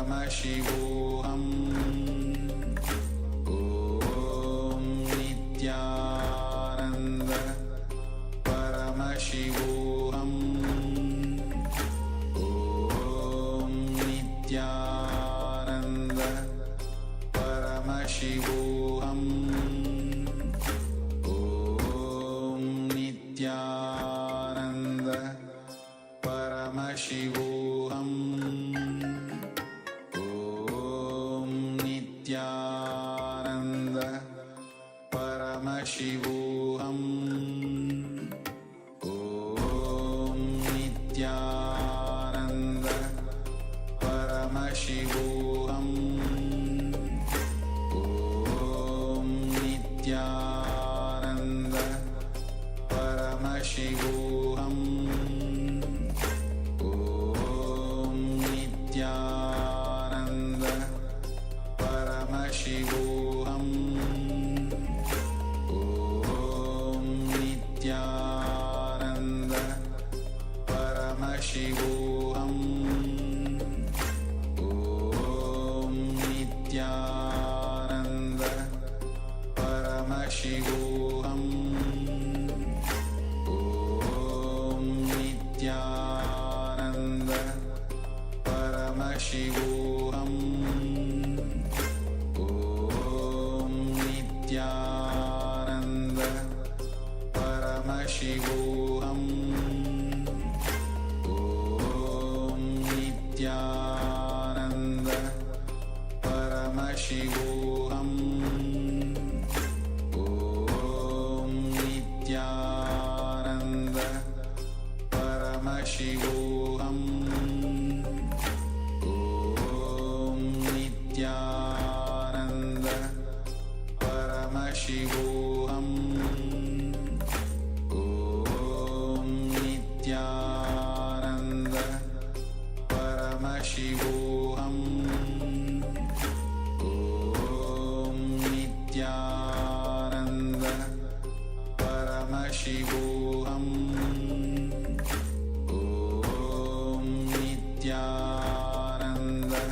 Paramashivoham Om Nityananda Paramashivoham Om Nityananda Paramashivoham Om Nityananda Paramashivoham Om Nityananda Paramashivoham Om Nityananda Paramashivoham Om Nityananda Paramashivoham Om Nityananda Paramashivoham Om Nityananda Paramashivoham Om Nityananda Paramashivoham Om Nityananda Paramashivoham Om Nityananda Paramashivoham Om Nityananda Paramashivoham Om Nityananda Paramashivoham Om Nityananda Paramashivoham Om Nityananda Paramashivoham Om Nityananda Paramashivoham Om Nityananda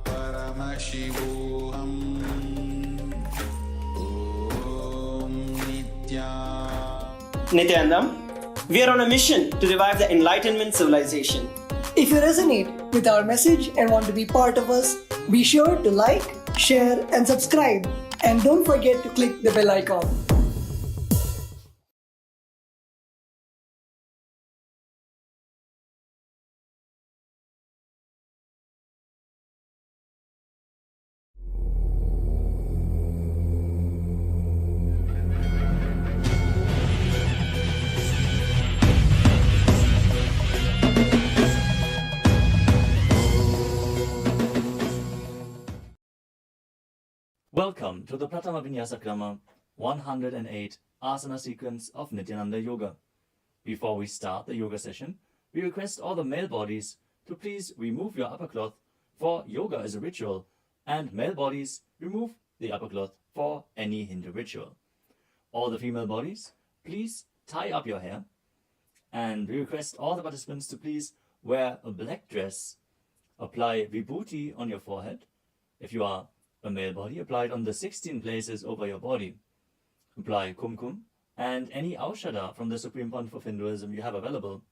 Paramashivoham Om Nityanandam, we are on a mission to revive the Enlightenment civilization. If you resonate with our message and want to be part of us, be sure to like, share, and subscribe. And don't forget to click the bell icon. Welcome to the Pratama Vinyasa Krama 108 Asana sequence of Nityananda Yoga. Before we start the yoga session, we request all the male bodies to please remove your upper cloth, for yoga is a ritual, and male bodies remove the upper cloth for any Hindu ritual. All the female bodies, please tie up your hair, and we request all the participants to please wear a black dress, apply vibhuti on your forehead. If you are a male body, apply it on the 16 places over your body. Apply kumkum and any aushadha from the Supreme Pontiff of Hinduism you have available.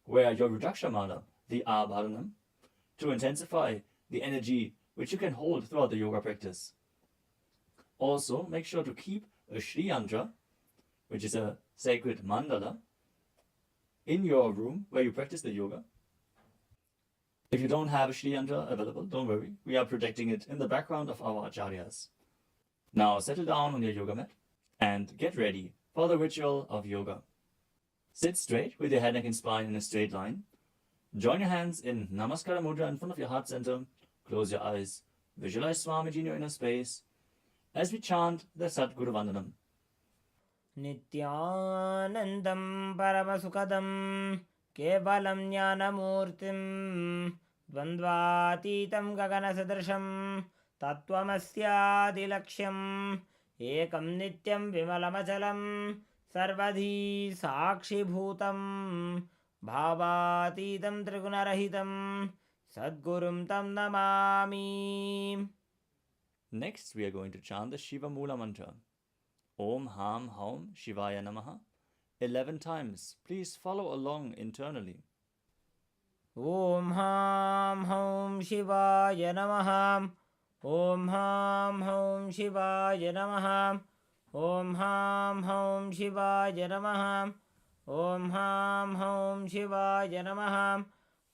Wear your Rudraksha mala, the Abharanam, to intensify the energy which you can hold throughout the yoga practice. Also, make sure to keep a Shri Yantra, which is a sacred mandala, in your room where you practice the yoga. If you don't have a Shri Yantra available, don't worry, we are protecting it in the background of our acharyas. Now settle down on your yoga mat and get ready for the ritual of yoga. Sit straight with your head, neck and spine in a straight line. Join your hands in Namaskara Mudra in front of your heart center. Close your eyes. Visualize Swamiji in your inner space as we chant the Sadguru Vandanam. Nityanandam Paramasukadam Kevalam Jnanamurtim Dvandvatitam Gaganasadrasham Tattvamasyaadilaksham Ekam Nityam Vimalamachalam Sarvadhi Sakshibhutam Bhavatitam Trigunarahitam Sadgurum tam namami. Next, we are going to chant the Shiva Mula mantra. Om Ham Haum Shivaya Namaha 11 times. Please follow along internally. Om Ham Hum Shivaya Namaha. Om Ham Hum Shivaya Namaha. Om Ham Hum Shivaya Namaha. Om Ham Hum Shivaya Namaha.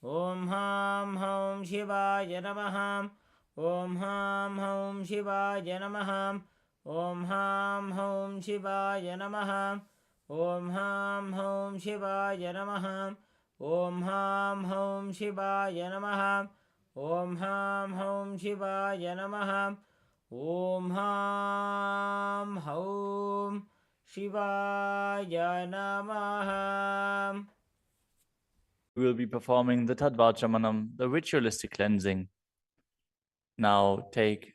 Om Ham Hum Shivaya Namaha. Om Ham Hum Shivaya Namaha. Om Ham Hum Shivaya Namaha. Om Ham Hum Shivaya Namaha. Om Ham Hum Shivaya Namaha. Om Ham Hum Shivaya Namaha. Om Ham Hum Shivaya Namaha. We will be performing the Tadvachamanam, the ritualistic cleansing. Now keep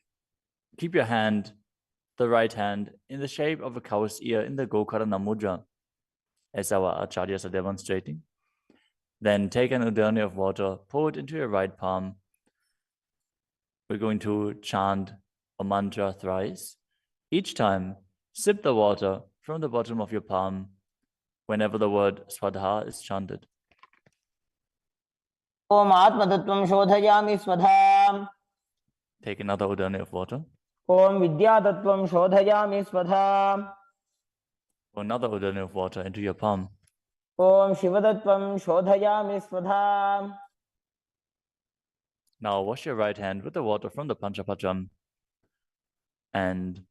your hand, the right hand, in the shape of a cow's ear in the Gokarana Mudra, as our acharyas are demonstrating. Then take an udani of water, pour it into your right palm. We're going to chant a mantra thrice. Each time, sip the water from the bottom of your palm whenever the word Swadha is chanted. Om Atmatattvam Shodhayami Swadham. Take another udani of water. Om Vidyatattvam Shodhayami Swadham. Pour another udani of water into your palm. Om Shivadattvam Shodhayami Swadham. Now wash your right hand with the water from the Panchapatram and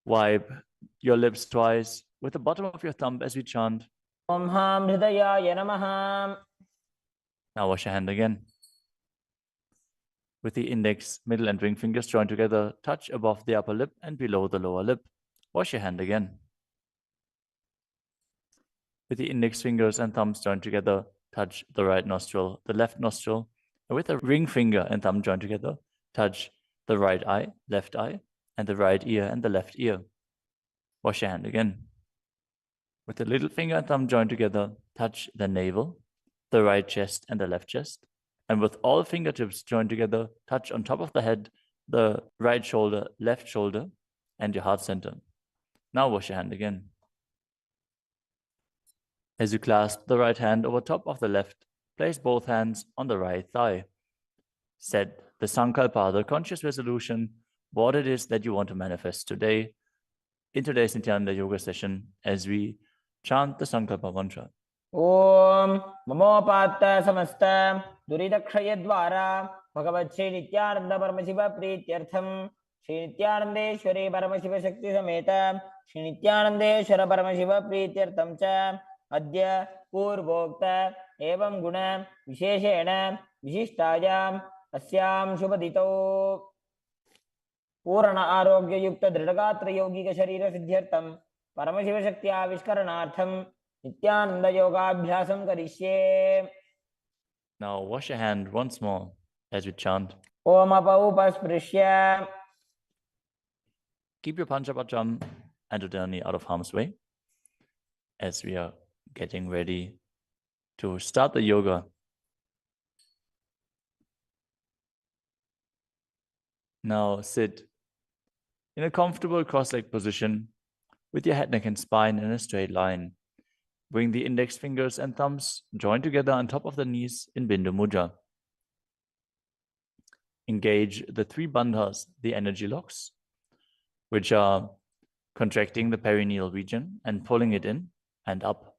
wipe your lips twice with the bottom of your thumb as we chant. Om Ham Hridayaya Namaha. Now wash your hand again. With the index, middle and ring fingers joined together, touch above the upper lip and below the lower lip. Wash your hand again. With the index fingers and thumbs joined together, touch the right nostril, the left nostril, and with the ring finger and thumb joined together, touch the right eye, left eye, and the right ear and the left ear. Wash your hand again. With the little finger and thumb joined together, touch the navel, the right chest and the left chest. And with all fingertips joined together, touch on top of the head, the right shoulder, left shoulder, and your heart center. Now wash your hand again. As you clasp the right hand over top of the left, place both hands on the right thigh. Set the Sankalpa, the conscious resolution, what it is that you want to manifest today in today's Nityananda Yoga session as we chant the Sankalpa mantra. Om Mamopatta Samasta Duridakshayadvara Bhagavat Shri Nityananda Paramashiva Prityartham Shri Nityanandeshwari Paramashiva Shakti Sameta Shri Nityanandeshwara Paramashiva Prityartham Cha Adya Purvokta Evam Guna Visheshena Vishishtayam Asyam Shubhadito Purana Arogya Yukta Dridagatra Yogika Sharira Siddhyartham Paramashiva Shakti Avishkaranartham Nityananda Yogabhyasam Karishye. Now wash your hand once more as we chant. Om Apaupasprisya. Keep your Panchapatram and Udani out of harm's way as we are getting ready to start the yoga. Now sit in a comfortable cross-legged position with your head, neck, and spine in a straight line. Bring the index fingers and thumbs joined together on top of the knees in Bindu Mudra. Engage the three bandhas, the energy locks, which are contracting the perineal region and pulling it in and up.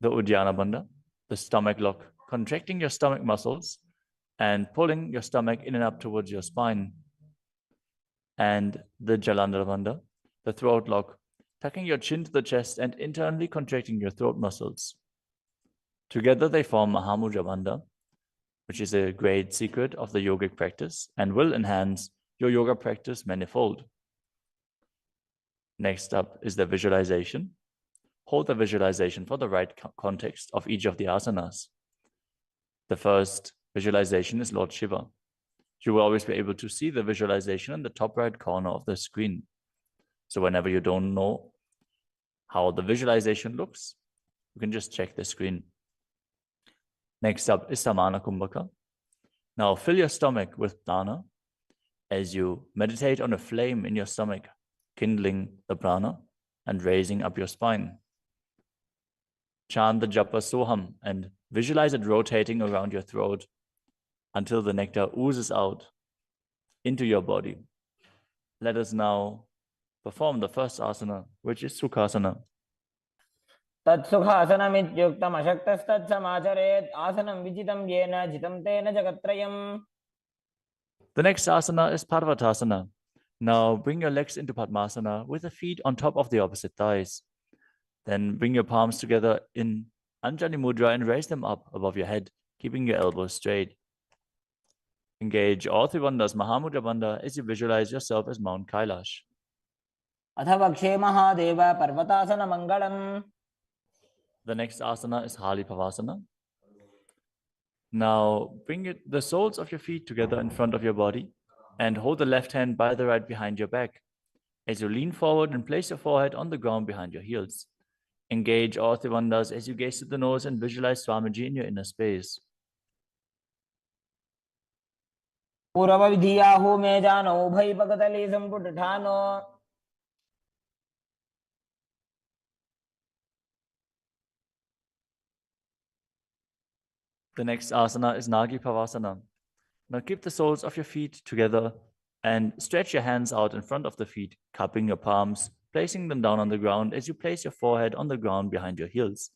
The Uddiyana Bandha, the stomach lock, contracting your stomach muscles and pulling your stomach in and up towards your spine. And the Jalandhara Bandha, the throat lock, tucking your chin to the chest and internally contracting your throat muscles. Together they form Mahamudra Bandha, which is a great secret of the yogic practice and will enhance your yoga practice manifold. Next up is the visualization. Hold the visualization for the right context of each of the asanas. The first visualization is Lord Shiva. You will always be able to see the visualization in the top right corner of the screen. So whenever you don't know how the visualization looks, you can just check the screen. Next up is Samana Kumbhaka. Now fill your stomach with prana as you meditate on a flame in your stomach, kindling the prana and raising up your spine. Chant the japa soham and visualize it rotating around your throat until the nectar oozes out into your body. Let us now perform the first asana, which is Sukhasana. तत्सुखासनमित्युक्तमशक्तस्तत्समाचरेत् आसनं विजितं येन जितं तेन जगत्त्रयम्. The next asana is Parvatasana. Now bring your legs into Padmasana with the feet on top of the opposite thighs. Then bring your palms together in Anjali Mudra and raise them up above your head, keeping your elbows straight. Engage all three bandhas, Mahamudra Bandha, as you visualize yourself as Mount Kailash. अथ वक्षे Mahadev पर्वतासनमङ्गलम्. The next asana is Halipavasana. Now bring the soles of your feet together in front of your body and hold the left hand by the right behind your back. As you lean forward and place your forehead on the ground behind your heels. Engage all three bandhas as you gaze to the nose and visualize Swamiji in your inner space. पूर्वविधियाहु मे जानो उभयपकतले सम्पुटठानो. The next asana is Nagi Pavasana. Now keep the soles of your feet together and stretch your hands out in front of the feet, cupping your palms, placing them down on the ground as you place your forehead on the ground behind your heels.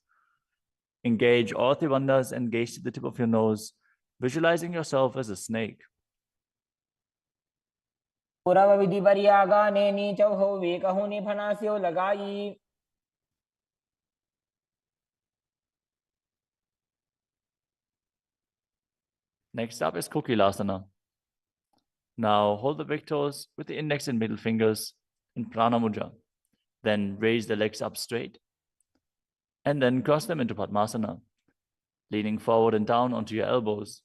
Engage all three bandhas and gaze to the tip of your nose, visualizing yourself as a snake. पूर्वविधिपर्यागाने नीचौहौ वेकहुनि फनास्यो लगाई. Next up is Kokilasana. Now hold the big toes with the index and middle fingers in Prana Mudra. Then raise the legs up straight and then cross them into Padmasana, leaning forward and down onto your elbows.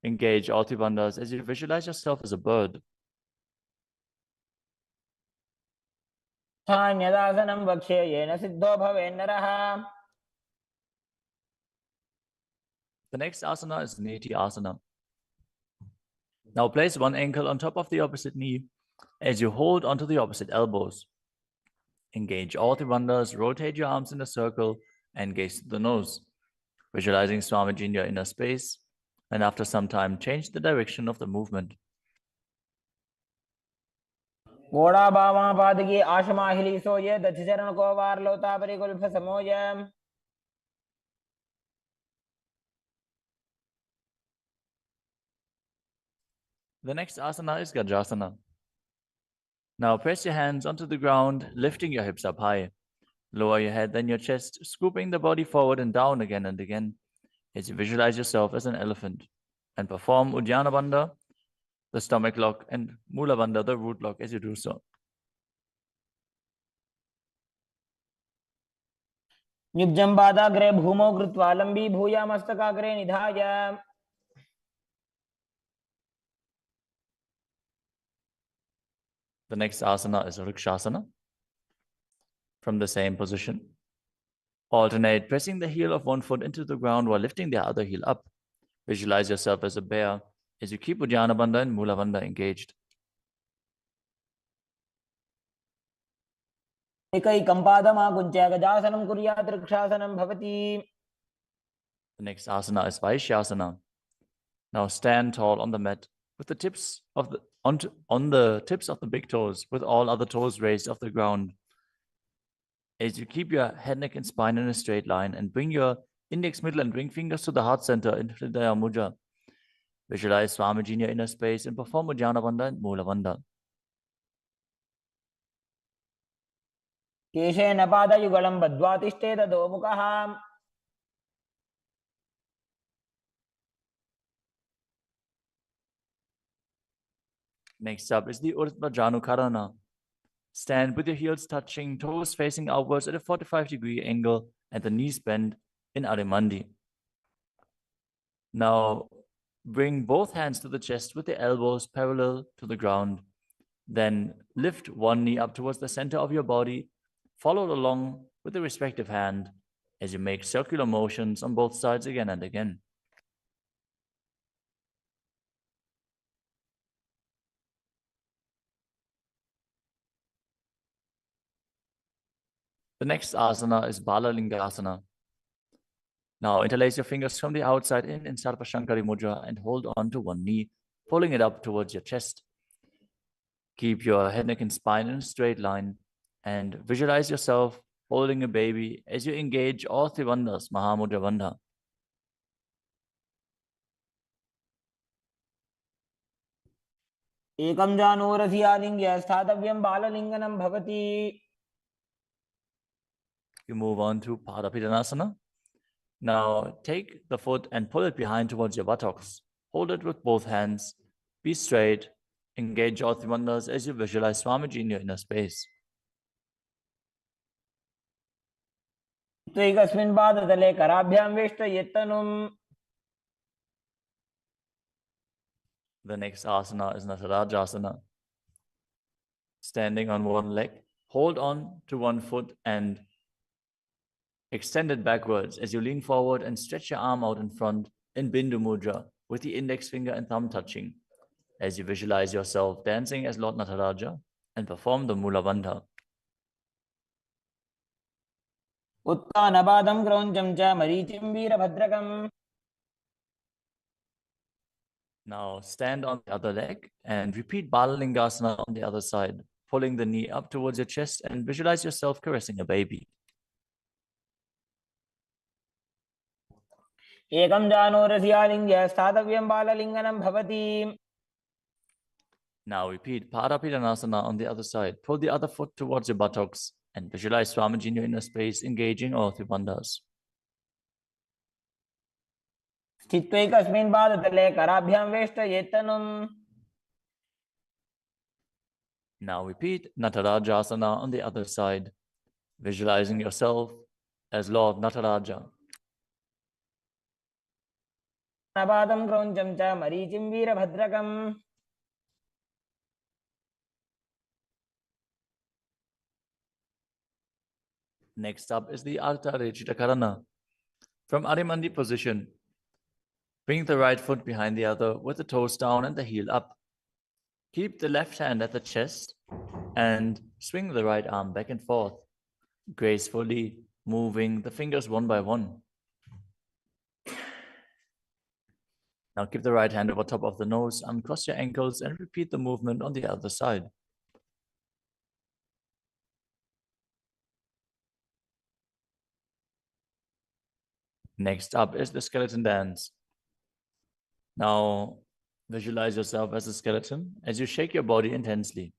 Engage all three bandhas as you visualize yourself as a bird. स्थान्यदासनं वक्ष्ये yen Sidho भवेन्नरः. The next asana is Neti Asana. Now place one ankle on top of the opposite knee as you hold onto the opposite elbows. Engage all three bandhas, rotate your arms in a circle and gaze to the nose, visualizing Swamiji in your inner space, and after some time change the direction of the movement. घोड़ाबामापादकी आशमाहिली सोये दक्षचरण को वारलोता परिकुल्फ समोय. The next asana is Gajasana. Now press your hands onto the ground, lifting your hips up high. Lower your head, then your chest, scooping the body forward and down again and again as you visualize yourself as an elephant. And perform Uddiyana Bandha, the stomach lock, and Mula Bandha, the root lock, as you do so. युग्जं पादाग्रे भूमौ कृत्वा लम्बी भूया मस्तकाग्रे निधाय. The next asana is Vrikshasana. From the same position, alternate pressing the heel of one foot into the ground while lifting the other heel up. Visualize yourself as a bear as you keep Uddiyana Bandha and Mula Bandha engaged. एकैकं पादमाकुञ्च्य गजासनं कुर्यात् वृक्षासनं भवति. The next asana is Vaishyasana. Now stand tall on the mat with the tips of the on the tips of the big toes, with all other toes raised off the ground. As you keep your head, neck, and spine in a straight line and bring your index, middle, and ring fingers to the heart center in Hridaya Mudra. Visualize Swamiji in your inner space and perform Uddiyana Bandha and Mula Bandha. केशेन पादयुगलं बद्ध्वा तिष्ठेत दोमुखः. Next up is the Urdhva Janukarana. Stand with your heels touching, toes facing outwards at a 45-degree angle and the knees bent in Arimandi. Now bring both hands to the chest with the elbows parallel to the ground. Then lift one knee up towards the center of your body, followed along with the respective hand, as you make circular motions on both sides again and again. The next asana is Balalingasana. Now interlace your fingers from the outside in Sarvashankari Mudra and hold on to one knee, pulling it up towards your chest. Keep your head, neck, and spine in a straight line and visualize yourself holding a baby as you engage all three bandhas, Mahamudra Bandha. एकं जानोरसि आलिङ्ग्य स्थातव्यं बाललिङ्गनं भवति. You move on to Padapidanasana. Now take the foot and pull it behind towards your buttocks. Hold it with both hands. Be straight. Engage all three bandhas as you visualize Swamiji in your inner space. एकस्मिन् पादतले कराभ्यां वेष्टयेत्तनुम्. The next asana is Natarajasana. Standing on one leg, hold on to one foot and extend it backwards as you lean forward and stretch your arm out in front in Bindu Mudra with the index finger and thumb touching as you visualize yourself dancing as Lord Nataraja and perform the Mula Bandha. उत्तानपादं क्रौञ्चं च मरीचिं वीरभद्रकम्. Now stand on the other leg and repeat Balalingasana on the other side, pulling the knee up towards your chest and visualize yourself caressing a baby. एकं जानोरसि आलिङ्ग्य स्थातव्यं बाललिङ्गनं भवति. Now repeat Padapidanasana on the other side. Pull the other foot towards your buttocks and visualize Swamiji in your inner space, engaging all three bandhas. स्थित्वैकस्मिन् पादतले कराभ्यां वेष्टयेत्तनुम्. Now repeat Natarajasana on the other side, visualizing yourself as Lord Nataraja. उत्तानपादं क्रौञ्चं च मरीचिं वीरभद्रकम्. Next up is the Ardha Rechita Karana. From Adimandi position, bring the right foot behind the other with the toes down and the heel up. Keep the left hand at the chest and swing the right arm back and forth, gracefully moving the fingers one by one. Now keep the right hand over top of the nose, uncross your ankles, and repeat the movement on the other side. Next up is the skeleton dance. Now visualize yourself as a skeleton as you shake your body intensely.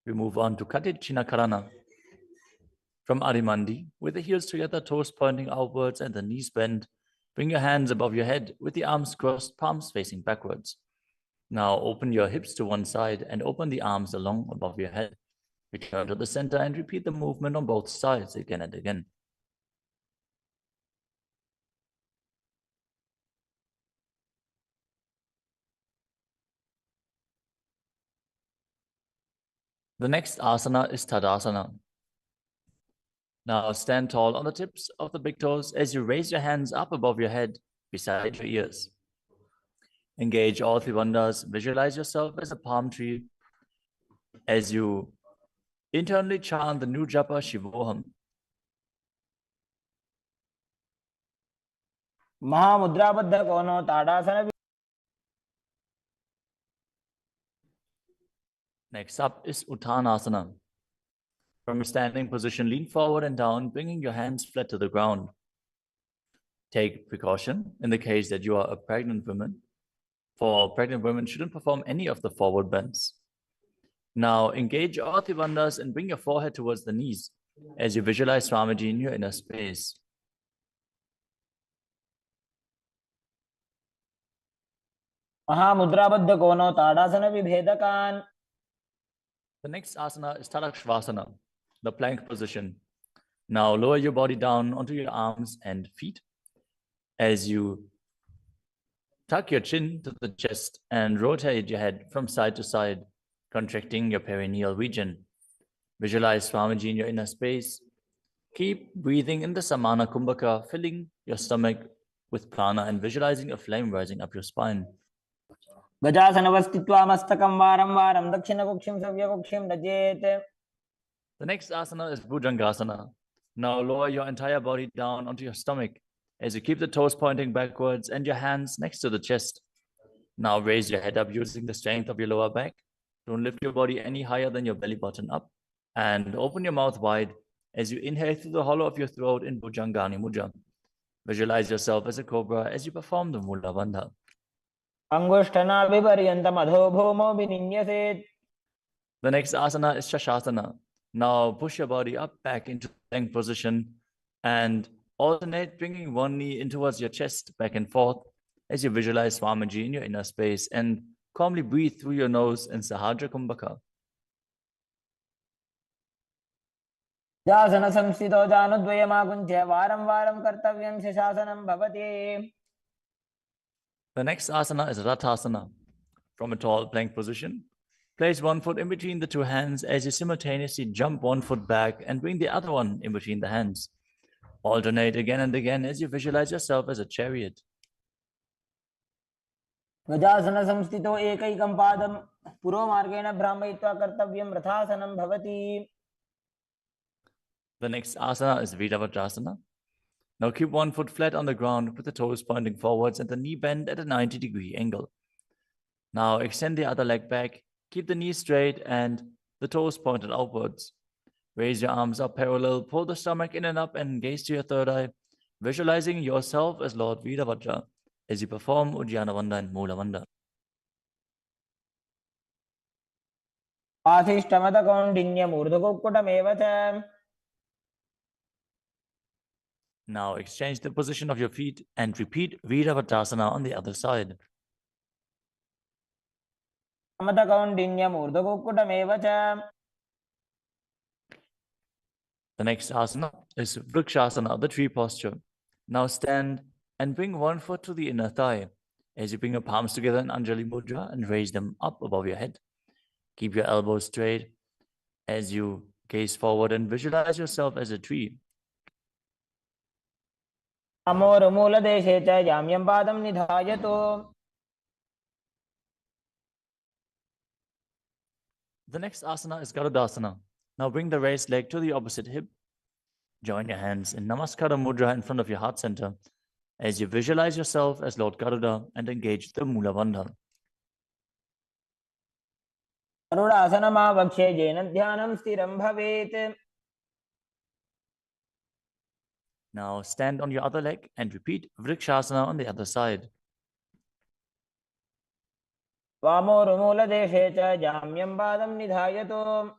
We move on to Katichina Karana. From Adimandi, with the heels together, toes pointing outwards and the knees bent, bring your hands above your head with the arms crossed, palms facing backwards. Now open your hips to one side and open the arms along above your head. Return to the center and repeat the movement on both sides again and again. The next asana is Tadasana. Now stand tall on the tips of the big toes as you raise your hands up above your head, beside your ears. Engage all three bandhas. Visualize yourself as a palm tree as you internally chant the new japa Shivoham. महामुद्राबद्ध कोनो ताड़ासन. Next up is Uttanasana. From a standing position, lean forward and down, bringing your hands flat to the ground. Take precaution in the case that you are a pregnant woman. For pregnant women, shouldn't perform any of the forward bends. Now engage all three bandhas and bring your forehead towards the knees as you visualize Swamiji in your inner space. महामुद्राबद्ध कोनो ताड़ासन विभेदकान्. The next asana is Tadakshvasana, the plank position. Now lower your body down onto your arms and feet as you tuck your chin to the chest and rotate your head from side to side, contracting your perineal region. Visualize Swamiji in your inner space. Keep breathing in the Samana Kumbhaka, filling your stomach with prana and visualizing a flame rising up your spine. गजासनवस्थित्वा मस्तकं वारं वारं दक्षिणकुक्षिं सव्यकुक्षिं नजेत्. The next asana is Bhujangasana. Now lower your entire body down onto your stomach as you keep the toes pointing backwards and your hands next to the chest. Now raise your head up using the strength of your lower back. Don't lift your body any higher than your belly button up. And open your mouth wide as you inhale through the hollow of your throat in Bhujangani Mudra. Visualize yourself as a cobra as you perform the Mula Bandha. अङ्गुष्ठनाभिपर्यन्तम् अधो भूमौ विनिन्यसेत्. The next asana is Shashasana. Now push your body up back into plank position and alternate bringing one knee in towards your chest back and forth as you visualize Swamiji in your inner space and calmly breathe through your nose in Sahadra Kumbhaka. जासनसंस्थितो जानुद्वयमाकुञ्च्य वारं वारं कर्तव्यं शशासनं भवति. The next asana is Rathasana. From a tall plank position, place one foot in between the two hands as you simultaneously jump one foot back and bring the other one in between the hands. Alternate again and again as you visualize yourself as a chariot. गजासनसंस्थितो एकैकं पादं पुरोमार्गेण भ्रामयित्वा कर्तव्यं रथासनं भवति. The next asana is Viravatrasana. Now keep one foot flat on the ground with the toes pointing forwards and the knee bent at a 90-degree angle. Now extend the other leg back, keep the knee straight and the toes pointed outwards. Raise your arms up parallel, pull the stomach in and up and gaze to your third eye, visualizing yourself as Lord Virabhadra as you perform Uddiyana Bandha and Mula Bandha. आशिष्टमदकौण्डिन्यमूर्धकुक्कुटमेव च. Now exchange the position of your feet and repeat Viravatrasana on the other side. मदकौण्डिन्यमूर्धकुक्कुटमेव च. The next asana is Vrikshasana, the tree posture. Now stand and bring one foot to the inner thigh as you bring your palms together in Anjali Mudra and raise them up above your head. Keep your elbows straight as you gaze forward and visualize yourself as a tree. अमोरुमूलदेशे च जाम्यं पादं निधायतु. The next asana is Garudasana. Now bring the raised leg to the opposite hip. Join your hands in Namaskara Mudra in front of your heart center as you visualize yourself as Lord Garuda and engage the Mula Bandha. गरुडासनमावक्ष्ये येन ध्यानं स्थिरं भवेत्. Now stand on your other leg and repeat Vrikshasana on the other side. वामोरुमूलदेशे च जाम्यं पादं निधायतु.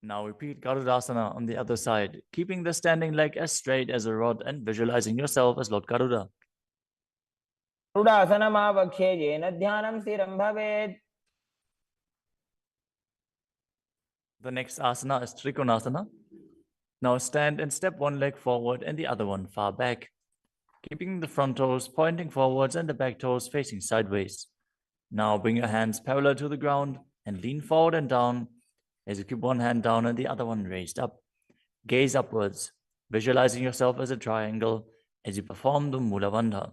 Now repeat Garudasana on the other side, keeping the standing leg as straight as a rod and visualizing yourself as Lord Garuda. गरुडासनमावक्ष्ये येन ध्यानं स्थिरं भवेत्. The next asana is Trikonasana. Now stand and step one leg forward and the other one far back, keeping the front toes pointing forwards and the back toes facing sideways. Now bring your hands parallel to the ground and lean forward and down as you keep one hand down and the other one raised up. Gaze upwards, visualizing yourself as a triangle as you perform the Mula Bandha.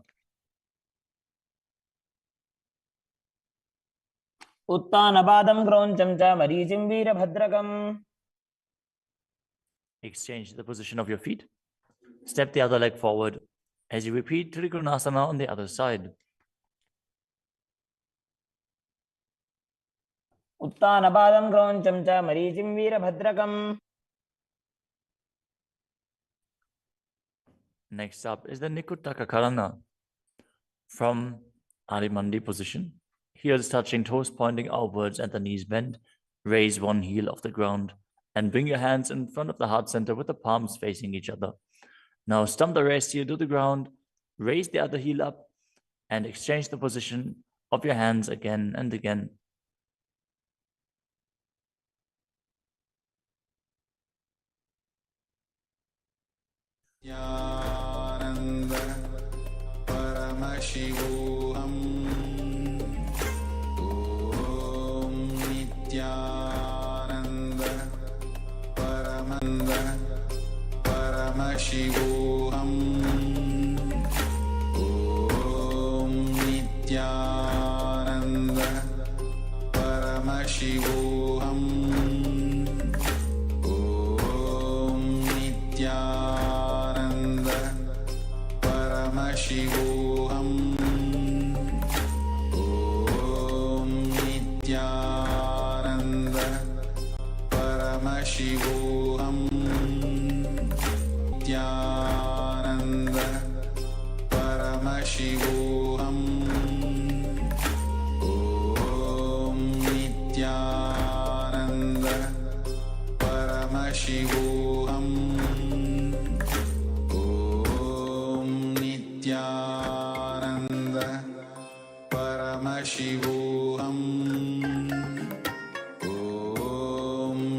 उत्तानपादं क्रौञ्चं च मरीचिं वीरभद्रकम्. Exchange the position of your feet. Step the other leg forward as you repeat Trikonasana on the other side. उत्तानपादं क्रौञ्चं च मरीचिं वीरभद्रकम्. Next up is the Nikuttaka Karana. From Adimandi position, heels touching, toes pointing outwards and the knees bent, raise one heel off the ground and bring your hands in front of the heart center with the palms facing each other. Now stump the rest heel to the ground, raise the other heel up and exchange the position of your hands again and again. Paramashivoham Om Nityananda Paramashivoham Om Nityananda Paramashivoham Om Nityananda Paramashivoham Om Nityananda Paramashivoham Nityananda Paramashivoham Om Nityananda Paramashivoham Om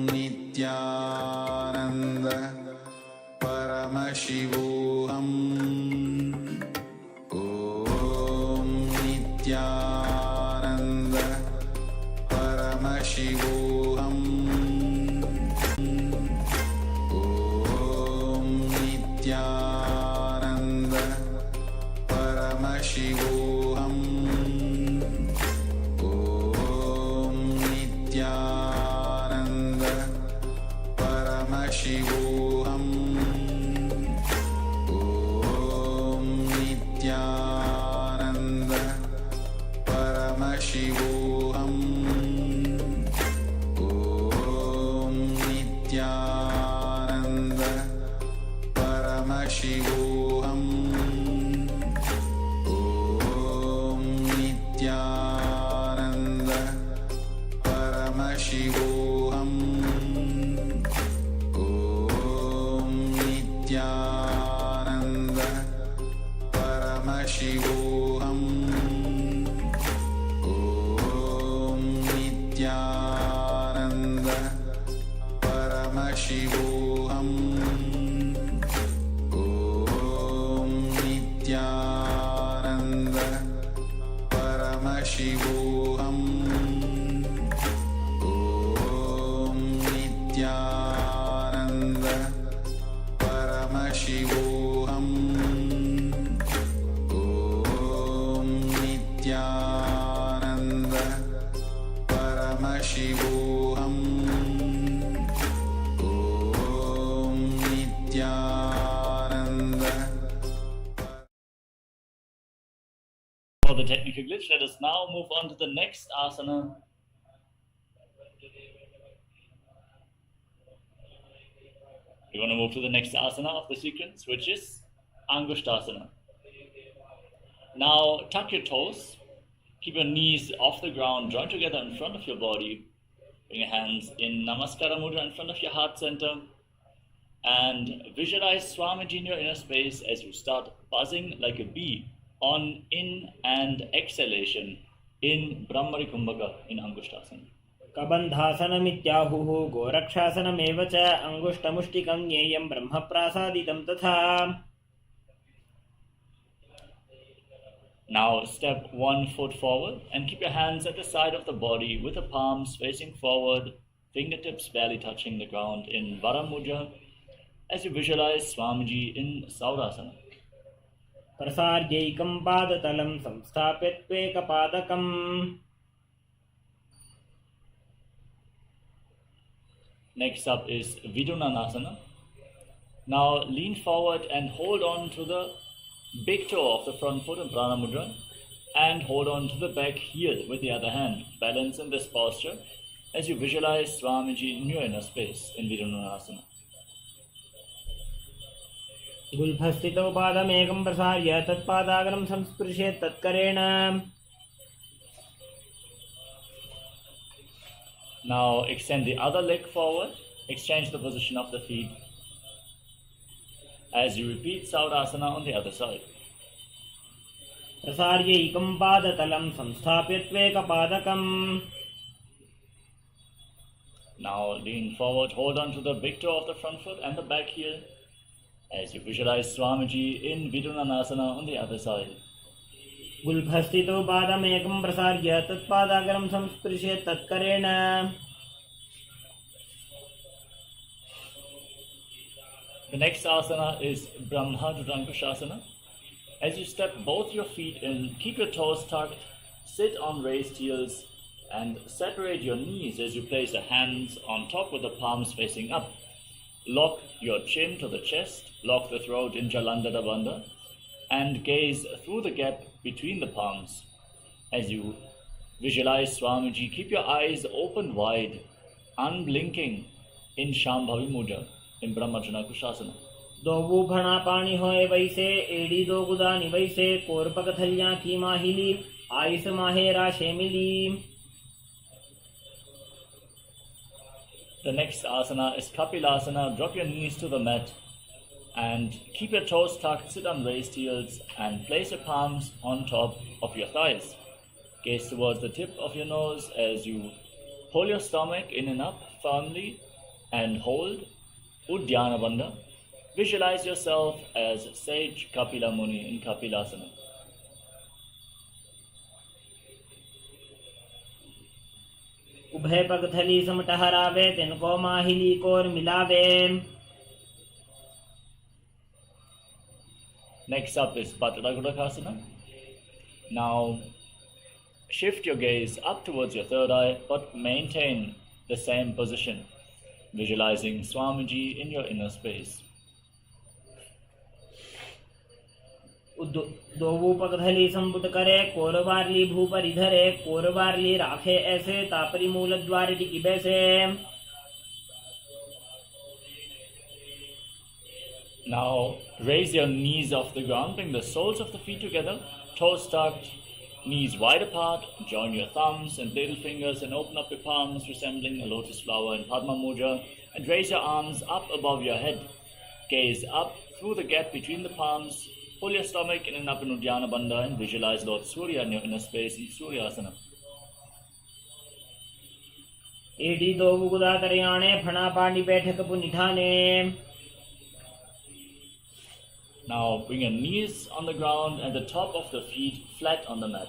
Nityananda Paramashivoham Om Nityananda Paramashivoham Om Nityananda Paramashivoham Om Nityananda Paramashivoham Om Nityananda Paramashivoham Om Nityananda Paramashivoham Om Nityananda Paramashivoham Om Nityananda Paramashivoham Om Nityananda Paramashivoham Om Nityananda Paramashivoham Om Nityananda Paramashivoham Om Nityananda Paramashivoham Om Nityananda Paramashivoham Om Nityananda. For the technical glitch, let us now move on to the next asana. We're going to move to the next asana of the sequence, which is Angushtasana. Now, tuck your toes, keep your knees off the ground, join together in front of your body. Bring your hands in Namaskara Mudra in front of your heart center. And visualize Swamiji in your inner space as you start buzzing like a bee on in and exhalation in Brahmari Kumbhaka in Angushtasana. कबन्धासनमित्याहुः गोरक्षासनमेव च अङ्गुष्ठमुष्टिकं ज्ञेयं ब्रह्मप्रासादितं तथा. Now step 1 foot forward and keep your hands at the side of the body with the palms facing forward, fingertips barely touching the ground in Varamudra as you visualize Swamiji in Saurasana. प्रसार्यैकं पादतलं संस्थाप्य त्वेकपादकम्. Next up is Vidunanasana. Now lean forward and hold on to the big toe of the front foot in Prana Mudra and hold on to the back heel with the other hand. Balance in this posture as you visualize Swamiji in your inner space in Vidunanasana. गुल्फस्थितौ पादमेकं प्रसार्य तत्पादाग्रं संस्पृशेत् तत्करेण. Now extend the other leg forward, exchange the position of the feet as you repeat Saurasana on the other side. प्रसार्यैकं पादतलं संस्थाप्य त्वेकपादकम्. Now lean forward, hold on to the big toe of the front foot and the back heel as you visualize Swamiji in Vidunanasana on the other side. गुल्फस्थितो पादमेकं प्रसार्य तत्पादाग्रं संस्पृशेत् तत्करेण The next asana is Brahma Dhutangkushasana. As you step both your feet in, keep your toes tucked, sit on raised heels, and separate your knees as you place your hands on top with the palms facing up. Lock your chin to the chest, lock the throat in Jalandhara Bandha, and gaze through the gap between the palms. As you visualize Swamiji, keep your eyes open wide, unblinking in Shambhavi Mudra, in Brahmajana Kushasana. दो फणा पानी होए वैसे एड़ी दो गुदानी वैसे कोरपक थलियां की माहिली ice माहेरा शेमिली. The next asana is Kapilasana. Drop your knees to the mat and keep your toes tucked, sit on raised heels and place your palms on top of your thighs. Gaze towards the tip of your nose as you pull your stomach in and up firmly and hold Uddiyana Bandha. Visualize yourself as Sage Kapila Muni in Kapilasana. उभय पग थली सम टहरावे तिनको माहिली core मिलावे. Next up is Bhadragudakasana. Now shift your gaze up towards your third eye but maintain the same position, visualizing Swamiji in your inner space. दो पग थली संपुट करे कोरबारली भूपर इधरे कोरबारली राखे ऐसे तापरी मूल द्वार टिकी बैसे. Now raise your knees off the ground, bring the soles of the feet together, toes tucked, knees wide apart, join your thumbs and little fingers and open up your palms resembling a lotus flower in Padma Mudra and raise your arms up above your head. Gaze up through the gap between the palms, pull your stomach in and up in Uddiyana Bandha and visualize Lord Surya in your inner space in Suryasana. एडी दो गुदा तरियाणे फणा पानी बैठक पुनिठाने. Now bring your knees on the ground and the top of the feet flat on the mat.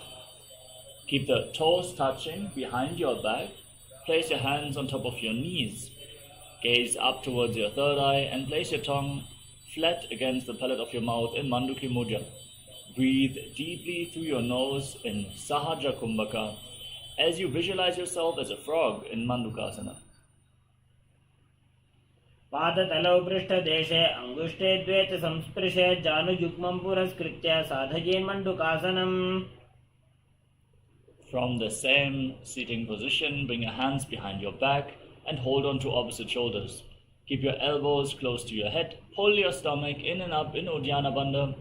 Keep the toes touching behind your back. Place your hands on top of your knees. Gaze up towards your third eye and place your tongue flat against the palate of your mouth in Manduki Mudra. Breathe deeply through your nose in Sahaja Kumbhaka as you visualize yourself as a frog in Mandukasana. पादतलौ पृष्ठदेशे अङ्गुष्ठे द्वे च संस्पृशे जानुयुग्मं पुरस्कृत्य साधयेन्मण्डुकासनम्. From the same seating position, bring your hands behind your back and hold on to opposite shoulders. Keep your elbows close to your head. Pull your stomach in and up in Uddiyana Bandha.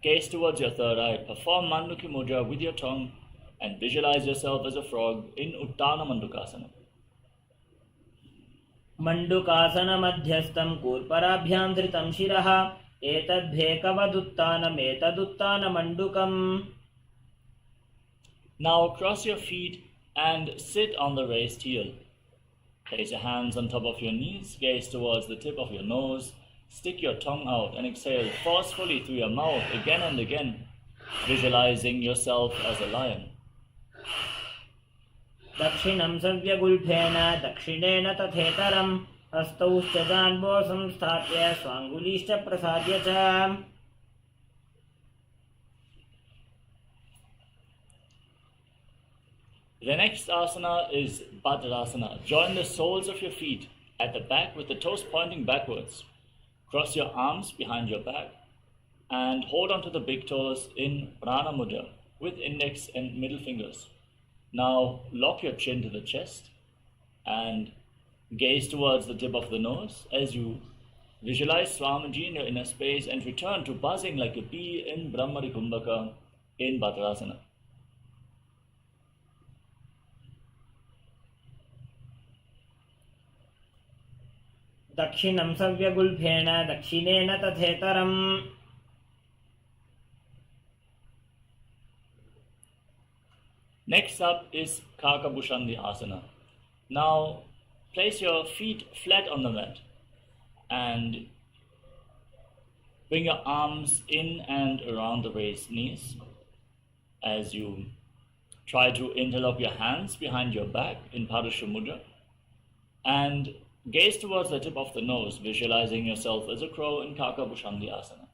Gaze towards your third eye. Perform Manduki Mudra with your tongue and visualize yourself as a frog in Uttana Mandukasana. मण्डुकासन मध्यस्थं कूर्पराभ्यां धृतं शिरः एतद्भेकवदुत्तानमेतदुत्तानमण्डुकम्. Now cross your feet and sit on the raised heel. Place your hands on top of your knees, gaze towards the tip of your nose, stick your tongue out and exhale forcefully through your mouth again and again, visualizing yourself as a lion. दक्षिणं सव्यगुल्फेन दक्षिणेन तथेतरं हस्तौश्च जान्वो संस्थाप्य स्वाङ्गुलीश्च प्रसाद्य च. The next asana is Bhadrasana. Join the soles of your feet at the back with the toes pointing backwards. Cross your arms behind your back and hold on to the big toes in Prana Mudra with index and middle fingers. Now lock your chin to the chest and gaze towards the tip of the nose as you visualize Swamiji in your inner space and return to buzzing like a bee in Brahmari Kumbhaka in Bhadrasana. दक्षिणं सव्यगुल्फेन दक्षिणेन तथेतरम्. Next up is Kakabhushandi Asana. Now place your feet flat on the mat and Bring your arms in and around the raised knees as you try to interlock your hands behind your back in Padusha Mudra and gaze towards the tip of the nose, visualizing yourself as a crow in Kakabhushandi Asana.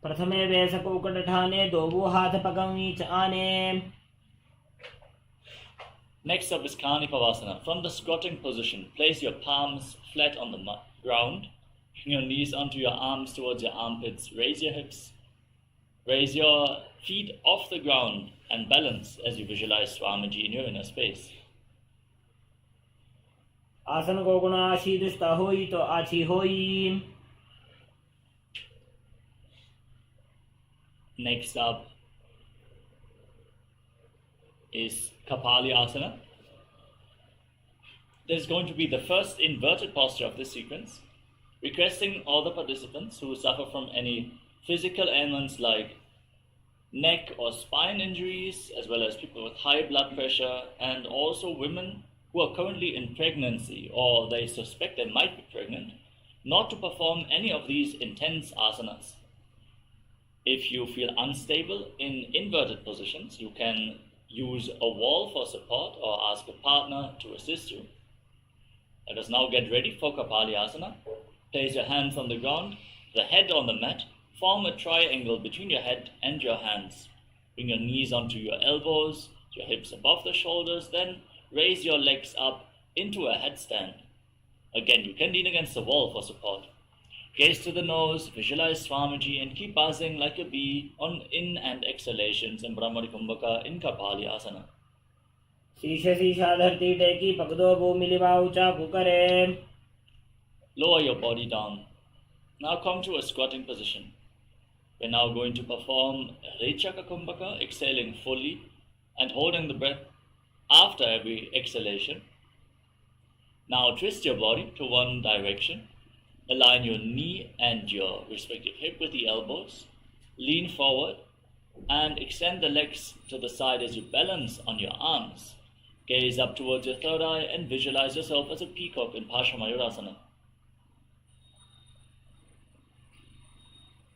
प्रथमे वैसकोकटठाने दोवो हाथ पगम नीच आने. Next up is Kanipavasana. From the squatting position, place your palms flat on the ground, bring your knees onto your arms towards your armpits, raise your hips, raise your feet off the ground and balance as you visualize Swamiji in your inner space. आसन को गुण आशीदुष्टा होई तो आछी होई. Next up is Kapali Asana. This is going to be the first inverted posture of this sequence, requesting all the participants who suffer from any physical ailments like neck or spine injuries, as well as people with high blood pressure, and also women who are currently in pregnancy or they suspect they might be pregnant, not to perform any of these intense asanas. If you feel unstable in inverted positions, you can use a wall for support or ask a partner to assist you. Let us now get ready for Kapali Asana. Place your hands on the ground, the head on the mat. Form a triangle between your head and your hands. Bring your knees onto your elbows, your hips above the shoulders, then raise your legs up into a headstand. Again, you can lean against the wall for support. Gaze to the nose, visualize Swamiji, and keep buzzing like a bee on in and exhalations in Brahmari Kumbhaka in Kapali Asana. शीशे शीशा धरती टेकी पकदो भूमि लिवा ऊंचा कुकरे. Lower your body down. Now come to a squatting position. We're now going to perform Rechaka Kumbhaka, exhaling fully and holding the breath after every exhalation. Now twist your body to one direction. Align your knee and your respective hip with the elbows. Lean forward and extend the legs to the side as you balance on your arms. Gaze up towards your third eye and visualize yourself as a peacock in Parshamayurasana.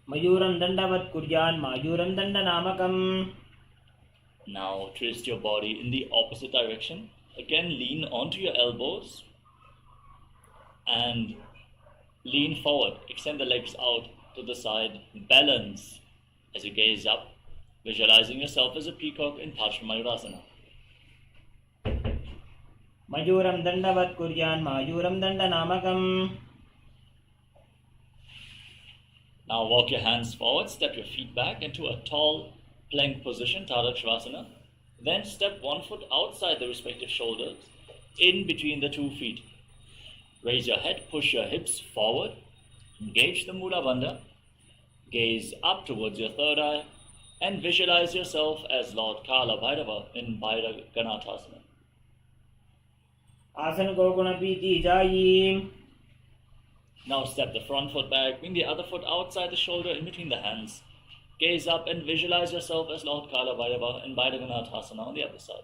मयूरं दंडवत् कुर्यान् मायूरं दंडनामकम्. Now twist your body in the opposite direction. Again, lean onto your elbows and lean forward. Extend the legs out to the side. Balance as you gaze up, visualizing yourself as a peacock in Parshamayurasana. मयूरं दंडवत् कुर्यान् मायूरं दंडनामकम्. Now walk your hands forward, step your feet back into a tall plank position, Tadakshvasana. Then step one foot outside the respective shoulders, in between the 2 feet. Raise your head, push your hips forward, engage the Mula Bandha, gaze up towards your third eye, and visualize yourself as Lord Kala Bhairava in Bhaira Ganathasana. आसन को गुण पीती जाई. Now step the front foot back, bring the other foot outside the shoulder in between the hands. Gaze up and visualize yourself as Lord Kala Bhairava in Bhaira Ganathasana on the other side.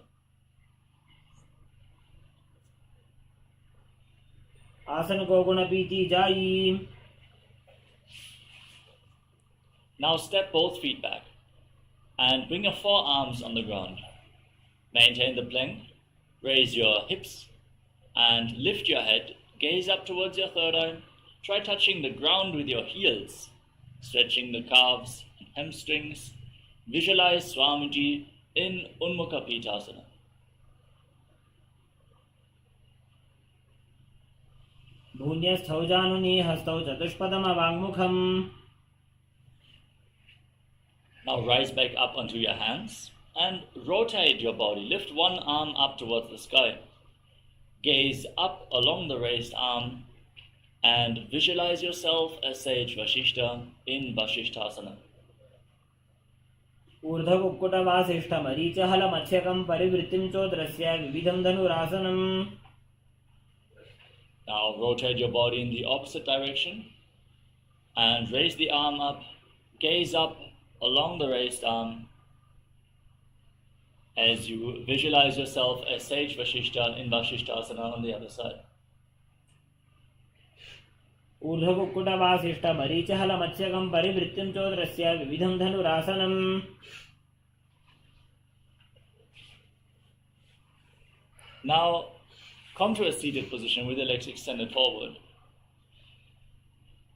आसन को गुण पीती जाई. Now step both feet back and bring your forearms on the ground. Maintain the plank, raise your hips and lift your head. Gaze up towards your third eye. Try touching the ground with your heels, stretching the calves and hamstrings. Visualize Swamiji in Unmukha Pitasana. भून्यस्थौ जानुनी हस्तौ चतुष्पदमवाङ्मुखम्. Now rise back up onto your hands and rotate your body. Lift one arm up towards the sky. Gaze up along the raised arm and visualize yourself as sage Vashishta in Vashishthasana. ऊर्ध्वकुक्कुटवासिष्ठमरीचहलमत्स्यकं परिवृत्तिं चोद्रस्य विविधं धनुरासनम्. Now rotate your body in the opposite direction and raise the arm up. Gaze up along the raised arm as you visualize yourself as sage Vashishta in Vashishthasana on the other side. ऊर्ध्वकुक्कुटवासिष्ठ मरीचहलमत्स्यकं परिवृत्तिं चोदरस्य विविधं धनुरासनम्. Now come to a seated position with your legs extended forward.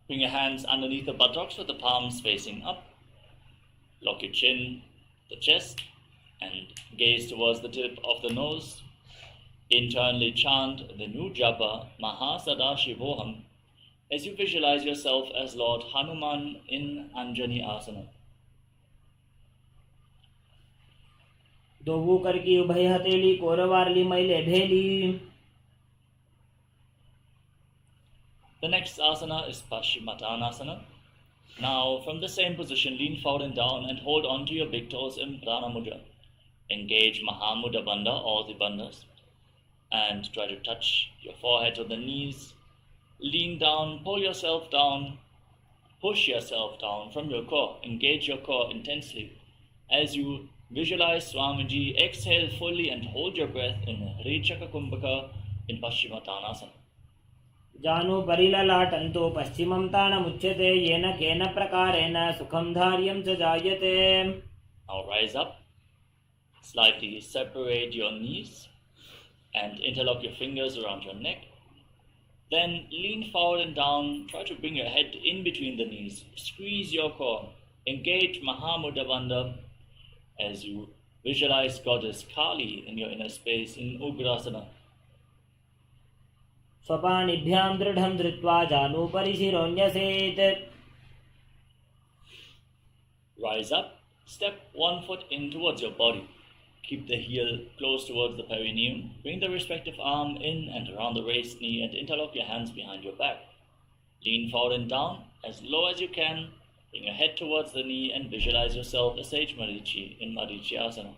Bring your hands underneath the buttocks with the palms facing up. Lock your chin, the chest, and gaze towards the tip of the nose. Internally chant the new japa Mahasadashivoham as you visualize yourself as Lord Hanuman in Anjani Asana. दोबू करकी उभय हथेली कोरवारली मैले भेली. The next asana is Paschimottanasana. Now, from the same position, lean forward and down and hold on to your big toes in Prana Mudra. Engage Mahamudra Bandha, all the bandhas, and try to touch your forehead to the knees. Lean down, pull yourself down, push yourself down from your core. Engage your core intensely. As you visualize Swamiji, exhale fully and hold your breath in Rechaka Kumbhaka in Paschimottanasana. जानु परिललाटन्तो पश्चिमं तानमुच्यते येन केन प्रकारेण सुखं धार्यं च जायते. Now rise up, slightly separate your knees and interlock your fingers around your neck. Then lean forward and down, try to bring your head in between the knees, squeeze your core, engage Mahamudra Bandha as you visualize Goddess Kali in your inner space in Ugrasana. स्वपाणिभ्यां दृढं धृत्वा जानुपरि शिरोऽन्यसेत्. Rise up, step one foot in towards your body. Keep the heel close towards the perineum. Bring the respective arm in and around the raised knee and interlock your hands behind your back. Lean forward and down as low as you can. Bring your head towards the knee and visualize yourself as Sage Marichi in Marichi Asana.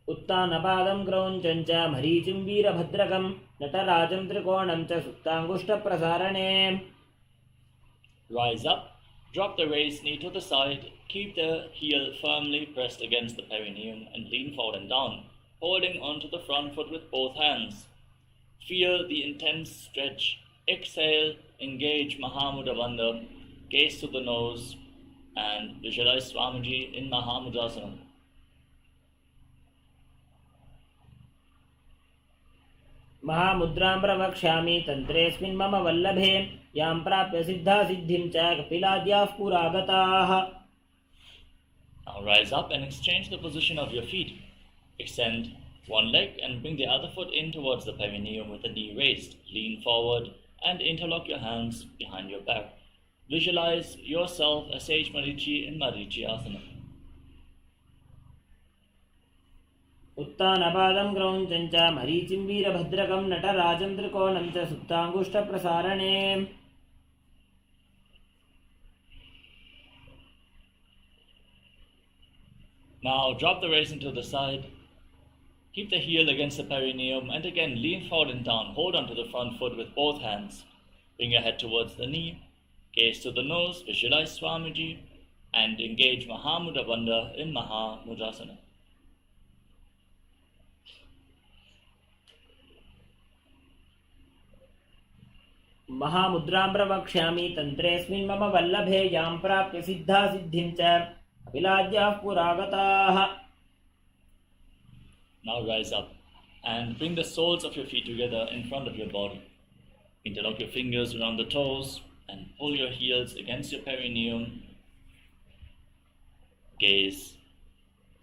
उत्तानपादं क्रौञ्चं च मरीचिं वीरभद्रकं नटराजं त्रिकोणं च सुप्ताङ्गुष्ठप्रसारणे. Rise up, drop the raised knee to the side, keep the heel firmly pressed against the perineum and lean forward and down, holding onto the front foot with both hands. Feel the intense stretch. Exhale, engage Mahamudra Bandha, gaze to the nose and visualize Swamiji in Mahamudrasana. महामुद्रां प्रवक्ष्यामि तन्त्रेऽस्मिन् मम वल्लभे यां प्राप्य सिद्धा सिद्धिं च कपिलाद्याः पुरागताः. Now rise up and exchange the position of your feet. Extend one leg and bring the other foot in towards the perineum with the knee raised. Lean forward and interlock your hands behind your back. Visualize yourself as Sage Marichi in Marichi Asana. उत्तानपादं क्रौञ्चं च मरीचिं वीरभद्रकं नटराजं त्रिकोणं च सुप्ताङ्गुष्ठप्रसारणे. Now drop the raising to the side. Keep the heel against the perineum and again lean forward and down. Hold onto the front foot with both hands. Bring your head towards the knee. Gaze to the nose. Visualize Swamiji and engage Mahamudra Bandha in Mahamudrasana. महामुद्रां प्रवक्ष्यामि तन्त्रेऽस्मिन् मम वल्लभे यां प्राप्य सिद्धा सिद्धिं च कपिलाद्याः पुरागताः. Now rise up and bring the soles of your feet together in front of your body. Interlock your fingers around the toes and pull your heels against your perineum. Gaze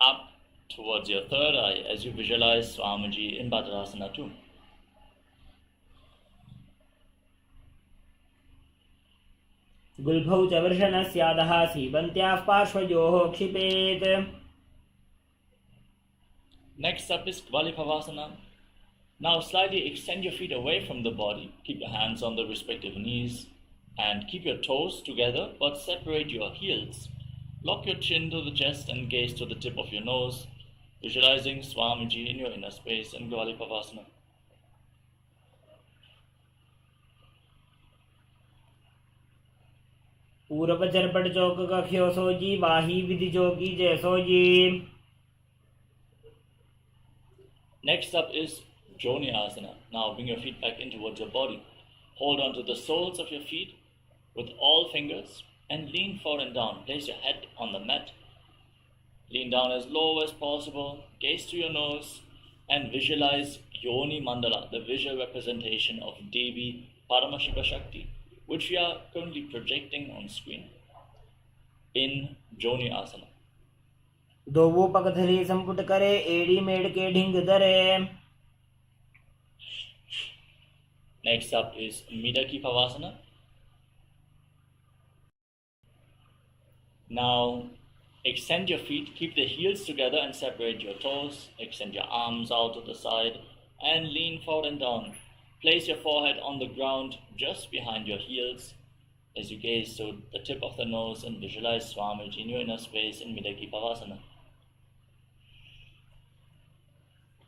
up towards your third eye as you visualize Swamiji in Bhadrasana 2. गुल्भौ च वृषणस्यादः सीबन्त्याः पार्श्वयोः क्षिपेत्. Next up is Kvalipavasana. Now slightly extend your feet away from the body. Keep your hands on the respective knees and keep your toes together but separate your heels. Lock your chin to the chest and gaze to the tip of your nose, visualizing Swamiji in your inner space in Kvalipavasana. पूर्व चरपट चौक कख्यो सोजी वाही विधि जोगी जैसोजी. Next up is Joni Asana. Now bring your feet back in towards your body. Hold on to the soles of your feet with all fingers and lean forward and down. Place your head on the mat. Lean down as low as possible. Gaze to your nose and visualize Yoni Mandala, the visual representation of Devi Paramashiva Shakti, which we are currently projecting on screen in Joni Asana. दोवो पगथली संपुट करे एड़ी मेड़ के ढिंग धरे. Next up is Midaki Pavasana. Now extend your feet, keep the heels together and separate your toes. Extend your arms out to the side and lean forward and down. Place your forehead on the ground just behind your heels as you gaze to the tip of the nose and visualize Swamiji in your inner space in Midaki Pavasana.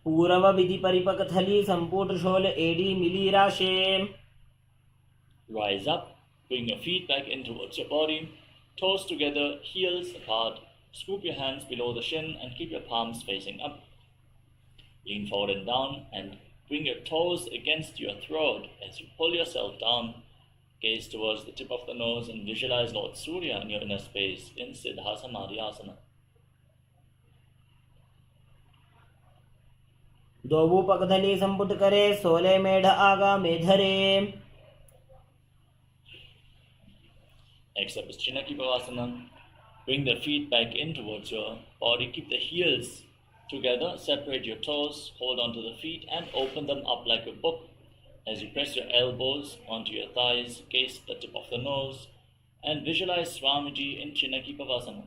पूर्व विधि परिपक थली संपुट शोल एड़ी मिली राशे. Rise up, bring your feet back in towards your body, toes together, heels apart. Scoop your hands below the shin and keep your palms facing up. Lean forward and down and bring your toes against your throat as you pull yourself down. Gaze towards the tip of the nose and visualize Lord Surya in your inner space in Siddha Samadhi Asana. दोवो पगथली संपुट करे सोले मेढ़ आगा मेधरे. Next up is Chinaki Pavasana. Bring the feet back in towards your body. Keep the heels together. Separate your toes. Hold onto the feet and open them up like a book. As you press your elbows onto your thighs, gaze the tip of the nose and visualize Swamiji in Chinaki Pavasana.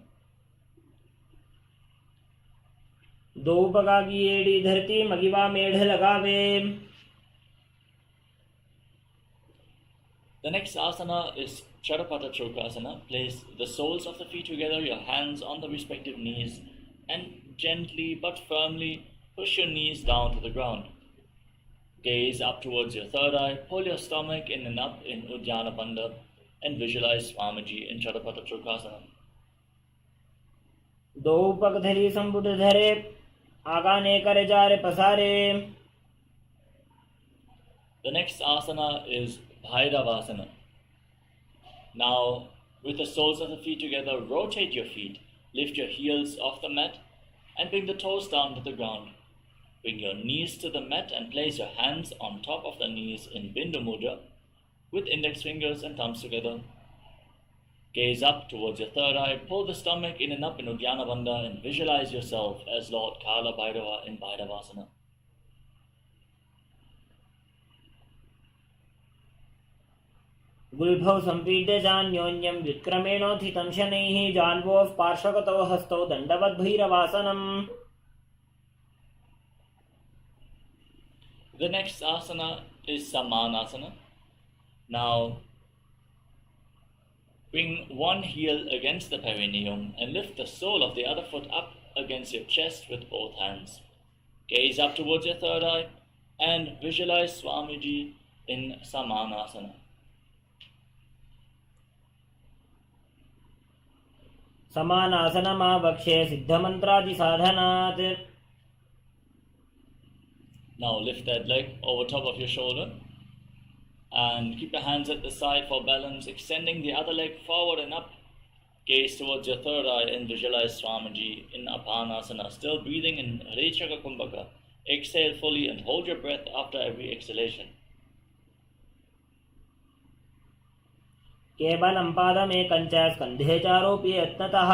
दो पगा की एड़ी धरती मगिवा मेढ़ लगावे. The next asana is Chadapata Chokasana. Place the soles of the feet together, your hands on the respective knees, and gently but firmly push your knees down to the ground. Gaze up towards your third eye, pull your stomach in and up in Uddiyana Bandha, and visualize Swamiji in Chadapata Chokasana. दो पगथली संपुट धरे आगा ने करे जारे पसारे. The next asana is Bhairavasana. Now, with the soles of the feet together, rotate your feet, lift your heels off the mat, and bring the toes down to the ground. Bring your knees to the mat and place your hands on top of the knees in Bindu Mudra, with index fingers and thumbs together. Gaze up towards your third eye, pull the stomach in and up in Uddiyana Bandha, and visualize yourself as Lord Kala Bhairava in Bhairavasana. गुल्भौ संपीड्य जान्योन्यं व्युत्क्रमेणोत्थितं शनैः जान्वोः पार्श्वगतौ हस्तौ दण्डवद्भैरवासनम्. The next asana is Samanasana. Now, bring one heel against the perineum and lift the sole of the other foot up against your chest with both hands. Gaze up towards your third eye and visualize Swamiji in Samanasana. समानासनमावक्ष्ये सिद्धमन्त्रादिसाधनात्. Now lift that leg over top of your shoulder and keep your hands at the side for balance, extending the other leg forward and up. Gaze towards your third eye and visualize Swamiji in Apanasana, still breathing in Rechaka Kumbhaka. Exhale fully and hold your breath after every exhalation. केवलं पादमेकं च स्कन्धे चारोपि यत्नतः.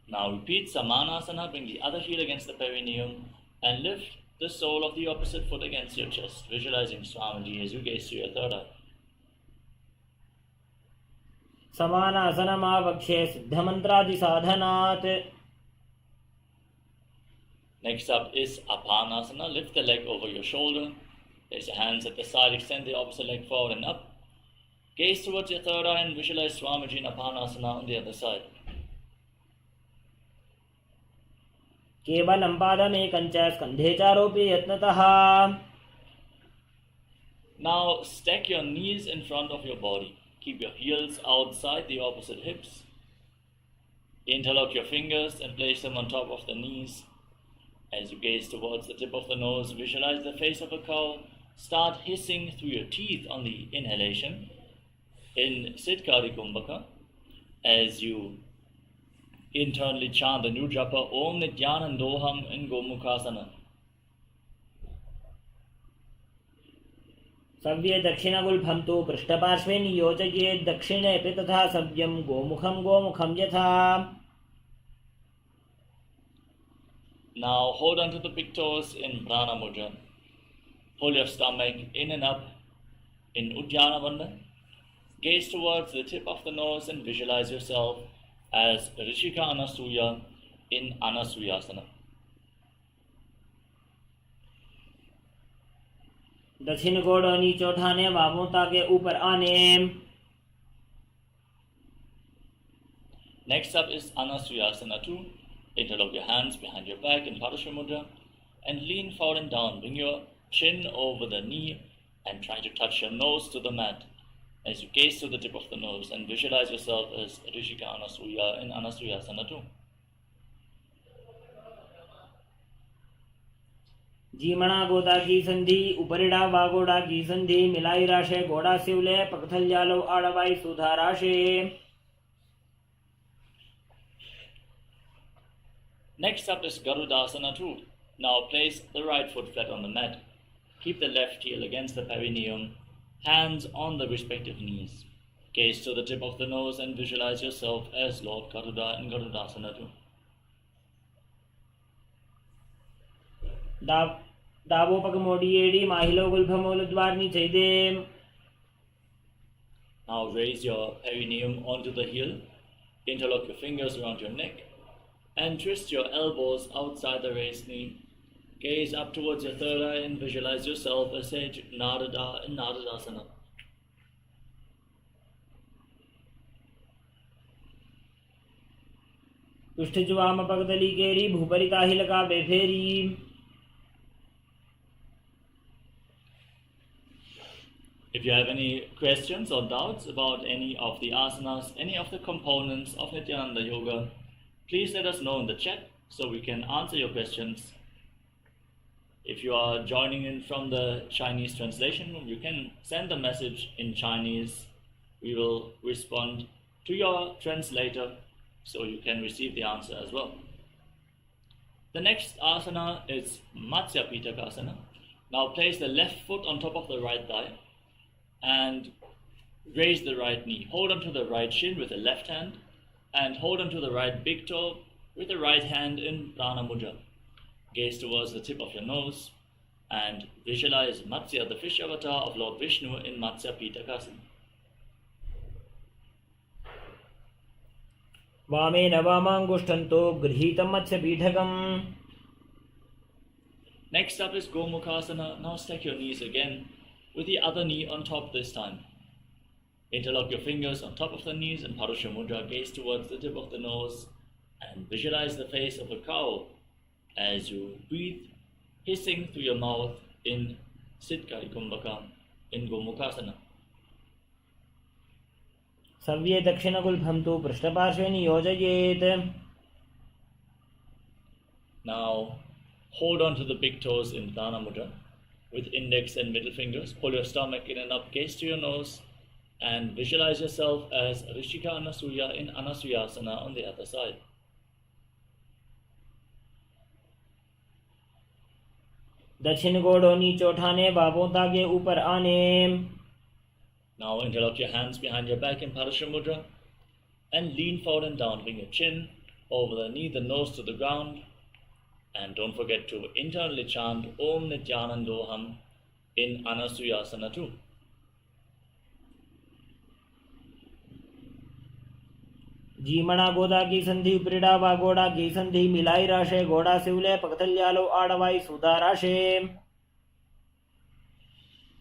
Now repeat Samanasana, bring the other heel against the perineum and lift the sole of the opposite foot against your chest, visualizing Swamiji as you gaze to your third eye. समानासनमावक्ष्ये सिद्धमन्त्रादिसाधनात्. Next up is Apanasana. Lift the leg over your shoulder. Place your hands at the side, extend the opposite leg forward and up. Gaze towards your third eye and visualize Swamiji in Apanasana on the other side. केवलं पादमेकं च स्कन्धे चारोपि यत्नतः. Now stack your knees in front of your body. Keep your heels outside the opposite hips. Interlock your fingers and place them on top of the knees. As you gaze towards the tip of the nose, visualize the face of a cow start hissing through your teeth on the inhalation in Siddhkari Kumbhaka as you internally chant the new japa Om Nityanandoham in Gomukhasana. सव्ये दक्षिणगुल्फं तु पृष्ठपार्श्वे नियोजयेत् दक्षिणेऽपि तथा सव्यं गोमुखं गोमुखं यथा. Now hold on to the big toes in Prana Mudra. Pull your stomach in and up in Uddiyana Bandha. Gaze towards the tip of the nose and visualize yourself as Rishika Anasuya in Anasuyasana. दक्षिण गोड़ नीचे उठाने बाहों ताके ऊपर आने. Next up is Anasuyasana 2. Interlock your hands behind your back in Paramashivoham and lean forward and down. Bring your chin over the knee and try to touch your nose to the mat as you gaze to the tip of the nose and visualize yourself as Rishika Anasuya in Anasuyasana 2. जीमणा गोदा की संधि उपरिडा वागोडा की संधि मिलाई राशे गोड़ा शिवले पकथल जालो आड़वाई सुधा राशे. Next up is Garudasana 2. Now place the right foot flat on the mat. Keep the left heel against the perineum, hands on the respective knees. Gaze to the tip of the nose and visualize yourself as Lord Garuda in Garudasana 2. दावो पग मोड़ी एड़ी माहिलो गुल्फमोल द्वारनी चाहिए. Now raise your perineum onto the heel, interlock your fingers around your neck, and twist your elbows outside the raised knee. Gaze up towards your third eye and visualize yourself as Sage Narada in Naradasana. पृष्ठज्वाम पगदली केरी भूपरि काहिल का बेफेरी. If you have any questions or doubts about any of the asanas, any of the components of Nityananda Yoga, please let us know in the chat so we can answer your questions. If you are joining in from the Chinese translation, you can send a message in Chinese. We will respond to your translator so you can receive the answer as well. The next asana is Matsya Pitakasana. Now place the left foot on top of the right thigh and raise the right knee. Hold onto the right shin with the left hand and hold onto the right big toe with the right hand in Prana Mudra. Gaze towards the tip of your nose and visualize Matsya, the fish avatar of Lord Vishnu, in Matsya Pitakasana. वामेन वामांगुष्ठन्तो गृहीतं मत्स्यपीठकम्. Next up is Gomukhasana. Now stack your knees again with the other knee on top this time. Interlock your fingers on top of the knees in Parusha Mudra. Gaze towards the tip of the nose and visualize the face of a cow as you breathe, hissing through your mouth in Siddhkari Kumbhaka in Gomukhasana. सव्ये दक्षिणगुल्फं तु पृष्ठपार्श्वे नियोजयेत्. Now hold on to the big toes in Dana Mudra with index and middle fingers. Pull your stomach in and up, gaze to your nose, and visualize yourself as Rishika Anasuya in Anasuyasana on the other side. दक्षिण गोड़ो नीचे उठाने बाहों ताके ऊपर आने. Now interlock your hands behind your back in Parasha Mudra and lean forward and down. Bring your chin over the knee, the nose to the ground. And don't forget to internally chant Om Nityanandoham in Anasuyasana 2. जीमणा गोदा की संधि उपरिडा वागोड़ा की संधि मिलाई राशे गोड़ा शिवले पकथल्यालो आड़वाई सुधा राशे.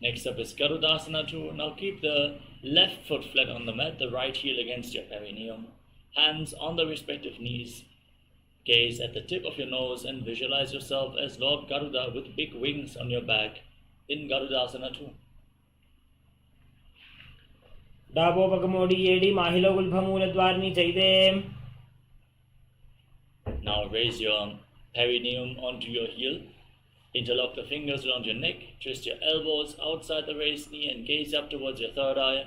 Next up is Garudasana 2. Now keep the left foot flat on the mat, the right heel against your perineum, hands on the respective knees. Gaze at the tip of your nose and visualize yourself as Lord Garuda with big wings on your back in Garudasana 2. डाबो पग मोड़ी एड़ी माहिलो गुल्फमूल द्वारनी चाहिए. Now raise your perineum onto your heel Interlock the fingers around your neck, twist your elbows outside the raised knee and gaze up towards your third eye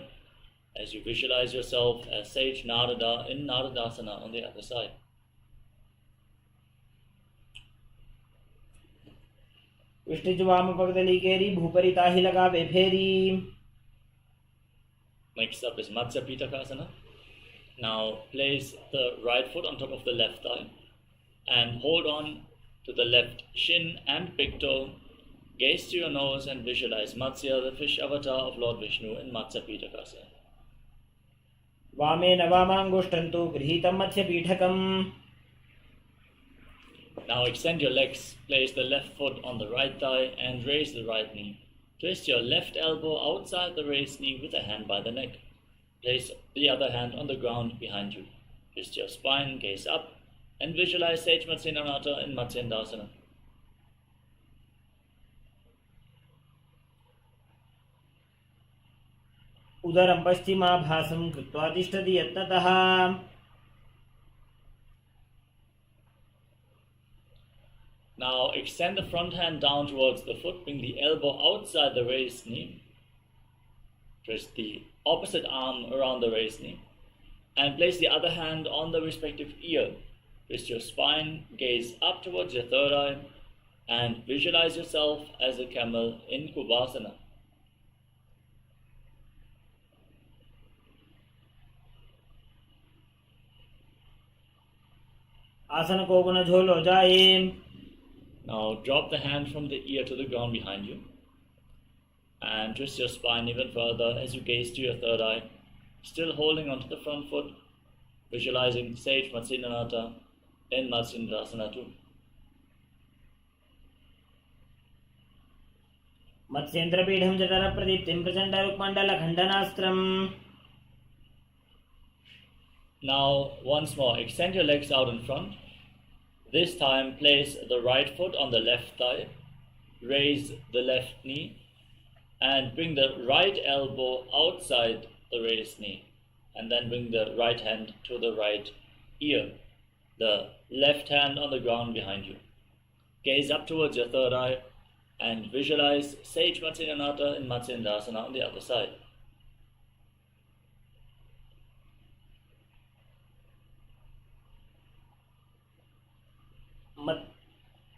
as you visualize yourself as Sage Narada in Naradasana on the other side. विष्टिज वाम पगदली केरी भूपरी ताही लगावे फेरी. Next up is Matsya Pitakasana. Now place the right foot on top of the left thigh and hold on to the left shin and big toe. Gaze to your nose and visualize Matsya, the fish avatar of Lord Vishnu, in Matsya Pitakasana. वामेन वामांगुष्टन्तु गृहीतं मत्स्यपीठकम्. Now extend your legs, place the left foot on the right thigh and raise the right knee. Twist your left elbow outside the raised knee with a hand by the neck. Place the other hand on the ground behind you. Twist your spine, gaze up, and visualize Sage Matsyendranath in Matsyendasana. उदरं पश्चिमाभासं कृत्वा तिष्ठति यत्नतः. Now extend the front hand down towards the foot, bring the elbow outside the raised knee. Twist the opposite arm around the raised knee and place the other hand on the respective ear. Twist your spine, gaze up towards your third eye and visualize yourself as a camel in Kubasana. आसन को गुण झोलो जाए. Now drop the hand from the ear to the ground behind you and twist your spine even further as you gaze to your third eye, still holding onto the front foot, visualizing Sage Matsyendranath in Matsyendrasana 2. मत्स्येन्द्रपीठं जठर प्रदीप्तिं प्रचण्डरुक्मण्डलखण्डनास्त्रम्. Now once more, extend your legs out in front. This time place the right foot on the left thigh, raise the left knee and bring the right elbow outside the raised knee and then bring the right hand to the right ear, the left hand on the ground behind you. Gaze up towards your third eye and visualize Sage Matsyendranath in Matsyendasana on the other side.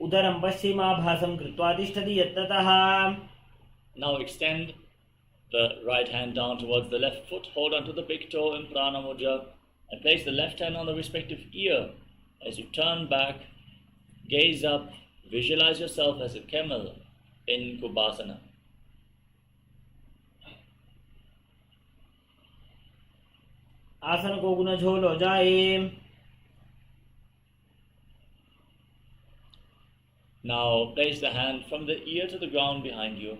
उदरं पश्चिमाभासं कृत्वा तिष्ठति यत्नतः. Now extend the right hand down towards the left foot, hold on to the big toe in Prana Mudra and place the left hand on the respective ear. As you turn back, gaze up, visualize yourself as a camel in Kubasana. आसन को गुण झोलो जाए. Now place the hand from the ear to the ground behind you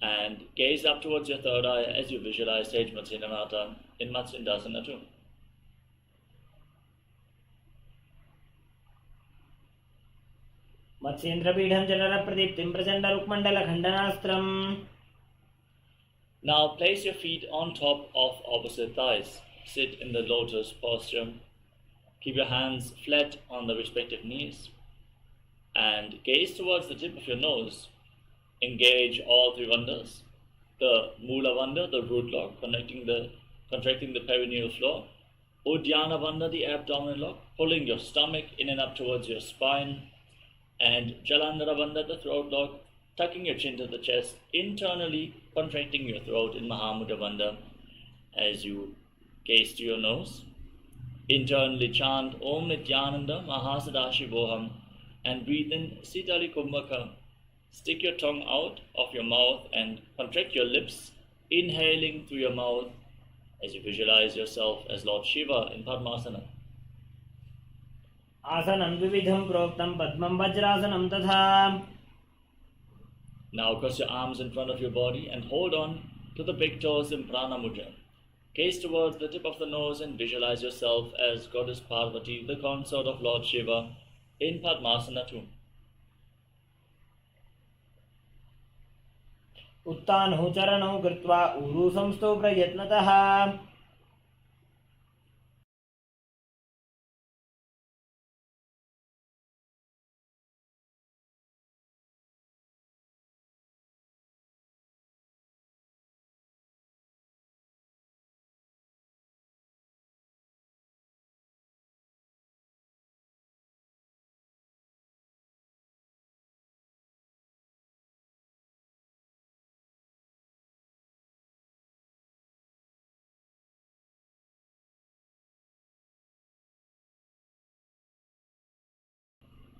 and gaze up towards your third eye as you visualize Sage Matsyendranath in Matsyendasana 2. मत्स्येन्द्रपीठं जठर प्रदीप्तिं प्रचण्डरुक्मण्डलखण्डनास्त्रम्. Now place your feet on top of opposite thighs. Sit in the lotus posture. Keep your hands flat on the respective knees and gaze towards the tip of your nose. Engage all three bandhas. The Mula bandha, the root lock, contracting the perineal floor. Uddiyana bandha, the abdominal lock, pulling your stomach in and up towards your spine. And Jalandhara bandha, the throat lock, tucking your chin to the chest, internally contracting your throat in Mahamudra bandha as you gaze to your nose. Internally chant Om Nityananda Mahasadashivoham and breathe in Sitali Kumbhaka. Stick your tongue out of your mouth and contract your lips, inhaling through your mouth as you visualize yourself as Lord Shiva in Padmasana. आसनं द्विविधं प्रोक्तं पद्मं वज्रासनं तथा. Now cross your arms in front of your body and hold on to the big toes in Prana Mudra. Gaze towards the tip of the nose and visualize yourself as Goddess Parvati, the consort of Lord Shiva, in Padmasana 2. उत्तानौ चरणौ कृत्वा ऊरू संस्थौ प्रयत्नतः.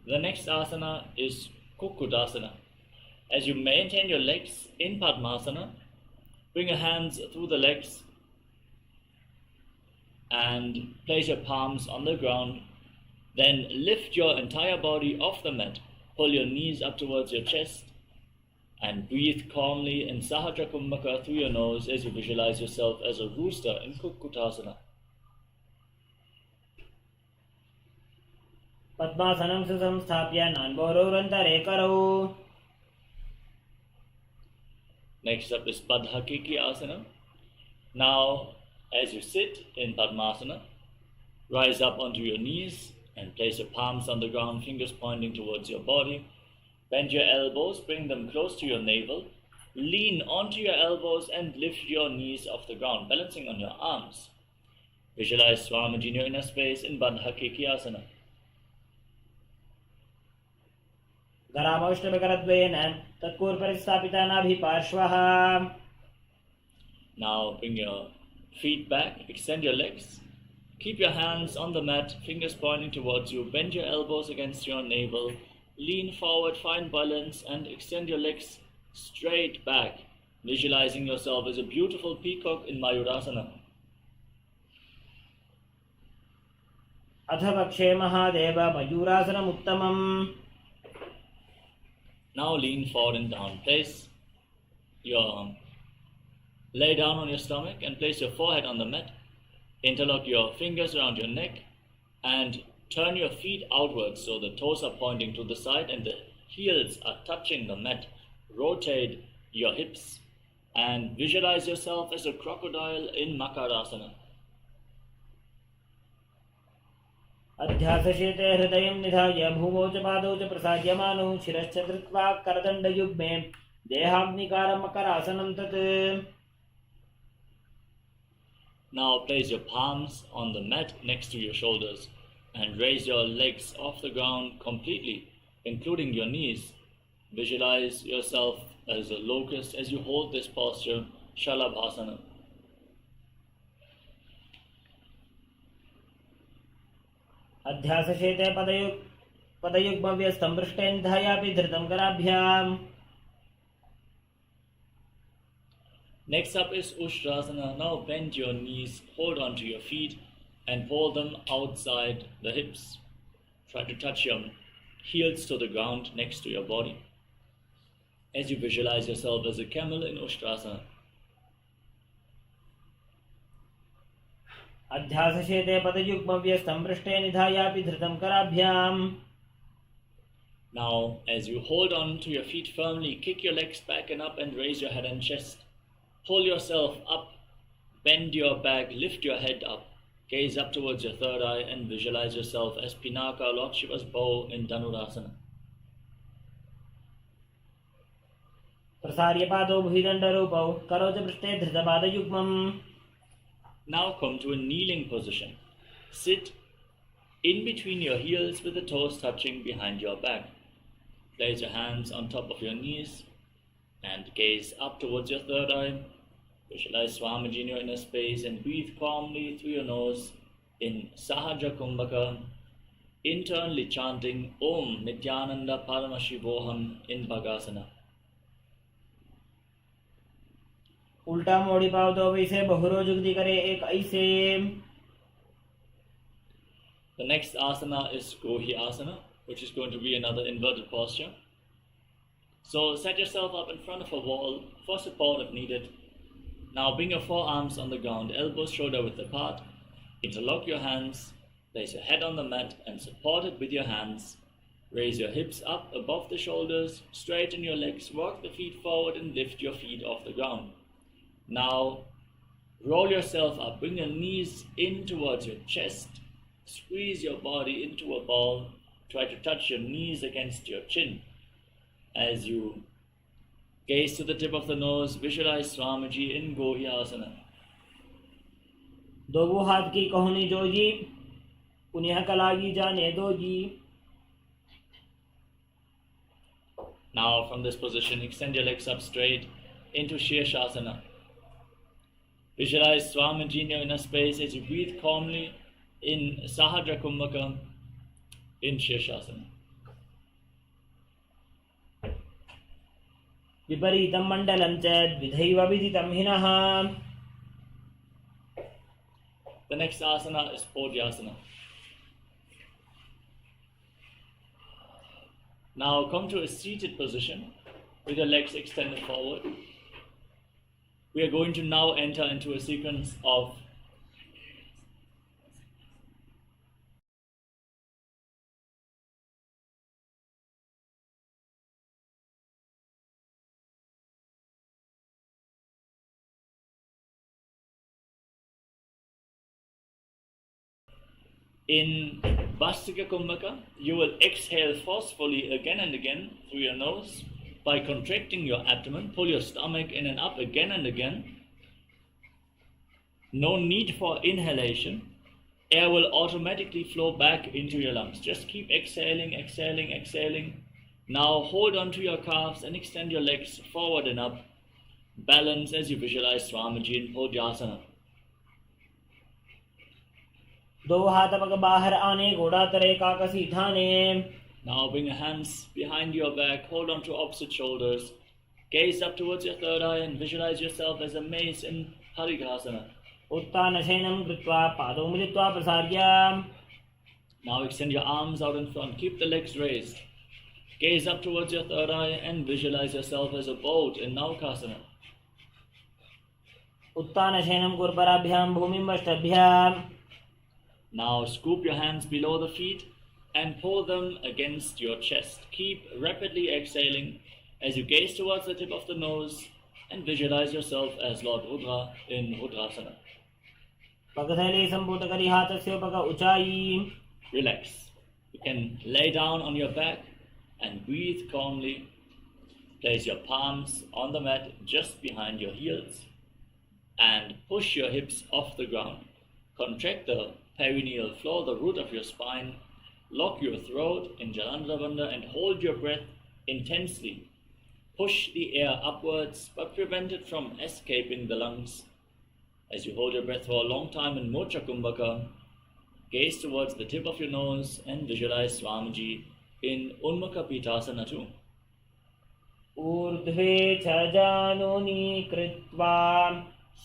The next asana is Kukkutasana. As you maintain your legs in Padmasana, bring your hands through the legs and place your palms on the ground. Then lift your entire body off the mat. Pull your knees up towards your chest and breathe calmly in Sahasrara Kumbhaka through your nose as you visualize yourself as a rooster in Kukkutasana. पद्मासनं सुसंस्थाप्य नान्भोरोरन्तरे करौ. Next up is Padhakiki Asana. Now, as you sit in Padmasana, rise up onto your knees and place your palms on the ground, fingers pointing towards your body. Bend your elbows, bring them close to your navel. Lean onto your elbows and lift your knees off the ground, balancing on your arms. Visualize Swamiji in your inner space in Padhakiki Asana. धरामौष्टभकरद्वयेन तत्पूर्वपरिस्थापिता नाभिपार्श्वः. Now bring your feet back, extend your legs. Keep your hands on the mat, fingers pointing towards you. Bend your elbows against your navel. Lean forward, find balance, and extend your legs straight back, visualizing yourself as a beautiful peacock in Mayurasana. अथ पक्षे Mahadev मयूरासनमुत्तमम्. Now lean forward in down. Lay down on your stomach and place your forehead on the mat. Interlock your fingers around your neck and turn your feet outwards so the toes are pointing to the side and the heels are touching the mat. Rotate your hips and visualize yourself as a crocodile in Makarasana. अध्यासशेते हृदयं निधाय भूमौ च पादौ च प्रसाद्यमानौ शिरश्च धृत्वा करदण्डयुग्मे देहाग्निकारमकरासनं तत्. Now place your palms on the mat next to your shoulders and raise your legs off the ground completely, including your knees. Visualize yourself as a locust as you hold this posture, Shalabhasana. अध्यासशेते पदयुग्मव्यस्तं पृष्ठेन धायापि धृतं कराभ्याम्. Next up is Ustrasana. Now bend your knees, hold onto your feet and pull them outside the hips. Try to touch your heels to the ground next to your body as you visualize yourself as a camel in Ustrasana. अध्यासशेते पदयुग्मव्यस्तं पृष्ठे निधायापि धृतं कराभ्याम्. Now, as you hold on to your feet firmly, kick your legs back and up and raise your head and chest. Pull yourself up, bend your back, lift your head up, gaze up towards your third eye and visualize yourself as Pinaka, Lord Shiva's bow in Dhanurasana. प्रसार्य पादौ भुजदण्डरूपौ करौ च पृष्ठे धृतपादयुग्मम्. Now come to a kneeling position. Sit in between your heels with the toes touching behind your back. Place your hands on top of your knees and gaze up towards your third eye. Visualize Swamiji in your inner space and breathe calmly through your nose in Sahasrara Kumbhaka, internally chanting Om Nityananda Paramashivoham in Bhagasana. उल्टा मोड़ी पाव दो वैसे बहुरो जुगदी करे एक ऐसे. The next asana is Gohi Asana, which is going to be another inverted posture. So set yourself up in front of a wall for support if needed. Now bring your forearms on the ground, elbows shoulder width apart. Interlock your hands, place your head on the mat and support it with your hands. Raise your hips up above the shoulders, straighten your legs, walk the feet forward and lift your feet off the ground. Now roll yourself up, bring your knees in towards your chest, squeeze your body into a ball, try to touch your knees against your chin. As you gaze to the tip of the nose, visualize Swamiji in Gohi Asana. दो वो हाथ की कहोनी जोजी पुण्य कलागी जाने दो जी. Now from this position, extend your legs up straight into Shirshasana. Visualize Swamiji in your inner space as you breathe calmly in Sahasrara Kumbhaka in Shirshasana. विपरीतं मण्डलं च द्विधैव विदितं हिनः. The next asana is Podyasana. Now come to a seated position with your legs extended forward. We are going to now enter into a sequence of in Vastika Kumbhaka, you will exhale forcefully again and again through your nose by contracting your abdomen. Pull your stomach in and up again and again. No need for inhalation. Air will automatically flow back into your lungs. Just keep exhaling, exhaling, exhaling. Now hold on to your calves and extend your legs forward and up. Balance as you visualize Swamiji in Podyasana. दो हाथ पग बाहर आने, घोड़ा तरे काकसी ठाने. Now bring your hands behind your back, hold on to opposite shoulders. Gaze up towards your third eye and visualize yourself as a mace in Parighasana. उत्तानशयनं कृत्वा पादौ मिलित्वा प्रसार्य. Now extend your arms out in front, keep the legs raised. Gaze up towards your third eye and visualize yourself as a boat in Naukasana. उत्तानशयनं कुर्पराभ्यां भूमिं वष्टभ्याम्. Now scoop your hands below the feet and pull them against your chest. Keep rapidly exhaling as you gaze towards the tip of the nose and visualize yourself as Lord Rudra in Rudrasana. पगथैले सम्भूतकरी हाथस्य पग ऊंचाई. Relax. You can lay down on your back and breathe calmly. Place your palms on the mat just behind your heels and push your hips off the ground. Contract the perineal floor, the root of your spine. Lock your throat in Jalandhara Bandha and hold your breath intensely. Push the air upwards but prevent it from escaping the lungs. As you hold your breath for a long time in Mocha Kumbhaka, gaze towards the tip of your nose and visualize Swamiji in Unmukha Pitasana too. ऊर्ध्वे च जानूनि कृत्वा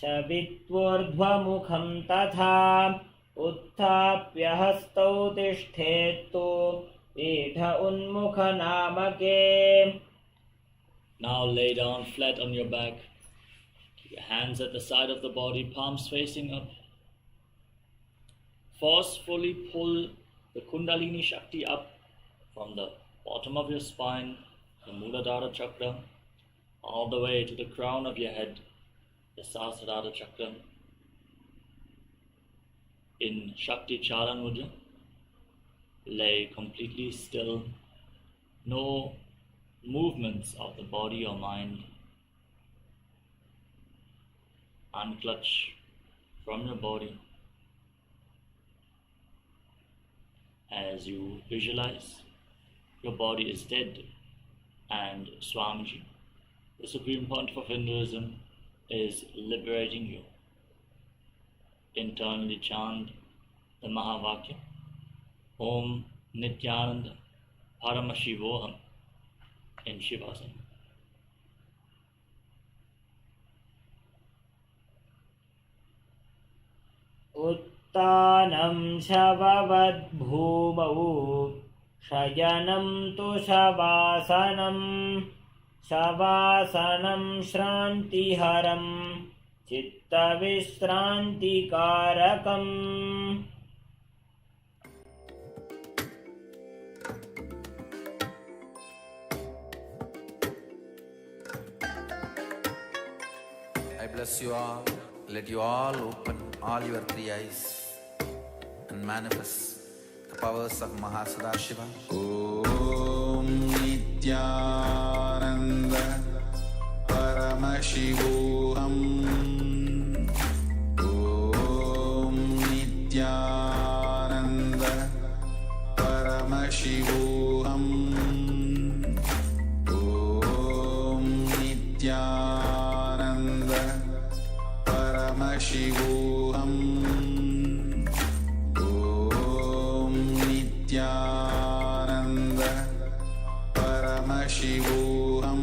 शवित्वोर्ध्वमुखं तथा उत्थाप्य हस्तौ तिष्ठेत्तु पीठ उन्मुख नामके. Now lay down flat on your back. Keep your hands at the side of the body, palms facing up. Forcefully pull the Kundalini Shakti up from the bottom of your spine, the Muladhara Chakra, all the way to the crown of your head, the Sahasrara Chakra. In Shakti Charan Mudra, lay completely still, no movements of the body or mind. Unclutch from your body as you visualize your body is dead and Swamiji, the Supreme Pontiff of Hinduism, is liberating you. Internally chant the Mahavakya, Om Nityananda Paramashivoham in Shivasana. उत्तानं शववद्भूमौ शयनं तु शवासनं. शवासनं श्रान्तिहरं चित्तविश्रान्तिकारकम्. I bless you all. Let you all open all your three eyes and manifest the powers of Mahasadashiva. Om Nityananda Paramashivoham. Om Nityananda Paramashivoham. Om Nityananda Paramashivoham. Om Nityananda Paramashivoham.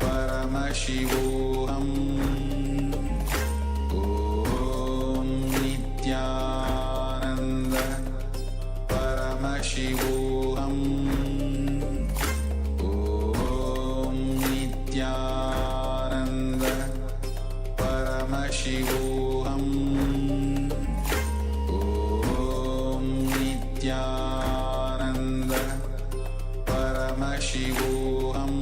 Paramashivoham Om Nityananda Paramashivoham Om Nityananda Paramashivoham Om Nityananda Paramashivoham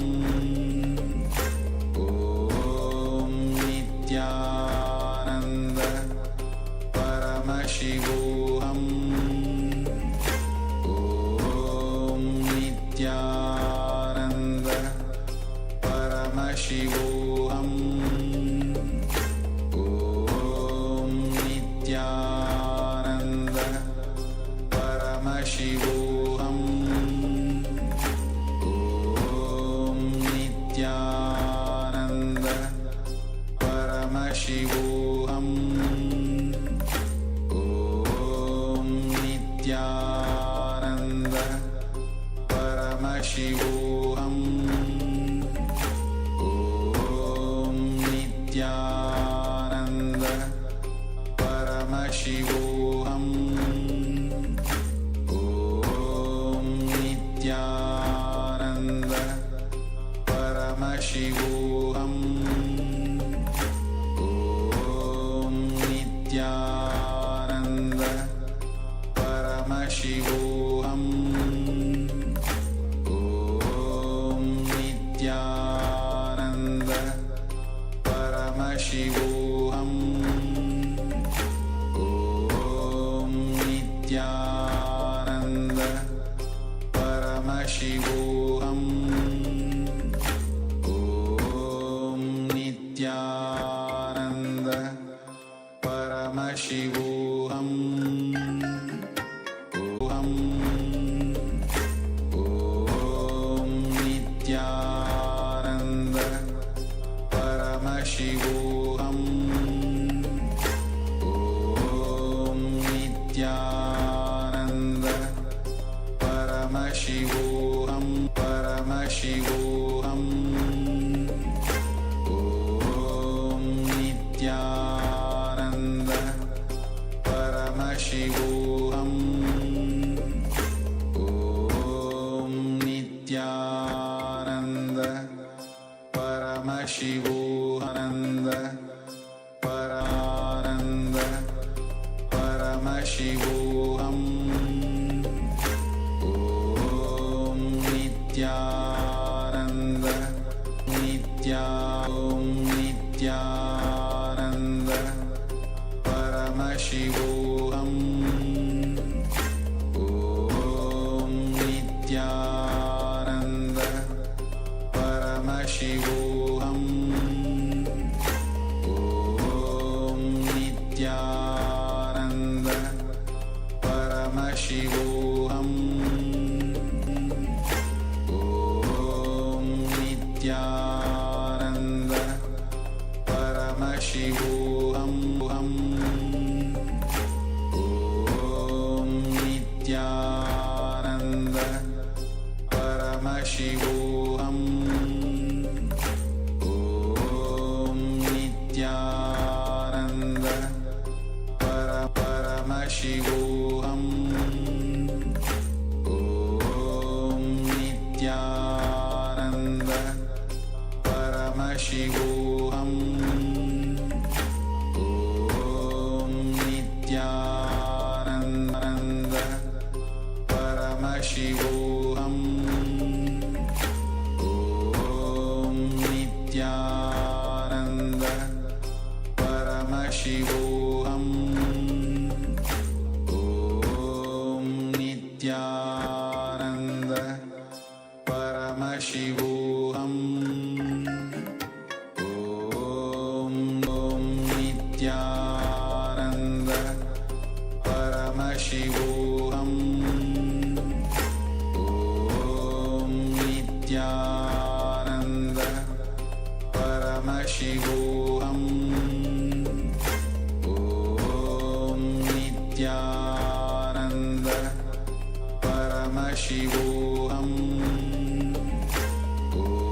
Om Nityananda Paramashivoham Om Nityananda Paramashivoham Om Nityananda Paramashivoham Om Nityananda Paramashivoham Om Nityananda Paramashivoham Om Nityananda Paramashivoham Om Nityananda Paramashivoham Om Nityananda Paramashivoham Om Nityananda Paramashivoham Om Nityananda Paramashivoham Om Nityananda Paramashivoham Om Nityananda Paramashivoham Om Nityananda Paramashivoham Paramashivoham Om Nityananda Paramashivoham Om Nityananda Paramashivohananda Parananda Paramashivoham Om Nityananda Om Nityananda Paramashivoham Om Nityananda Paramashivoham Om Nityananda Paramashivoham Om Nityananda Paramashivoham Om Nityananda Paramashivoham Om Nityananda Paramashivoham Om Nityananda Paramashivoham Om Nityananda Paramashivoham Om Nityananda Paramashivoham Om Nityananda Paramashivoham Om Nityananda Paramashivoham Om Nityananda Paramashivoham Om Nityananda Paramashivoham Om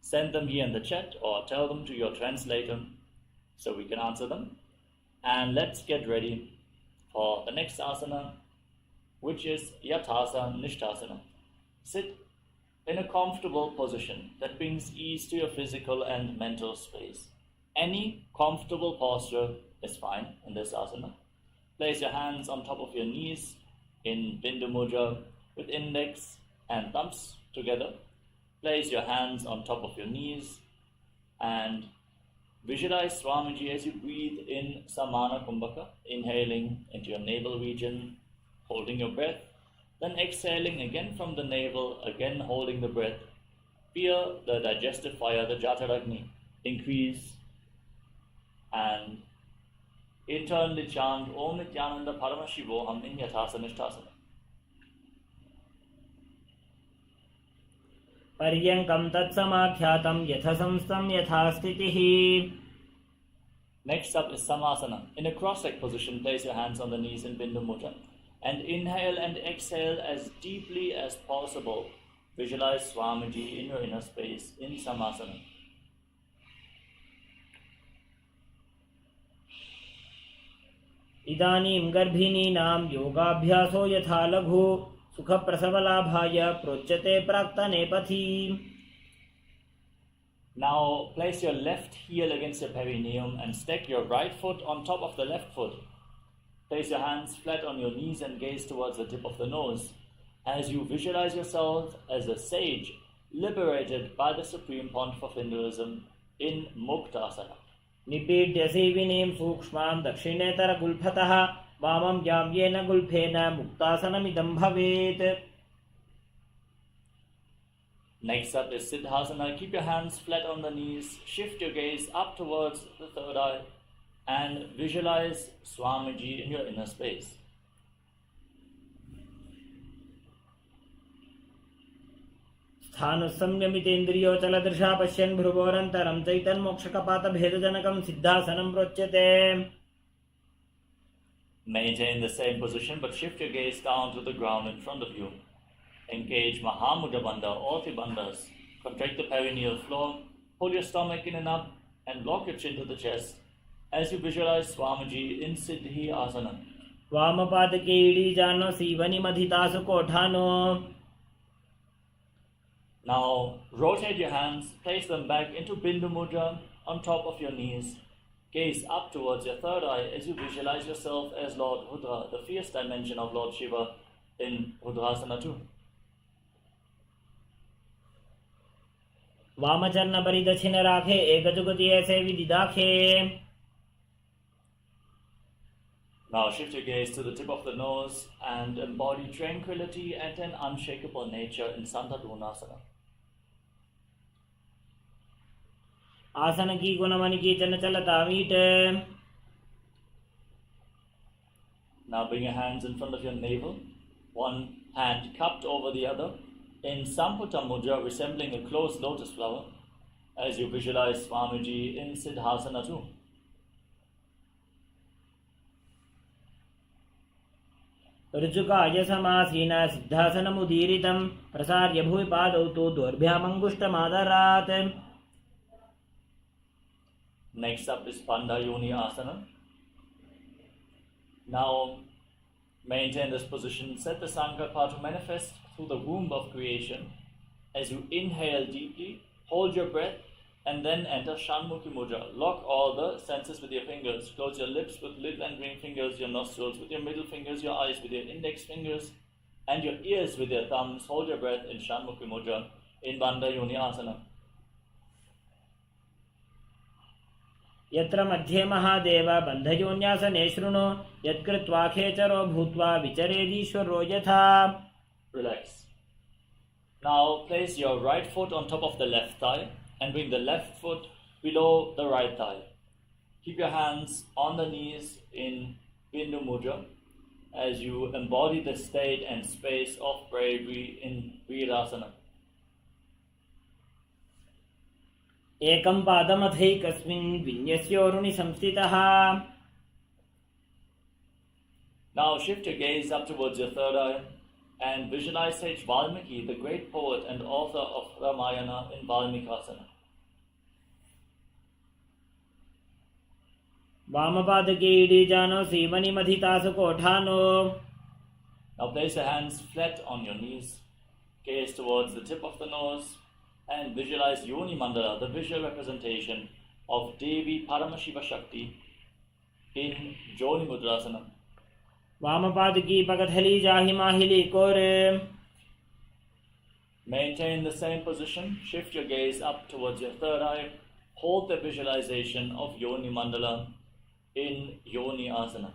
Send them here in the chat or tell them to your translator so we can answer them. And let's get ready for the next asana, which is Yathasana Nishthasana. Sit in a comfortable position that brings ease to your physical and mental space. Any comfortable posture is fine in this asana. Place your hands on top of your knees in Bindu Mudra with index and thumbs together. Place your hands on top of your knees and visualize Swamiji as you breathe in Samana Kumbhaka, inhaling into your navel region, holding your breath, then exhaling again from the navel, again holding the breath. Feel the digestive fire, the Jataragni, increase and internally chant Om Nityananda Paramashivoham in Yathasana Nishthasana. पर्यङ्कं तत्समाख्यातं यथसंस्थं यथास्थितिः. Next up is Samasana. In a cross-legged position, place your hands on the knees in Bindu Mudra and inhale and exhale as deeply as possible. Visualize Swamiji in your inner space in Samasana. इदानीं गर्भिणीनां योगाभ्यासो यथा लघु सुखप्रसवलाभाय प्रोच्यते प्राक्तने पथि. Now place your left heel against your perineum and stack your right foot on top of the left foot. Place your hands flat on your knees and gaze towards the tip of the nose as you visualize yourself as a sage liberated by the supreme pontiff of Hinduism in Muktasana. निपीड्य सेविनीं सूक्ष्मां दक्षिणेतरगुल्फतः वामं जाम्येन गुल्फेन मुक्तासनमिदं भवेत्. Next up is Siddhasana. Keep your hands flat on the knees, shift your gaze up towards the third eye and visualize Swamiji in your inner space. स्थानुसंयमितेन्द्रियोचलदृशा पश्यन् भ्रुवोरन्तरं चैतन्मोक्षकपातभेदजनकं सिद्धासनं प्रोच्यते. Maintain the same position but shift your gaze down to the ground in front of you. Engage Mahamudra Bandha or Tribandhas. Contract the perineal floor, pull your stomach in and up and lock your chin to the chest as you visualize Swamiji in Siddhi Asana. वामपादके इडीजानो सीवनिमधितासु कोठानो. Now rotate your hands, place them back into Bindu Mudra on top of your knees. Gaze up towards your third eye as you visualize yourself as Lord Rudra, the fierce dimension of Lord Shiva in Rudrasana 2. वामचरण परिदक्षिण राखे एकजुगति ऐसे विदिदाखे. Now shift your gaze to the tip of the nose and embody tranquility and an unshakable nature in Santadunasana. आसन की गुणमणि की चन चलता meet. Now bring your hands in front of your navel, one hand cupped over the other, in Samputa Mudra resembling a closed lotus flower, as you visualize Swamiji in Siddhasana 2. ऋजुकाय समासीन सिद्धासनमुदीरितं प्रसार्य भुवि पादौ तु दोर्भ्यामङ्गुष्ठमादरात्. Next up is Pandayoni Asana. Now maintain this position, set the Sankalpa to manifest through the womb of creation. As you inhale deeply, hold your breath and then enter Shanmukhi Mudra. Lock all the senses with your fingers. Close your lips with little and ring fingers, your nostrils with your middle fingers, your eyes with your index fingers, and your ears with your thumbs. Hold your breath in Shanmukhi Mudra in Bandayoni Asana. यत्र मध्ये महादेव बन्धयोन्यासने शृणु यत्कृत्वा खेचरो भूत्वा विचरेदीश्वरो यथा. Relax. Now place your right foot on top of the left thigh and bring the left foot below the right thigh. Keep your hands on the knees in Bindu Mudra as you embody the state and space of bravery in Virasana. एकं पादमथैकस्मिन् विन्यस्योरुणि संस्थितः. Now shift your gaze up towards your third eye and visualize Sage Valmiki, the great poet and author of Ramayana in Valmikasana. वामपादके ईडे जानो श्रीमणिमथितासु कोठानो. Now place your hands flat on your knees, gaze towards the tip of the nose, and visualize Yoni Mandala, the visual representation of Devi Paramashiva Shakti in Joni Mudrasana. वामपादकी पकथली जाहि माहिली कोरे. Maintain the same position, shift your gaze up towards your third eye, hold the visualization of Yoni Mandala in Yoni Asana.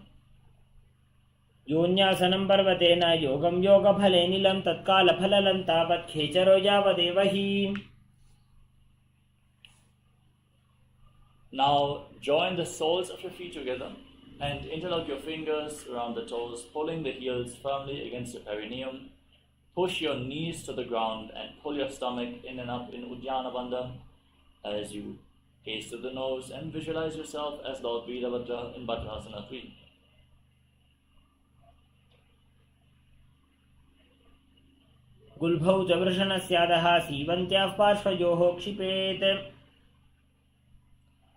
योन्यासनं पर्वतेन योगं योगफलेनिलं तत्कालफललं तावत् खेचरो यावदेव हि. Now join the soles of your feet together and interlock your fingers around the toes, pulling the heels firmly against the perineum. Push your knees to the ground and pull your stomach in and up in Uddiyana Bandha as you gaze to the nose and visualize yourself as Lord Veerabhadra in Bhadrasana 3. गुल्भौ च वृषणस्यादः सीवन्त्याः पार्श्वयोः क्षिपेत्.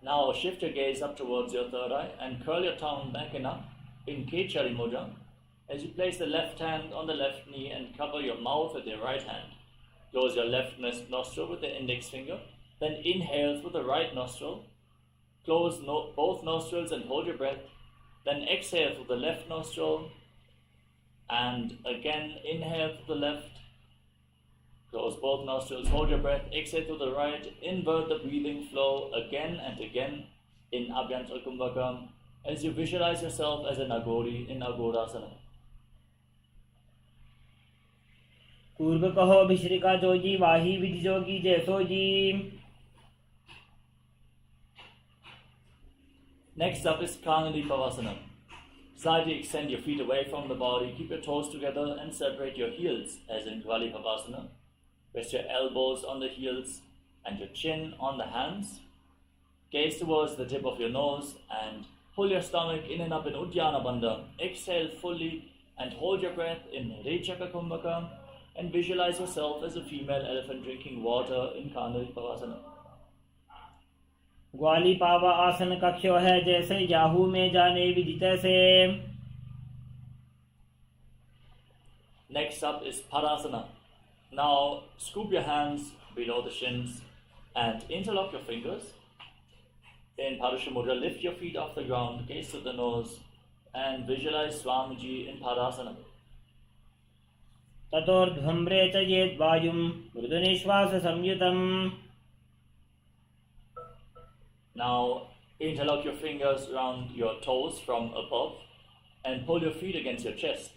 Now shift your gaze up towards your third eye and curl your tongue back and up in Kechari Mudra as you place the left hand on the left knee and cover your mouth with your right hand. Close your left nostril with the index finger, then inhale through the right nostril. Close both nostrils and hold your breath. Then exhale through the left nostril and again inhale through the left. Close both nostrils, hold your breath, exhale to the right, invert the breathing flow again and again in Abhyantara Kumbhaka as you visualize yourself as a Nagori in Nagodasana. पूर्व कहो भिश्रिका जोगी वाही विधि जोगी जैसो जी. Next up is Kanali Pavasana. Slightly extend your feet away from the body, keep your toes together and separate your heels as in Kvali Pavasana. Rest your elbows on the heels and your chin on the hands. Gaze towards the tip of your nose and pull your stomach in and up in Uddiyana Bandha. Exhale fully and hold your breath in Rechaka Kumbhaka and visualize yourself as a female elephant drinking water in Kanali Pavasana. ग्वाली पावा आसन कक्ष्यो है जैसे Yahoo में जाने विदित से. Next up is Padasana. Now scoop your hands below the shins and interlock your fingers. In Padasha Mudra, lift your feet off the ground, gaze to the nose and visualize Swamiji in Padasana. ततोर्ध्वम्रे च येद् वायुं मृदुनिश्वास संयुतम्. Now interlock your fingers around your toes from above and pull your feet against your chest.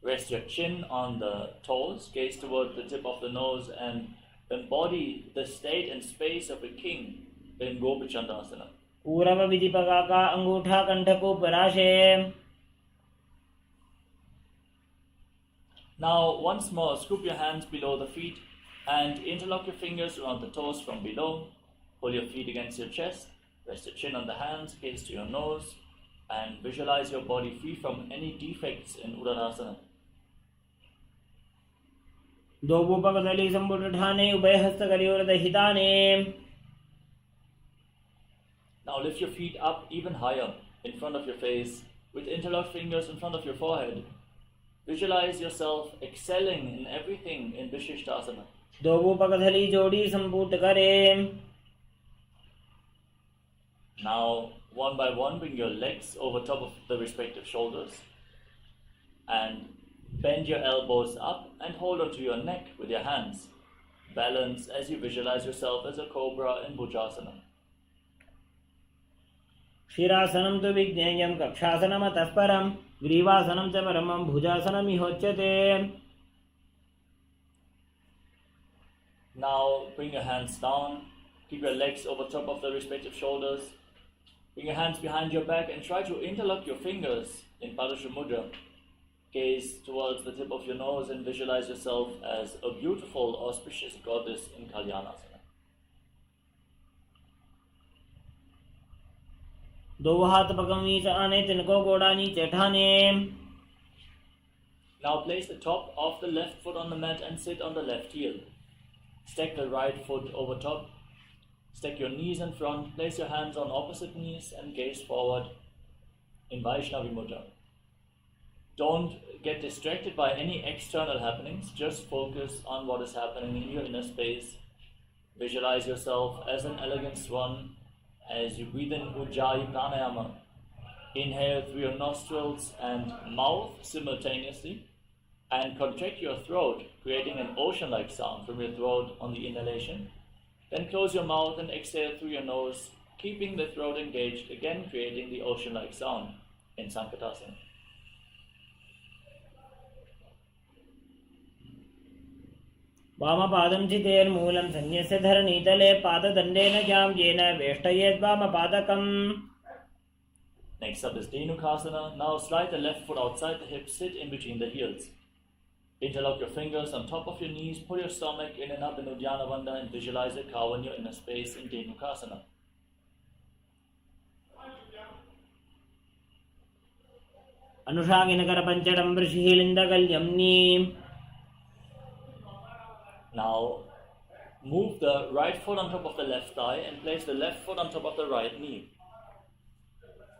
Rest your chin on the toes, gaze toward the tip of the nose and embody the state and space of a king in Gopichandasana. पूरव विधिपगा का अंगूठा कंठ को पराशे. Now once more scoop your hands below the feet and interlock your fingers around the toes from below. Pull your feet against your chest, rest your chin on the hands, gaze to your nose and visualize your body free from any defects in Uddarasana. दो उपकदली संपुट ठाने उभय हस्त करियोर दहिताने. Now lift your feet up even higher in front of your face with interlocked fingers in front of your forehead. Visualize yourself excelling in everything in Vishishtasana. दो उपकदली जोड़ी संपुट करे. Now one by one bring your legs over top of the respective shoulders and bend your elbows up and hold onto your neck with your hands. Balance as you visualize yourself as a cobra in Bhujasana. शिरासनं तु विज्ञेयं कक्षासनमतः परं ग्रीवासनं च परमं भुजासनमिहोच्यते. Now bring your hands down, keep your legs over top of the respective shoulders. Bring your hands behind your back and try to interlock your fingers in Padasha Mudra. Gaze towards the tip of your nose and visualize yourself as a beautiful, auspicious goddess in Kalyanasana. दो हाथ पगम नीचे आने तिनको गोड़ा नीचे ठाने. Now place the top of the left foot on the mat and sit on the left heel. Stack the right foot over top. Stack your knees in front, place your hands on opposite knees and gaze forward in Vaishnavi Mudra. Don't get distracted by any external happenings, just focus on what is happening in your inner space. Visualize yourself as an elegant swan as you breathe in Ujjayi Pranayama. Inhale through your nostrils and mouth simultaneously and contract your throat, creating an ocean-like sound from your throat on the inhalation. Then close your mouth and exhale through your nose, keeping the throat engaged, again creating the ocean-like sound in Sankatasana. वामपादं चितेर्मूलं संन्यस्य धरणीतले पाददण्डेन ज्ञां yen वेष्टयेद् वामपादकम्. Next up is Dhenukasana. Now slide the left foot outside the hips, sit in between the heels. Interlock your fingers on top of your knees, pull your stomach in and up in Uddiyana Bandha and visualize a cow in your inner space in Dhenukasana. अनुषागिनकरपञ्चडं वृषिलिन्दकल्यम्नि. Now move the right foot on top of the left thigh and place the left foot on top of the right knee.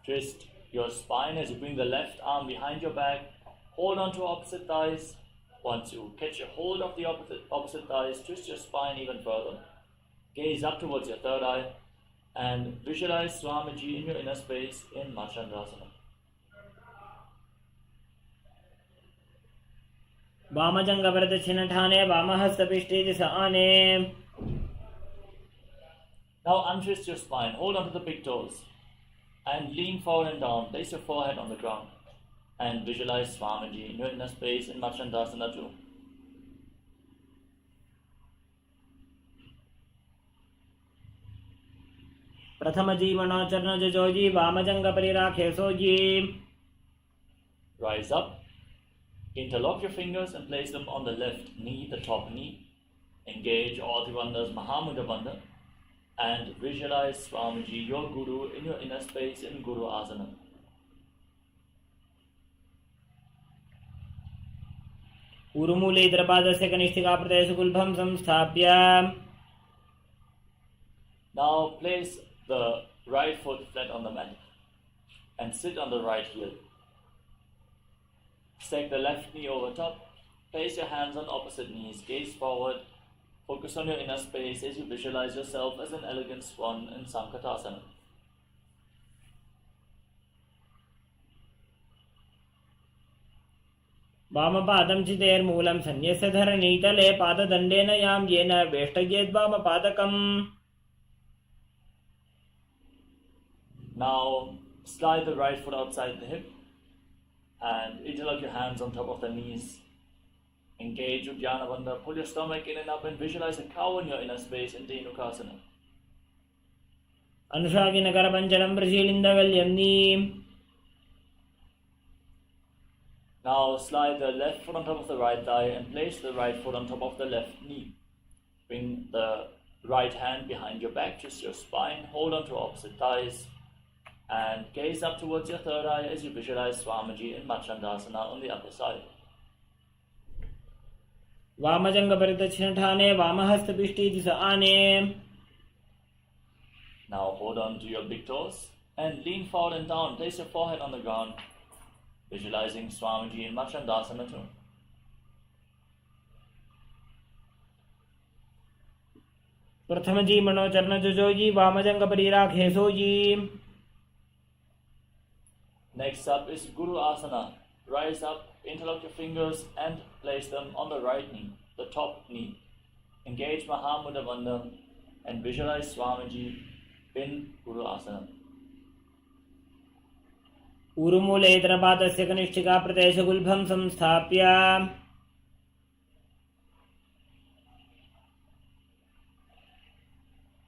Twist your spine as you bring the left arm behind your back. Hold on to opposite thighs. Once you catch a hold of the opposite thighs, twist your spine even further. Gaze up towards your third eye and visualize Swamiji in your inner space in Machandasana. वामजङ्गप्रदक्षिणठाने वामहस्तपिष्टे दिशाने. Now untwist your spine, hold on to the big toes and lean forward and down. Place your forehead on the ground and visualize Swamiji in your inner space in Machandasana too. प्रथमजीवनोचरणजोजी वामजङ्गपरिराखेसोजी. Rise up, interlock your fingers and place them on the left knee, the top knee. Engage all Trivandha's Mahamudra Bandha and visualize Swamiji, your Guru, in your inner space in Guru Asana. ऊरुमूलेतरपादस्य कनिष्ठिकाप्रदेशगुल्भं संस्थाप्य. Now place the right foot flat on the mat and sit on the right heel. Stack the left knee over top. Place your hands on opposite knees. Gaze forward. Focus on your inner space as you visualize yourself as an elegant swan in Sankatasana. वामपादं चितेर्मूलं संन्यस्य धरणीतले पाददण्डेन यां येन वेष्टयेद् वामपादकम्. Now slide the right foot outside the hip and interlock your hands on top of the knees. Engage Uddiyana Bandha. Pull your stomach in and up and visualize a cow in your inner space in Dhenukasana. अनुषागिनकरपञ्चडं वृषिलिन्दकल्यम्नि. Now slide the left foot on top of the right thigh and place the right foot on top of the left knee. Bring the right hand behind your back, twist your spine, hold on to opposite thighs, and gaze up towards your third eye as you visualize Swamiji in Machandasana on the upper side. वामजङ्गपरिदक्षिणठाने वामहस्तपिष्टे दिशाने. Now hold on to your big toes and lean forward and down. Place your forehead on the ground, visualizing Swamiji in Machandasana too. प्रथमजीवनोचरणजोजी वामजङ्गपरिराखेसोजी. Next up is Guru Asana. Rise up, interlock your fingers and place them on the right knee, the top knee. Engage Mahamudra Bandha and visualize Swamiji in Guru Asana. ऊरुमूलेतरपादस्य कनिष्ठिकाप्रदेशगुल्भं संस्थाप्य.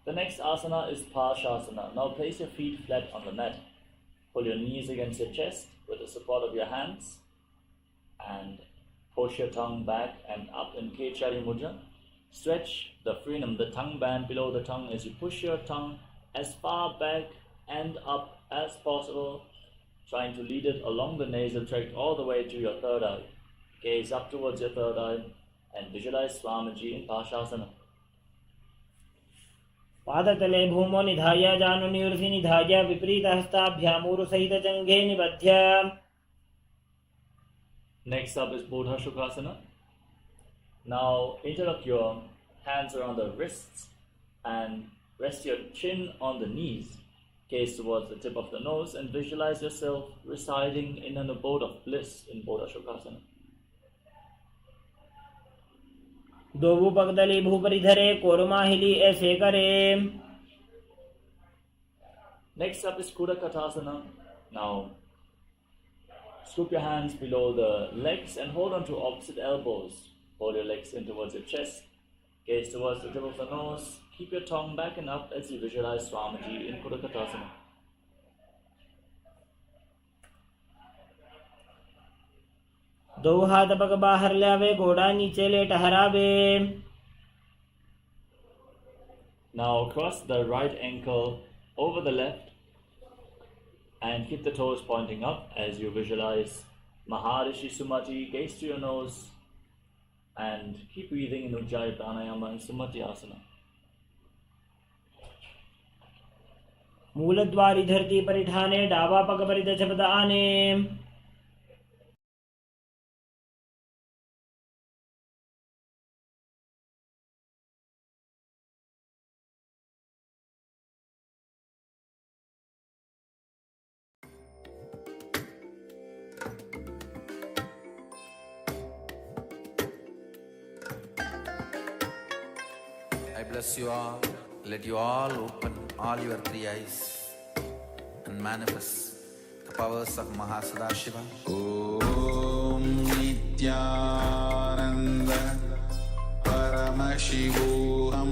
The next asana is Parshasana. Now place your feet flat on the mat. Pull your knees against your chest with the support of your hands and push your tongue back and up in Kechari Mudra. Stretch the frenum, the tongue band below the tongue, as you push your tongue as far back and up as possible, trying to lead it along the nasal tract all the way to your third eye. Gaze up towards your third eye and visualize Swamiji in Parshasana. पादतले भूमो निधाय जानुनिवृति निधाय विपरीतहस्ताभ्यामूरुसहितजङ्घे निबध्य. Next up is Bodha Shukrasana. Now interlock your hands around the wrists and rest your chin on the knees. Gaze towards the tip of the nose and visualize yourself residing in an abode of bliss in Bodha Shukrasana. दोबू पगदली भूपरि धरे कोरमाहिली ऐसे करे. Next up is Kudakatasana. Now scoop your hands below the legs and hold on to opposite elbows. Hold your legs in towards your chest. Gaze towards the tip of the nose. Keep your tongue back and up as you visualize Swamiji in Kudakatasana. दो हाथ पग बाहर लावे घोड़ा नीचे late हरावे. Now cross the right ankle over the left and keep the toes pointing up as you visualize Maharishi Sumati. Gaze to your nose and keep breathing in Ujjayi Pranayama in Sumati Asana. मूलद्वारी धरती परिठाने डावा पग परिद छपद आने. I bless you all. Let you all open all your three eyes and manifest the powers of Mahasadashiva. Om Nityananda Paramashivoham.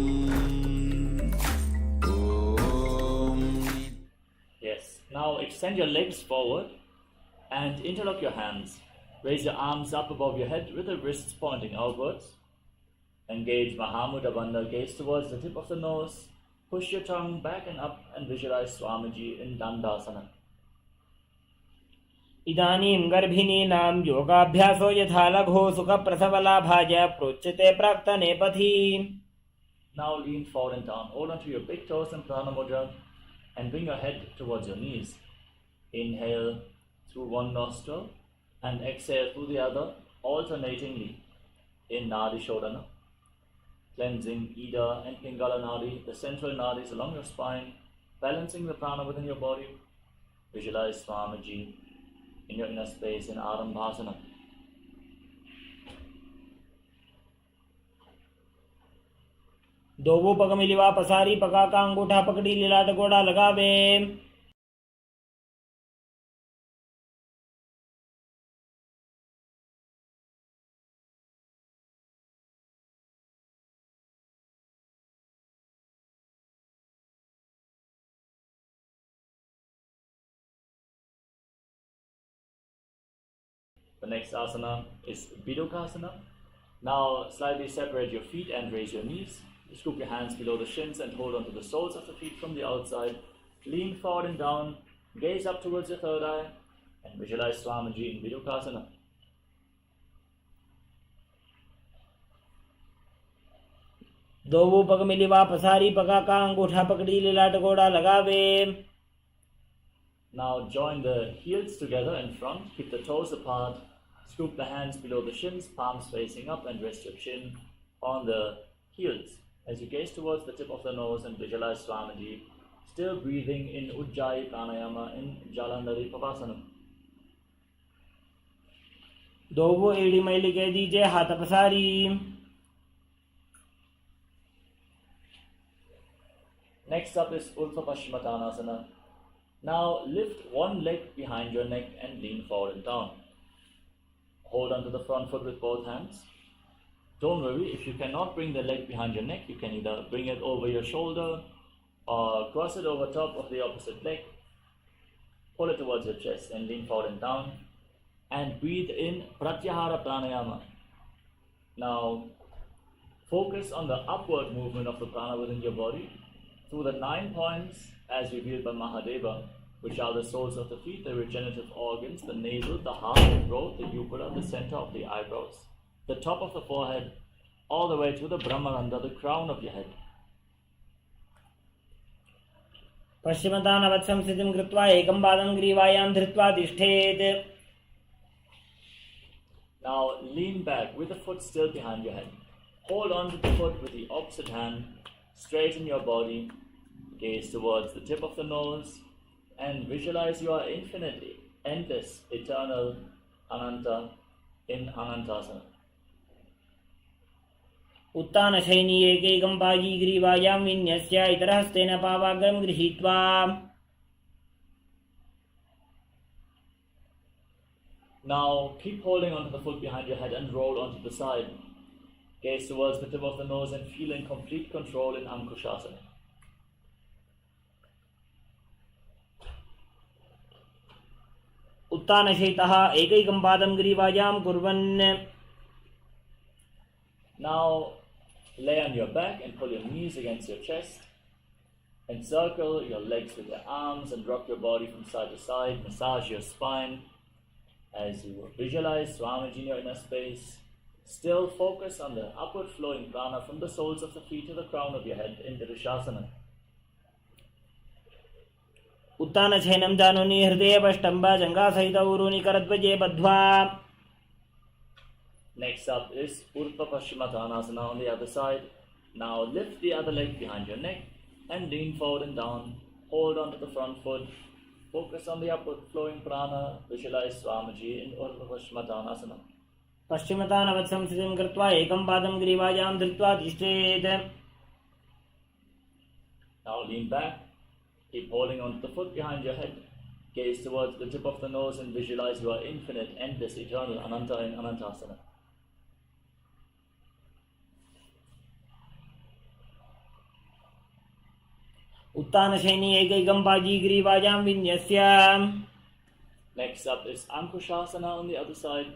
Yes. Now extend your legs forward and interlock your hands. Raise your arms up above your head with the wrists pointing outwards. Engage Mahamudra Bandha. Gaze towards the tip of the nose. Push your tongue back and up and visualize Swamiji in Dandasana. इदानीं गर्भिणीनां योगाभ्यासो यथा लघो सुखप्रसवलाभाय प्रोच्यते प्राक्तने पथि. Now lean forward and down. Hold onto your big toes in Prana Mudra and bring your head towards your knees. Inhale through one nostril and exhale through the other alternatingly in Nadi Shodhana. Cleansing Ida and Pingala Nadi, the central nadis along your spine, balancing the prana within your body. Visualize Swamiji in your inner space in Arambhasana. दोवो पग मिलिवा पसारी पका का अंगूठा पकड़ी लिलाट गोड़ा लगावे. The next asana is Bidokasana. Now slightly separate your feet and raise your knees. Scoop your hands below the shins and hold onto the soles of the feet from the outside. Lean forward and down. Gaze up towards your third eye and visualize Swamiji in Bidokasana. दोवो पग मिलिवा पसारी पका का अंगूठा पकड़ी लिलाट गोड़ा लगावे. Now join the heels together in front. Keep the toes apart. Scoop the hands below the shins, palms facing up, and rest your chin on the heels. As you gaze towards the tip of the nose and visualize Swamiji, still breathing in Ujjayi Pranayama in Jalandhari Pavasana. दोवो एड़ी मैली कह दीजिए हाथ पसारी. Next up is Urdhva Paschimottanasana. Now lift one leg behind your neck and lean forward and down. Hold onto the front foot with both hands. Don't worry, if you cannot bring the leg behind your neck, you can either bring it over your shoulder or cross it over top of the opposite leg. Pull it towards your chest and lean forward and down. And breathe in Pratyahara Pranayama. Now focus on the upward movement of the prana within your body through the 9 points as revealed by Mahadeva, which are the soles of the feet, the regenerative organs, the navel, the heart, the throat, the uvula, the center of the eyebrows, the top of the forehead, all the way to the Brahmaranda, the crown of your head. पश्चिमतानवत् संस्थितिं कृत्वा एकं पादं ग्रीवायां धृत्वा तिष्ठेत्. Now lean back with the foot still behind your head. Hold on to the foot with the opposite hand. Straighten your body. Gaze towards the tip of the nose and visualize you are infinite, endless, eternal, Ananta in Anantasana. उत्तानशयनी एकैकं पादी ग्रीवायां विन्यस्य इतरहस्तेन पावाग्रं गृहीत्वा. Now keep holding onto the foot behind your head and roll onto the side. Gaze towards the tip of the nose and feel in complete control in Ankushasana. उत्तानशयितः एकैकं पादं ग्रीवायां कुर्वन्. Now lay on your back and pull your knees against your chest. Encircle your legs with your arms and rock your body from side to side. Massage your spine as you visualize Swamiji in your inner space. Still focus on the upward flowing prana from the soles of the feet to the crown of your head in Dirishasana. उत्तानशयनं जानुनि हृदयपष्टम्ब जङ्घासहित ऊरूनि करध्वजे बद्ध्वा. Next up is Urpa Paschimottanasana on the other side. Now lift the other leg behind your neck and lean forward and down. Hold on to the front foot. Focus on the upward flowing prana. Visualize Swamiji in Urpa Paschimottanasana. पश्चिमतानवत् संस्थितिं कृत्वा एकं पादं ग्रीवायां धृत्वा तिष्ठेत्. Now lean back. Keep holding on to the foot behind your head. Gaze towards the tip of the nose and visualize you are infinite, endless, eternal, Ananta in Anantasana. उत्तानशयनी एकैकं पादी ग्रीवायां विन्यस्य. Next up is Ankushasana on the other side.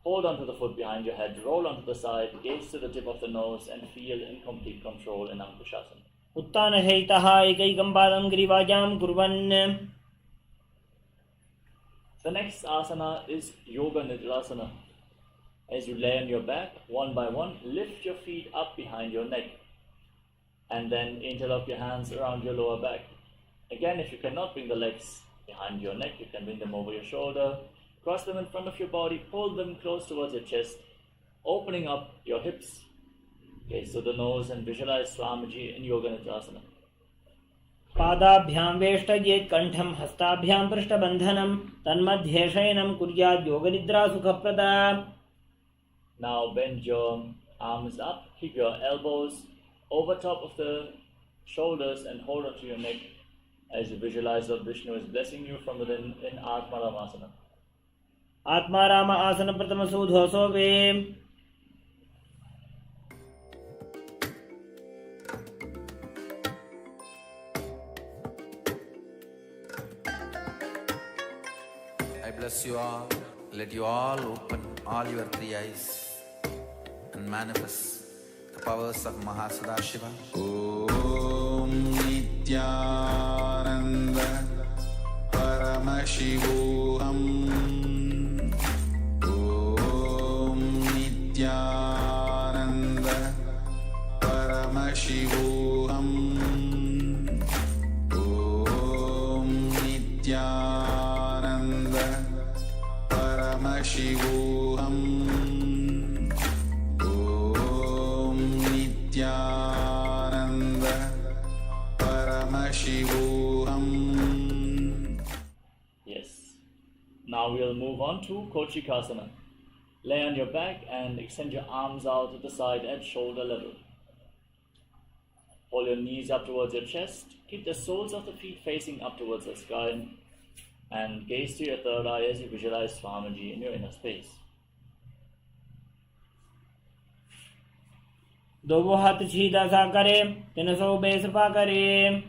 Hold onto the foot behind your head, roll onto the side, gaze to the tip of the nose and feel in complete control in Ankushasana. उत्तानशयितः एकैकं पादं ग्रीवायां कुर्वन्. The next asana is Yoga Nidrasana. As you lay on your back, one by one, lift your feet up behind your neck and then interlock your hands around your lower back. Again, if you cannot bring the legs behind your neck, you can bring them over your shoulder. Cross them in front of your body, pull them close towards your chest, opening up your hips. Gaze to the nose and visualize Swamiji in Yoga Nidrasana. पादाभ्यां वेष्टयेत् कण्ठं हस्ताभ्यां पृष्ठबन्धनं तन्मध्ये शयनं कुर्यात् योगनिद्रा सुखप्रदा. Now bend your arms up, keep your elbows over top of the shoulders and hold onto your neck as you visualize Lord Vishnu is blessing you from within in Atmaramasana. Atmaram आसन प्रथम सूधोसोवे. I bless you all. Let you all open all your three eyes and manifest the powers of Mahasadashiva. Om Nityananda Paramashivoham. Om Nityananda Paramashivoham. Om Nityananda Paramashivoham. Om Nityananda Paramashivoham. Yes. Now we'll move on to Kochikasana. Lay on your back and extend your arms out to the side at shoulder level. Pull your knees up towards your chest. Keep the soles of the feet facing up towards the sky. And gaze to your third eye as you visualize Swamiji in your inner space. दोवो हाथ सीधा सा करे, तीन सौ base पा करे.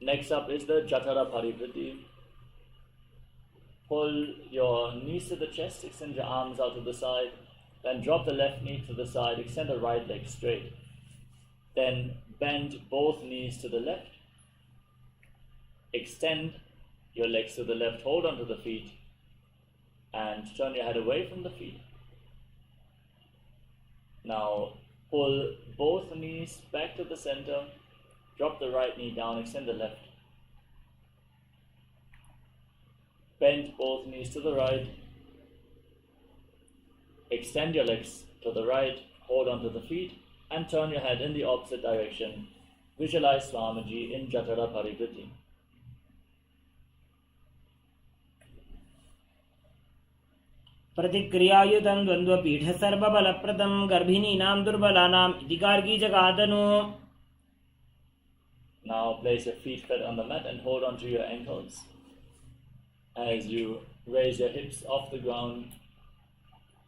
Next up is the Jatara Parivriti. Pull your knees to the chest, extend your arms out to the side, then drop the left knee to the side, extend the right leg straight. Then bend both knees to the left. Extend your legs to the left, hold onto the feet, and turn your head away from the feet. Now pull both knees back to the center, Drop the right knee down, extend the left. Bend both knees to the right. Extend your legs to the right, hold onto the feet, and turn your head in the opposite direction. Visualize Swamiji in Jatara Parivriti. प्रतिक्रियायुतं द्वन्द्वपीठ सर्वबलप्रदं गर्भिणीनां दुर्बलानाम् इति गार्गीजगादनु. Now place your feet flat on the mat and hold onto your ankles. As you raise your hips off the ground,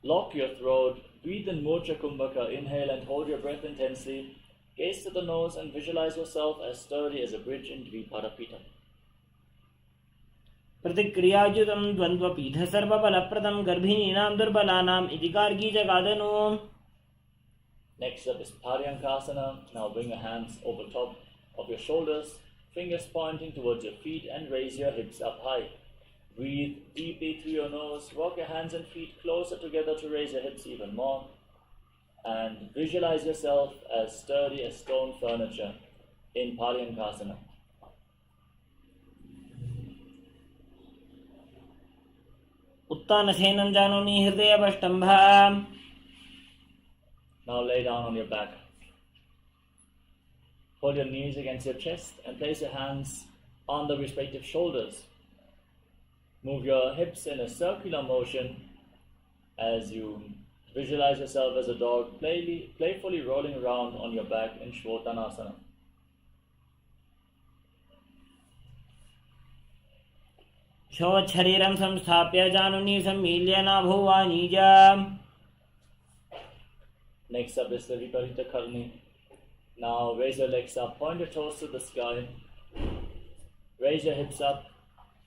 lock your throat, breathe in Murcha Kumbhaka, inhale and hold your breath intensely. Gaze to the nose and visualize yourself as sturdy as a bridge in Dviparapita. प्रतिक्रियायुतं द्वन्द्वपीठ सर्वबलप्रदं गर्भिणीनां दुर्बलानाम् इति गार्गीजगादनु. Next up is Paryankasana. Now bring your hands over top of your shoulders, fingers pointing towards your feet, and raise your hips up high. Breathe deeply through your nose, walk your hands and feet closer together to raise your hips even more, and visualize yourself as sturdy as stone furniture in Paryankasana. उत्तानसेनं जानोमि हृदयवष्टम्भा. Now lay down on your back. Hold your knees against your chest and place your hands on the respective shoulders. Move your hips in a circular motion as you visualize yourself as a dog playfully rolling around on your back in Shvotanasana. शोच्छरीरं संस्थाप्य जानुनी सम्मील्य नाभुवानीजा. Next up is the Viparita Karni. Now raise your legs up, point your toes to the sky, raise your hips up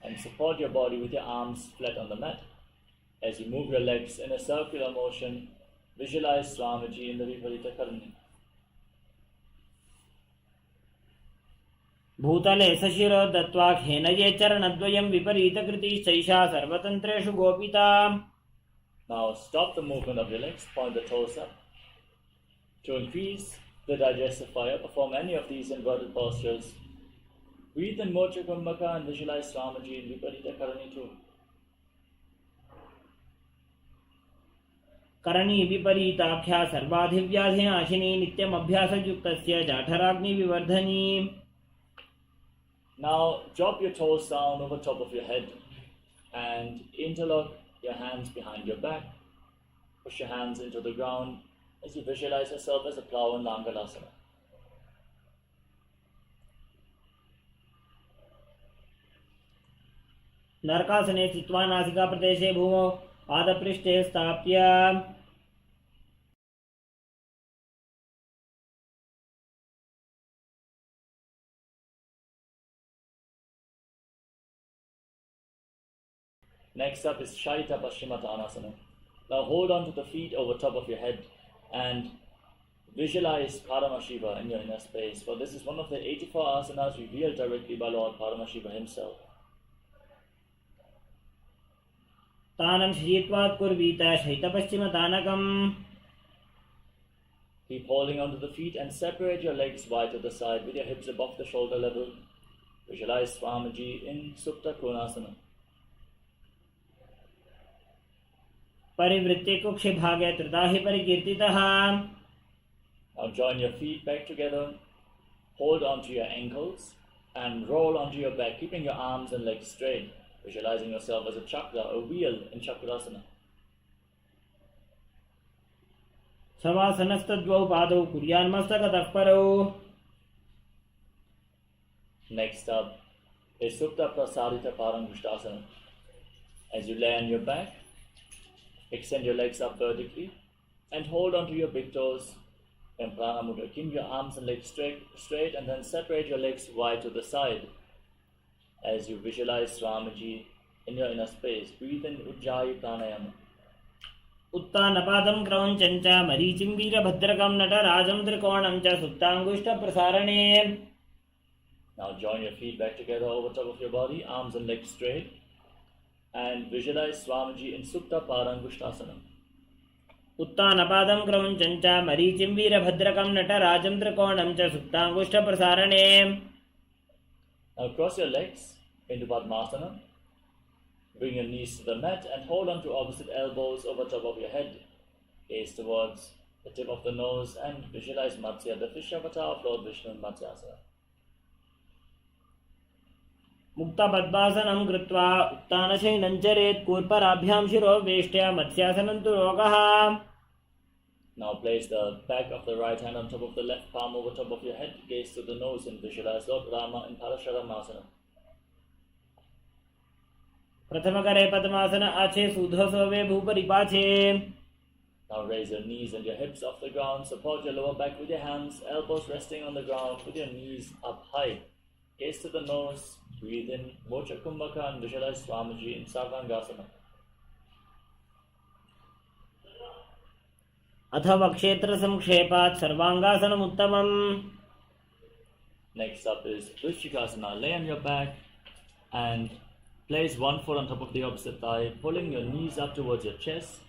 and support your body with your arms flat on the mat. As you move your legs in a circular motion, visualize Swamiji in the Viparita Karni. भूतले सशिरो दत्त्वा खेनये चरणद्वयं विपरीतकृति शैषा सर्वतन्त्रेषु गोपिता. Now stop the movement of your legs, point the toes up. To increase the digestive fire, perform any of these inverted postures. Breathe in Mocha Kumbhaka and visualize Swamiji in Viparita Karani too. करणी विपरीताख्या सर्वाधिव्याधिनाशिनी नित्यम् अभ्यासयुक्तस्य जाठराग्निविवर्धनी. Now drop your toes down over top of your head and interlock your hands behind your back. Push your hands into the ground as you visualize yourself as a plow in Langalasana. नरकासने स्थित्वा नासिकाप्रदेशे भूमौ पादपृष्ठे स्थाप्य. Next up is Shaita Paschimottanasana. Now hold on to the feet over top of your head and visualize Paramashiva in your inner space. For this is one of the 84 asanas revealed directly by Lord Paramashiva himself. तानं श्रीत्वात् कुर्वीत शैतपश्चिमतानकम्. Keep holding onto the feet and separate your legs wide to the side with your hips above the shoulder level. Visualize Swamiji in Supta Konasana. परिवृत्ते कुक्षे भागे त्रिदाहि परिकीर्तितः. Now join your feet back together, hold onto your ankles and roll onto your back, keeping your arms and legs straight, visualizing yourself as a chakra, a wheel in Chakrasana. शवासनस्तद्वौ पादौ कुर्यान्मस्तकतः परौ. Next up is Supta Prasadita Parangushtasana. As you lay on your back, extend your legs up vertically and hold onto your big toes in Prana Mudra. Keep your arms and legs straight and then separate your legs wide to the side as you visualize Swamiji in your inner space. Breathe in Ujjayi Pranayama. उत्तानपादं क्रौञ्चं च मरीचिं वीरभद्रकं नटराजं त्रिकोणं च सुप्ताङ्गुष्ठप्रसारणे. Now join your feet back together over top of your body, arms and legs straight, and visualize Swamiji in Supta Parangushtasana. उत्तानपादं क्रौञ्चं च मरीचिं वीरभद्रकं नटराजं त्रिकोणं च सुप्ताङ्गुष्ठप्रसारणे. Now cross your legs into Padmasana. Bring your knees to the mat and hold on to opposite elbows over top of your head. Gaze towards the tip of the nose and visualize Matsya, the fish avatar of Lord Vishnu in Matsyasana. मुक्तपद्मासनं कृत्वा उत्तानशयनं चरेत् कूर्पराभ्यां शिरो वेष्ट्या मत्स्यासनं तु रोगः. Now place the back of the right hand on top of the left palm over top of your head. Gaze to the nose and visualize Lord Rama in Parasharamasana. प्रथमकरे पद्मासन आछे सूधोसोवे भूपरिपाछे. Now raise your knees and your hips off the ground. Support your lower back with your hands, elbows resting on the ground, with your knees up high. Gaze to the nose, breathe in, Mocha Kumbhaka and visualize Swamiji in Sarvangasana. अथ वक्षेत्र संक्षेपात् सर्वांगासनमुत्तमम्. Next up is Vrishchikasana. Lay on your back and place one foot on top of the opposite thigh, pulling your knees up towards your chest.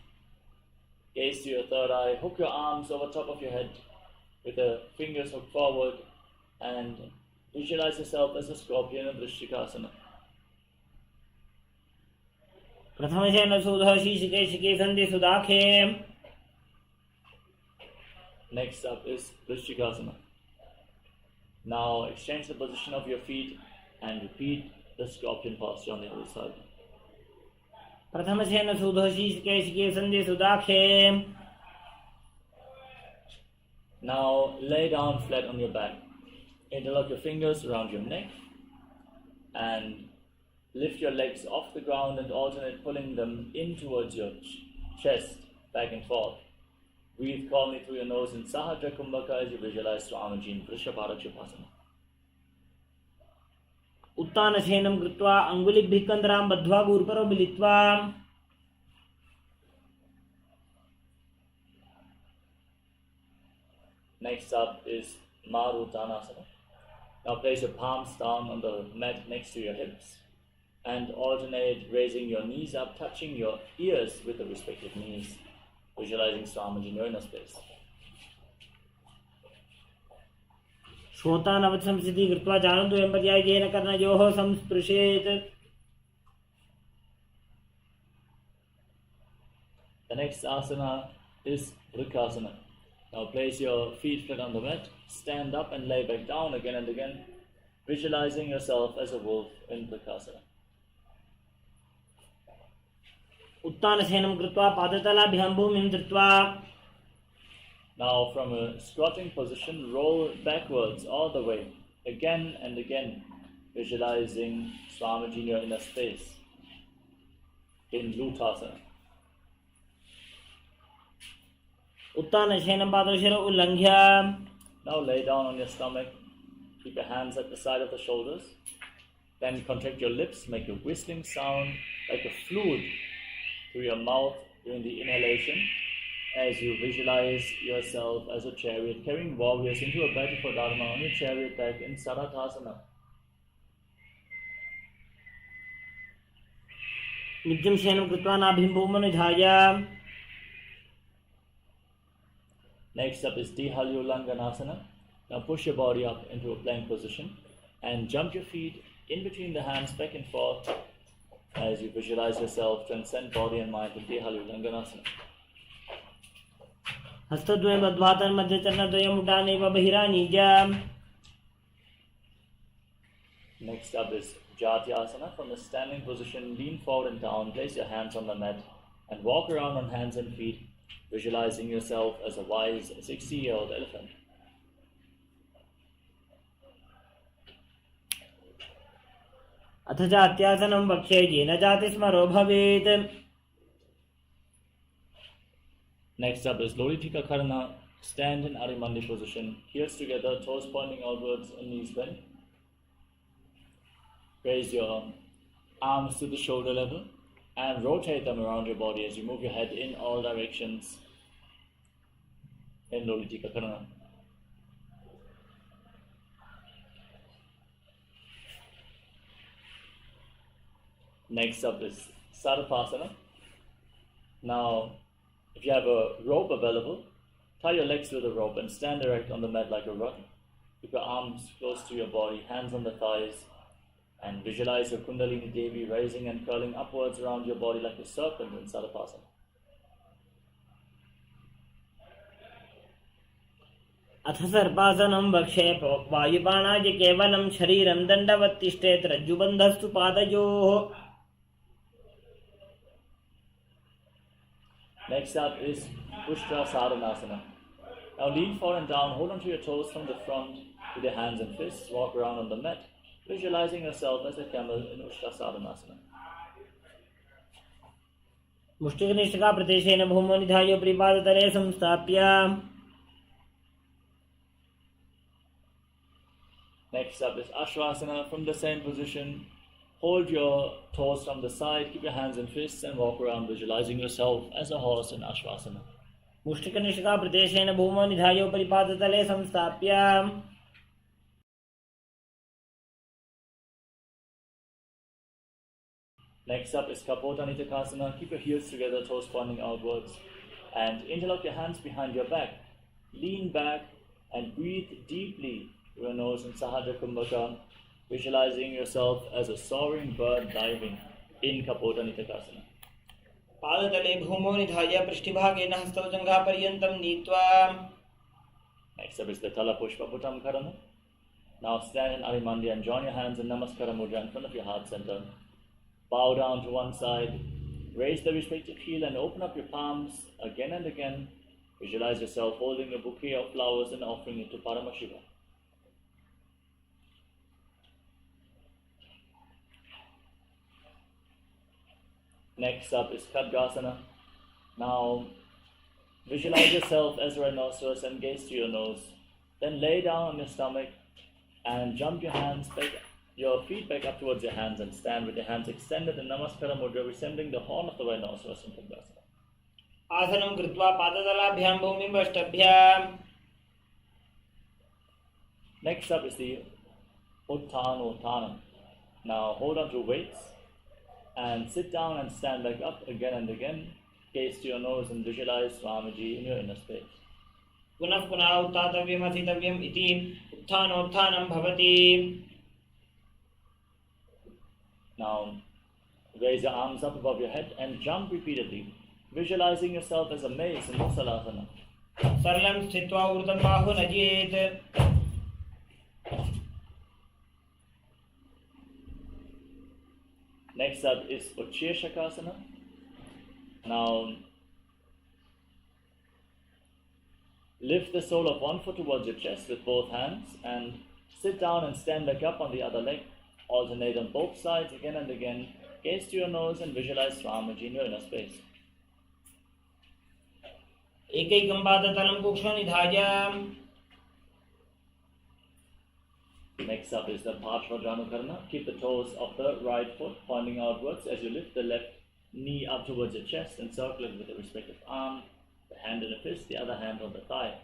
Gaze to your third eye, hook your arms over top of your head with the fingers hooked forward and visualize yourself as a scorpion in Vrishchikasana. प्रथमशयन सूधो शीशिके शिके सन्धि सुदाखे. Next up is Vrishchikasana. Now exchange the position of your feet and repeat the scorpion posture on the other side. प्रथमशयन सूधो शीशिके शिके सन्धि सुदाखे. Now lay down flat on your back. Interlock your fingers around your neck and lift your legs off the ground and alternate pulling them in towards your chest, back and forth. Breathe calmly through your nose in Sahajra Kumbhaka as you visualize Swamiji in Vrishabharakshapasana. उत्तानशयनं कृत्वा अङ्गुलिभ्यः कन्दरां बद्ध्वा गूर्परो मिलित्वा. Next up is Maruttanasana. Now place your palms down on the mat next to your hips and alternate raising your knees up, touching your ears with the respective knees, visualizing Swamiji in your inner space. श्रोतानवत् संस्थिति कृत्वा जानद्वयं पर्यायेन कर्णयोः संस्पृशेत्. The next asana is Vrikkasana. Now place your feet flat on the mat, stand up and lay back down again and again, visualizing yourself as a wolf in Vrikkasana. उत्तानशयनं कृत्वा पादतलाभ्यां भूमिं धृत्वा. Now from a squatting position, roll backwards all the way, again and again, visualizing Swamiji in your inner space in Lutasana. उत्तानशयनं पादशिरो उल्लङ्घ्य. Now lay down on your stomach, keep your hands at the side of the shoulders, then contract your lips, make a whistling sound like a flute through your mouth during the inhalation as you visualize yourself as a chariot carrying warriors into a battle for Dharma on your chariot back in Sarathasana. नित्यं शयनं कृत्वा नाभिं भूमनुधाय. Next up is Dihalyulanganasana. Now push your body up into a plank position and jump your feet in between the hands back and forth as you visualize yourself transcend body and mind in Dihalyulanganasana. हस्तद्वयं बद्ध्वा तन्मध्यचरणद्वयम् उड्डानेव बहिरानीय. Next up is Jatyasana. From the standing position, lean forward and down, place your hands on the mat and walk around on hands and feet, visualizing yourself as a wise 60-year-old elephant. अथ जात्यासनं वक्षे येन जातिस्मरो भवेत्. Next up is Lolitika Karna. Stand in Arimandi position, heels together, toes pointing outwards and knees bent. Raise your arms to the shoulder level and rotate them around your body as you move your head in all directions in Lolitika Karna. Next up is Sarvasana. Now If you have a rope available, tie your legs with a rope and stand erect on the mat like a rug. Keep your arms close to your body, hands on the thighs, and visualize your Kundalini Devi rising and curling upwards around your body like a serpent in Sarapasana. अथ सर्पासनं वक्षे वायुपाणाय केवलं शरीरं दण्डवत्तिष्ठेत् रज्जुबन्धस्तु पादयोः. Next up is Ushtra Sadhanasana. Now lean forward and down, hold onto your toes from the front with your hands and fists, walk around on the mat, visualizing yourself as a camel in Ushtra Sadhanasana. मुष्टिकनिष्ठिका प्रदेशेन भूमौ निधाय परिपादतले संस्थाप्य. Next up is Ashwasana. From the same position, hold your toes from the side, keep your hands and fists, and walk around visualizing yourself as a horse in Ashwasana. मुष्टिकनिष्ठिका प्रदेशेन भूमौ निधाय परिपादतले संस्थाप्य. Next up is Kapota Nitakasana. Keep your heels together, toes pointing outwards, and interlock your hands behind your back. Lean back and breathe deeply through your nose in Sahaja Kumbhaka, visualizing yourself as a soaring bird diving in Kapota Nitakasana. पादतले भूमौ निधाय पृष्ठभागेन हस्तौ जङ्घापर्यन्तं नीत्वा. Next up is the Tala Pushpa Bhutam Karana. Now stand in Arimandi and join your hands in Namaskara Mudra in front of your heart center. Bow down to one side, raise the respective heel and open up your palms again and again. Visualize yourself holding a bouquet of flowers and offering it to Paramashiva. Next up is Khadgasana. Now visualize yourself as a rhinoceros and gaze to your nose. Then lay down on your stomach and jump your feet back up towards your hands and stand with your hands extended in Namaskara Mudra, resembling the horn of the rhinoceros in Khadgasana. आसनं कृत्वा पादतलाभ्यां भूमिं वष्टभ्याम्. Next up is the Uttanottanam. Now hold on to weights and sit down and stand back up again and again. Gaze to your nose and visualize Swamiji in your inner space. पुनः पुनः उत्थातव्यम् अस्थितव्यम् इति उत्थानोत्थानं भवति. Now raise your arms up above your head and jump repeatedly, visualizing yourself as a mace in Musalasana. सरलं स्थित्वा ऊर्ध्वं बाहुं नयेत्. Next up is Uchirshakasana. Now lift the sole of one foot towards your chest with both hands and sit down and stand back up on the other leg. Alternate on both sides again and again. Gaze to your nose and visualize Swamiji in your inner space. एकैकं पादतलं कुक्षनिधाय. Next up is the Parshvadranukarana. Keep the toes of the right foot pointing outwards as you lift the left knee up towards your chest and circle it with the respective arm, the hand in a fist, the other hand on the thigh.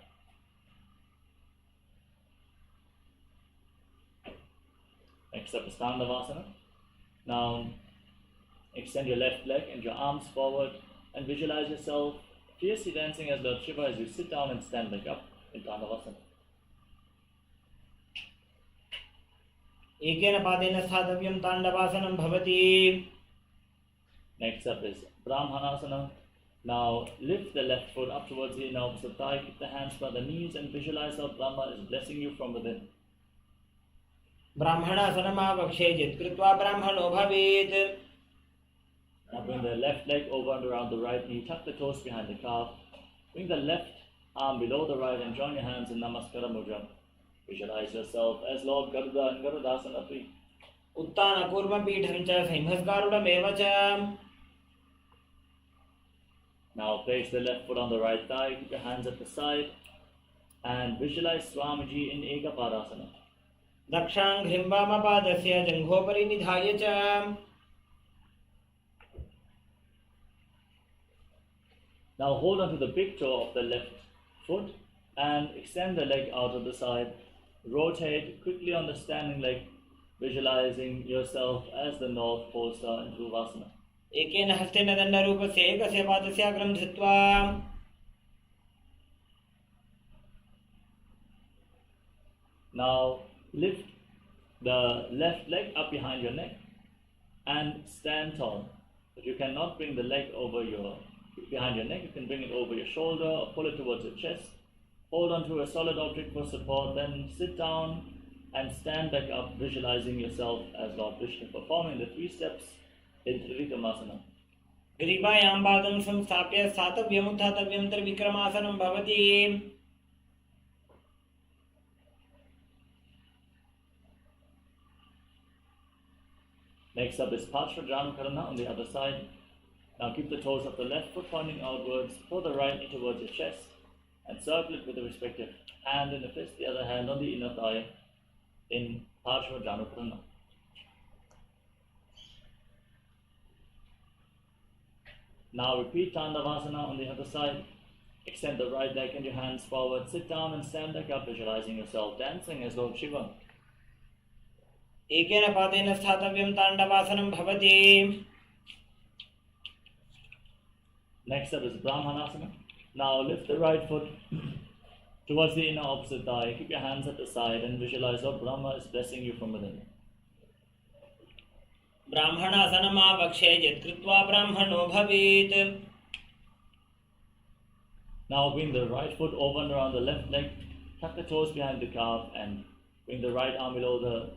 Next up is Tandavasana. Now extend your left leg and your arms forward and visualize yourself fiercely dancing as Lord Shiva as you sit down and stand back up in Tandavasana. एकेन पादेन स्थातव्यं ताण्डवासनं भवति. Next up is Brahmanasana. Now lift the left foot up towards the inner opposite thigh, keep the hands by the knees and visualize how Brahma is blessing you from within. ब्राह्मणासनमावक्षेजित् कृत्वा ब्राह्मणो भवेत्. Now bring the left leg over and around the right knee, tuck the toes behind the calf, bring the left arm below the right and join your hands in Namaskara Mudra. Visualize yourself as Lord Garuda in Garudasana 3. उत्तानकूर्मपीठं च सिंहस्गारुडमेव च. Now place the left foot on the right thigh, keep your hands at the side and visualize Swamiji in Ekapadasana. दक्षाङ्घ्रिं वामपादस्य जङ्घोपरि निधाय च. Now hold on to the big toe of the left foot and extend the leg out of the side. Rotate quickly on the standing leg, visualizing yourself as the North Pole Star in Dhruva Vasana. एकेन हस्तेन दण्डरूपस्य एकस्य पादस्य अग्रं धृत्वा Now lift the left leg up behind your neck and stand tall. If you cannot bring the leg over behind your neck, you can bring it over your shoulder or pull it towards your chest. Hold on to a solid object for support, then sit down and stand back up, visualizing yourself as Lord Vishnu, performing the 3 steps in Trivikramasana. ग्रीवायां पादं संस्थाप्य स्थातव्यम् उत्थातव्यं त्रिविक्रमासनं भवति. Next up is Parshvajankarana on the other side. Now keep the toes of the left foot pointing outwards, pull the right knee towards your chest, and circle it with the respective hand in the fist, the other hand on the inner thigh in Parshvajankarana. Now repeat Tandavasana on the other side. Extend the right leg and your hands forward. Sit down and stand back up, visualizing yourself dancing as Lord Shiva. एकेन पादेन स्थातव्यं ताण्डवासनं भवति. Next up is Brahmanasana. Now lift the right foot towards the inner opposite thigh. Keep your hands at the side and visualize Lord Brahma is blessing you from within. ब्राह्मणासनम् आवक्षे यत्कृत्वा ब्राह्मणो भवेत्. Now bring the right foot over and around the left leg. Tuck the toes behind the calf and bring the right arm below the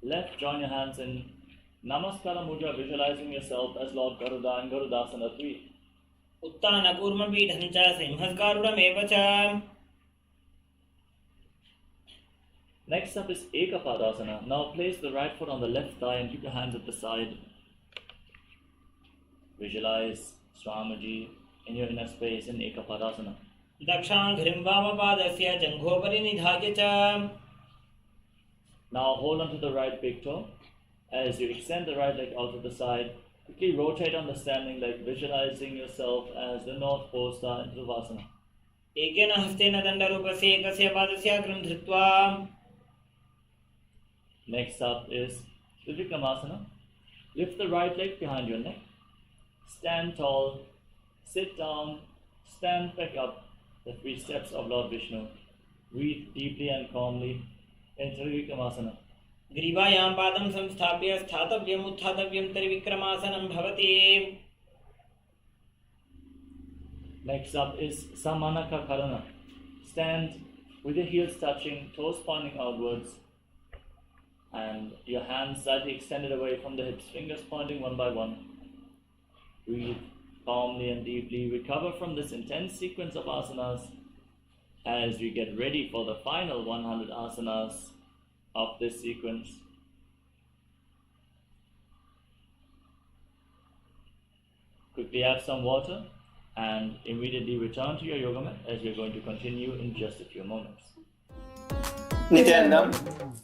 left. Join your hands in Namaskara Mudra, visualizing yourself as Lord Garuda and Garudasana 3. उत्तानकूर्मपीठं च सिंहस्गारुडमेव च. Next up is Ekapadasana. Now place the right foot on the left thigh and keep your hands at the side. Visualize Swamiji in your inner space in Ekapadasana. दक्षाङ्घ्रिं वामपादस्य जङ्घोपरि निधाय च. Now hold on to the right big toe. As you extend the right leg out to the side, quickly rotate on the standing leg, visualizing yourself as the North Pole Star in Dhruvasana. एकेन हस्तेन दण्डरूपस्य एकस्य पादस्य अग्रं धृत्वा. Next up is Trivikramasana. Lift the right leg behind your neck. Stand tall, sit down, stand back up. The 3 steps of Lord Vishnu. Breathe deeply and calmly in Trivikramasana. ग्रीवायां पादं संस्थाप्य स्थातव्यम् उत्थातव्यं त्रिविक्रमासनं भवति. Next up is Samanaka Karana. Stand with your heels touching, toes pointing outwards, and your hands slightly extended away from the hips, fingers pointing one by one. Breathe calmly and deeply. Recover from this intense sequence of asanas as we get ready for the final 100 asanas of this sequence. Quickly have some water and immediately return to your yoga mat as we're going to continue in just a few moments. Nityanandam,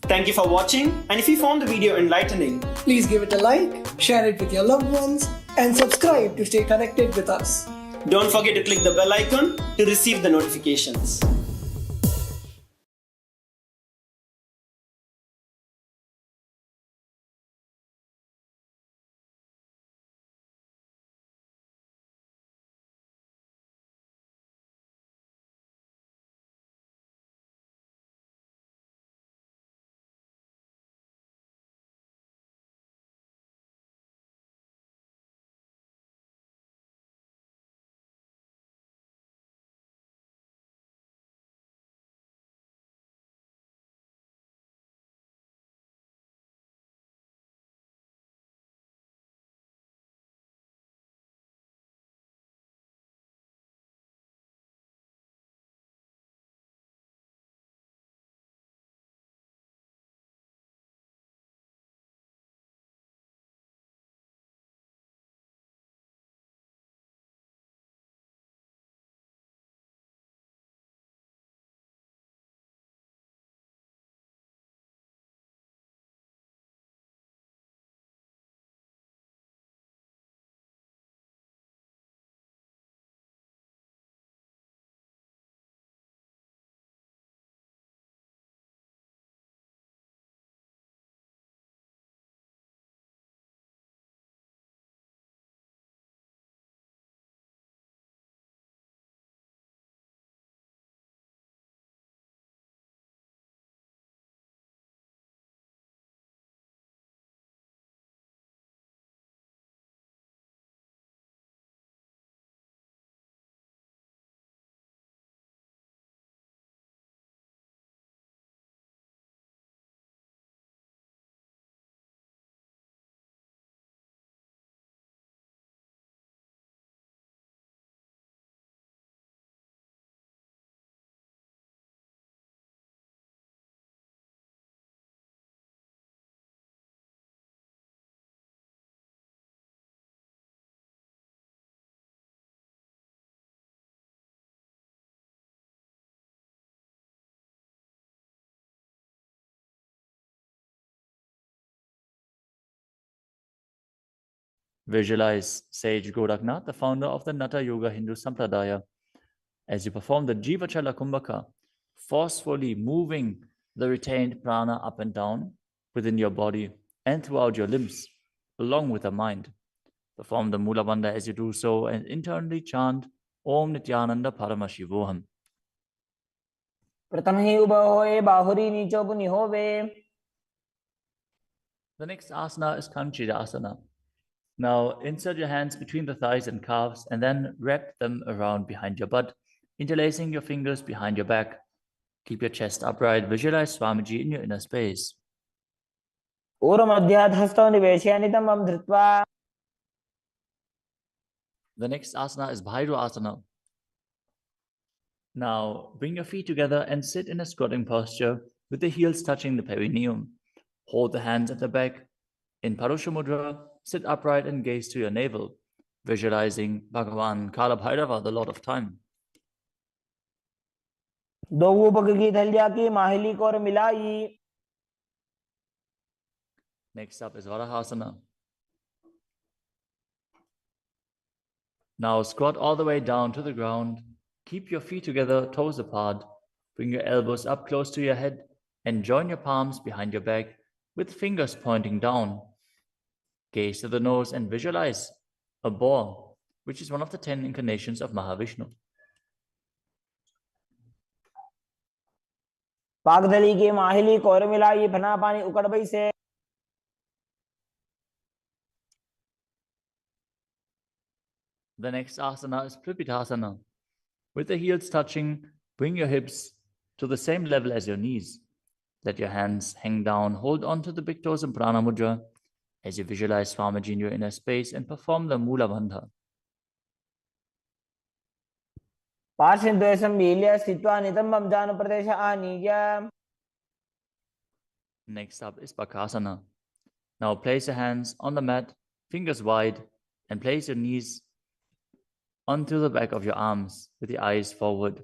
thank you for watching, and if you found the video enlightening, Please give it a like, share it with your loved ones, and subscribe to stay connected with us. don't forget to click the bell icon to receive the notifications. Visualize sage Goraknath, the founder of the Natha Yoga Hindu Sampradaya, as you perform the Jivachala Kumbhaka, forcefully moving the retained prana up and down within your body and throughout your limbs, along with the mind. Perform the Mula Bandha as you do so and internally chant Om Nityananda Paramashivoham. प्रथम ही उभं होय बाहुरी नीचो पुनि होवे. The next asana is Kanchirasana. Now insert your hands between the thighs and calves and then wrap them around behind your butt, interlacing your fingers behind your back. Keep your chest upright. Visualize Swamiji in your inner space. ऊर्ध्वमध्यात् हस्तौ निवेशयानितं वं धृत्वा. The next asana is Bhairu Asana. Now bring your feet together and sit in a squatting posture with the heels touching the perineum. Hold the hands at the back. In Parusha Mudra, sit upright and gaze to your navel, visualizing Bhagavan Kala Bhairava, the Lord of Time. दो उपक की थलिया की माहिली को और मिलाई. Next up is Varahasana. Now squat all the way down to the ground. Keep your feet together, toes apart. Bring your elbows up close to your head and join your palms behind your back with fingers pointing down. Gaze to the nose and visualize a boar, which is one of the 10 incarnations of Mahavishnu. पागदली की माहिली को और मिलाई फना पानी उकड़ बई से. The next asana is Pripitasana. With the heels touching, bring your hips to the same level as your knees. Let your hands hang down. Hold on to the big toes in Prana Mudra as you visualize Swamiji in your inner space and perform the Mula Bandha. पार्श्वद्वयसं मील्य स्थित्वा नितम्बं जानुप्रदेश आनीय. Next up is Bakasana. Now place your hands on the mat, fingers wide, and place your knees onto the back of your arms with the eyes forward.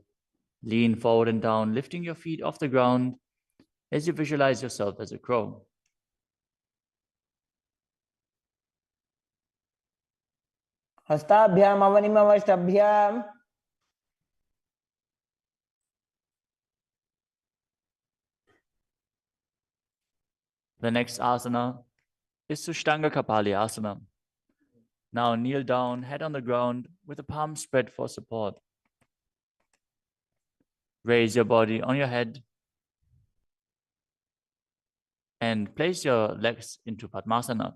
Lean forward and down, lifting your feet off the ground as you visualize yourself as a crow. हस्ताभ्याम अवनिमवष्टभ्याम. The next asana is Sushtanga Kapali Asana. Now kneel down, head on the ground with the palms spread for support. Raise your body on your head and place your legs into Padmasana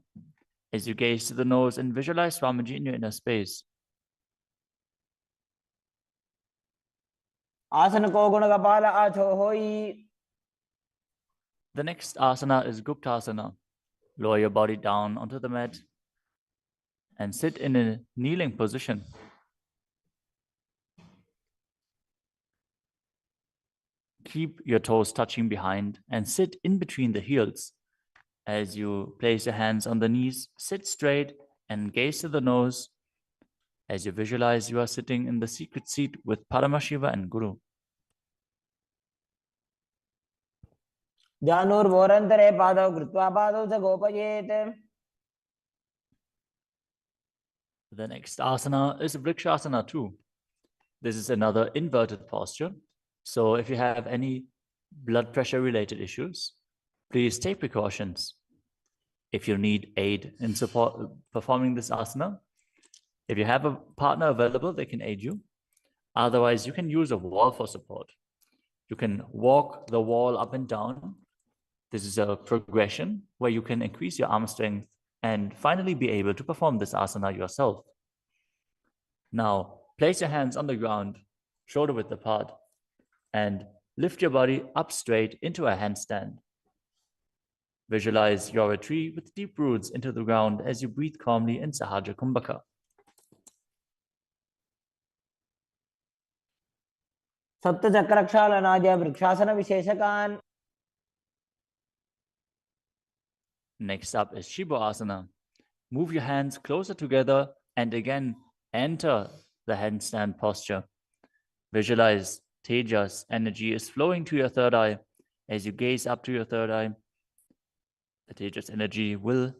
as you gaze to the nose and visualize Swamiji in your inner space. आसन को गुण कपाल आछो होई. The next asana is Guptasana. Lower your body down onto the mat and sit in a kneeling position. Keep your toes touching behind and sit in between the heels. As you place your hands on the knees, sit straight and gaze to the nose as you visualize you are sitting in the secret seat with Paramashiva and Guru. ध्यानोर्वोरन्तरे पादौ कृत्वा पादौ च गोपयेत्. The next asana is Vrikshasana too. This is another inverted posture. So if you have any blood pressure related issues, please take precautions. If you need aid in support performing this asana, if you have a partner available, they can aid you. Otherwise, you can use a wall for support. You can walk the wall up and down. This is a progression where you can increase your arm strength and finally be able to perform this asana yourself. Now, place your hands on the ground, shoulder width apart, and lift your body up straight into a handstand. Visualize you're a tree with deep roots into the ground as you breathe calmly in Sahaja Kumbhaka. सप्तचक्रक्षालनाद्य vrikshasana विशेषकान्. Next up is Shiva Asana. Move your hands closer together and again enter the handstand posture. Visualize Tejas energy is flowing to your third eye. As you gaze up to your third eye, the Tejas energy will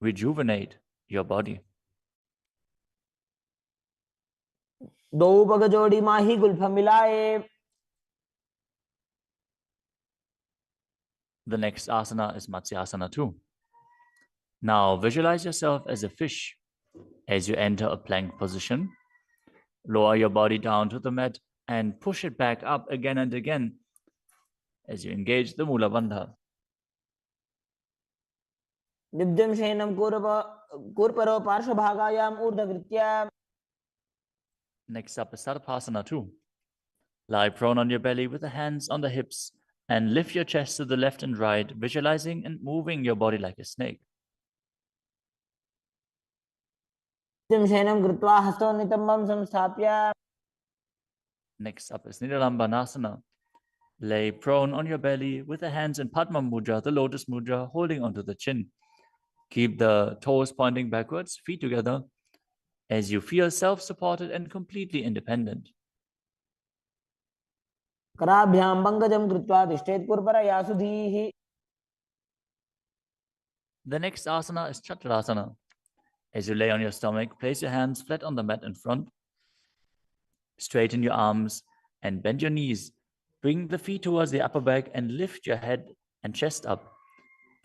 rejuvenate your body. दो पग जोड़ी माही Gulf मिलाए. The next asana is Matsyasana 2. Now visualize yourself as a fish as you enter a plank position. Lower your body down to the mat and push it back up again and again as you engage the Mula Bandha. दिव्यं शयनं कूर्परो पार्श्वभागायाम् ऊर्ध्वकृत्य. Next up is Sarpasana 2. Lie prone on your belly with the hands on the hips and lift your chest to the left and right, visualizing and moving your body like a snake. दिव्यं शयनं कृत्वा हस्तोन्नितम्बं संस्थाप्य. Next up is Nidalambanasana. Lay prone on your belly with the hands in Padma Mudra, the lotus mudra, holding onto the chin. Keep the toes pointing backwards, feet together, as you feel self-supported and completely independent. कराभ्यां भङ्गजं कृत्वा तिष्ठेत् कूर्परया सुधीः. The next asana is Chakrasana. As you lay on your stomach, place your hands flat on the mat in front. Straighten your arms and bend your knees. Bring the feet towards the upper back and lift your head and chest up,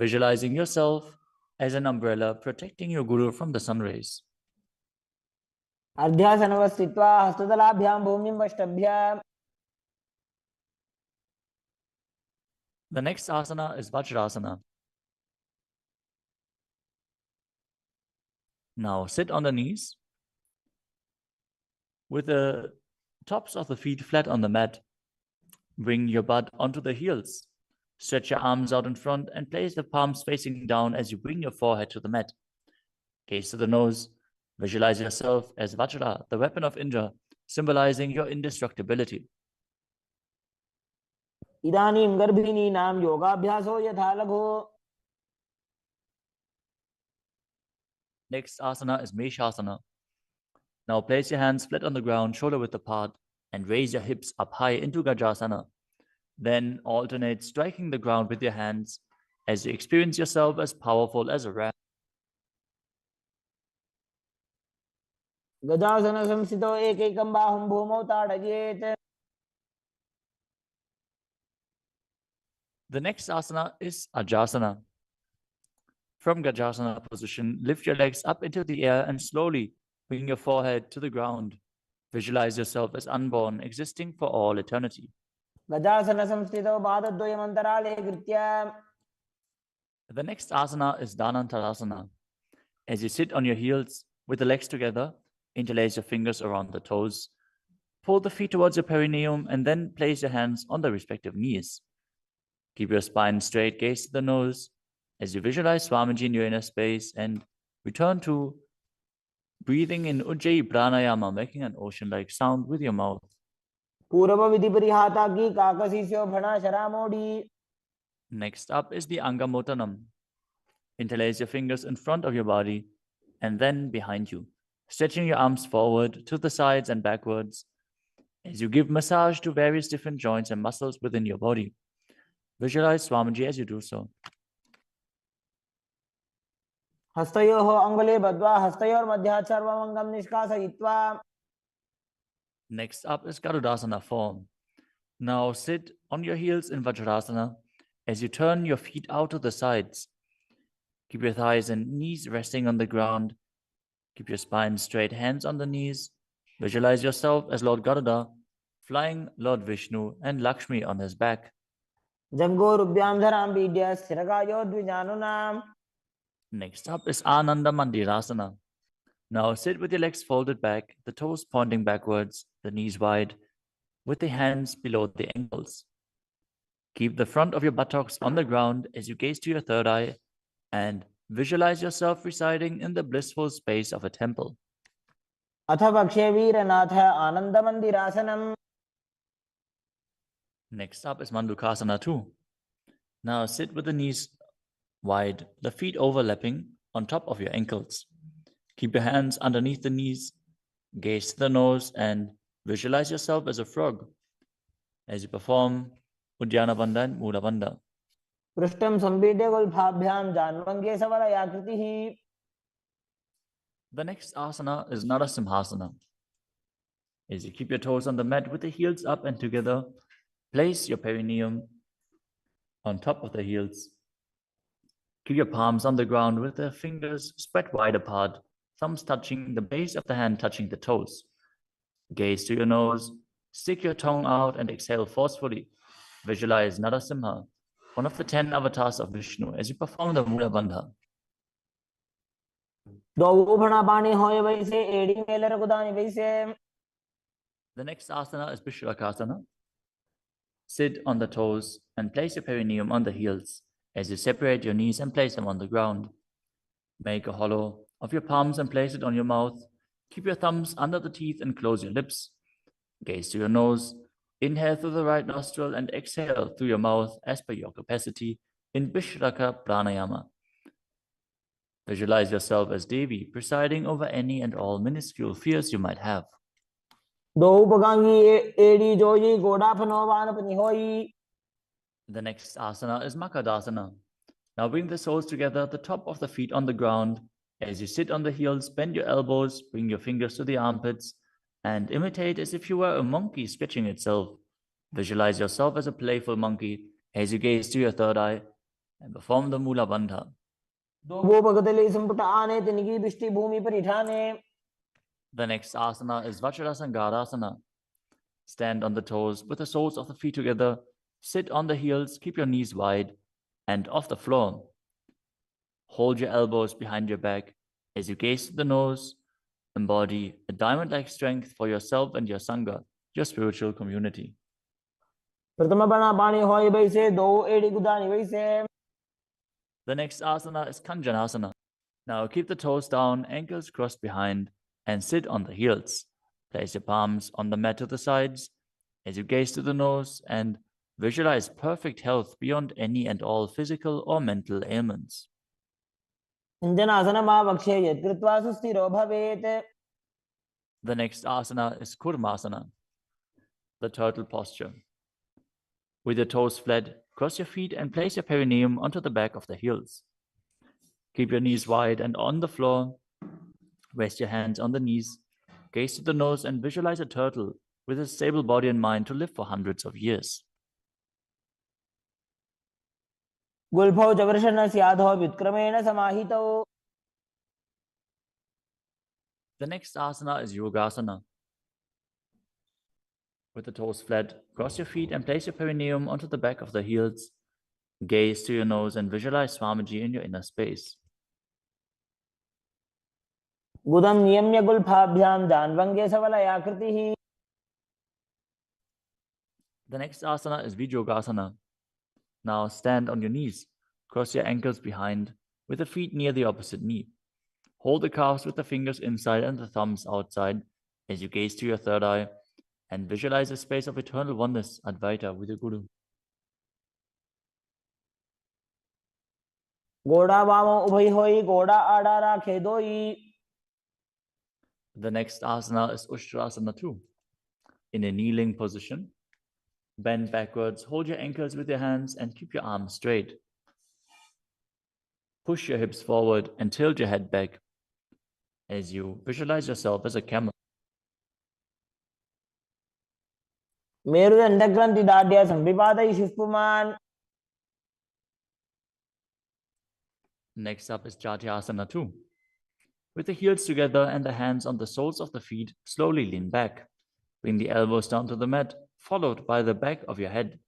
visualizing yourself as an umbrella protecting your guru from the sun rays. अर्ध्यासनवस्थित्वा हस्ततलाभ्यां भूमिं वष्टभ्य. The next asana is Vajrasana. Now sit on the knees with the tops of the feet flat on the mat. Bring your butt onto the heels. Stretch your arms out in front and place the palms facing down as you bring your forehead to the mat. Gaze to the nose. Visualize yourself as Vajra, the weapon of Indra, symbolizing your indestructibility. इदानीं गर्भिणीनां योगाभ्यासो यथा लघु. Next asana is Meshasana. Now place your hands flat on the ground, shoulder width apart, and raise your hips up high into Gajasana. Then alternate striking the ground with your hands as you experience yourself as powerful as a ram. गजासन संस्थितो एकैकं बाहुं भूमौ ताडयेत्. The next asana is Ajasana. From Gajasana position, lift your legs up into the air and slowly bring your forehead to the ground. Visualize yourself as unborn, existing for all eternity. गजासन संस्थितो पादद्वयम् अन्तराले कृत्य. The next asana is Dhanantarasana. As you sit on your heels with the legs together, interlace your fingers around the toes. Pull the feet towards your perineum and then place your hands on the respective knees. Keep your spine straight, gaze to the nose as you visualize Swamiji in your inner space and return to breathing in Ujjayi Pranayama, making an ocean-like sound with your mouth. पूर्व विधि परिहाता की काकसीस्यो भणा शरामोडी. Next up is the Angamotanam. Interlace your fingers in front of your body and then behind you, stretching your arms forward to the sides and backwards as you give massage to various different joints and muscles within your body. Visualize Swamiji as you do so. हस्तयोः अङ्गुले बद्ध्वा हस्तयोर्मध्यात् सर्वमङ्गं निष्कासयित्वा. Next up is Garudasana form. Now sit on your heels in Vajrasana as you turn your feet out to the sides. Keep your thighs and knees resting on the ground. Keep your spine straight, hands on the knees. Visualize yourself as Lord Garuda, flying Lord Vishnu and Lakshmi on his back. जङ्घोरुभ्यां धरां पीड्य स्थिरकायो द्विजानुनाम्. Next up is Ananda Mandirasana. Now sit with your legs folded back, the toes pointing backwards, the knees wide, with the hands below the ankles. Keep the front of your buttocks on the ground as you gaze to your third eye and visualize yourself residing in the blissful space of a temple. अथ पक्षे वीरनाथ आनन्दमन्दिरासनम्. Next up is Mandukasana 2. Now sit with the knees wide, the feet overlapping on top of your ankles. Keep your hands underneath the knees, gaze to the nose, and visualize yourself as a frog as you perform Uddiyana Bandha and Mula Bandha. पृष्ठं सम्पीड्य गुल्फाभ्यां जान्वङ्गे सवलयाकृतिः. The next asana is Narasimhasana. As you keep your toes on the mat with the heels up and together, place your perineum on top of the heels. Keep your palms on the ground with the fingers spread wide apart, thumbs touching the base of the hand, touching the toes. Gaze to your nose, stick your tongue out and exhale forcefully. Visualize Narasimha, one of the 10 avatars of Vishnu, as you perform the Mula Bandha. The next asana is Vishrakasana. Sit on the toes and place your perineum on the heels as you separate your knees and place them on the ground. Make a hollow of your palms and place it on your mouth. Keep your thumbs under the teeth and close your lips. Gaze to your nose. Inhale through the right nostril and exhale through your mouth as per your capacity in Vishraka Pranayama. Visualize yourself as Devi, presiding over any and all minuscule fears you might have. The next asana is Makadasana. Now bring the soles together at the top of the feet on the ground. As you sit on the heels, bend your elbows, bring your fingers to the armpits, and imitate as if you were a monkey stretching itself. Visualize yourself as a playful monkey as you gaze to your third eye and perform the Mula Bandha. The next asana is Vajrasangarasana. Stand on the toes with the soles of the feet together. Sit on the heels, keep your knees wide and off the floor. Hold your elbows behind your back as you gaze to the nose. Embody a diamond-like strength for yourself and your Sangha, your spiritual community. The next asana is Kanjanasana. Now keep the toes down, ankles crossed behind, and sit on the heels. Place your palms on the mat to the sides as you gaze to the nose and visualize perfect health beyond any and all physical or mental ailments. The next asana is Kurmasana, the turtle posture. With your toes flat, cross your feet and place your perineum onto the back of the heels. Keep your knees wide and on the floor. Rest your hands on the knees. Gaze to the nose and visualize a turtle with a stable body and mind to live for hundreds of years. The next asana is Yogasana. With the toes flat, cross your feet and place your perineum onto the back of the heels. Gaze to your nose and visualize Swamiji in your inner space. The next asana is Vijogasana. Now stand on your knees. Cross your ankles behind with the feet near the opposite knee. Hold the calves with the fingers inside and the thumbs outside as you gaze to your third eye and visualize a space of eternal oneness, Advaita, with the Guru. The next asana is Ushtrasana 2. In a kneeling position, bend backwards, hold your ankles with your hands and keep your arms straight. Push your hips forward and tilt your head back as you visualize yourself as a camel. Next up is Jatyasana 2. With the heels together and the hands on the soles of the feet, slowly lean back. Bring the elbows down to the mat, followed by the back of your head.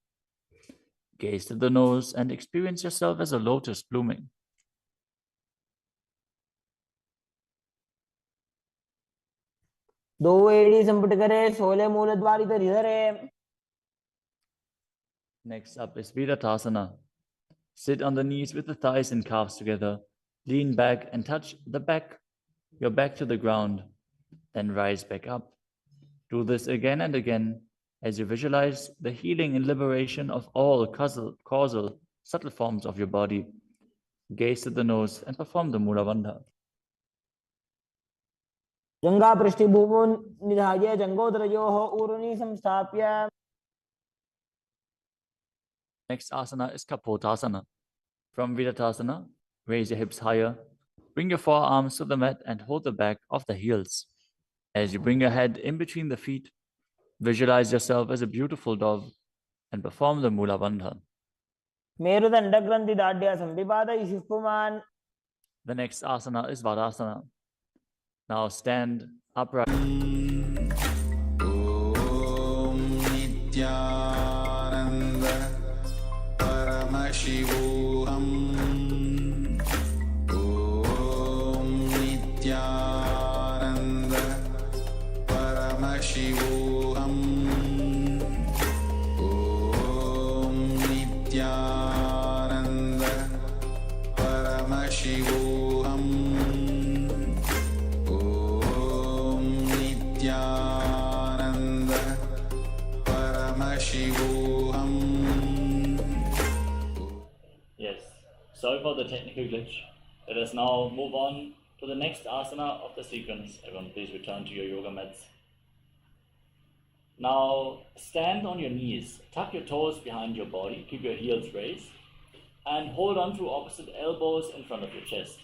Gaze to the nose and experience yourself as a lotus blooming. Next up is Viratasana. Sit on the knees with the thighs and calves together. Lean back and touch your back to the ground. Then rise back up. Do this again and again as you visualize the healing and liberation of all causal, subtle forms of your body. Gaze to the nose and perform the Mula Bandha. Next asana is Kapotasana. From Viratasana, raise your hips higher, Bring your forearms to the mat and hold the back of the heels. As you bring your head in between the feet, visualize yourself as a beautiful dove and perform the Mula Bandhan. मेरुदण्डग्रन्थिदाढ्यासं विपादयिषुः पुमान्. The next asana is Vadasana. Now stand upright. Om Nityananda Paramashivoham. Om Nityananda Paramashivoham. Om Nityananda Paramashivoham. Om Nityananda Paramashivoham. Yes, sorry for the technical glitch. Let us now move on to the next asana of the sequence. Everyone, please return to your yoga mats. Now stand on your knees, tuck your toes behind your body, keep your heels raised, and hold on to opposite elbows in front of your chest.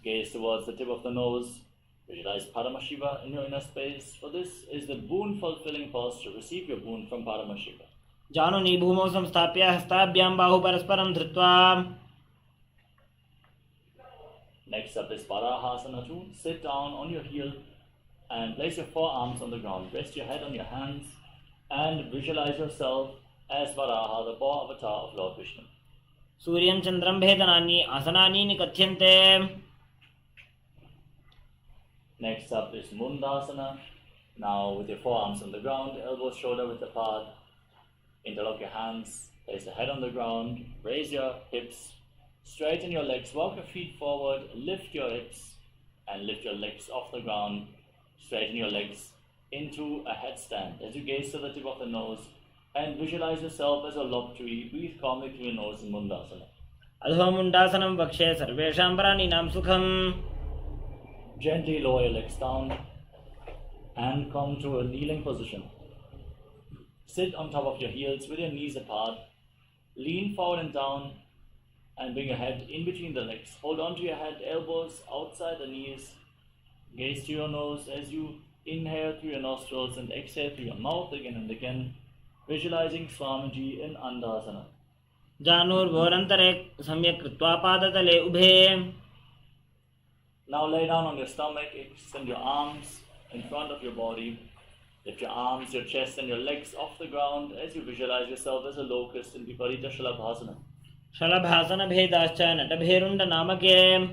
Gaze towards the tip of the nose. Visualize Paramashiva in your inner space, for this is the boon-fulfilling pause to receive your boon from Paramashiva. जानुनी भूमौ संस्थाप्य हस्ताभ्यां बाहु परस्परं धृत्वा. Next up is Parahasana 2. Sit down on your heel and place your forearms on the ground. Rest your head on your hands and visualize yourself as Varaha, the boar avatar of Lord Vishnu. सूर्यं चन्द्रं भेदनानि आसनानि निकथ्यन्ते. Next up is Mundasana. Now with your forearms on the ground, elbows shoulder width apart, interlock your hands, place the head on the ground, raise your hips, straighten your legs, walk your feet forward, lift your hips and lift your legs off the ground, straighten your legs into a headstand. As you gaze to the tip of the nose and visualize yourself as a lop tree, breathe calmly through your nose in Mundasana. अधो मुण्डासनं वक्षे सर्वेषां प्राणिनां सुखम्. Gently lower your legs down and come to a kneeling position. Sit on top of your heels with your knees apart. Lean forward and down and bring your head in between the legs. Hold on to your head, elbows outside the knees. Gaze to your nose as you inhale through your nostrils and exhale through your mouth again and again. Visualizing Swamiji in Andasana. जानुर्भोरन्तरे सम्यक् कृत्वा पादतले उभे. Now lay down on your stomach, extend your arms in front of your body. Lift your arms, your chest and your legs off the ground as you visualize yourself as a locust in Viparita Shalabhasana. शलभासनभेदाश्च नटभेरुण्डनामके.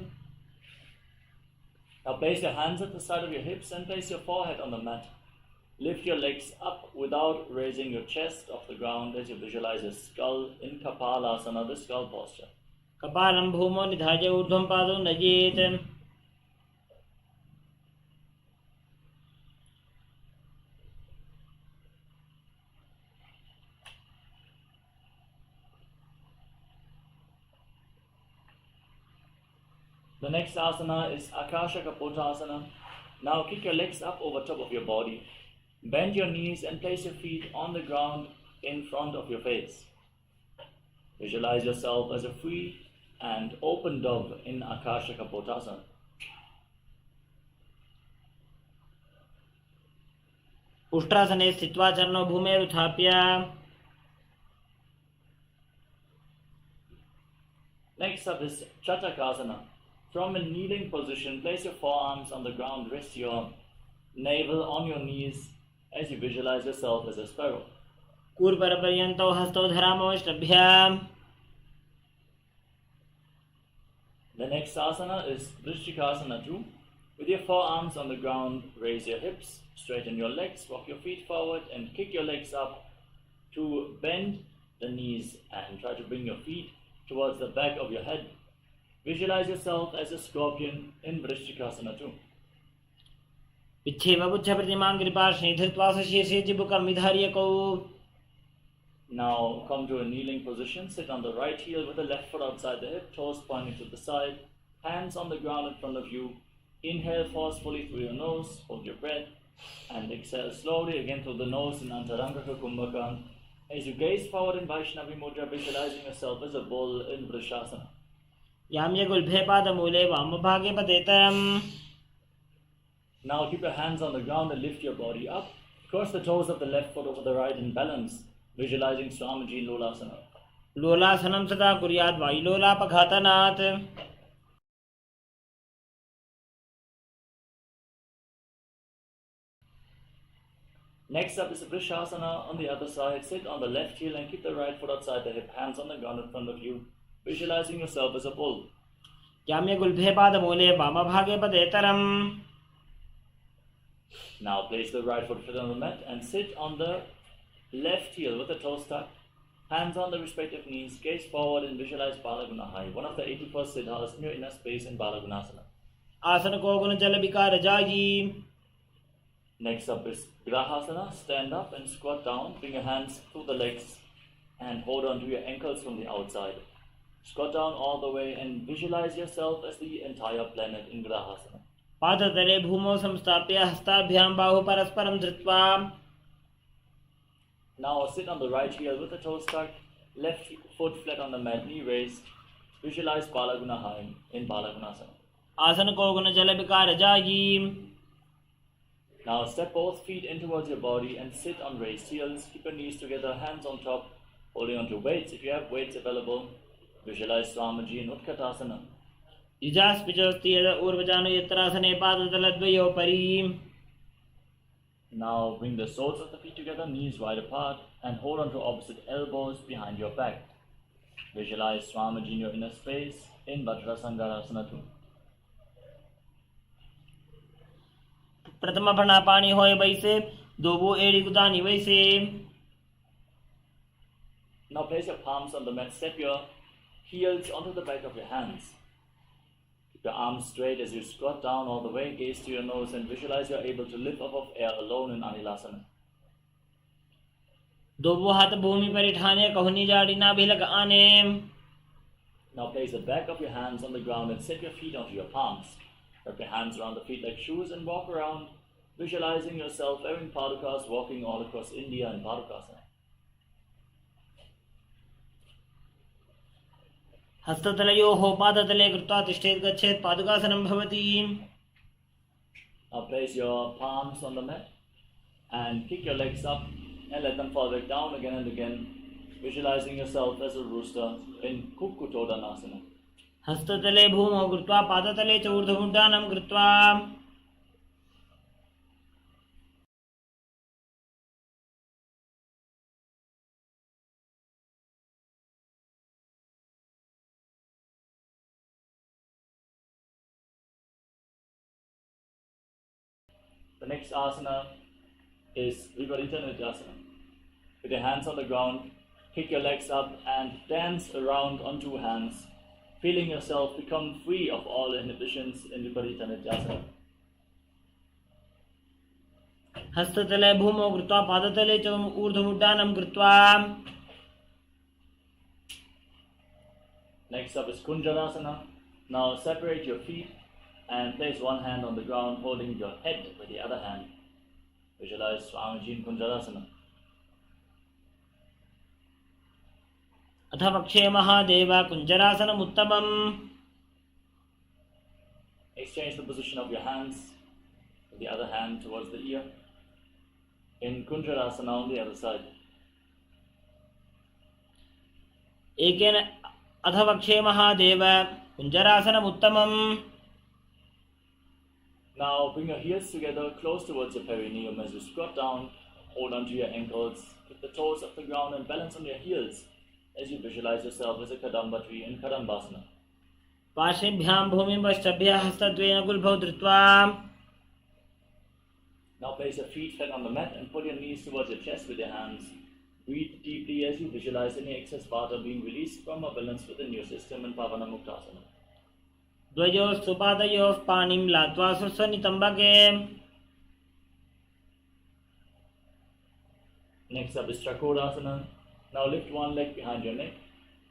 Now place your hands at the side of your hips and place your forehead on the mat. Lift your legs up without raising your chest off the ground as you visualize your skull in Kapalasana, the skull posture. कपालं भूमौ निधाय ऊर्ध्वं पादौ नयेत्. The next asana is Akasha Kapotasana. Now kick your legs up over top of your body. Bend your knees and place your feet on the ground in front of your face. Visualize yourself as a free and open dove in Akasha Kapotasana. उष्ट्रासने स्थित्वा चरणौ भूमेरुत्थाप्य. Next up is Chatakasana. From a kneeling position, place your forearms on the ground, rest your navel on your knees as you visualize yourself as a sparrow. कूर्परपर्यन्तौ हस्तौ धरामवष्टभ्याम्. The next asana is Vrishchikasana 2. With your forearms on the ground, raise your hips, straighten your legs, walk your feet forward and kick your legs up to bend the knees and try to bring your feet towards the back of your head. Visualize yourself as a scorpion in Vrishchikasana 2. विच्छेमबुच्छप्रतिमां कृपाश्नी धृत्वा सशीर्षे चिबुकं विधार्यकौ. Now come to a kneeling position. Sit on the right heel with the left foot outside the hip, toes pointing to the side, hands on the ground in front of you. Inhale forcefully through your nose, hold your breath, and exhale slowly again through the nose in Antarangaka Kumbhaka. As you gaze forward in Vaishnavi Mudra, visualizing yourself as a bull in Vrishasana. याम्यगुल्भे पादमूले वामभागे पतेतरम्. Now keep your hands on the ground and lift your body up. Cross the toes of the left foot over the right in balance, visualizing Swamiji Lolasana. लोलासनं सदा कुर्यात् वायुलोलापघातनात्. Next up is a Vrishasana on the other side. Sit on the left heel and keep the right foot outside the hip, hands on the ground in front of you, visualizing yourself as a bull. याम्यगुल्भे पादमूले वामभागे पतेतरम्. Now place the right foot flat on the mat and sit on the left heel with the toes tucked, hands on the respective knees, gaze forward and visualize Balagunahai, one of the 81st siddhas in your inner space in Balagunasana. आसन को गुण जल विकार जागी. Next up is Grahasana. Stand up and squat down. Bring your hands through the legs and hold on to your ankles from the outside. Squat down all the way and visualize yourself as the entire planet in Grahasana. पादतले भूमौ संस्थाप्य हस्ताभ्यां बाहु परस्परं धृत्वा. Now sit on the right heel with the toes tucked, left foot flat on the mat, knee raised. Visualize Balagunahai in Balagunasana. आसन को गुण जल विकार जागी. Now step both feet in towards your body and sit on raised heels. Keep your knees together, hands on top, holding on to weights. If you have weights available, visualize Swamiji in Utkatasana. युजास्पिचोस्ति यद ऊर्वजानु यत्रासने पादतलद्वयोपरि. Now bring the soles of the feet together, knees wide apart, and hold on to opposite elbows behind your back. Visualize Swamiji in your inner space in Vajrasangarasana 2. प्रथम प्रणापानी होए वैसे दोबो एड़ी गुदानी वैसे. Now place your palms on the mat, step your heels onto the back of your hands. Keep your arms straight as you squat down all the way, gaze to your nose and visualize you are able to lift off of air alone in Anilasana. दोबो हाथ भूमि पर ठाने कहनी जाड़ी ना भी लग आने. Now place the back of your hands on the ground and set your feet onto your palms. Wrap your hands around the feet like shoes and walk around, visualizing yourself wearing padukas, walking all across India in padukasana. हस्ततलयोः पादतले कृत्वा तिष्ठेत् गच्छेत् पादुकासनं भवति. Now place your palms on the mat and kick your legs up and let them fall back down again and again, visualizing yourself as a rooster in Kukkutodanasana. हस्ततले भूमौ कृत्वा पादतले च ऊर्ध्वमुड्डानं कृत्वा. The next asana is Viparita Nityasana. With your hands on the ground, kick your legs up and dance around on two hands, feeling yourself become free of all inhibitions in Viparita Nityasana. हस्ततले भूमौ कृत्वा पादतले च ऊर्ध्वमुड्डानं कृत्वा. Next up is Kunjarasana. Now separate your feet and place one hand on the ground holding your head with the other hand. Visualize Swamiji in Kunjarasana. अथ पक्षे महादेव कुञ्जरासनम् उत्तमम्. Exchange the position of your hands with the other hand towards the ear. In Kunjarasana on the other side. एकेन अथ पक्षे महादेव कुञ्जरासनम् उत्तमम्. Now bring your heels together close towards your perineum as you squat down, hold onto your ankles, keep the toes off the ground and balance on your heels as you visualize yourself as a Kadamba tree in Kadambasana. पार्श्वेभ्यां भूमिं पश्चाभ्यः हस्तद्वयेन गुल्भौ धृत्वा. Now place your feet flat on the mat and pull your knees towards your chest with your hands. Breathe deeply as you visualize any excess vata being released from a balance within your system in Pavana Muktasana. द्वयोस्तु पादयोः पाणिं लात्वा स्वस्वनितम्बके. Next up is Chakodasana. Now lift one leg behind your neck,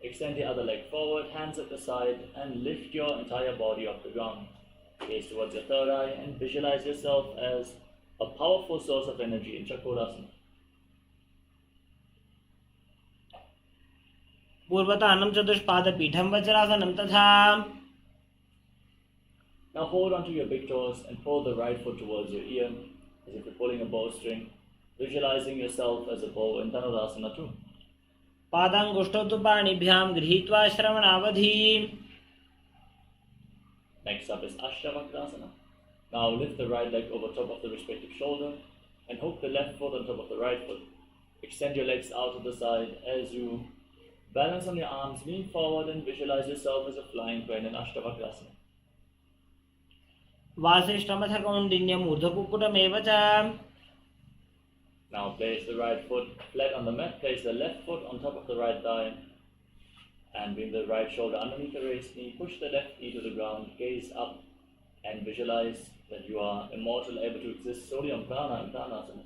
extend the other leg forward, hands at the side, and lift your entire body off the ground. Gaze towards your third eye and visualize yourself as a powerful source of energy in Chakodasana. पूर्वतानं चतुष्पादपीठं वज्रासनं तथा. Now hold onto your big toes and pull the right foot towards your ear as if you're pulling a bowstring, visualizing yourself as a bow in Dhanurasana 2. पादाङ्गुष्ठौ तु पाणिभ्यां गृहीत्वा श्रवणावधि. Next up is Ashtavakrasana. Now lift the right leg over top of the respective shoulder and hook the left foot on top of the right foot. Extend your legs out to the side as you balance on your arms, lean forward and visualize yourself as a flying crane in Ashtavakrasana. वासिष्ठमथ कौण्डिन्यम् ऊर्ध्वकुक्कुटमेव च. Now place the right foot flat on the mat, place the left foot on top of the right thigh and bring the right shoulder underneath the raised knee, push the left knee to the ground, gaze up and visualize that you are immortal, able to exist solely on prana and pranasana.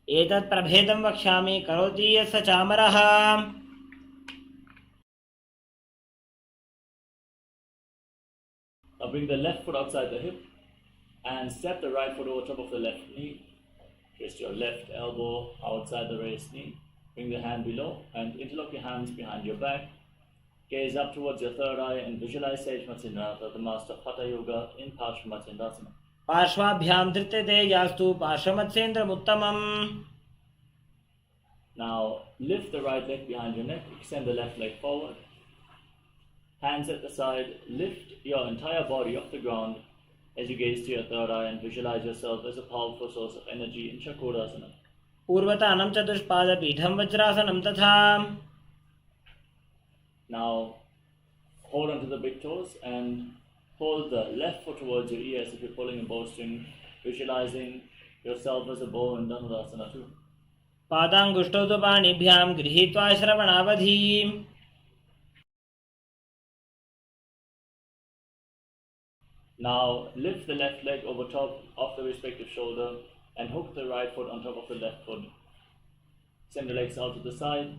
एतत् प्रभेदं वक्ष्यामि करोति यः स चामरः. Now bring the left foot outside the hip and step the right foot over top of the left knee. Twist your left elbow outside the raised knee. Bring the hand below and interlock your hands behind your back. Gaze up towards your third eye and visualize Sage Matsindrata, the master of Hatha Yoga in Paramashivoham. पार्श्वाभ्यां धृत्यते यास्तु पार्श्वमत्सेन्द्रमुत्तमम्. Now lift the right leg behind your neck, extend the left leg forward. Hands at the side, lift your entire body off the ground as you gaze to your third eye and visualize yourself as a powerful source of energy in Chakrasana. पूर्वतानं चतुष्पादपीठं वज्रासनं तथा. Now hold onto the big toes and hold the left foot towards your ear as if you're pulling a bowstring, visualizing yourself as a bow in Dhanurasana 2. पादाङ्गुष्ठौ तु पाणिभ्यां गृहीत्वा श्रवणावधि. Now lift the left leg over top of the respective shoulder and hook the right foot on top of the left foot. Send the legs out to the side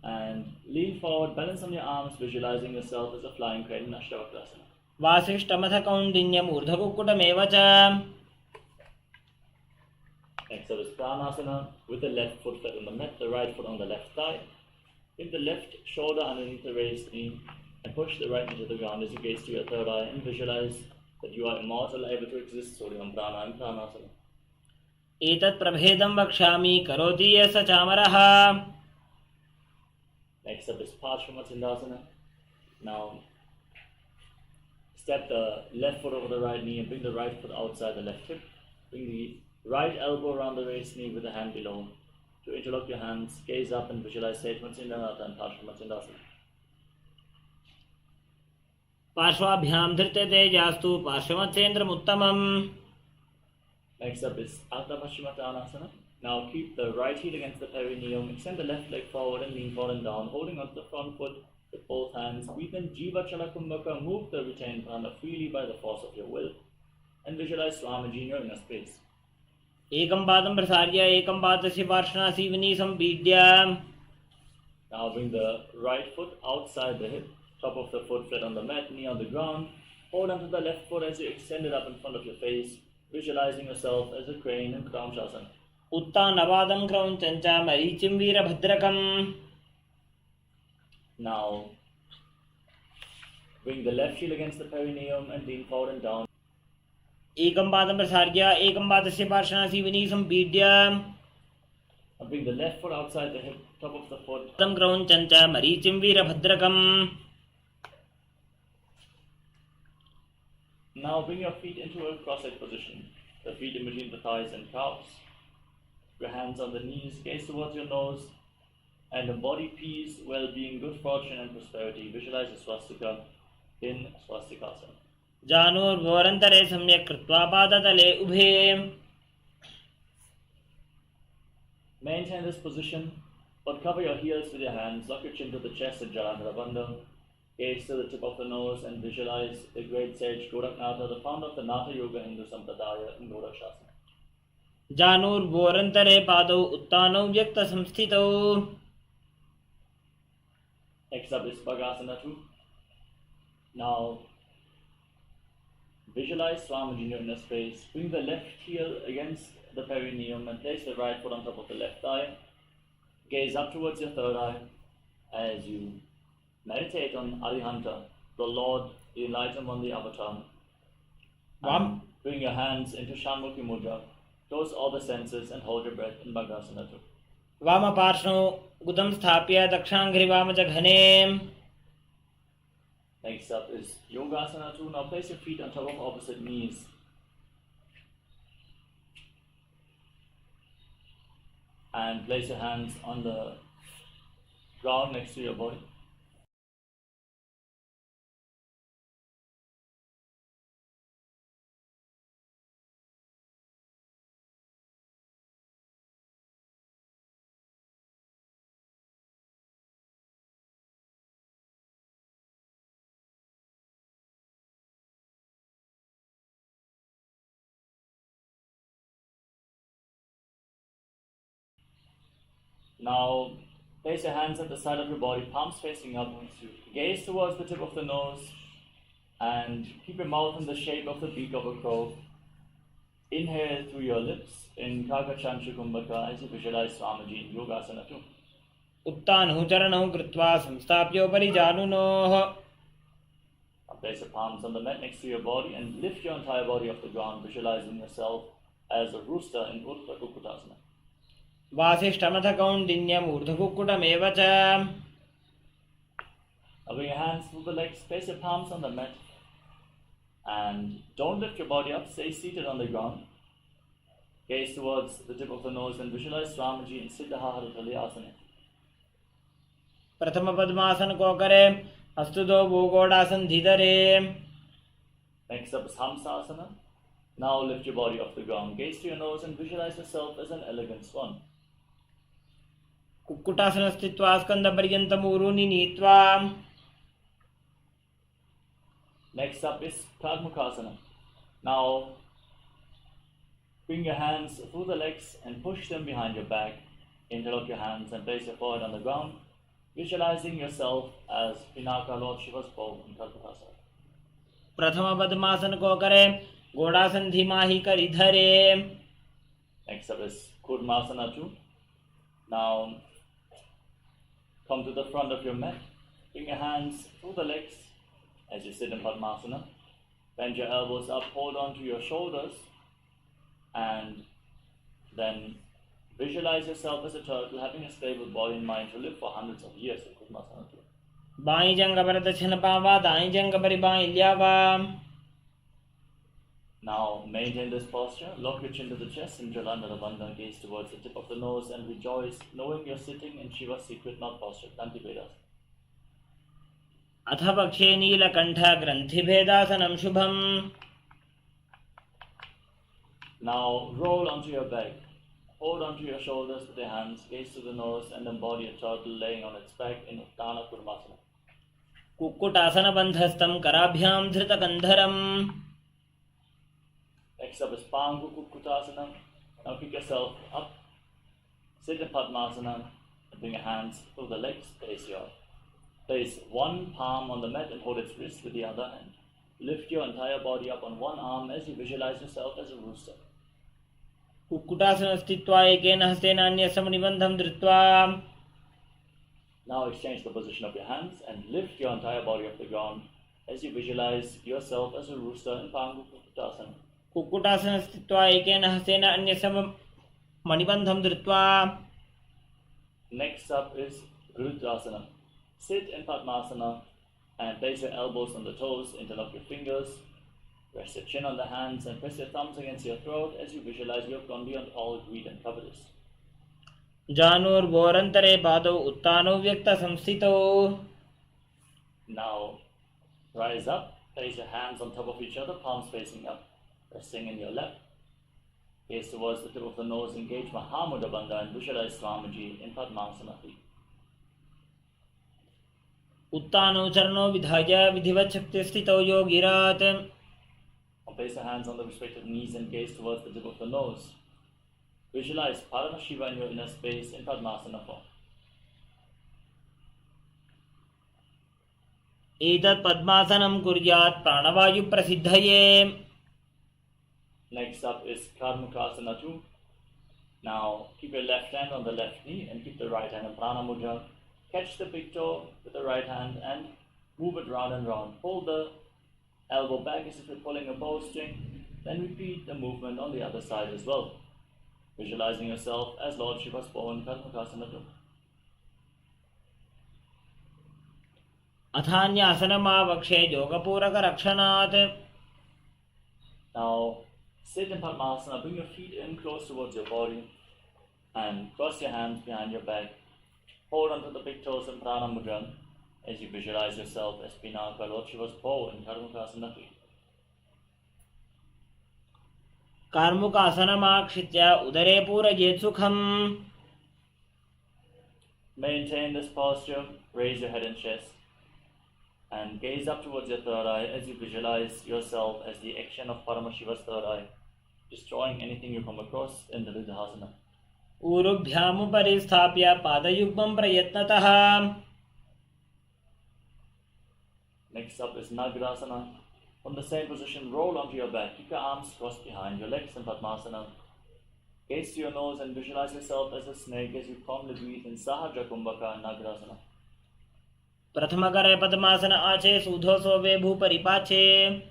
and lean forward, balance on your arms, visualizing yourself as a flying crane in Ashtavakrasana. वासिष्ठमथ कौण्डिन्यम् ऊर्ध्वकुक्कुटमेव च. Next up is Pranasana with the left foot flat on the mat, the right foot on the left thigh. Bring the left shoulder underneath the raised knee and push the right knee to the ground as you gaze to your third eye and visualize that you are immortal, able to exist solely on prana and pranasana. एतत् प्रभेदं वक्ष्यामि करोति यः स चामरः. Next up is Paramashivoham. Now step the left foot over the right knee and bring the right foot outside the left hip. Bring the right elbow around the raised knee with the hand below. To interlock your hands, gaze up and visualize Sage Matsindrata and Paramashivoham. पार्श्वाभ्यां धृत्यते यास्तु पार्श्वमत्सेन्द्रमुत्तमम्. Next up is Ardha Paschimottanasana. Now keep the right heel against the perineum, extend the left leg forward and lean forward and down, holding onto the front foot with both hands. Breathe in Jiva Chalakumbhaka, move the retained prana freely by the force of your will, and visualize Swamiji in your inner space. एकं पादं प्रसार्य एकं पादस्य पार्श्वनासीवनी सम्पीड्य. Now bring the right foot outside the hip, top of the foot flat on the mat, knee on the ground. Hold onto the left foot as you extend it up in front of your face, visualizing yourself as a crane in Kramshasana. उत्तानपादं क्रौञ्चं च मरीचिं वीरभद्रकम्. Now bring the left heel against the perineum and lean forward and down. एकं पादं प्रसार्य एकं पादस्य पार्श्वनासीवनी सम्पीड्य. Now bring the left foot outside the hip, top of the foot. तं क्रौञ्चं च मरीचिं वीरभद्रकम्. Now bring your feet into a cross-legged position, the feet in between the thighs and calves. Your hands on the knees, gaze towards your nose, and embody peace, well-being, good fortune, and prosperity. Visualize a swastika in swastikasana. जानुर्भोरन्तरे सम्यक् कृत्वा पादतले उभे. Maintain this position, but cover your heels with your hands. Lock your chin to the chest at Jalandhara Bandha. Gaze to the tip of the nose and visualize the great sage Goraknath, the founder of the Natha Yoga Hindu Sampradaya in Gorakshasana. जानुर्भोरन्तरे पादौ उत्तानौ व्यक्तसंस्थितौ. Next up is Bhagasana 2. Now visualize Swamiji in your inner space. Bring the left heel against the perineum and place the right foot on top of the left thigh. Gaze up towards your third eye as you meditate on Arihanta, the Lord, the enlightened one, the avatar. And bring your hands into Shanmukhi Mudra. Close all the senses and hold your breath in Bhagasana 2. वामपार्श्वौ गुदं स्थाप्य दक्षाङ्घ्रिवामजघने. Next up is Yogasana 2. Now place your feet on top of opposite knees. And place your hands on the ground next to your body. Now, place your hands at the side of your body, palms facing up. Gaze towards the tip of the nose and keep your mouth in the shape of the beak of a crow. Inhale through your lips in Kakachantra Kumbhaka as you visualize Swamiji in Yogasana 2. उत्तानौ चरणौ कृत्वा संस्थाप्योपरि जानुनोः. Now place your palms on the mat next to your body and lift your entire body off the ground, visualizing yourself as a rooster in Urdhva Kukutasana. वासिष्ठमथ कौण्डिन्यम् ऊर्ध्वकुक्कुटमेव च. Now bring your hands through the legs, place your palms on the mat and don't lift your body up, stay seated on the ground. Gaze towards the tip of the nose and visualize Swamiji in Siddhahara Asana. प्रथम पद्मासन को करे, अस्तु दो भूगोड़ासन धीधरे. Next up is Hamsasana. Now lift your body off the ground, gaze to your nose and visualize yourself as an elegant swan. Kukkutasana स्थित्वा स्कन्धपर्यन्तम् ऊरूनि नीत्वा. Next up is Karmukasana. Now bring your hands through the legs and push them behind your back. Interlock your hands and place your forehead on the ground, visualizing yourself as Pinaka, Lord Shiva's bow in Karmukasana. प्रथम पद्मासन को करे, घोड़ासन धीमाहि करि धरे. Next up is Kurmasana 2. Now come to the front of your mat. Bring your hands through the legs as you sit in Padmasana. Bend your elbows up, hold on to your shoulders, and then visualize yourself as a turtle having a stable body and mind to live for hundreds of years in Kurmasana 2. By जंग पर दक्षिण पावा, दाई जंग पर by ल्यावा. Now maintain this posture, lock your chin to the chest and Jalandhara Bandha, gaze towards the tip of the nose and rejoice knowing you're sitting in Shiva's secret not posture, Tanti Vedas. अथ पक्षे नीलकण्ठ ग्रन्थिभेदासनं शुभम्. Now roll onto your back, hold onto your shoulders with your hands, gaze to the nose and embody a turtle laying on its back in Uttana Kurmasana. Kukkutasana बन्धस्थं कराभ्यां धृतकन्धरम्. Next up is Pangu Kukkutasana. Now pick yourself up, sit in Padmasana, and bring your hands through the legs, place one palm on the mat and hold its wrist with the other hand. Lift your entire body up on one arm as you visualize yourself as a rooster. Kukkutasana स्थित्वा एकेन हस्तेन अन्यस्य मणिबन्धं धृत्वा. Now exchange the position of your hands and lift your entire body off the ground as you visualize yourself as a rooster in Pangu Kukkutasana. Kukkutasana स्थित्वा एकेन हस्तेन अन्यस्य मणिबन्धं धृत्वा. Next up is Rudrasana. Sit in Padmasana and place your elbows on the toes, interlock your fingers, rest your chin on the hands and press your thumbs against your throat as you visualize you have gone beyond all greed and covetous. जानुर्भोरन्तरे पादौ उत्तानौ व्यक्तसंस्थितौ. Now rise up, place your hands on top of each other, palms facing up, resting in your lap. Gaze towards the tip of the nose, engage Mahamudra Bandha and visualize Swamiji in Padmasana 3. उत्तानौ चरणौ विधाय विधिवत् शक्तिस्थितौ योगिरात्. Now place your hands on the respective knees and gaze towards the tip of the nose. Visualize Paramashiva in your inner space in Padmasana 4. एतत् पद्मासनं कुर्यात् प्राणवायुप्रसिद्धये. Next up is Karmukasana 2. Now keep your left hand on the left knee and keep the right hand in Prana Mudra. Catch the big toe with the right hand and move it round and round. Hold the elbow back as if you're pulling a bowstring. Then repeat the movement on the other side as well. Visualizing yourself as Lord Shiva's bow in Karmakasana. अथान्यासनमावक्षे योगपूरकरक्षणात्. Now sit in Padmasana, bring your feet in close towards your body and cross your hands behind your back. Hold onto the big toes in Prana Mudra as you visualize yourself as Pinaka, Lord Shiva's bow in Karmakasana. कार्मुकासनमाक्षित्य उदरे पूरयेत् सुखम्. Maintain this posture, raise your head and chest and gaze up towards your third eye as you visualize yourself as the action of Paramashiva's third eye, destroying anything you come across in the Riddhasana. ऊरुभ्यामुपरि स्थाप्य पादयुग्मं प्रयत्नतः. Next up is Nagrasana. From the same position, roll onto your back. Keep your arms crossed behind your legs in Padmasana. Gaze to your nose and visualize yourself as a snake as you calmly breathe in Sahaja Kumbhaka Nagrasana. प्रथमकरे पद्मासन आचे सूधो सोवे भूपरिपाचे.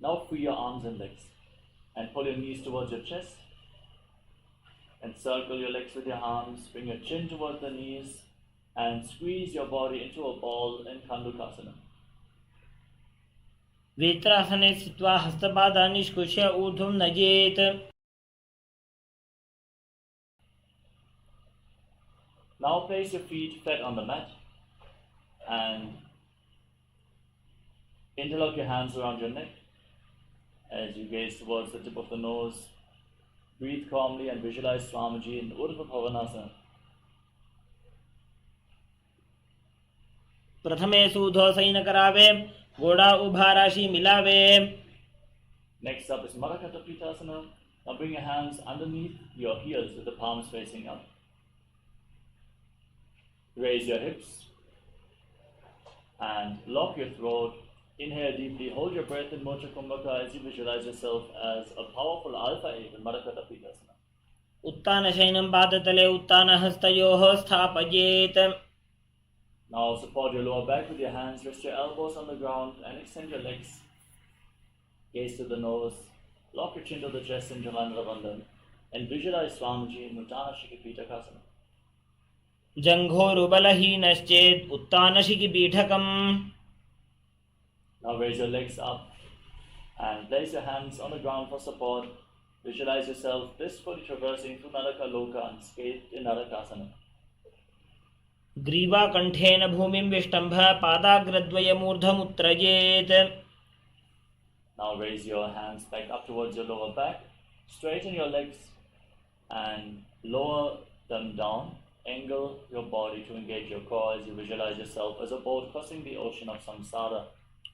Now free your arms and legs and pull your knees towards your chest. Encircle your legs with your arms, bring your chin towards the knees and squeeze your body into a ball in Kandukasana. वेत्रासने स्थित्वा हस्तपादान् निष्कुष्य ऊर्ध्वं नयेत्. Now place your feet flat on the mat and interlock your hands around your neck as you gaze towards the tip of the nose. Breathe calmly and visualize Swamiji in Urdhva Bhavanasana. प्रथमे सूधो San करावे घोड़ा उभा राशि मिलावे. Next up is Marakata Pitasana. Now bring your hands underneath your heels with the palms facing up. Raise your hips and lock your throat. Inhale deeply, hold your breath in Mocha Kumbhaka as you visualize yourself as a powerful alpha ape in Marakata Pitasana. उत्तान शयनं पादतले उत्तान हस्तयोः स्थापयेत्. Now support your lower back with your hands, rest your elbows on the ground and extend your legs. Gaze to the nose, lock your chin to the chest in Jalandhara Bandhan and visualize Swamiji in Uttana Shikipita. जङ्घोरुबलहीनश्चेत् उत्तानशिखिपीठकम्. Now raise your legs up and place your hands on the ground for support. Visualize yourself blissfully traversing through Naraka Loka unscathed in Narakasana. ग्रीवाकण्ठेन भूमिं विष्टम्भ पादाग्रद्वयमूर्धमुत्त्रयेत्. Now raise your hands back up towards your lower back. Straighten your legs and lower them down. Angle your body to engage your core as you visualize yourself as a boat crossing the ocean of samsara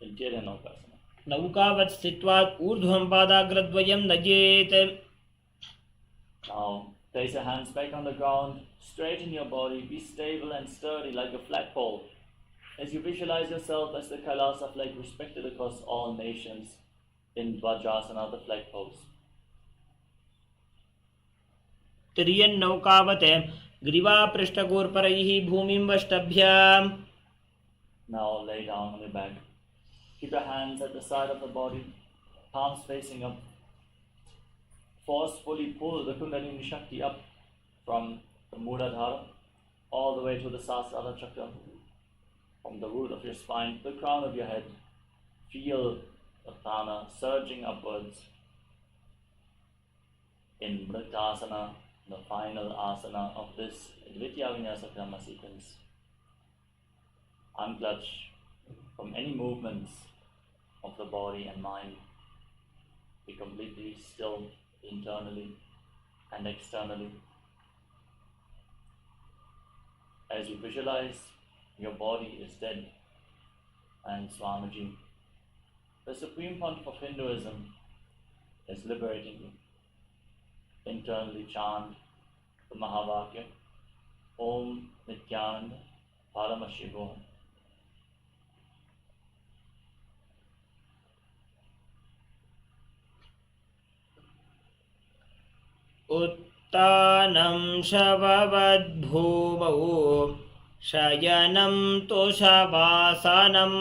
in Tiryanokasana. नौकावत् स्थित्वा ऊर्ध्वं पादाग्रद्वयं नयेत्. Now place your hands back on the ground, straighten your body, be stable and sturdy like a flagpole as you visualize yourself as the Kailasa flag respected across all nations in Vajrasana, the flag pose. तिर्यन्नौकावत् ग्रीवापृष्ठगोर्परैः भूमिं वष्टभ्य. Now lay down on your back. Keep your hands at the side of the body, palms facing up. Forcefully pull the Kundalini Shakti up from the Muladhara all the way to the Sahasrara Chakra. From the root of your spine to the crown of your head, feel the prana surging upwards. In Mritasana, the final asana of this Dvitiya Vinyasa Krama sequence. Unclutch from any movements of the body and mind. Be completely still internally and externally. As you visualize, your body is dead and Swamiji, the Supreme Pontiff of Hinduism, is liberating you. Internally chant the Mahavakya, Om Nityananda Paramashivoham. उत्तानं शववद्भूमौ शयनं तु शवासनं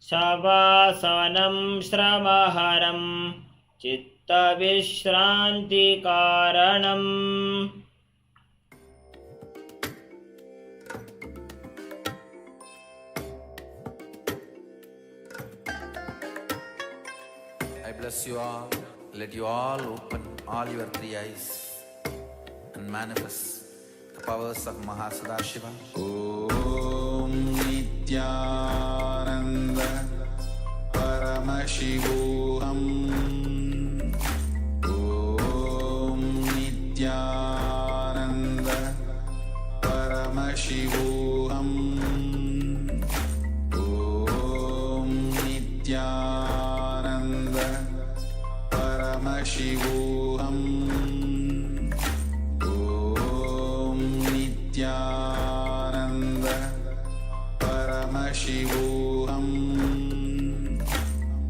शवासनं श्रमहरं चित्तविश्रान्तिकारणम् I bless you all. Let you all open all your three eyes and manifest the powers of Mahasadashiva. Om Nityananda Paramashivoham. Om Nityananda Paramashivoham. Om Nityananda Paramashivoham. Om Nityananda Paramashivoham.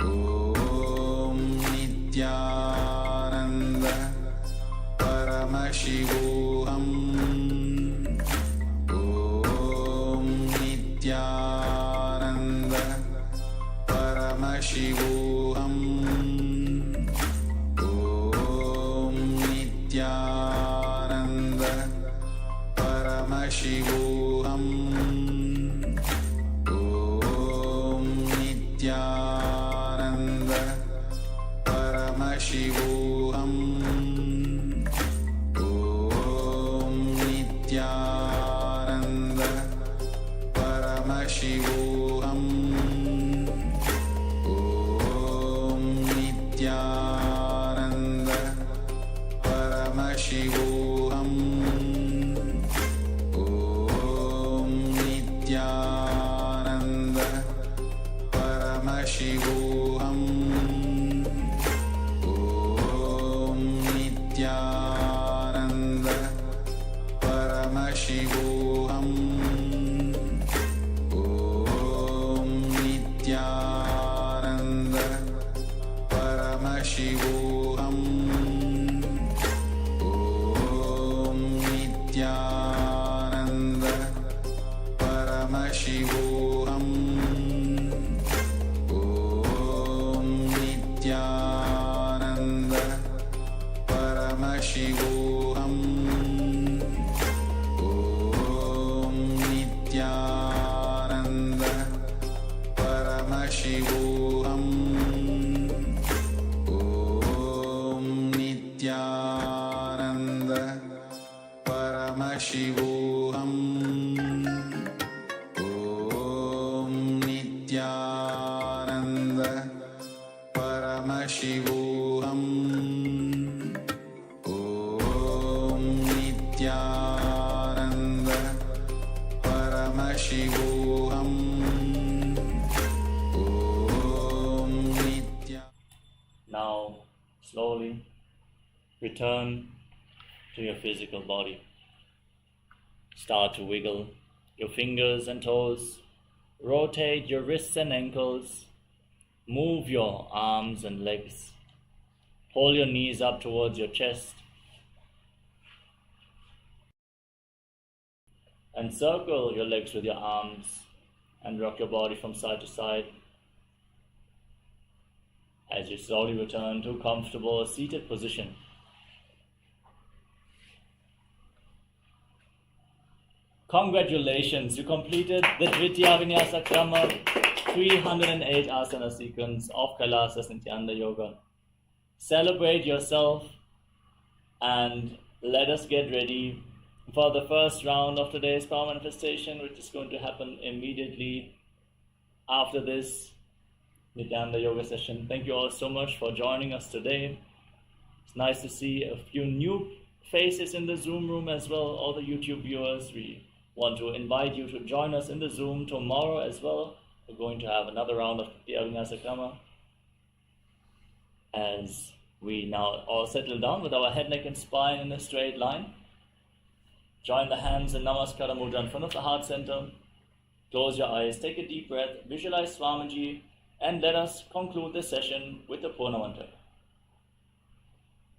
Om Nityananda Paramashivoham. Om Nityananda Paramashivoham. Om Nityananda Paramashivoham. Om Nityananda Paramashivoham. Om Nityananda Paramashivoham. Om Nityananda Paramashivoham. Om Nityananda Paramashivoham. Om Nityananda Paramashivoham. Om Nityananda Paramashivoham. Om Nityananda Paramashivoham. Om Nityananda Paramashivoham. Om Nityananda Paramashivoham. Om Nityananda Paramashivoham. Om Nityananda Paramashivoham. Om Nityananda Paramashivoham. Om Nityananda. Now, slowly return to your physical body. Start to wiggle your fingers and toes. Rotate your wrists and ankles. Move your arms and legs. Pull your knees up towards your chest. And circle your legs with your arms and rock your body from side to side. As you slowly return to a comfortable seated position. Congratulations, you completed the Dvitiya Vinyasa Krama 308 asana sequence of Kailasas Nityananda Yoga. Celebrate yourself and let us get ready for the first round of today's power manifestation, which is going to happen immediately after this Nityananda Yoga session. Thank you all so much for joining us today. It's nice to see a few new faces in the Zoom room as well, all the YouTube viewers. We want to invite you to join us in the Zoom tomorrow as well. We're going to have another round of the Vinyasa Krama. As we now all settle down with our head, neck and spine in a straight line. Join the hands in Namaskara Mudra in front of the heart center. Close your eyes, take a deep breath, visualize Swamiji, and let us conclude this session with the Purna Mantra.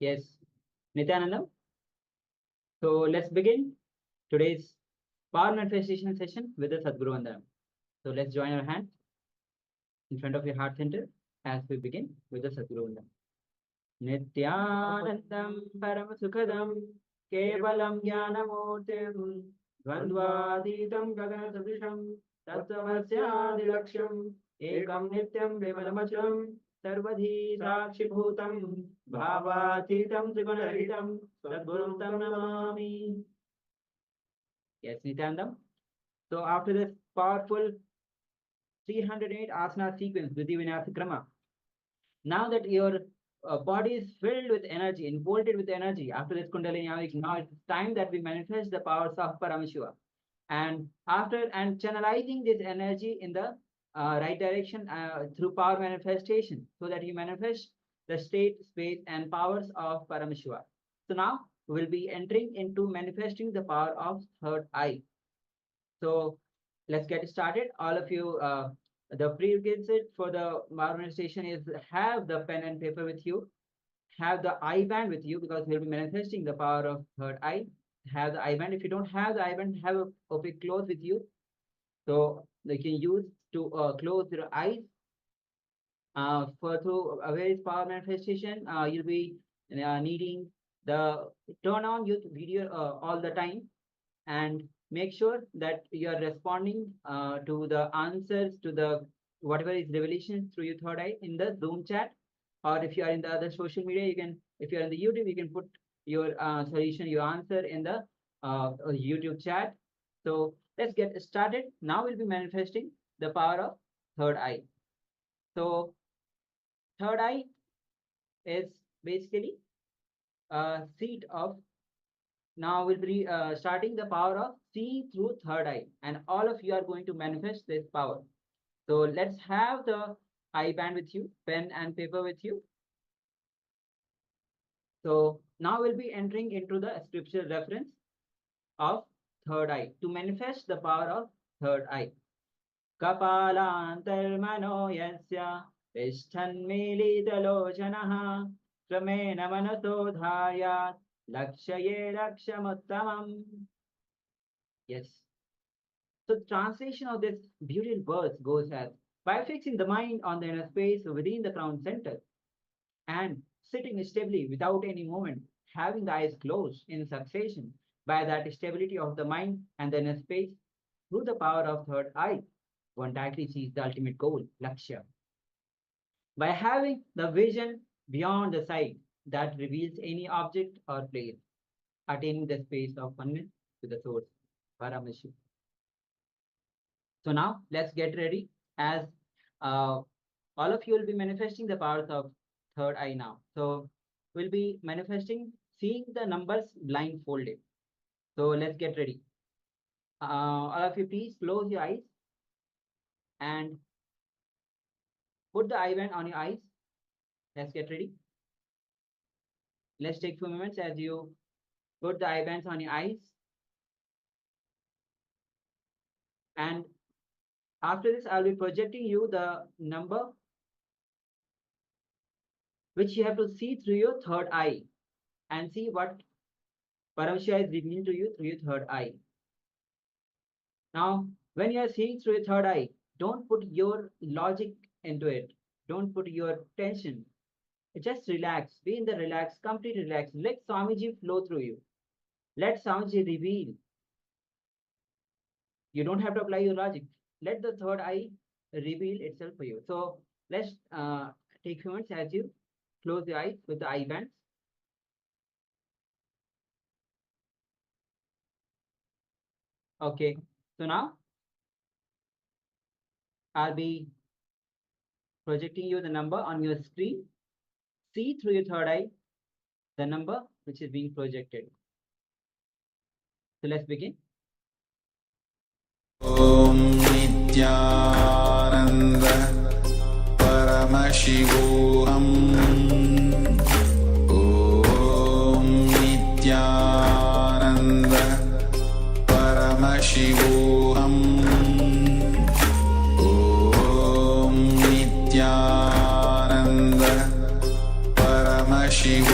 Yes, Nityanandam. So let's begin today's power manifestation session with the Sadguru Vandanam. So let's join our hands in front of your heart center as we begin with the Sadguru Vandanam. Nityanandam Paramasukhadam Kevalam Jnanamurtim Dvandvaditam Gaganasabhisham Tattvasyadilaksham Ekam Nityam Vimalamachalam Sarvadhi Sakshibhutam Bhavatitam Trigunarahitam Sadgurum Tam Namami. Yes, Nityanandam. So after this powerful 308 asana sequence with the Vinyasa Krama, now that your body is filled with energy, enfolded with energy after this Kundalini Awakening, now it's time that we manifest the powers of Paramashiva. And after channelizing this energy in the right direction through power manifestation, so that you manifest the state, space, and powers of Paramashiva. So now we'll be entering into manifesting the power of third eye. So let's get started. All of you, the prerequisite for the power manifestation is have the pen and paper with you, have the eye band with you, because we'll be manifesting the power of third eye. Have the eye band. If you don't have the eye band, have a opaque cloth with you, so you can use to close your eyes. For through various power manifestation, you'll be needing the turn on your video all the time, and make sure that you are responding to the answers to the whatever is revelation through your third eye in the Zoom chat, or if you are in the other social media, you can, if you are in the YouTube, you can put your solution, your answer in the YouTube chat. So let's get started. Now we'll be manifesting the power of third eye. So third eye is basically a seat of, now we'll be starting the power of seeing through third eye, and all of you are going to manifest this power. So let's have the eye band with you, pen and paper with you. So now we'll be entering into the scripture reference of third eye to manifest the power of third eye. Kapalantarmano yasya Vishtanmilitalochanaha Kramena manaso dharya Lakshaye lakshamuttamam. Yes. So the translation of this beautiful verse goes as, by fixing the mind on the inner space within the crown center and sitting stably without any movement, having the eyes closed in succession, by that stability of the mind and the inner space, through the power of third eye, one directly sees the ultimate goal, Lakshya. By having the vision beyond the sight that reveals any object or place, attaining the space of oneness with the source, Paramashivoham. So now let's get ready, as all of you will be manifesting the powers of third eye now. So we'll be manifesting, seeing the numbers blindfolded. So let's get ready. All of you, please close your eyes and put the eye band on your eyes. Let's get ready. Let's take a few moments as you put the eye bands on your eyes. And after this, I'll be projecting you the number which you have to see through your third eye, and see what Paramashiva is revealing to you through your third eye. Now, when you are seeing through your third eye, don't put your logic into it. Don't put your tension. Just relax. Be in the relax, complete relax. Let Swamiji flow through you. Let Swamiji reveal. You don't have to apply your logic. Let the third eye reveal itself for you. So let's take a few minutes as you close the eyes with the eye bands. Okay, so now I'll be projecting you the number on your screen. See through your third eye the number which is being projected. So let's begin. Om Nityananda Paramashivoham. Om Nityananda Paramashivoham. Om Nityananda Paramashivoham.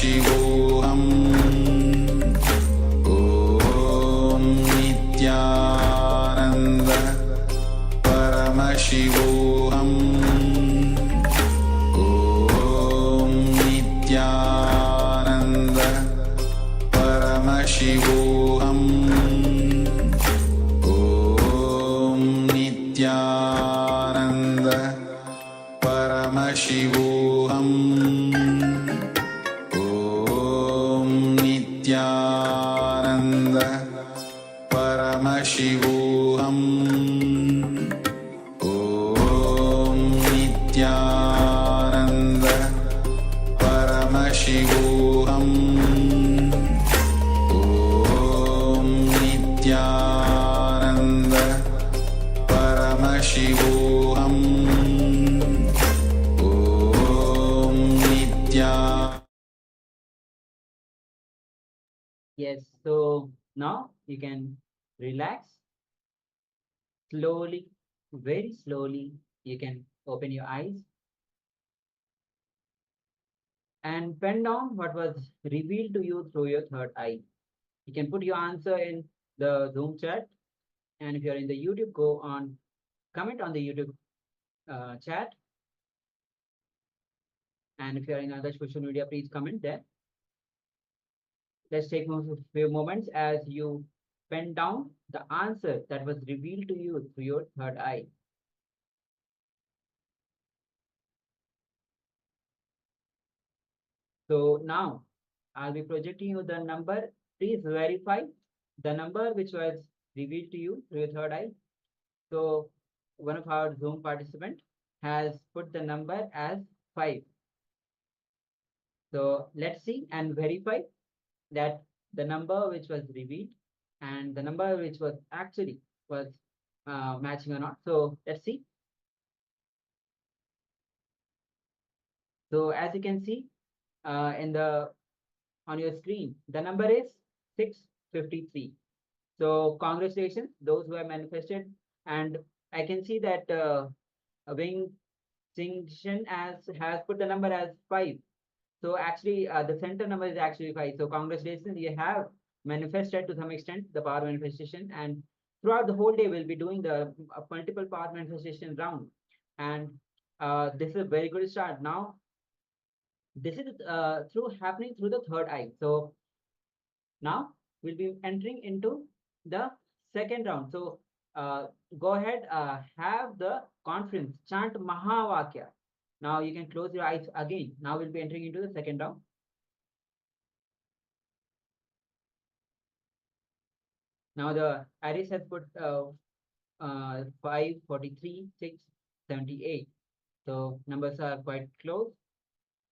Paramashivoham Om Nityananda Paramashivoham Om Nityananda Paramashivoham Om Nityananda Paramashivoham Om Nityananda Paramashivoham Om Nityananda Paramashivoham Om Nityananda Paramashivoham Om Nityananda. Yes, so now you can relax slowly, very slowly. You can open your eyes and pen down what was revealed to you through your third eye. You can put your answer in the Zoom chat, and if you're in the YouTube, go on, comment on the YouTube chat, and if you're in other social media, please comment there. Let's take a few moments as you pen down the answer that was revealed to you through your third eye. So now I'll be projecting you the number. Please verify the number which was revealed to you through your third eye. So one of our Zoom participant has put the number as 5. So let's see and verify that the number which was revealed and the number which was actually was matching or not. So let's see. So as you can see on your screen, the number is 653. So congratulations, those who have manifested. And I can see that Wing Singh has put the number as 5. So actually, the center number is actually 5. So congratulations, you have manifested to some extent the power manifestation. And throughout the whole day, we'll be doing the multiple power manifestation round. And this is a very good start. Now, this is happening through the third eye. So now we'll be entering into the second round. So go ahead, have the conference, chant Mahavakya. Now you can close your eyes again. Now we'll be entering into the second round. Now the Iris has put 5, 43, 6, 78. So numbers are quite close.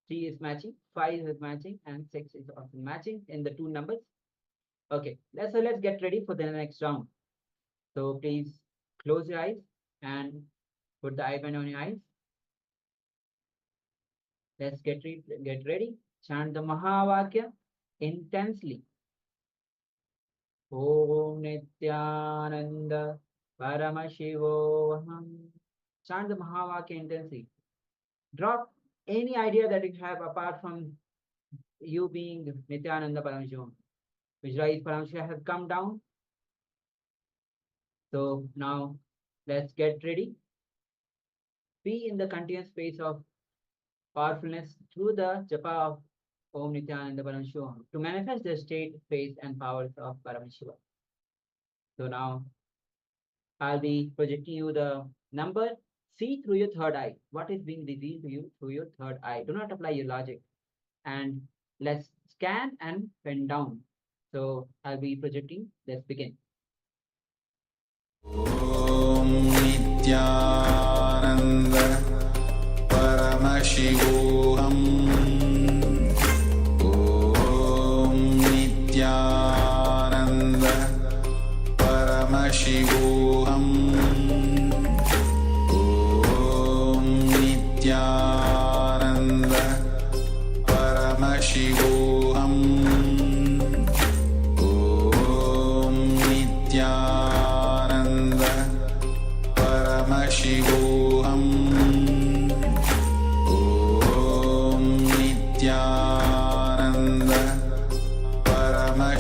3 is matching, 5 is matching, and 6 is also matching in the 2 numbers. Okay, let's get ready for the next round. So please close your eyes and put the eye band on your eyes. Let's get ready. Chant the Mahavakya intensely. Om Nityananda Paramashivoham. Chant the Mahavakya intensely. Drop any idea that you have apart from you being Nityananda Paramashivoham. Visualize Paramashiva has come down. So now let's get ready. Be in the continuous space of powerfulness through the japa of Om Nityananda Paramashivoham to manifest the state, phase, and powers of Paramashiva. So now I'll be projecting you the number. See through your third eye what is being revealed to you through your third eye. Do not apply your logic. And let's scan and pen down. So I'll be projecting. Let's begin. Om Nityananda Paramashivoham Om Nityananda Paramashivoham Om Nityananda Paramashivoham Om Nityananda Paramashivoham Om Nityananda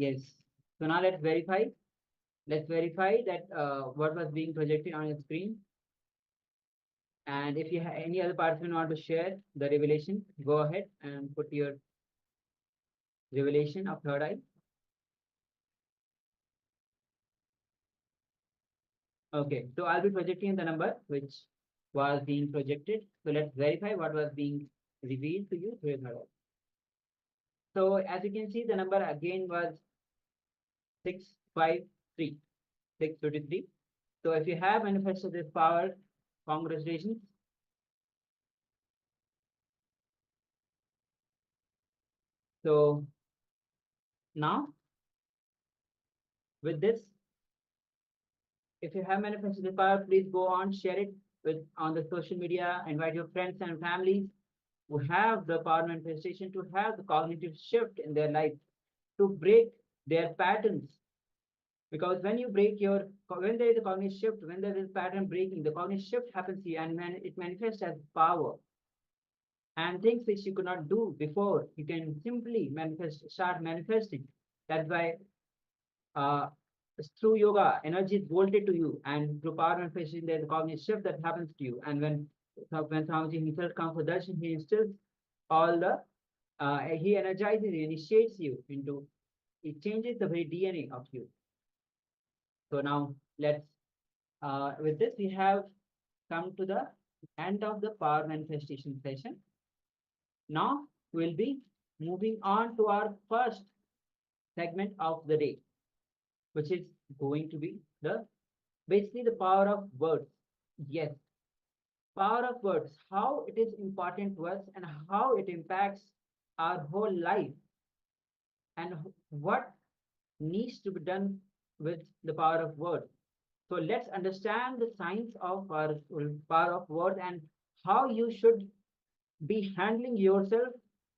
Yes. So now let's verify. Let's verify that what was being projected on your screen. And if you have any other participant want to share the revelation, go ahead and put your revelation of third eye. Okay, so I'll be projecting the number which was being projected. So let's verify what was being revealed to you through your third eye. So as you can see, the number again was 653. 653. So if you have manifested this power, congratulations. So now with this, if you have manifested the power, please go on, share it with on the social media, invite your friends and families who have the power manifestation to have the cognitive shift in their life, to break their patterns. Because when you break your, when there is a cognitive shift, when there is pattern breaking, the cognitive shift happens here and it manifests as power. And things which you could not do before, you can simply start manifesting. That's why uh, through yoga, energy is volted to you, and through power manifestation, there's a cognitive shift that happens to you. And when Swamiji himself comes for darshan, he instills all the he energizes you, initiates you into, it changes the very DNA of you. So now let's with this we have come to the end of the power manifestation session. Now we'll be moving on to our first segment of the day, which is going to be the basically the power of words. Yes, power of words, how it is important to us and how it impacts our whole life, and what needs to be done with the power of words. So let's understand the science of our power of words and how you should be handling yourself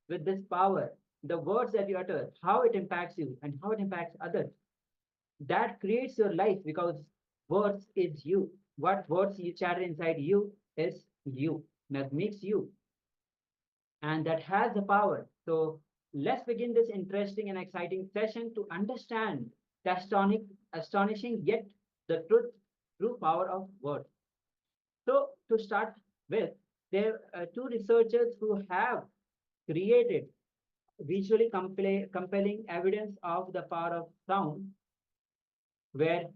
with this power, the words that you utter, how it impacts you and how it impacts others. That creates your life, because words is you. What words you chatter inside you is you. That makes you. And that has the power. So let's begin this interesting and exciting session to understand the astonishing yet the true power of words. So to start with, there are two researchers who have created visually compelling evidence of the power of sound, where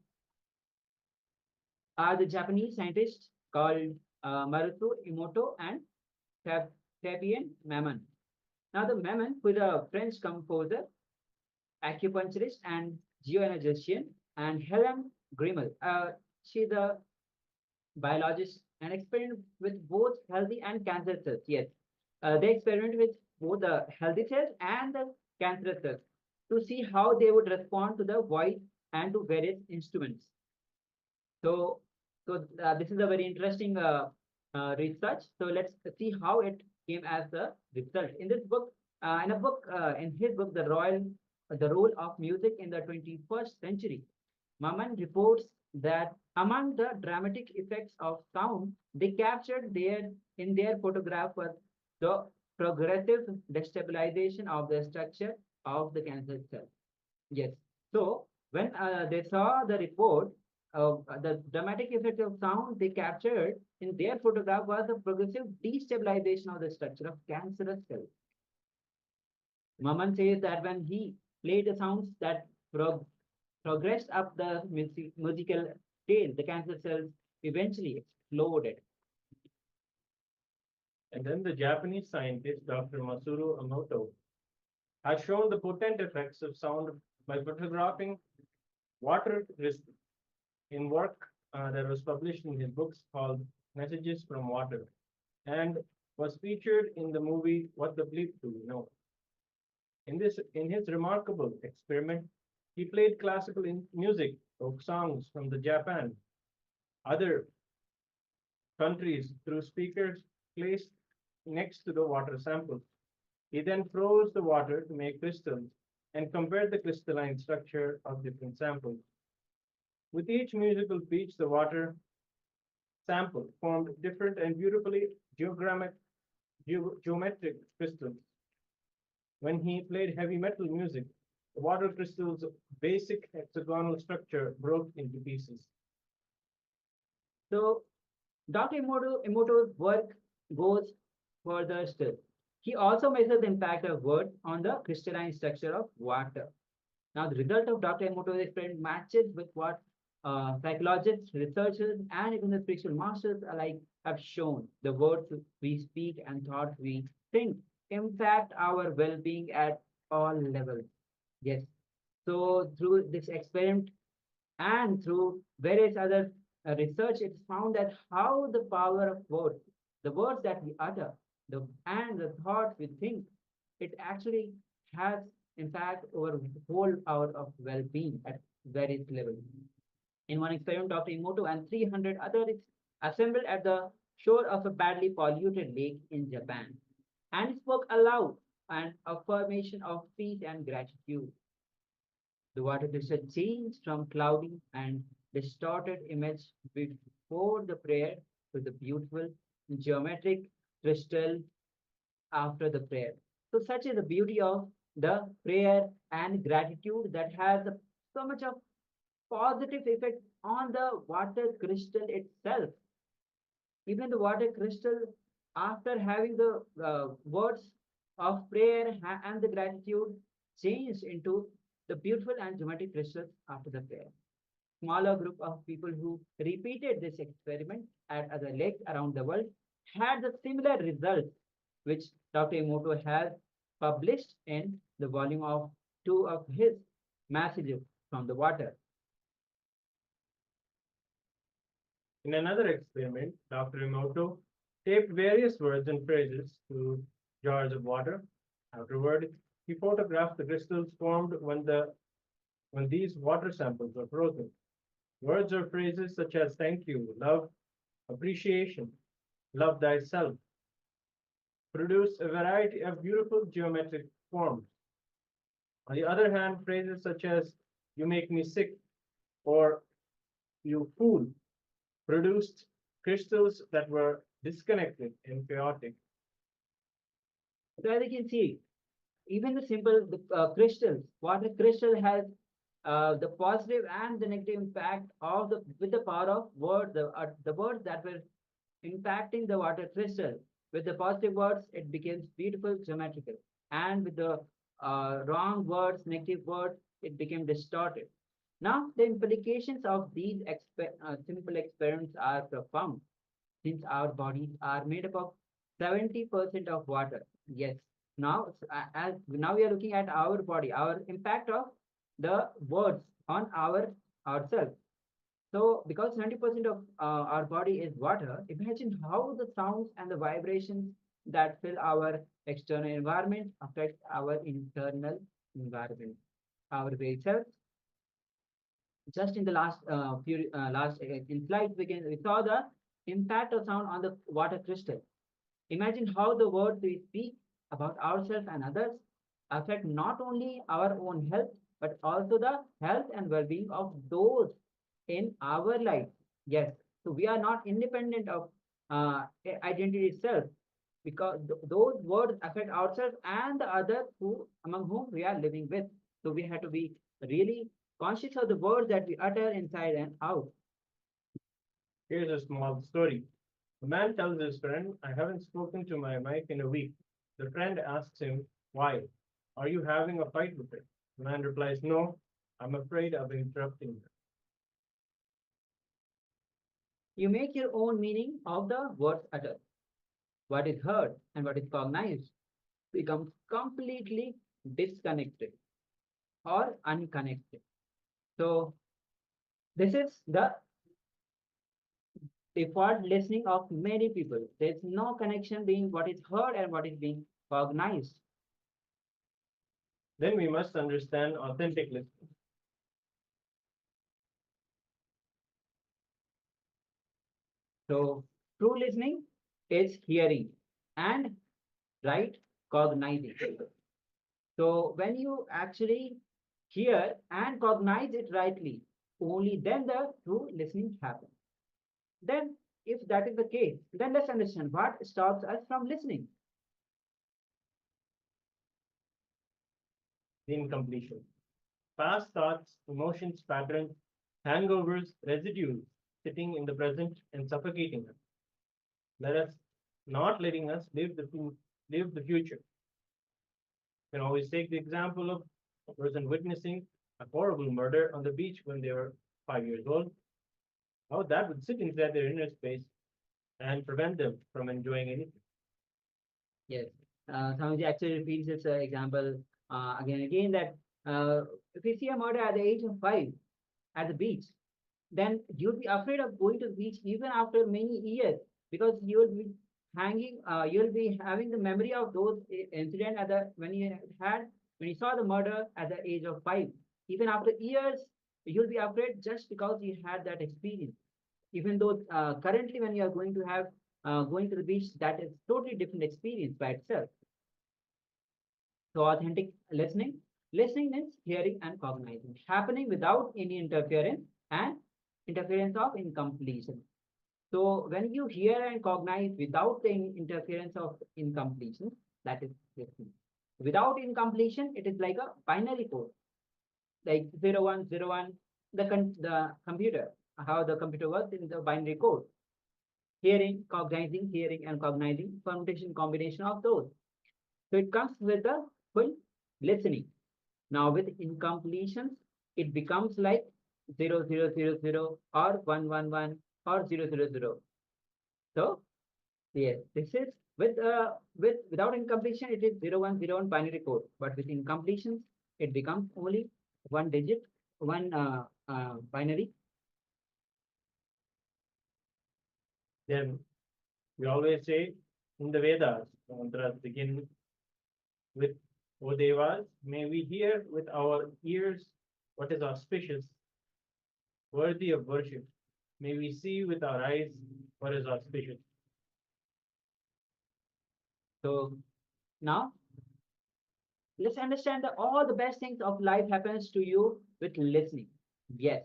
are the Japanese scientists called Marutu Emoto and Fabien Maman. Now the Maman, who is a French composer, acupuncturist and geoenergician, and Helen Grimmel. She's a biologist and experiment with both healthy and cancer cells. Yes, they experiment with both the healthy cells and the cancerous cells to see how they would respond to the voice and to various instruments. So, this is a very interesting research. So let's see how it came as a result. In this book, in his book, the role of music in the 21st century, Maman reports that among the dramatic effects of sound, they captured in their photograph was the progressive destabilization of the structure of the cancer cell. Yes. So when they saw the report, the dramatic effect of sound they captured in their photograph was the progressive destabilization of the structure of cancerous cells. Maman says that when he played the sounds that progressed up the musical scale, the cancer cells eventually exploded. And then the Japanese scientist, Dr. Masuru Emoto, has shown the potent effects of sound by photographing water crystals in work that was published in his books called Messages from Water, and was featured in the movie What the Bleep Do You Know? In his remarkable experiment, he played classical music, folk songs from the Japan, other countries through speakers placed next to the water sample. He then froze the water to make crystals and compared the crystalline structure of different samples. With each musical pitch, the water sample formed different and beautifully geometric crystals. When he played heavy metal music, the water crystal's basic hexagonal structure broke into pieces. So Dr. Emoto's work goes further still. He also measures the impact of words on the crystalline structure of water. Now, the result of Dr. Emoto's experiment matches with what psychologists, researchers, and even the spiritual masters alike have shown. The words we speak and thoughts we think impact our well-being at all levels. Yes. So, through this experiment, and through various other research, it's found that how the power of words, the words that we utter, and the thoughts we think, it actually has impact over the whole our of well-being at various levels. In one experiment, Dr. Emoto and 300 others assembled at the shore of a badly polluted lake in Japan and spoke aloud an affirmation of peace and gratitude. The water crystal changed from cloudy and distorted image before the prayer to the beautiful geometric crystal after the prayer. So such is the beauty of the prayer and gratitude that has so much of positive effect on the water crystal itself. Even the water crystal, after having the words of prayer and the gratitude, changed into the beautiful and dramatic crystals after the prayer. Smaller group of people who repeated this experiment at other lakes around the world had the similar results, which Dr. Emoto has published in the volume of 2 of his messages from the water. In another experiment, Dr. Emoto taped various words and phrases to jars of water. Afterward, he photographed the crystals formed when these water samples were frozen. Words or phrases such as thank you, love, appreciation, love thyself produced a variety of beautiful geometric forms. On the other hand, phrases such as you make me sick or you fool produced crystals that were disconnected and chaotic. So as you can see, even the simple crystals, water crystal has the positive and the negative impact of the with the power of words, the words that were impacting the water crystal. With the positive words, it becomes beautiful, geometrical, and with the wrong words, negative words, it became distorted. Now, the implications of these simple experiments are profound, since our bodies are made up of 70% of water. Yes. Now, as now we are looking at our body, our impact of the words on ourselves. So, because 70% of our body is water, imagine how the sounds and the vibrations that fill our external environment affect our internal environment, our very self. Just in the last few last in slides, we saw the impact of sound on the water crystal. Imagine how the words we speak about ourselves and others affect not only our own health, but also the health and well-being of those in our life. Yes, so we are not independent of identity itself, because those words affect ourselves and the others who among whom we are living with. So we have to be really conscious of the words that we utter inside and out. Here's a small story. A man tells his friend, I haven't spoken to my wife in a week. The friend asks him, why? Are you having a fight with her? The man replies, no, I'm afraid of interrupting her. You make your own meaning of the words uttered. What is heard and what is cognized becomes completely disconnected or unconnected. So this is the default listening of many people. There's no connection between what is heard and what is being cognized. Then we must understand authentic listening. So true listening is hearing and right cognizing. So when you actually hear and cognize it rightly, only then the true listening happens. Then if that is the case, then let's understand what stops us from listening. The incompletion. past thoughts, emotions, patterns, hangovers, residues sitting in the present and suffocating us. Let us not letting us live the future. You can always take the example of a person witnessing a horrible murder on the beach when they were 5 years old. How that would sit inside their inner space and prevent them from enjoying anything. Yes. Swamiji actually repeats this example again and again that if you see a murder at the age of 5 at the beach, then you'll be afraid of going to the beach even after many years because you'll be having the memory of those incident at the when you saw the murder at the age of 5. Even after years, you'll be afraid just because you had that experience. Even though currently when you are going to the beach, that is totally different experience by itself. So authentic listening means hearing and cognizing, happening without any interference of incompletion. So when you hear and cognize without any interference of incompletion, that is listening. Without incompletion, it is like a binary code, like 0101, the computer, how the computer works in the binary code. Hearing, and cognizing, permutation combination of those. So it comes with the full listening. Now with incompletions, it becomes like 0000 or 111 or 000. So yes, this is without incompletion, it is 0101 binary code. But with incompletions, it becomes only one digit, one binary. Then we always say in the Vedas, the mantras begin with O Devas, may we hear with our ears what is auspicious, worthy of worship. May we see with our eyes what is auspicious. So now let's understand that all the best things of life happens to you with listening. Yes.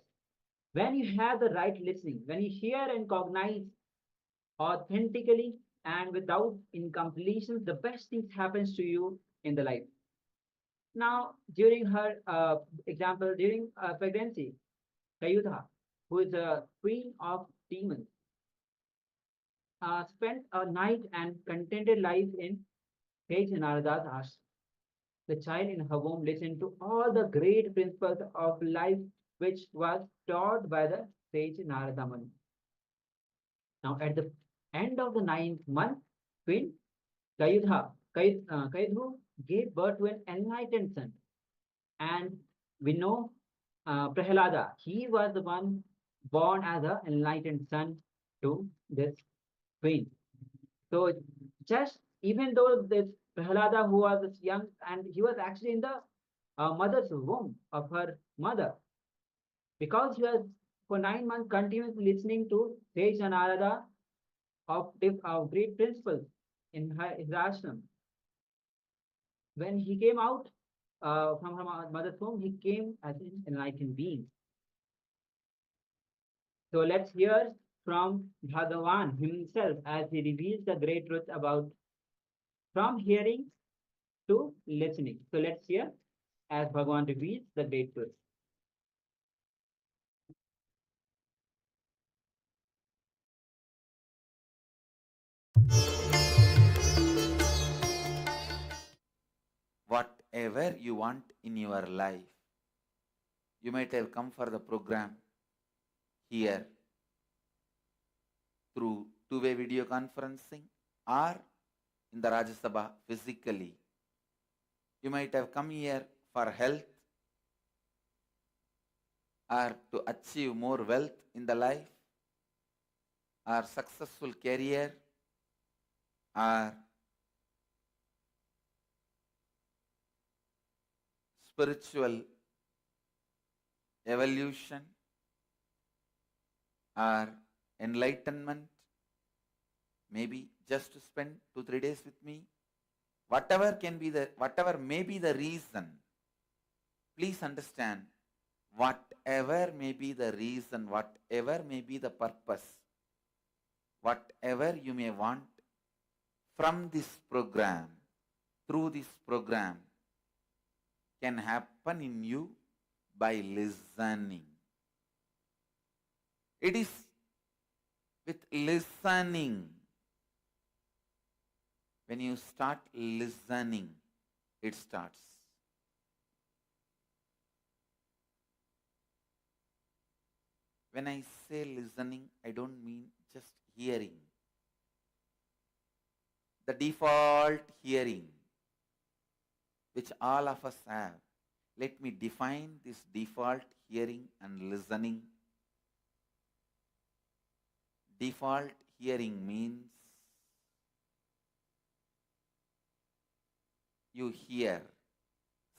When you have the right listening, when you hear and cognize authentically and without incompletions, the best things happens to you in the life. Now, during her example, during pregnancy, Kayudha, who is the queen of demons, spent a night and contented life in Sage Narada's ashram. The child in her womb listened to all the great principles of life which was taught by the sage Narada Muni. Now, at the end of the 9th month, Queen Kayudhu gave birth to an enlightened son. And we know Prahlada, he was the one born as an enlightened son to this queen. So just even though this Prahlada, who was young, and he was actually in the mother's womb of her mother, because he was for 9 months continuously listening to Sage Narada of great principles in his ashram. When he came out from her mother's womb, he came as an enlightened being. So let's hear from Bhagavan himself as he reveals the great truth about from hearing to listening. So let's hear as Bhagavan reveals the great truth. Whatever you want in your life, you might have come for the program here through two-way video conferencing or in the Rajya Sabha physically. You might have come here for health or to achieve more wealth in the life or successful career or spiritual evolution or enlightenment, maybe just to spend 2-3 days with me. Whatever may be the reason, please understand, whatever may be the reason, whatever may be the purpose, whatever you may want from this program, through this program, can happen in you by listening. It is with listening. When you start listening, it starts. When I say listening, I don't mean just hearing. The default hearing, which all of us have. Let me define this default hearing and listening. Default hearing means you hear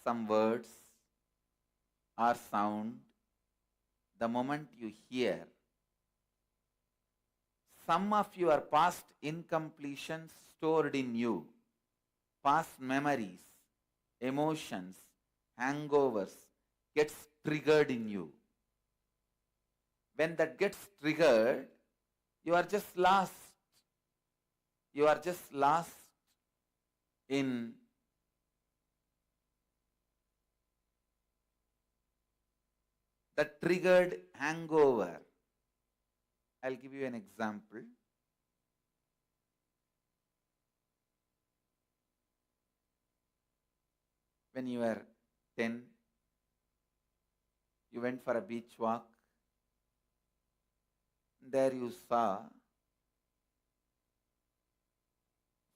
some words or sound. The moment you hear, some of your past incompletions stored in you, past memories, emotions, hangovers gets triggered in you. When that gets triggered, you are just lost. You are just lost in the triggered hangover. I'll give you an example. When you were 10, you went for a beach walk. There you saw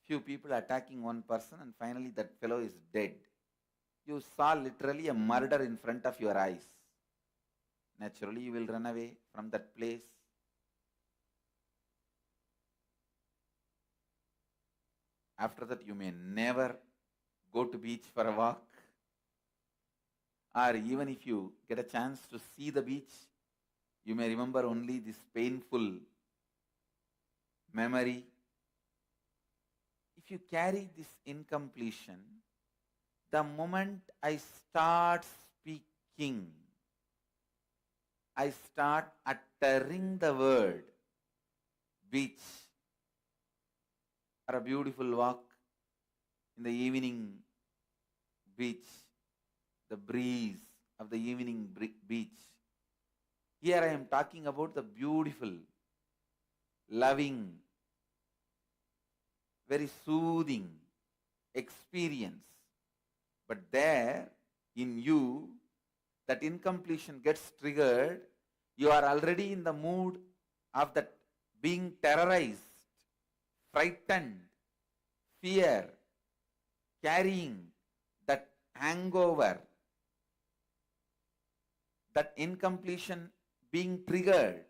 few people attacking one person, and finally that fellow is dead. You saw literally a murder in front of your eyes. Naturally, you will run away from that place. After that, you may never go to beach for a walk. Or even if you get a chance to see the beach, you may remember only this painful memory. If you carry this incompletion, the moment I start speaking, I start uttering the word beach or a beautiful walk in the evening beach, the breeze of the evening beach. Here I am talking about the beautiful, loving, very soothing experience. But there in you, that incompletion gets triggered. You are already in the mood of that being terrorized, frightened, fear, carrying that hangover, that incompletion being triggered.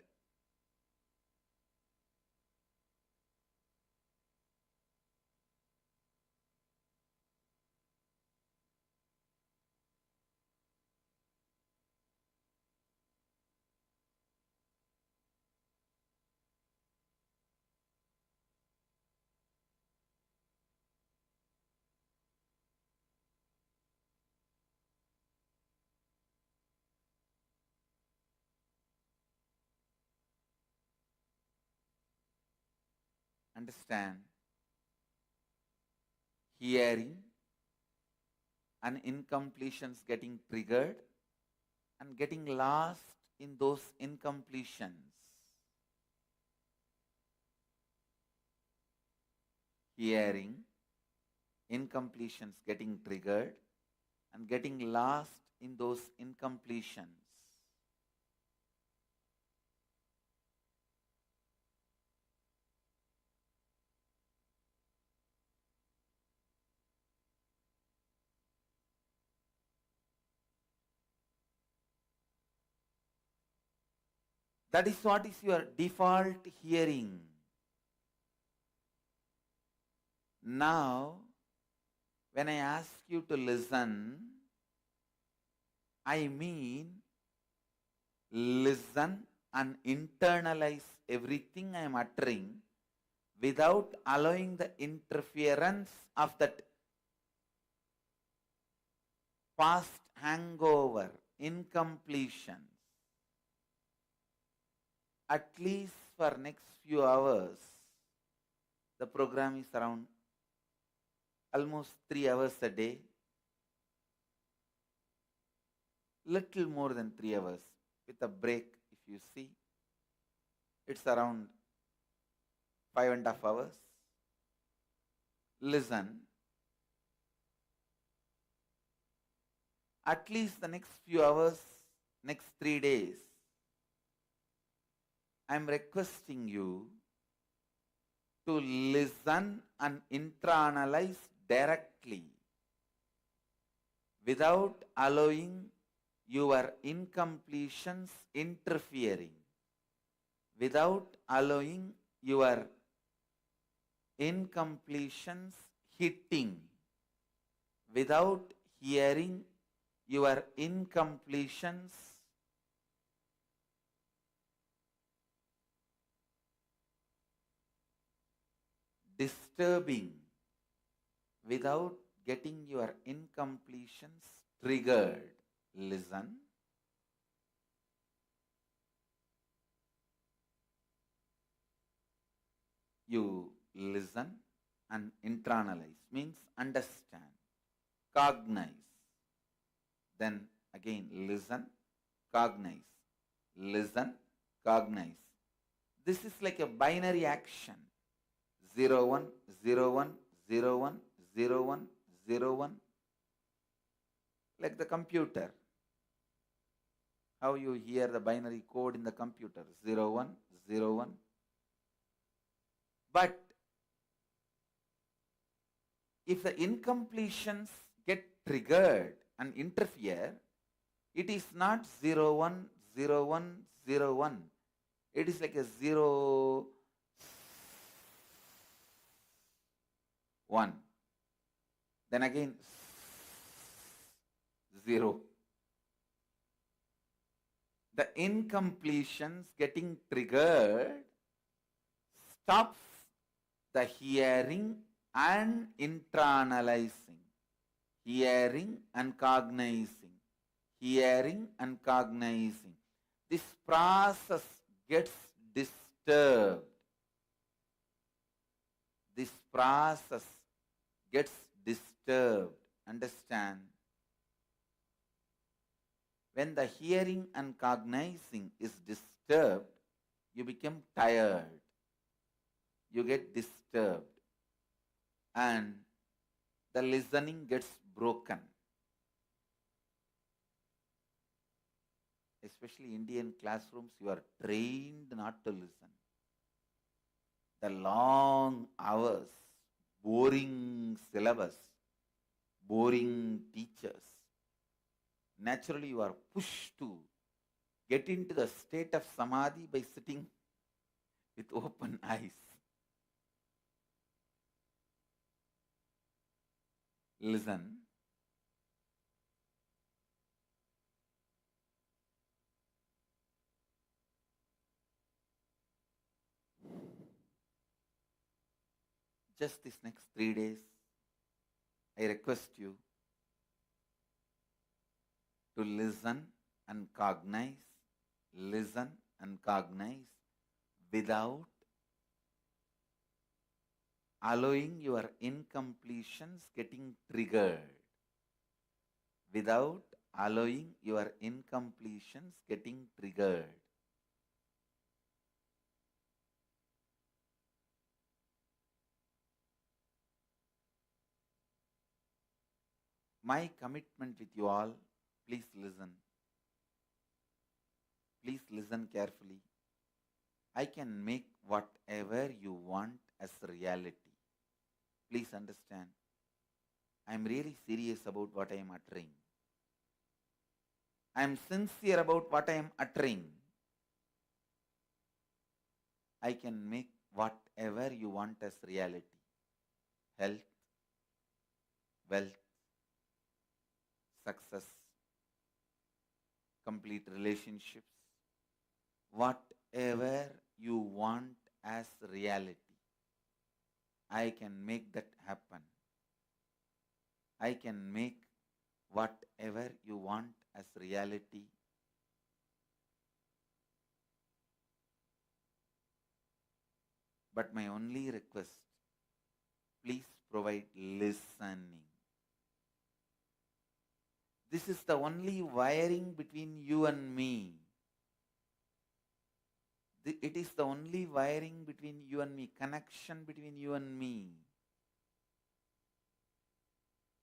Understand? Hearing and incompletions getting triggered and getting lost in those incompletions. Hearing, incompletions getting triggered and getting lost in those incompletions. That is what is your default hearing. Now, when I ask you to listen, I mean listen and internalize everything I am uttering without allowing the interference of that past hangover, incompletion. At least for next few hours, the program is around almost 3 hours a day. little more than 3 hours with a break. If you see, it's around 5.5 hours. Listen. At least the next few hours, next 3 days, I'm requesting you to listen and internalize directly without allowing your incompletions interfering, without allowing your incompletions hitting, without hearing your incompletions disturbing, without getting your incompletions triggered. Listen. You listen and internalize, means understand, cognize. Then again, listen, cognize, listen, cognize. This is like a binary action. 0, 1, 0, 1, 0, 1, 0, 1, 0, 1. Like the computer. How you hear the binary code in the computer. 0, 1, 0, 1. But if the incompletions get triggered and interfere, it is not 0, 1, 0, 1, 0, 1. It is like a 0, 1. Then again 0. The incompletions getting triggered stops the hearing and internalizing, hearing and cognizing, hearing and cognizing. This process gets disturbed. This process gets disturbed. Understand? When the hearing and cognizing is disturbed, you become tired. You get disturbed. And the listening gets broken. Especially Indian classrooms, you are trained not to listen. The long hours, boring syllabus, boring teachers. Naturally, you are pushed to get into the state of samadhi by sitting with open eyes. Listen. Just this next 3 days, I request you to listen and cognize without allowing your incompletions getting triggered. Without allowing your incompletions getting triggered. My commitment with you all, please listen. Please listen carefully. I can make whatever you want as reality. Please understand. I am really serious about what I am uttering. I am sincere about what I am uttering. I can make whatever you want as reality. Health, wealth, success, complete relationships, whatever you want as reality. I can make that happen. I can make whatever you want as reality. But my only request, please provide listening. This is the only wiring between you and me. It is the only wiring between you and me, connection between you and me.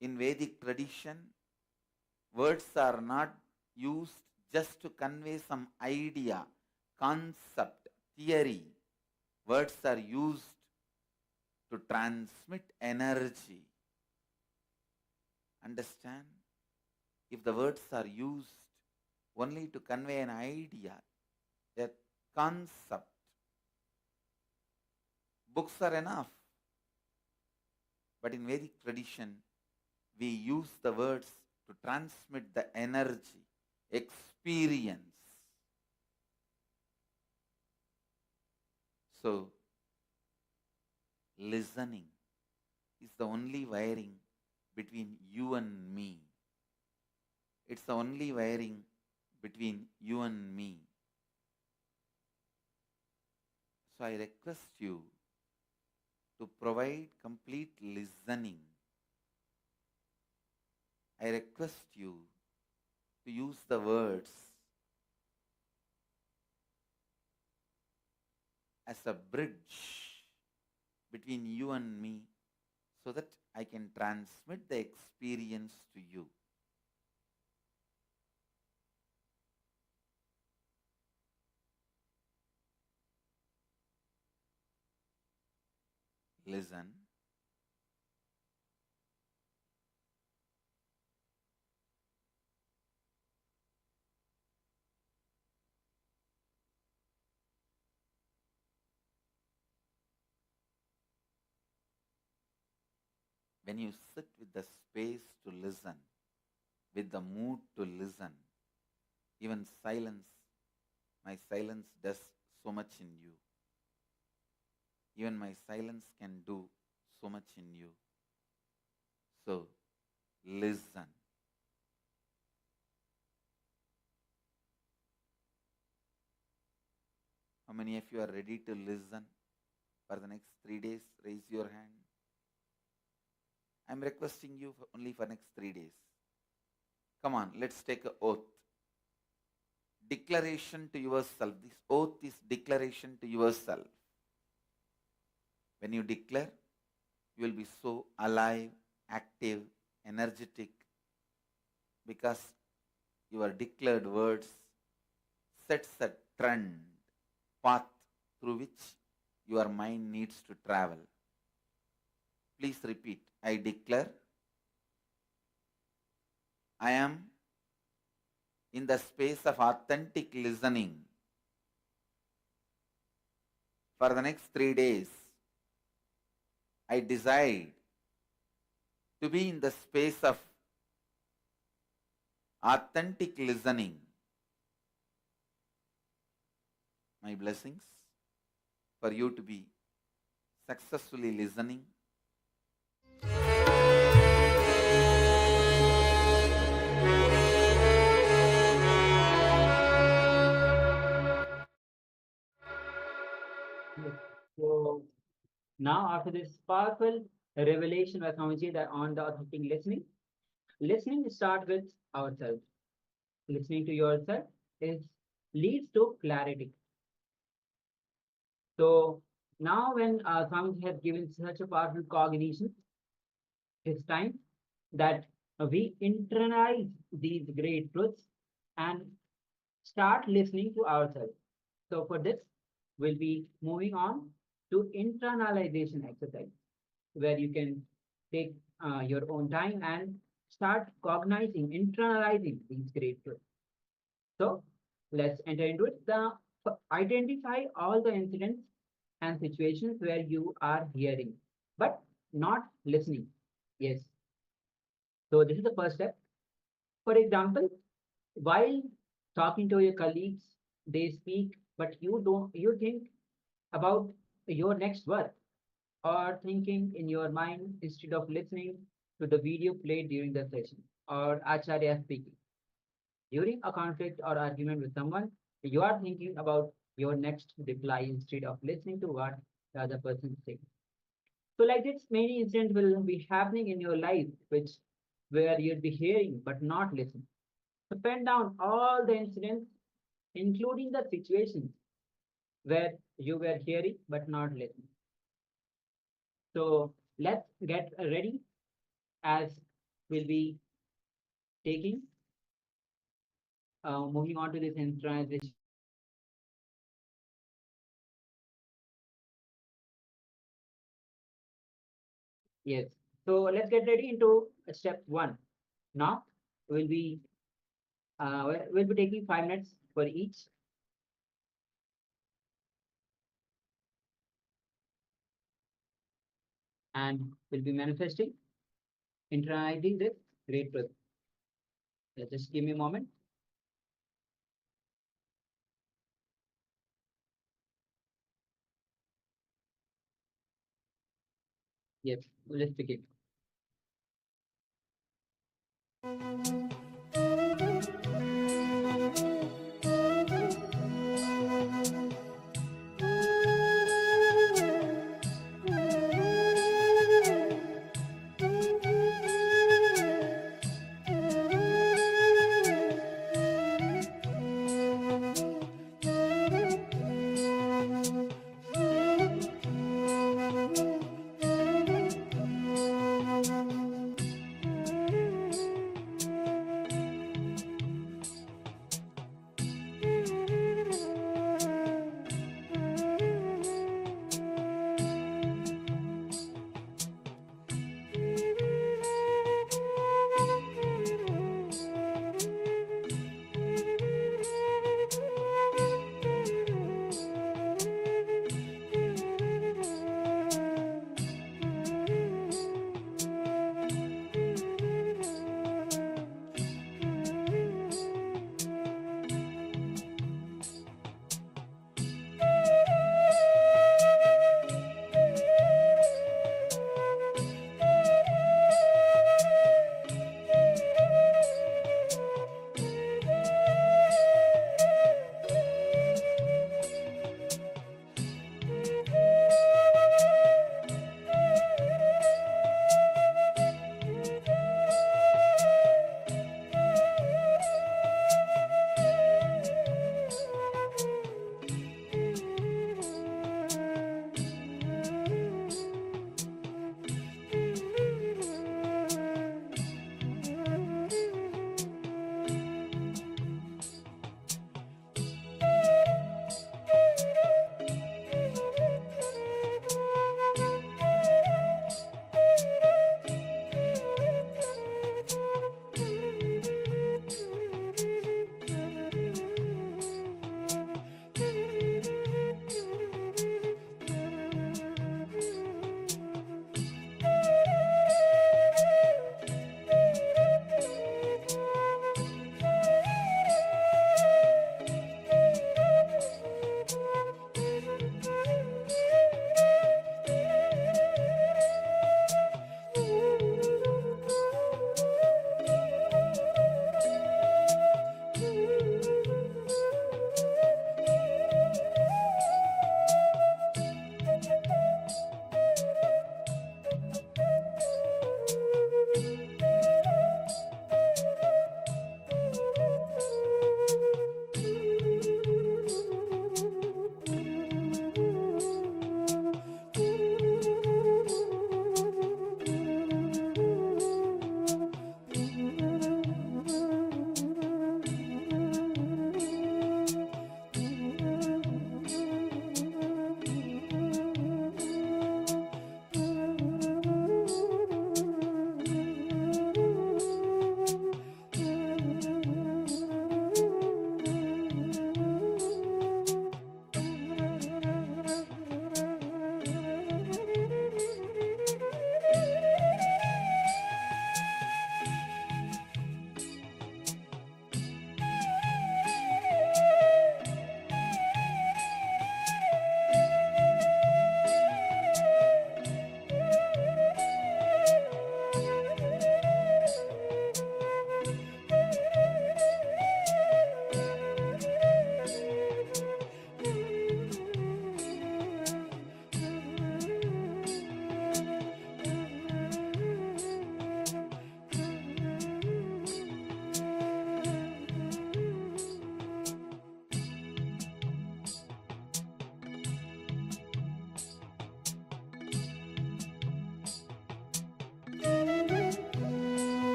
In Vedic tradition, words are not used just to convey some idea, concept, theory. Words are used to transmit energy. Understand? If the words are used only to convey an idea, a concept, books are enough. But in Vedic tradition, we use the words to transmit the energy, experience. So, listening is the only wiring between you and me. It's the only wiring between you and me. So I request you to provide complete listening. I request you to use the words as a bridge between you and me so that I can transmit the experience to you. Listen. When you sit with the space to listen, with the mood to listen, even silence, my silence does so much in you. Even my silence can do so much in you. So, listen. How many of you are ready to listen for the next 3 days? Raise your hand. I'm requesting you only for next 3 days. Come on, let's take an oath. Declaration to yourself. This oath is declaration to yourself. When you declare, you will be so alive, active, energetic, because your declared words sets a trend, path through which your mind needs to travel. Please repeat. I declare I am in the space of authentic listening. For the next 3 days, I decide to be in the space of authentic listening. My blessings for you to be successfully listening. So now, after this powerful revelation by Swamiji that on the authentic listening, listening starts with ourselves. Listening to yourself is leads to clarity. So now, when Swamiji has given such a powerful cognition, it's time that we internalize these great truths and start listening to ourselves. So for this, we'll be moving on to internalization exercise, where you can take your own time and start cognizing, internalizing these great truths. So let's enter into it. Identify all the incidents and situations where you are hearing, but not listening. Yes. So this is the first step. For example, while talking to your colleagues, they speak, but you think about your next word or thinking in your mind instead of listening to the video played during the session or Acharya speaking. During a conflict or argument with someone, you are thinking about your next reply instead of listening to what the other person is saying. So, like this, many incidents will be happening in your life, which where you'd be hearing but not listening. So pen down all the incidents, including the situations where you were hearing but not listening. So let's get ready as we'll be taking, moving on to this transition. Yes. So let's get ready into step one. Now we'll be we'll be taking 5 minutes for each. And we'll be manifesting, internalizing this great truth. Just give me a moment. Yes, let's begin.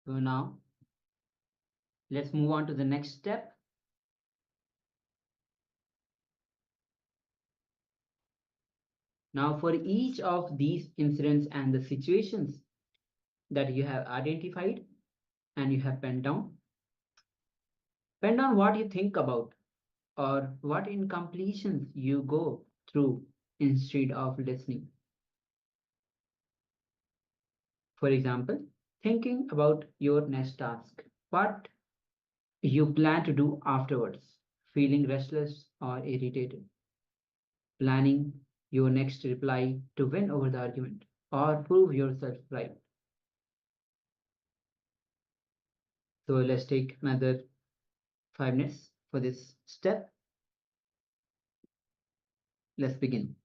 So now, let's move on to the next step. Now, for each of these incidents and the situations that you have identified and you have penned down what you think about or what incompletions you go through instead of listening. For example, thinking about your next task, what you plan to do afterwards, feeling restless or irritated, planning your next reply to win over the argument or prove yourself right. So let's take another 5 minutes for this step. Let's begin.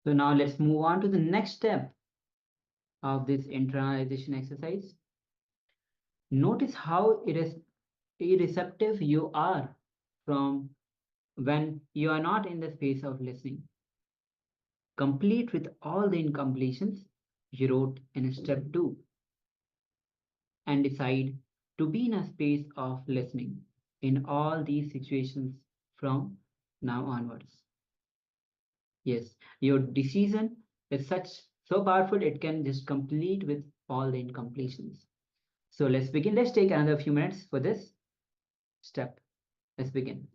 So now let's move on to the next step of this internalization exercise. Notice how irreceptive you are from when you are not in the space of listening. Complete with all the incompletions you wrote in step 2 and decide to be in a space of listening in all these situations from now onwards. Yes, your decision is so powerful it can just complete with all the incompletions. So let's begin. Let's take another few minutes for this step. Let's begin.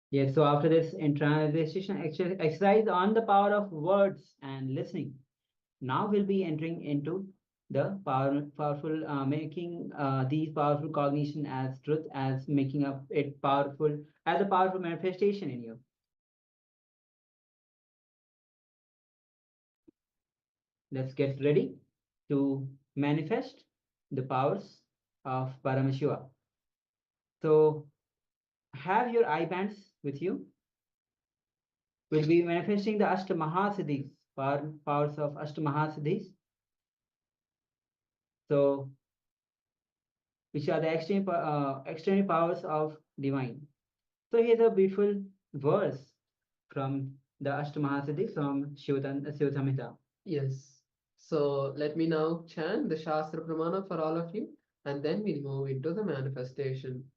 Yes, so after this internalization exercise on the power of words and listening, now we'll be entering into the powerful making these powerful cognition as truth, as making up it powerful as a powerful manifestation in you. Let's get ready to manifest the powers of Paramashiva. So have your eye bands with you. We'll be manifesting the Ashtamahasiddhis, powers of Ashtamahasiddhis. So which are the external powers of divine. So here's a beautiful verse from the Ashtamahasiddhi from Shivatamhita. Yes. So let me now chant the Shastra Pramana for all of you, and then we'll move into the manifestation.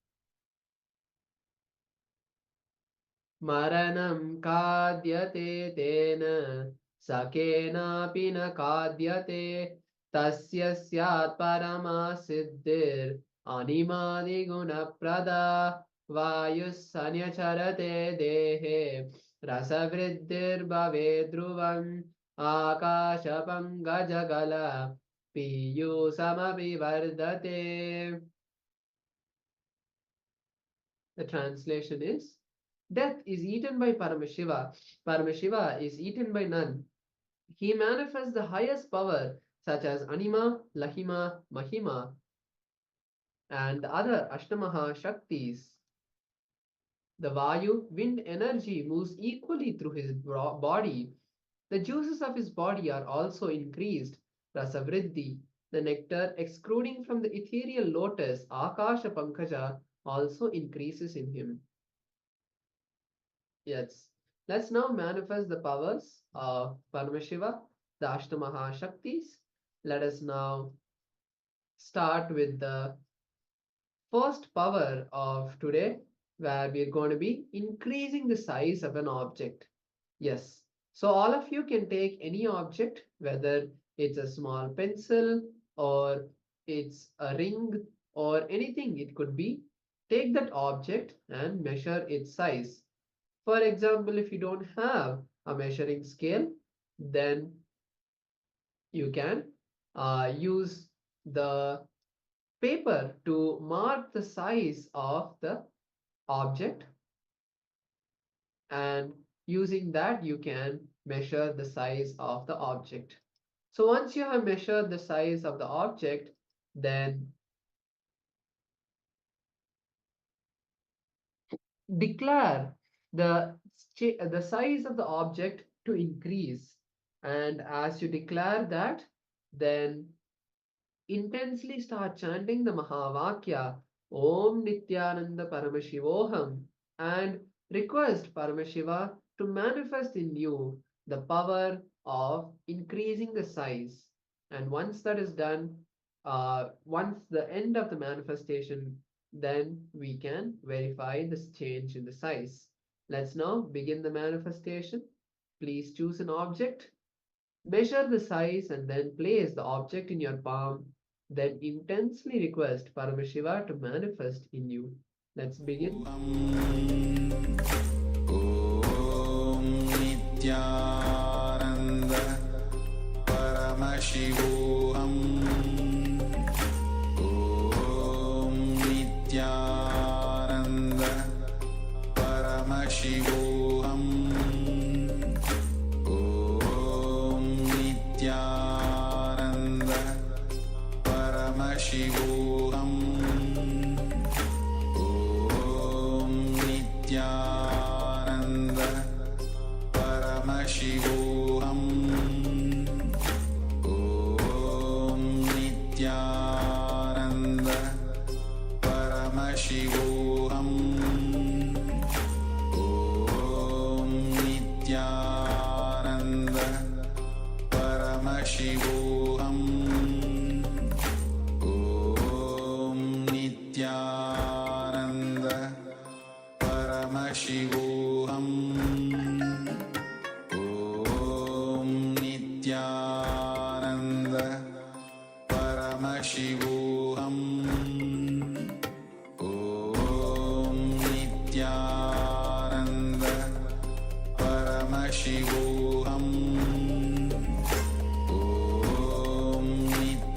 Maranam kadyate tena sakenapi na kadyate tasya syat parama siddhir animadi guna prada vayus sanyacharate dehe rasavriddhir bhave dhruvam akashapangajagala piyusamapi vardate. The translation is, death is eaten by Paramashiva. Paramashiva is eaten by none. He manifests the highest power, such as Anima, Lahima, Mahima, and the other Ashtamaha Shaktis. The Vayu, wind energy, moves equally through his body. The juices of his body are also increased. Rasavriddhi, the nectar extruding from the ethereal lotus, Akasha Pankaja, also increases in him. Yes. Let's now manifest the powers of Paramashiva, the Ashtamaha Shaktis. Let us now start with the first power of today, where we're going to be increasing the size of an object. Yes. So all of you can take any object, whether it's a small pencil or it's a ring or anything it could be. Take that object and measure its size. For example, if you don't have a measuring scale, then you can use the paper to mark the size of the object, and using that you can measure the size of the object. So once you have measured the size of the object, then declare the size of the object to increase. And as you declare that, then intensely start chanting the Mahavakya Om Nityananda Paramashivoham, and request Paramashiva to manifest in you the power of increasing the size. And once that is done, once the end of the manifestation, then we can verify this change in the size. Let's now begin the manifestation. Please choose an object, measure the size, and then place the object in your palm. Then intensely request Paramashiva to manifest in you. Let's begin. Om Nityananda Paramashivoham. Om Nityananda Paramashivoham. Om Nityananda Paramashivoham. Om Nityananda Paramashivoham. Om Nityananda Paramashivoham. Om Nityananda Paramashivoham. Om Nityananda Paramashivoham. Om Nityananda Paramashivoham. Om Nityananda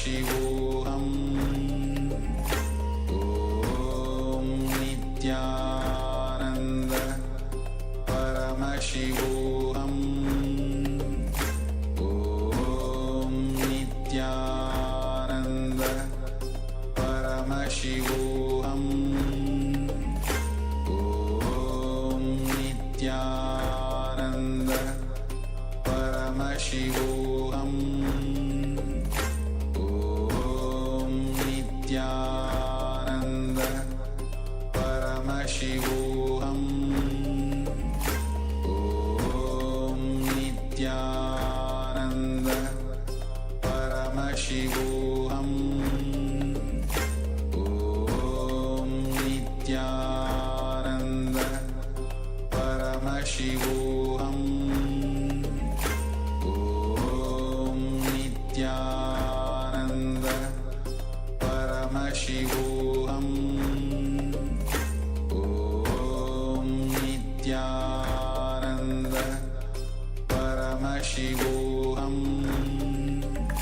Paramashivoham Om Nityananda Paramashivoham Om Nityananda Paramashivoham Om Nityananda Paramashivoham Om Nityananda Paramashivoham Om Nityananda Paramashivoham Om Nityananda Paramashivoham Om Nityananda Paramashivoham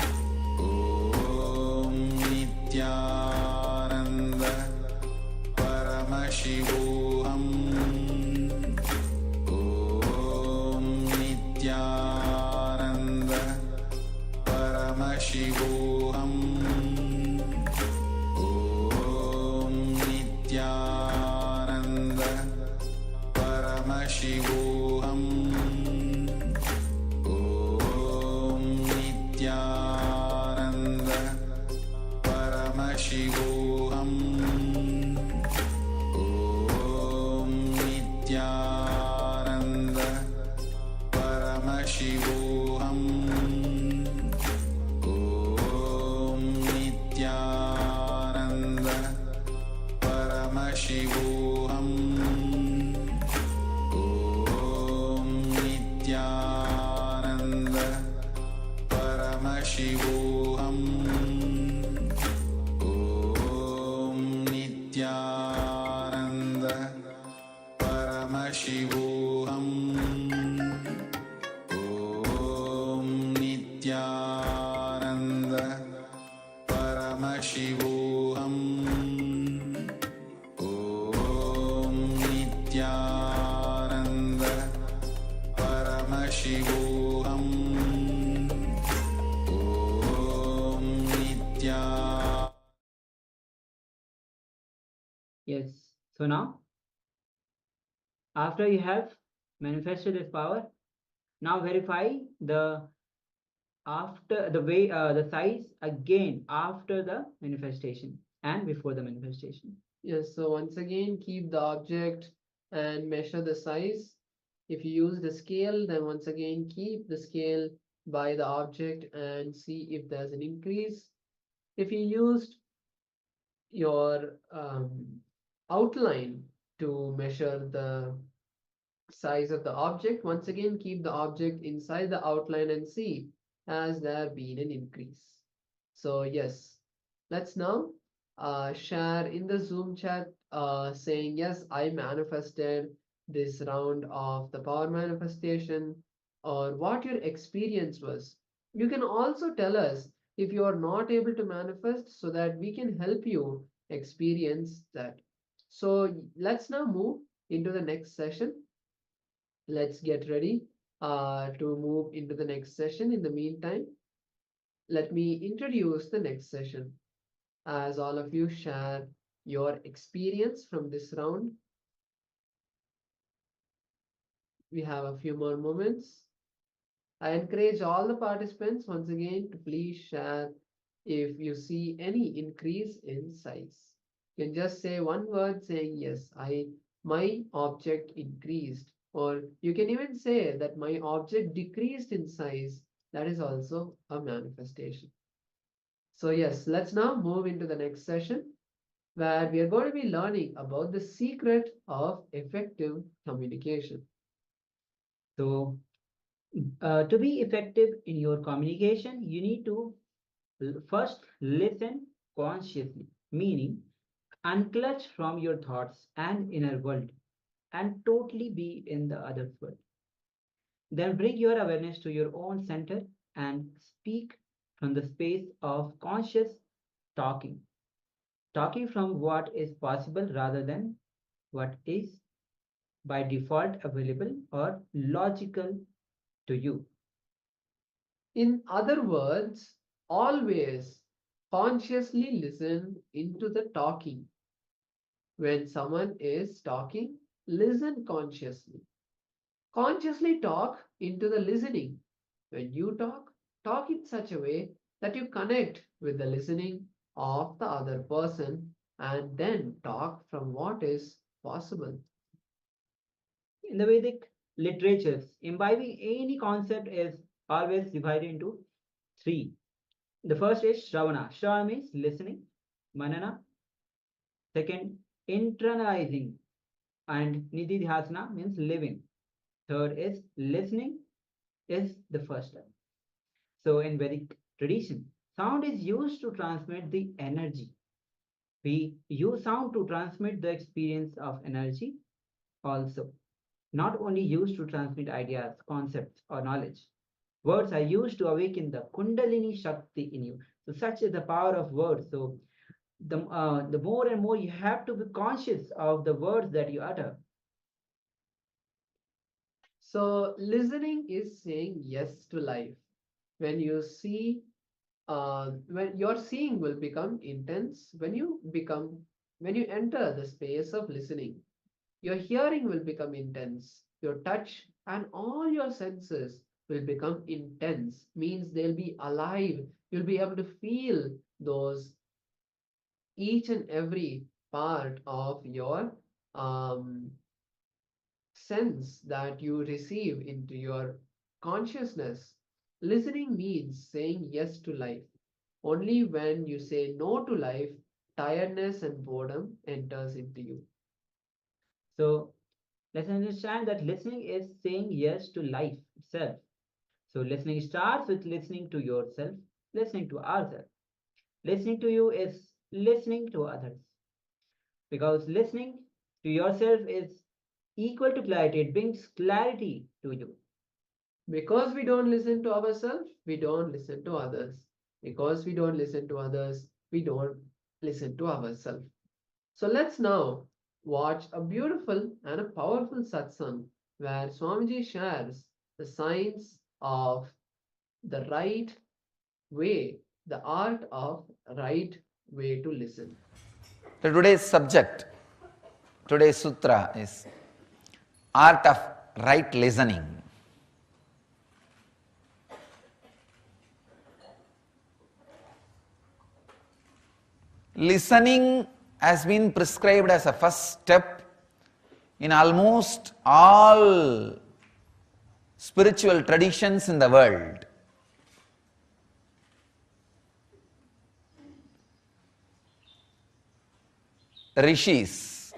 Om Nityananda Paramashivoham Om Nityananda Paramashivoham Om Nityananda Paramashivoham Om Nityananda Paramashivoham Om Nityananda Paramashivoham Om Nityananda Paramashivoham Om Nityananda Paramashivoham Om Nityananda Paramashivoham Om Nityananda Paramashivoham Om Nityananda Paramashivoham Om Nityananda Paramashivoham Om Nityananda Yes. So now, after you have manifested this power, now verify the the size again after the manifestation and before the manifestation. Yes, so once again, keep the object and measure the size. If you use the scale, then once again, keep the scale by the object and see if there's an increase. If you used your outline to measure the size of the object, once again, keep the object inside the outline and see has there been an increase. So yes, let's now share in the Zoom chat saying, yes, I manifested this round of the power manifestation, or what your experience was. You can also tell us if you are not able to manifest so that we can help you experience that. So let's now move into the next session. Let's get ready to move into the next session. In the meantime, let me introduce the next session as all of you share your experience from this round. We have a few more moments. I encourage all the participants once again to please share if you see any increase in size. You can just say one word saying, yes, my object increased, or you can even say that my object decreased in size. That is also a manifestation. So yes, let's now move into the next session where we are going to be learning about the secret of effective communication. So, to be effective in your communication, you need to first listen consciously, meaning unclutch from your thoughts and inner world and totally be in the other's world. Then bring your awareness to your own center and speak from the space of conscious talking, talking from what is possible rather than what is by default available or logical to you. In other words, always consciously listen into the talking. When someone is talking, listen consciously. Consciously talk into the listening. When you talk, talk in such a way that you connect with the listening of the other person and then talk from what is possible. In the Vedic literatures, imbibing any concept is always divided into three. The first is Shravana. Shravana means listening, Manana, second, internalizing, and Nididhyasana means living. Third is listening, is the first step. So in Vedic tradition, sound is used to transmit the energy. We use sound to transmit the experience of energy also, not only used to transmit ideas, concepts, or knowledge. Words are used to awaken the Kundalini Shakti in you. So such is the power of words. So the more and more you have to be conscious of the words that you utter. So, listening is saying yes to life. When you see, when your seeing will become intense, when you enter the space of listening, your hearing will become intense, your touch and all your senses will become intense, means they'll be alive. You'll be able to feel those each and every part of your um, sense that you receive into your consciousness. Listening means saying yes to life. Only when you say no to life, tiredness and boredom enters into you. So let's understand that listening is saying yes to life itself. So listening starts with listening to yourself, listening to ourselves. Listening to you is listening to others. Because listening to yourself is equal to clarity. It brings clarity to you. Because we don't listen to ourselves, we don't listen to others. Because we don't listen to others, we don't listen to ourselves. So let's now watch a beautiful and a powerful satsang where Swamiji shares the science of the right way, the art of right way to listen. Today's subject, today's sutra is art of right listening. Listening has been prescribed as a first step in almost all spiritual traditions in the world. Rishis,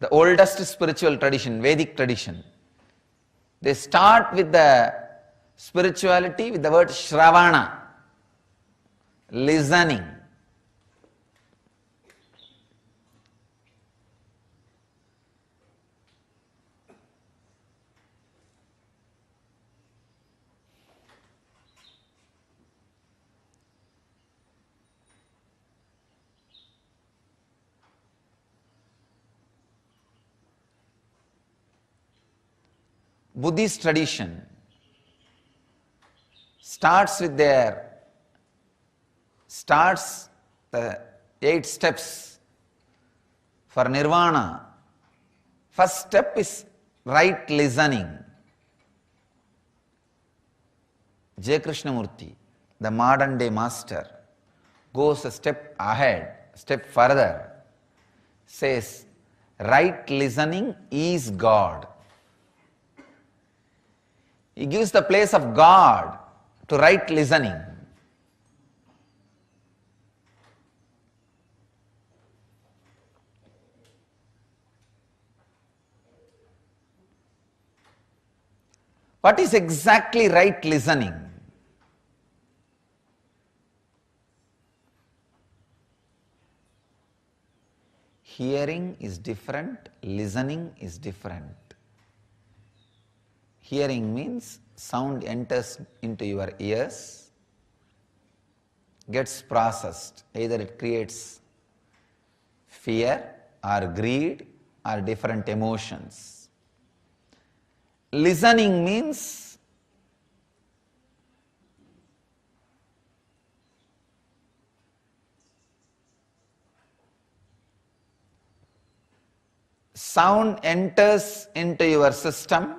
the oldest spiritual tradition, Vedic tradition, they start with the spirituality with the word Shravana, listening. Buddhist tradition starts the 8 steps for nirvana. First step is right listening. J. Krishnamurti, the modern day master, goes a step ahead, step further, says right listening is God. He gives the place of God to right listening. What is exactly right listening? Hearing is different, listening is different. Hearing means sound enters into your ears. gets processed. Either it creates fear or greed or different emotions. Listening means sound enters into your system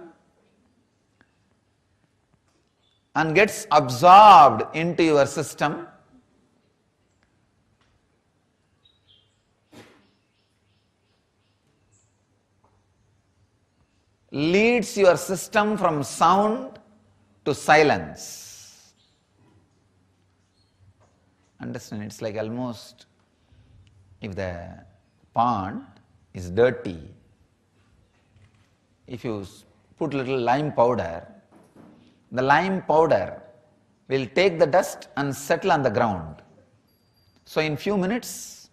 and gets absorbed into your system, leads your system from sound to silence. Understand? It's like almost if the pond is dirty, if you put little lime powder, the lime powder will take the dust and settle on the ground. So in few minutes,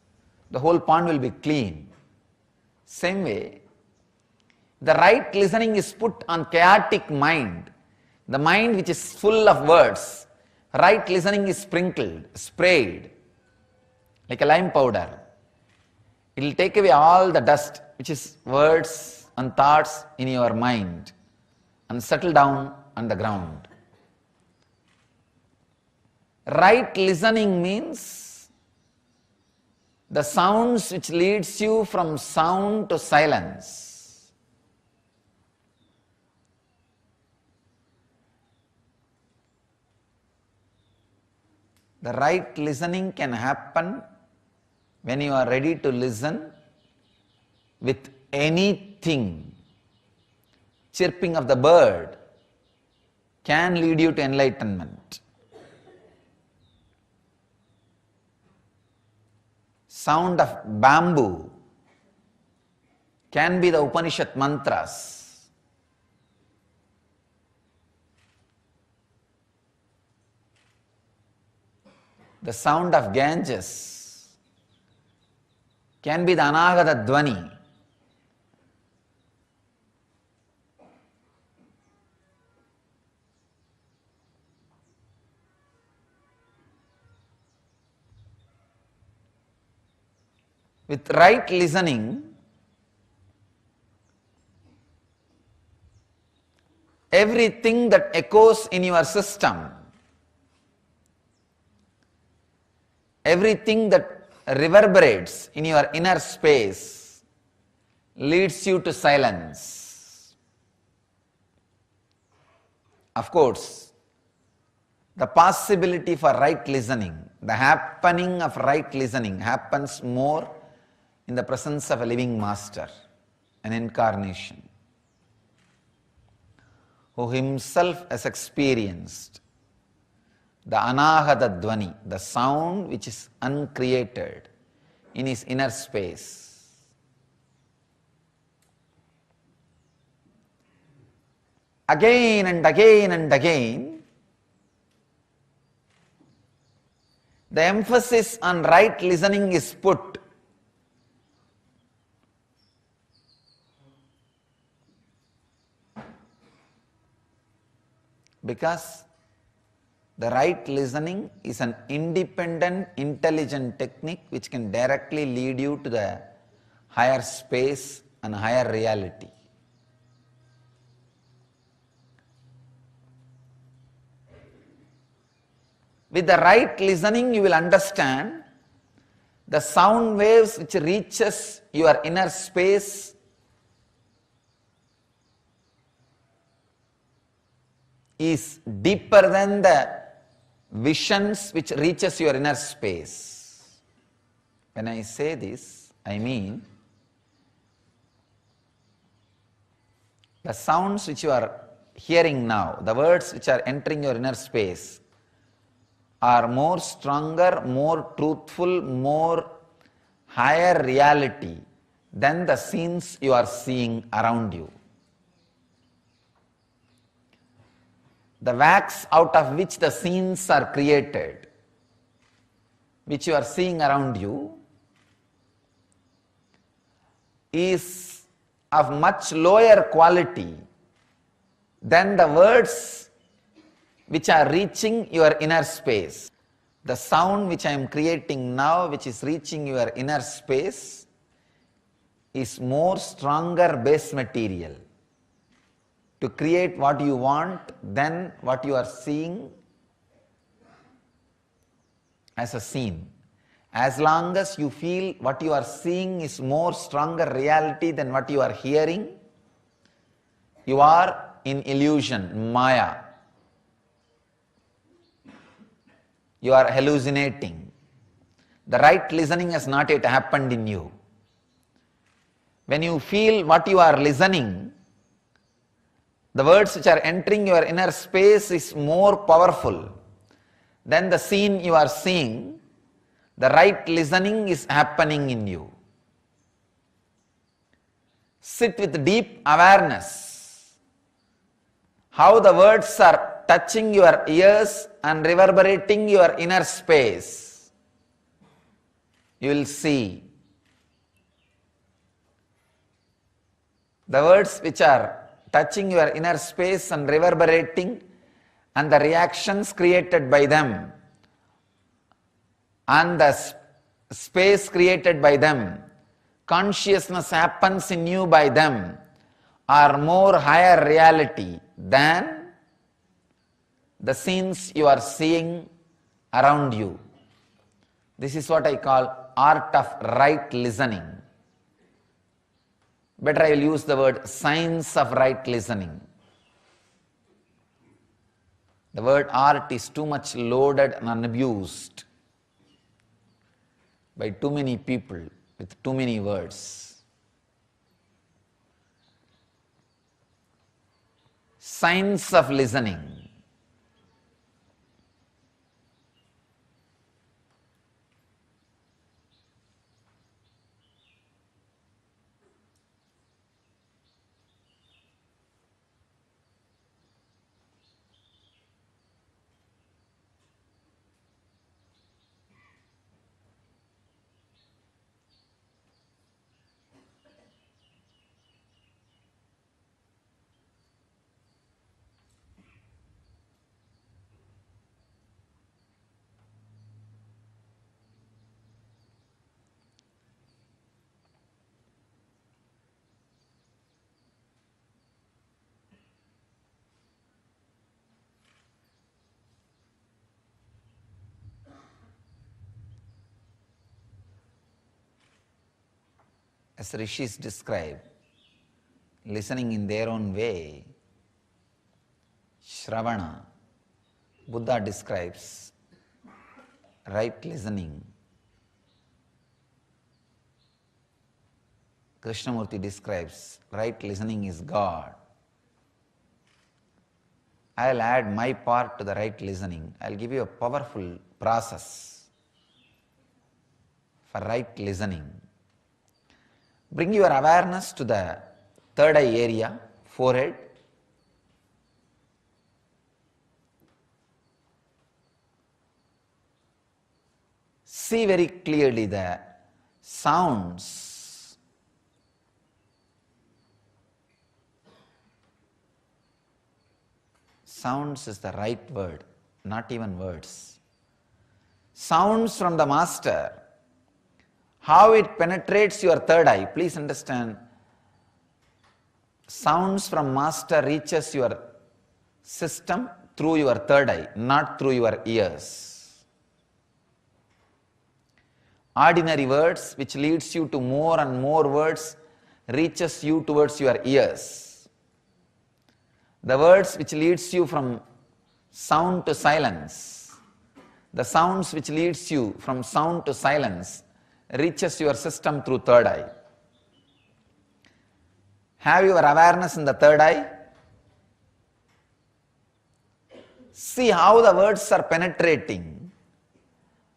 the whole pond will be clean. Same way, the right listening is put on chaotic mind, the mind which is full of words. Right listening is sprinkled, sprayed, like a lime powder. It will take away all the dust, which is words and thoughts in your mind, and settle down on the ground. Right listening means the sounds which leads you from sound to silence. The right listening can happen when you are ready to listen with anything. Chirping of the bird can lead you to enlightenment. Sound of bamboo can be the Upanishad mantras. The sound of Ganges can be the Anagata Dwani. With right listening, everything that echoes in your system, everything that reverberates in your inner space leads you to silence. Of course, the possibility for right listening, the happening of right listening happens more in the presence of a living master, an incarnation, who himself has experienced the anahata dwani, the sound which is uncreated in his inner space. Again and again and again, the emphasis on right listening is put. Because the right listening is an independent, intelligent technique which can directly lead you to the higher space and higher reality. With the right listening, you will understand the sound waves which reaches your inner space is deeper than the visions which reaches your inner space. When I say this, I mean the sounds which you are hearing now, the words which are entering your inner space are more stronger, more truthful, more higher reality than the scenes you are seeing around you. The wax out of which the scenes are created, which you are seeing around you, is of much lower quality than the words which are reaching your inner space. The sound which I am creating now, which is reaching your inner space, is more stronger base material to create what you want than what you are seeing as a scene. As long as you feel what you are seeing is more stronger reality than what you are hearing, you are in illusion, maya. You are hallucinating. The right listening has not yet happened in you. When you feel what you are listening, the words which are entering your inner space is more powerful than the scene you are seeing. The right listening is happening in you. Sit with deep awareness. How the words are touching your ears and reverberating your inner space. You will see the words which are touching your inner space and reverberating, and the reactions created by them, and the space created by them, consciousness happens in you by them, are more higher reality than the scenes you are seeing around you. This is what I call art of right listening. Better I will use the word science of right listening. The word art is too much loaded and unabused by too many people with too many words. Science of listening. As rishis describe, listening in their own way, Shravana, Buddha describes right listening. Krishnamurti describes right listening is God. I'll add my part to the right listening. I'll give you a powerful process for right listening. Bring your awareness to the third eye area, forehead. See very clearly the sounds. Sounds is the right word, not even words. Sounds from the master. How it penetrates your third eye. Please understand, sounds from master reaches your system through your third eye, not through your ears. Ordinary words which leads you to more and more words reaches you towards your ears. The words which leads you from sound to silence, the sounds which leads you from sound to silence reaches your system through third eye. Have your awareness in the third eye. See how the words are penetrating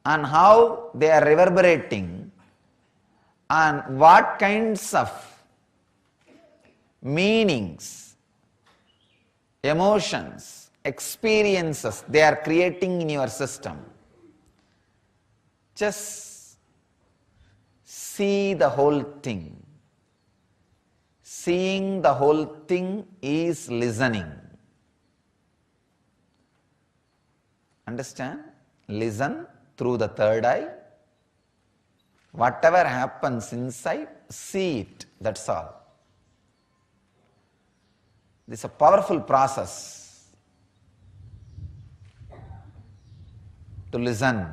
and how they are reverberating and what kinds of meanings, emotions, experiences they are creating in your system. Just see the whole thing. Seeing the whole thing is listening. Understand? Listen through the third eye. Whatever happens inside, see it, that's all. This is a powerful process to listen.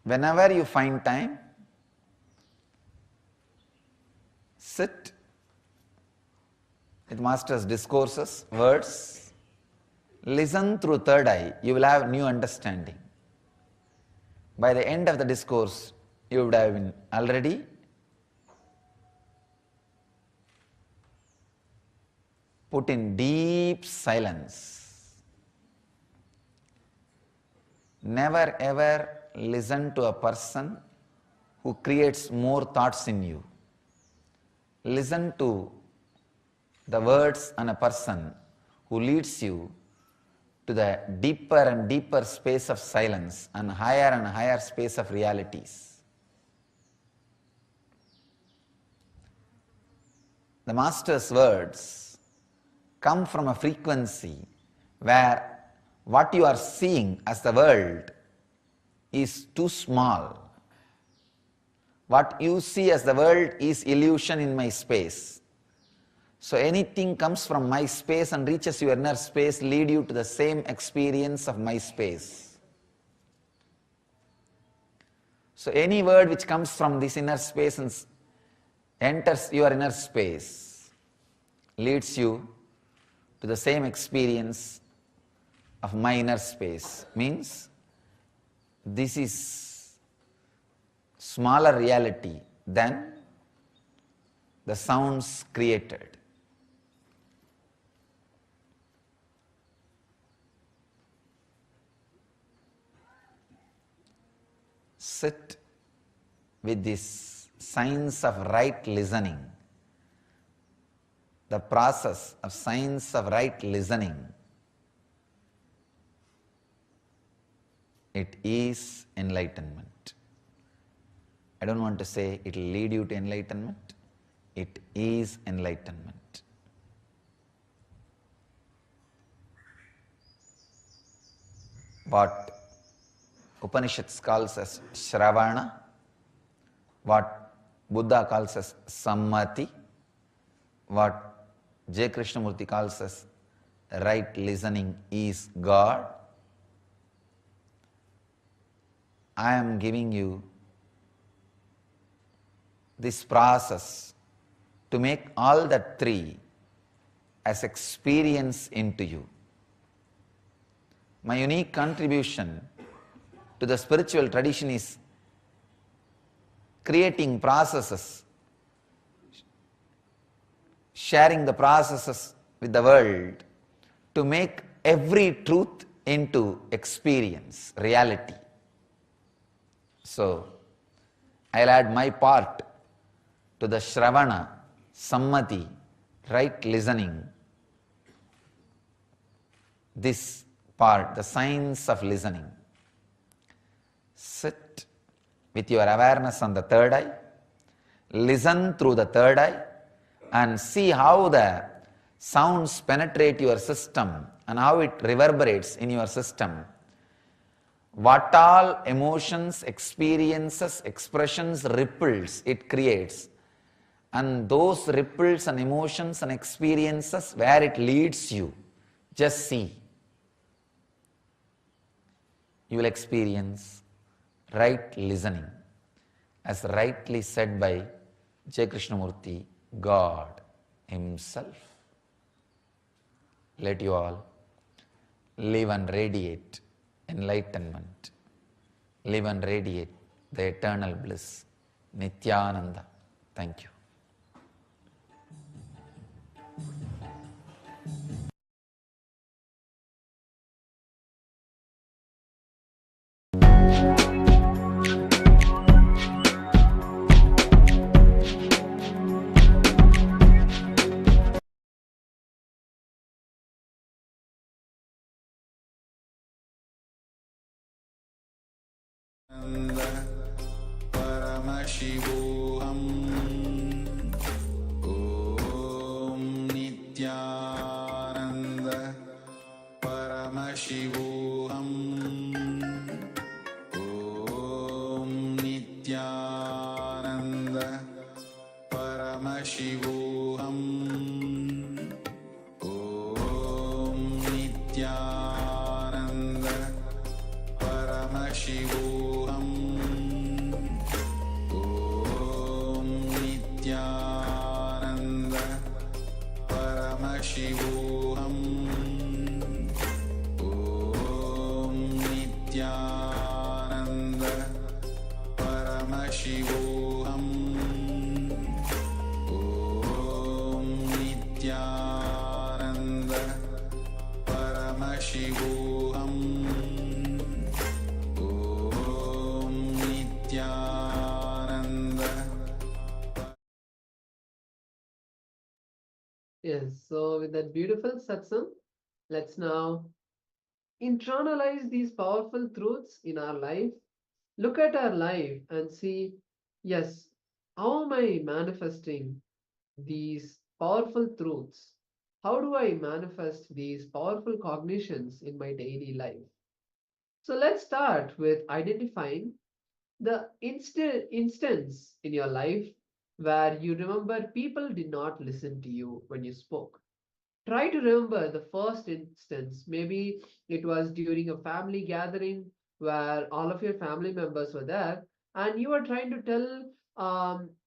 Whenever you find time, sit with Master's discourses, words, listen through third eye, you will have new understanding. By the end of the discourse, you would have been already put in deep silence. Never ever listen to a person who creates more thoughts in you. Listen to the words and a person who leads you to the deeper and deeper space of silence and higher space of realities. The Master's words come from a frequency where what you are seeing as the world is too small. What you see as the world is illusion in my space. So anything comes from my space and reaches your inner space lead you to the same experience of my space. So any word which comes from this inner space and enters your inner space leads you to the same experience of my inner space. Means this is smaller reality than the sounds created. Sit with this science of right listening. The process of science of right listening. It is enlightenment. I don't want to say it will lead you to enlightenment. It is enlightenment. What Upanishads calls as Shravana, what Buddha calls as Sammati, what J. Krishnamurti calls as right listening is God. I am giving you this process to make all the three as experience into you. My unique contribution to the spiritual tradition is creating processes, sharing the processes with the world to make every truth into experience, reality. So, I'll add my part to the Shravana, Sammati, right listening. This part, the science of listening. Sit with your awareness on the third eye, listen through the third eye and see how the sounds penetrate your system and how it reverberates in your system. What all emotions, experiences, expressions, ripples it creates, and those ripples and emotions and experiences where it leads you, just see. You will experience right listening, as rightly said by J. Krishnamurti, God Himself. Let you all live and radiate enlightenment, live and radiate the eternal bliss, Nityananda. Thank you. Paramashivoham. Om Nityanand परमशिवोऽहम् ॐ नित्यानन्द परमशिवोऽहम् ॐ नित्यानन्द परमशिवोऽहम् ॐ नित्यानन्द परमशिवोऽहम् ॐ नित्यानन्द परमशिवोऽहम् ॐ नित्यानन्द परमशिवोऽहम् ॐ Nityanand. Yes, so with that beautiful satsang, let's now internalize these powerful truths in our life. Look at our life and see, yes, how am I manifesting these powerful truths? How do I manifest these powerful cognitions in my daily life? So let's start with identifying the instance in your life where you remember people did not listen to you when you spoke. Try to remember the first instance. Maybe it was during a family gathering where all of your family members were there, and you were trying to tell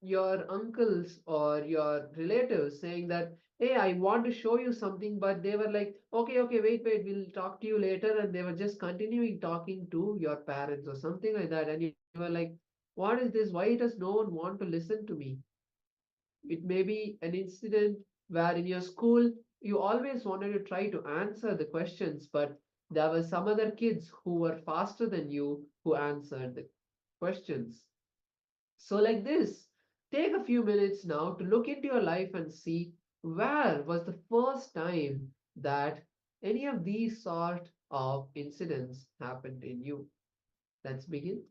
your uncles or your relatives, saying that, hey, I want to show you something, but they were like, okay, okay, wait, we'll talk to you later. And they were just continuing talking to your parents or something like that. And you were like, what is this? Why does no one want to listen to me? It may be an incident where in your school you always wanted to try to answer the questions, but there were some other kids who were faster than you who answered the questions. So, like this, take a few minutes now to look into your life and see where was the first time that any of these sort of incidents happened in you. Let's begin.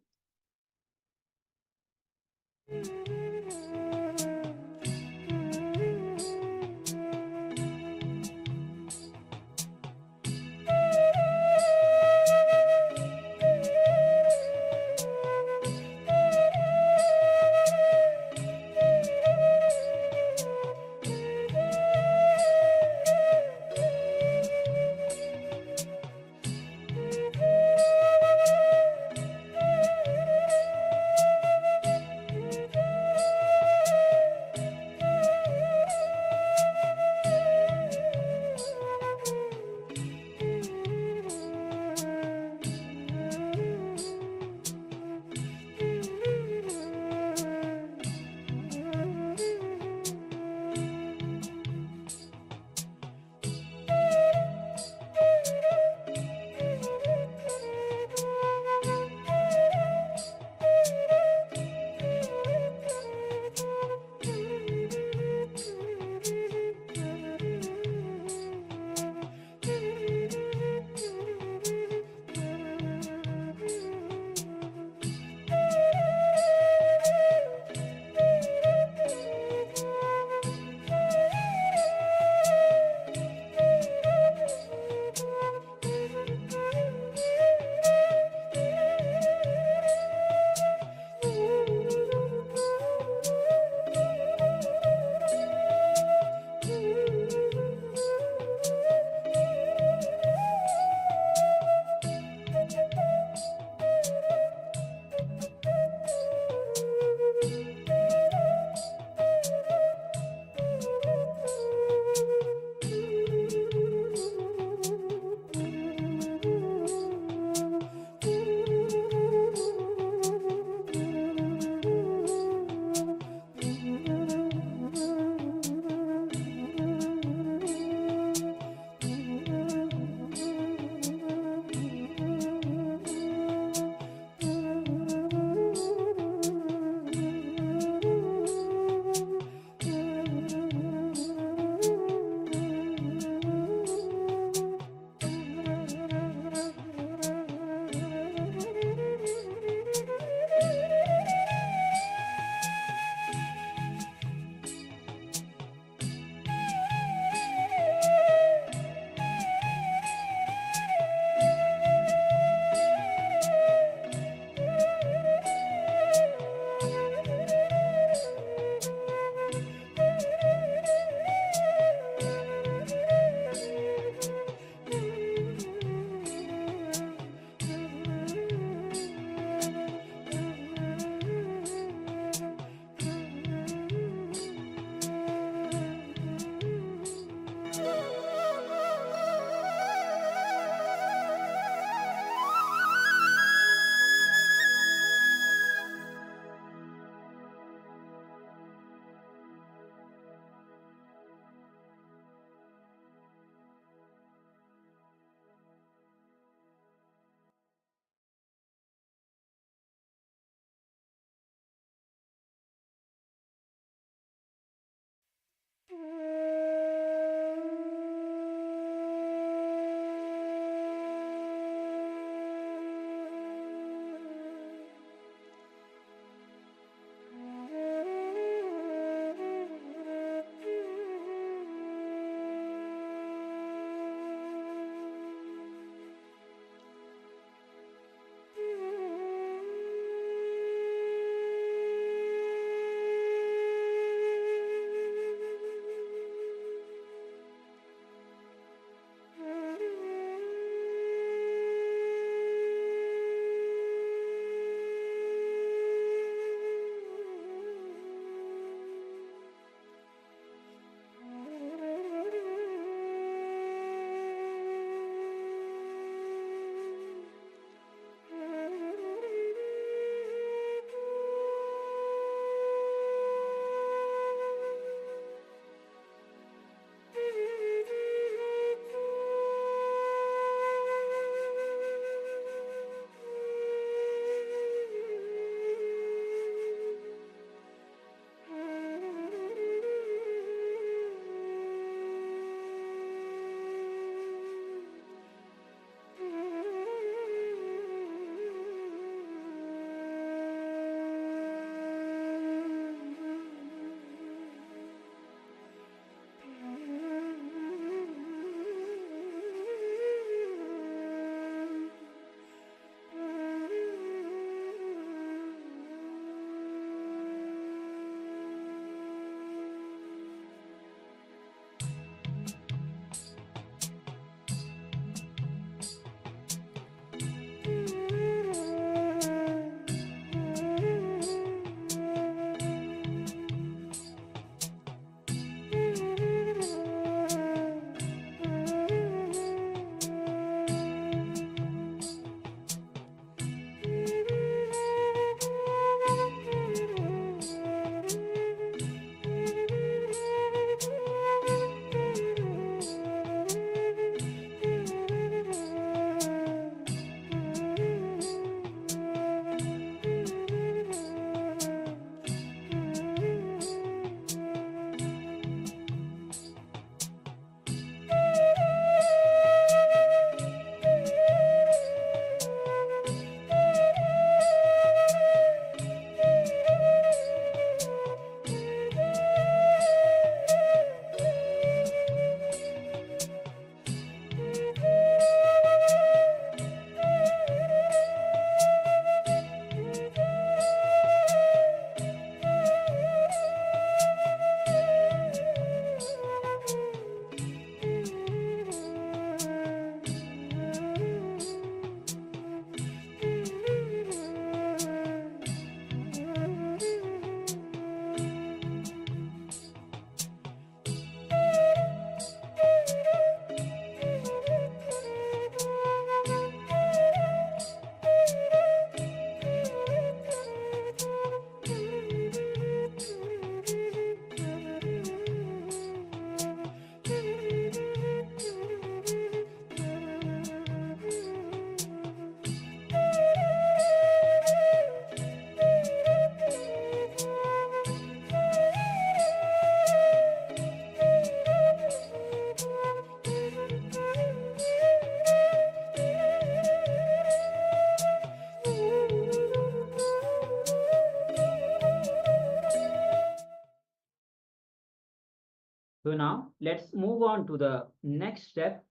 So now let's move on to the next step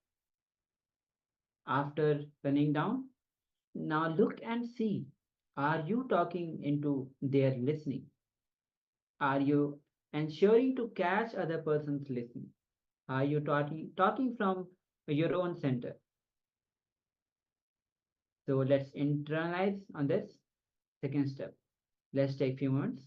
after turning down. Now look and see. Are you talking into their listening? Are you ensuring to catch other person's listening? Are you talking from your own center? So let's internalize on this second step. Let's take a few moments.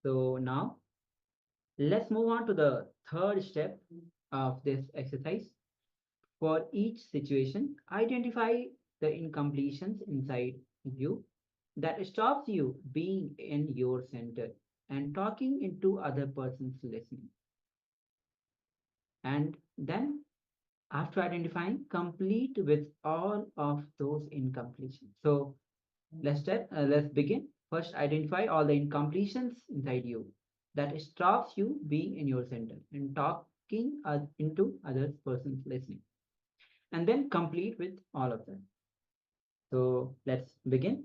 So now let's move on to the third step of this exercise. For each situation, identify the incompletions inside you that stops you being in your center and talking into other person's listening. And then after identifying, complete with all of those incompletions. So let's begin. First, identify all the incompletions inside you that stops you being in your center and talking into other person's listening. And then complete with all of them. So let's begin.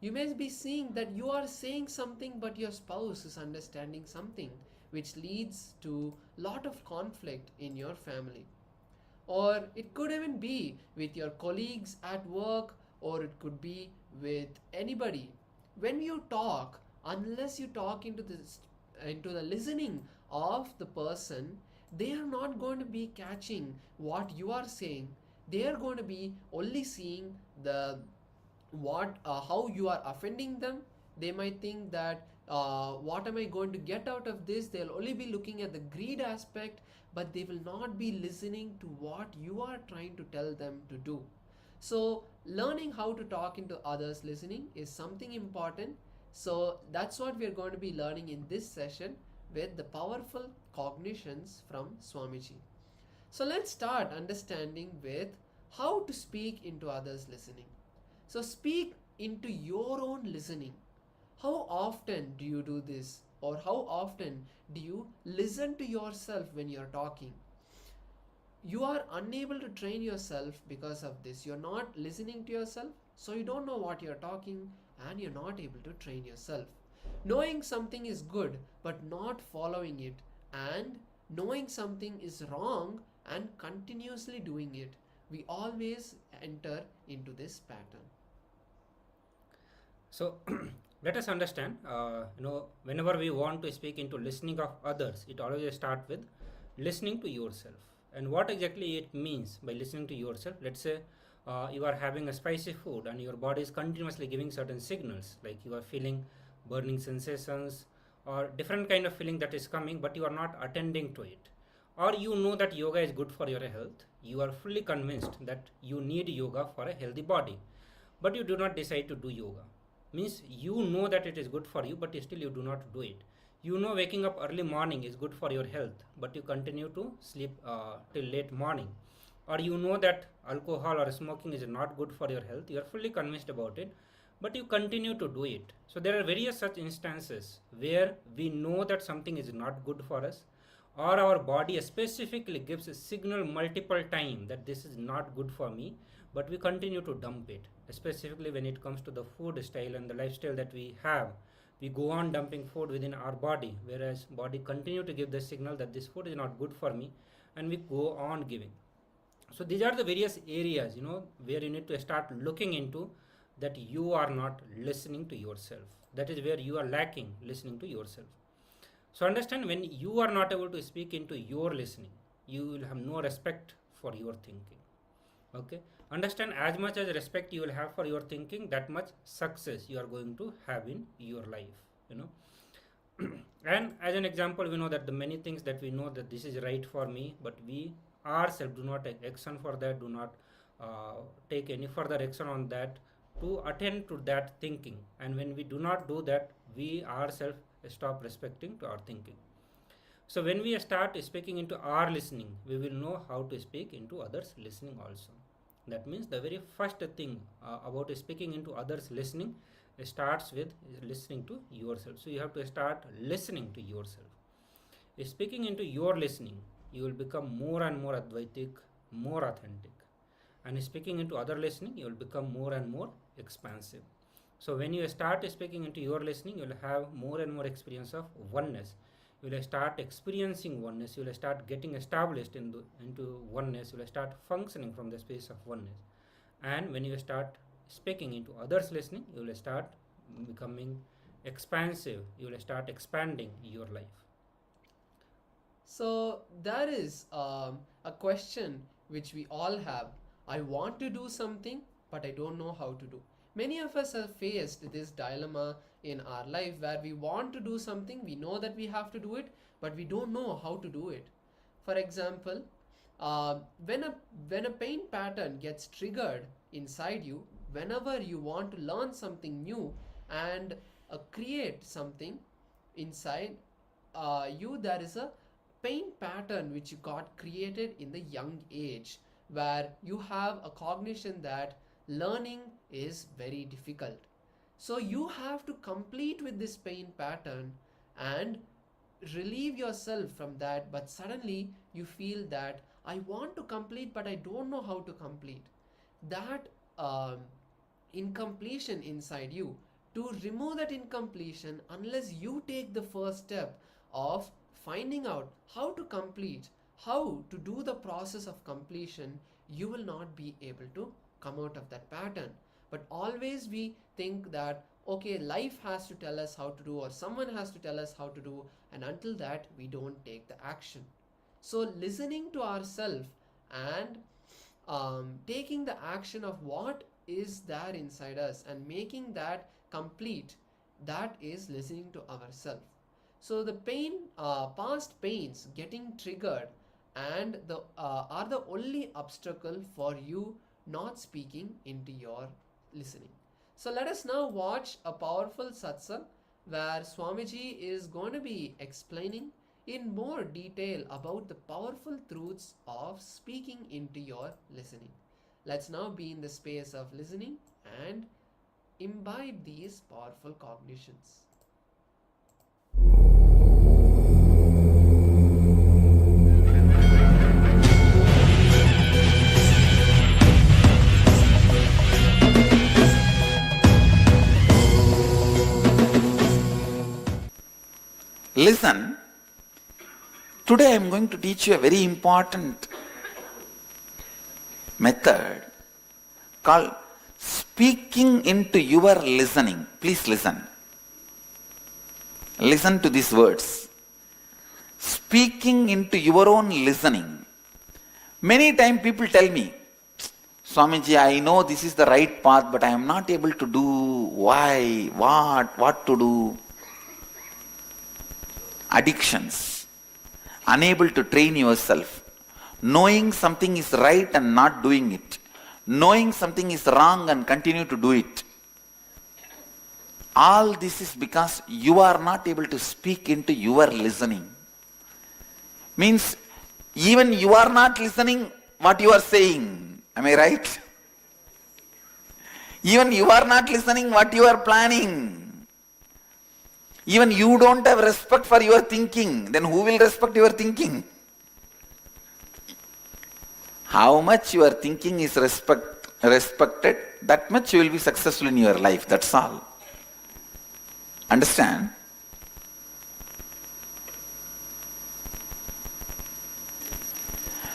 You may be seeing that you are saying something but your spouse is understanding something, which leads to lot of conflict in your family. Or it could even be with your colleagues at work, or it could be with anybody. When you talk, unless you talk into the listening of the person, they are not going to be catching what you are saying. They are going to be only seeing the what how you are offending them. They might think that what am I going to get out of this. They'll only be looking at the greed aspect, but they will not be listening to what you are trying to tell them to do. So learning how to talk into others listening is something important. So that's what we're going to be learning in this session with the powerful cognitions from Swamiji. So let's start understanding with how to speak into others listening. So speak into your own listening. How often do you do this? Or how often do you listen to yourself when you're talking? You are unable to train yourself because of this. You're not listening to yourself, so you don't know what you're talking, and you're not able to train yourself. Knowing something is good but not following it, and knowing something is wrong and continuously doing it, we always enter into this pattern. So let us understand, whenever we want to speak into listening of others, it always start with listening to yourself. And what exactly it means by listening to yourself? Let's say you are having a spicy food and your body is continuously giving certain signals, like you are feeling burning sensations or different kind of feeling that is coming, but you are not attending to it. Or you know that yoga is good for your health. You are fully convinced that you need yoga for a healthy body, but you do not decide to do yoga. Means you know that it is good for you, but still you do not do it. You know waking up early morning is good for your health, but you continue to sleep till late morning. Or you know that alcohol or smoking is not good for your health. You are fully convinced about it, but you continue to do it. So there are various such instances where we know that something is not good for us, or our body specifically gives a signal multiple times that this is not good for me, but we continue to dump it. Specifically when it comes to the food style and the lifestyle that we have, we go on dumping food within our body, whereas body continue to give the signal that this food is not good for me, and we go on giving. So these are the various areas, where you need to start looking into, that you are not listening to yourself. That is where you are lacking listening to yourself. So understand, when you are not able to speak into your listening, you will have no respect for your thinking. Okay, understand, as much as respect you will have for your thinking, that much success you are going to have in your life. And as an example, we know that the many things that we know that this is right for me, but we ourselves do not take action for that, do not take any further action on that to attend to that thinking. And when we do not do that, we ourselves stop respecting to our thinking. So when we start speaking into our listening, we will know how to speak into others listening also. That means the very first thing about speaking into others listening starts with listening to yourself. So you have to start listening to yourself. Speaking into your listening, you will become more and more advaitic, more authentic. And speaking into other listening, you will become more and more expansive. So when you start speaking into your listening, you will have more and more experience of oneness. You will start experiencing oneness. You will start getting established into oneness. You will start functioning from the space of oneness. And when you start speaking into others listening, you will start becoming expansive. You will start expanding your life. So there is a question which we all have. I want to do something, but I don't know how to do. Many of us have faced this dilemma in our life where we want to do something, we know that we have to do it, but we don't know how to do it. For example, when a pain pattern gets triggered inside you, whenever you want to learn something new and create something inside you, there is a pain pattern which got created in the young age, where you have a cognition that learning is very difficult. So you have to complete with this pain pattern and relieve yourself from that, but suddenly you feel that I want to complete but I don't know how to complete. That incompletion inside you to remove that incompletion, unless you take the first step of finding out how to complete, how to do the process of completion, you will not be able to come out of that pattern. But always we think that, okay, life has to tell us how to do, or someone has to tell us how to do, and until that we don't take the action. So listening to ourselves and taking the action of what is there inside us and making that complete, that is listening to ourselves. So the past pains getting triggered and the are the only obstacle for you not speaking into your listening. So let us now watch a powerful satsang where Swamiji is going to be explaining in more detail about the powerful truths of speaking into your listening. Let's now be in the space of listening and imbibe these powerful cognitions. Listen, today I am going to teach you a very important method called speaking into your listening. Please listen. Listen to these words. Speaking into your own listening. Many times people tell me, Swamiji, I know this is the right path, but I am not able to do. Why? What to do? Addictions. Unable to train yourself. Knowing something is right and not doing it. Knowing something is wrong and continue to do it. All this is because you are not able to speak into your listening. Means even you are not listening what you are saying. Am I right? Even you are not listening what you are planning. Even you don't have respect for your thinking. Then who will respect your thinking? How much your thinking is respected, that much you will be successful in your life. That's all. Understand?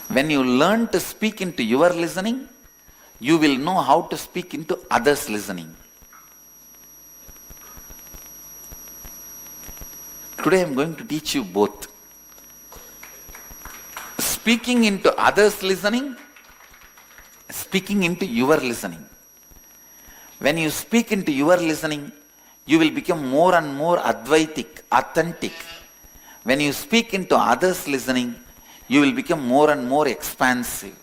When you learn to speak into your listening, you will know how to speak into others' listening. Today I am going to teach you both. Speaking into others' listening, speaking into your listening. When you speak into your listening, you will become more and more Advaitic, authentic. When you speak into others' listening, you will become more and more expansive.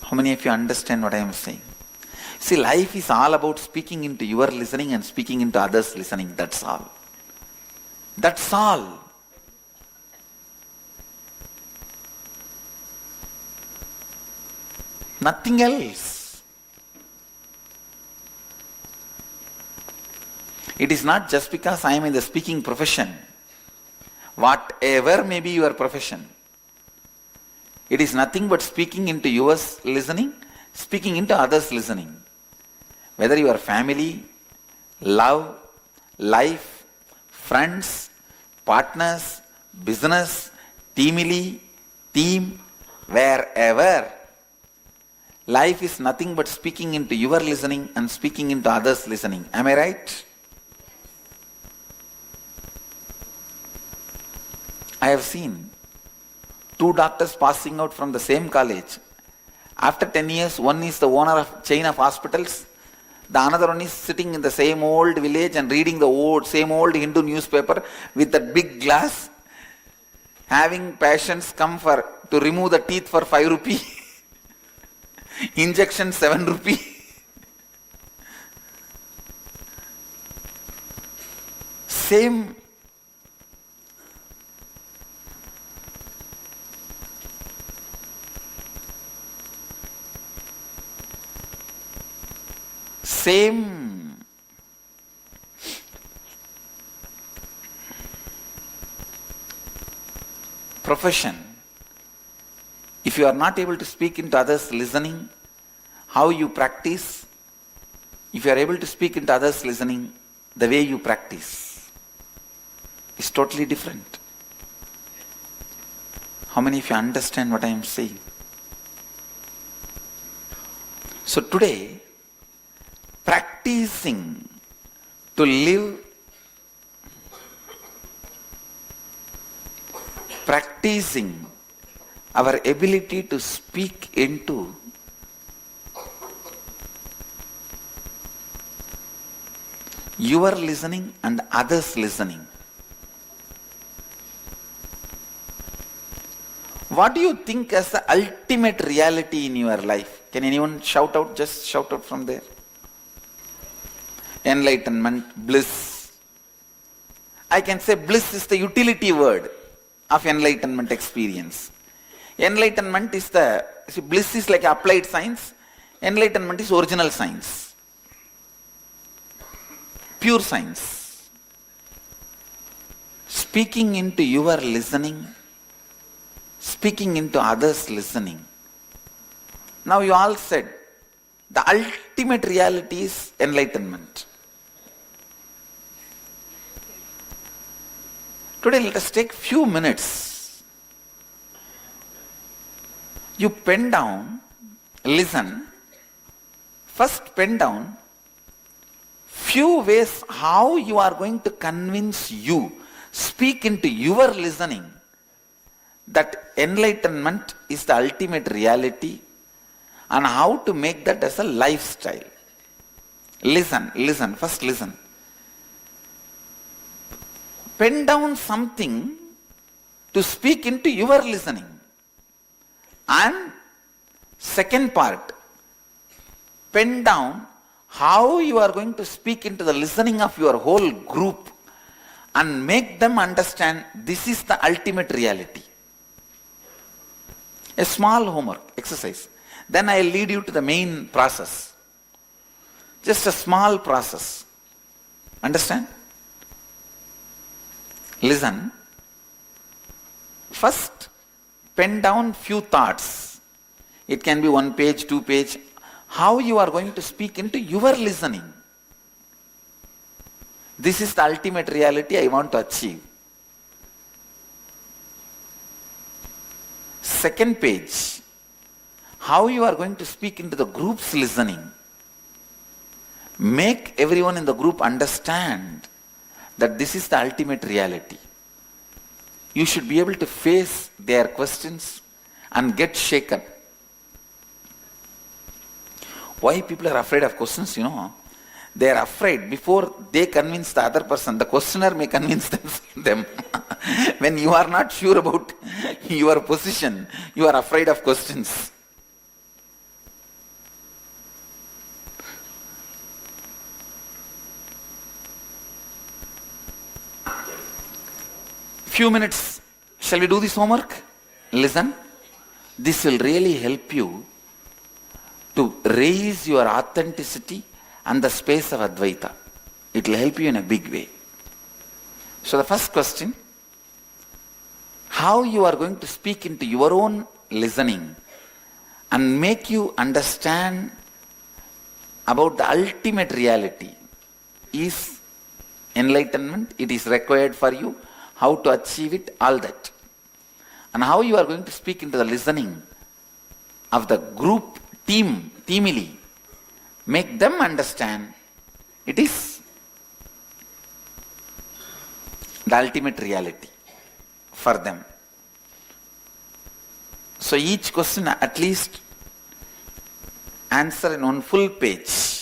How many of you understand what I am saying? See, life is all about speaking into your listening and speaking into others' listening. That's all. That's all. Nothing else. It is not just because I am in the speaking profession. Whatever may be your profession, it is nothing but speaking into yours listening, speaking into others' listening. Whether your family, love, life, friends, partners, business, team, wherever. Life is nothing but speaking into your listening and speaking into others' listening. Am I right? I have seen two doctors passing out from the same college. After 10 years, one is the owner of chain of hospitals. The another one is sitting in the same old village and reading the same old Hindu newspaper with that big glass, having patients come to remove the teeth for 5 rupee, injection 7 rupee. Same. Same profession. If you are not able to speak into others' listening, how you practice? If you are able to speak into others listening, the way you practice is totally different. How many of you understand what I am saying? So today, practicing to live, practicing our ability to speak into your listening and others listening. What do you think as the ultimate reality in your life? Can anyone shout out? Just shout out from there. Enlightenment, bliss. I can say bliss is the utility word of enlightenment experience. Enlightenment is bliss is like applied science. Enlightenment is original science. Pure science. Speaking into your listening, speaking into others listening. Now you all said, the ultimate reality is enlightenment. Today let us take few minutes. You pen down, listen. First pen down few ways how you are going to convince you, speak into your listening, that enlightenment is the ultimate reality, and how to make that as a lifestyle. Listen, first listen. Pen down something to speak into your listening. And second part, pen down how you are going to speak into the listening of your whole group and make them understand this is the ultimate reality. A small homework exercise. Then I will lead you to the main process. Just a small process. Understand? Listen. First, pen down few thoughts. It can be 1 page, 2 page. How you are going to speak into your listening. This is the ultimate reality I want to achieve. Second page, how you are going to speak into the group's listening. Make everyone in the group understand that this is the ultimate reality. You should be able to face their questions and get shaken. Why people are afraid of questions, They are afraid before they convince the other person, the questioner may convince them. When you are not sure about your position, you are afraid of questions. Few minutes. Shall we do this homework? Listen. This will really help you to raise your authenticity and the space of Advaita. It will help you in a big way. So the first question, how you are going to speak into your own listening and make you understand about the ultimate reality is enlightenment. It is required for you. How to achieve it, all that. And how you are going to speak into the listening of the group, teamily. Make them understand it is the ultimate reality for them. So each question at least answer in one full page.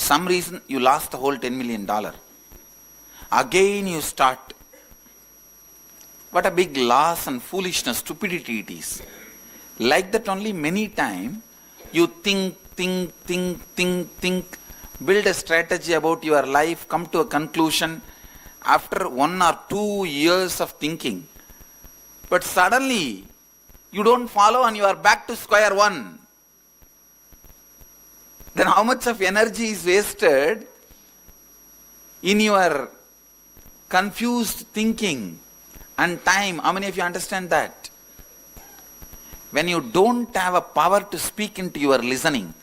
some reason you lost the whole $10 million. Again you start. What a big loss and foolishness, stupidity it is. Like that only many times you think, build a strategy about your life, come to a conclusion after 1 or 2 years of thinking. But suddenly you don't follow and you are back to square one. Then how much of energy is wasted in your confused thinking and time? How many of you understand that? When you don't have a power to speak into your listening,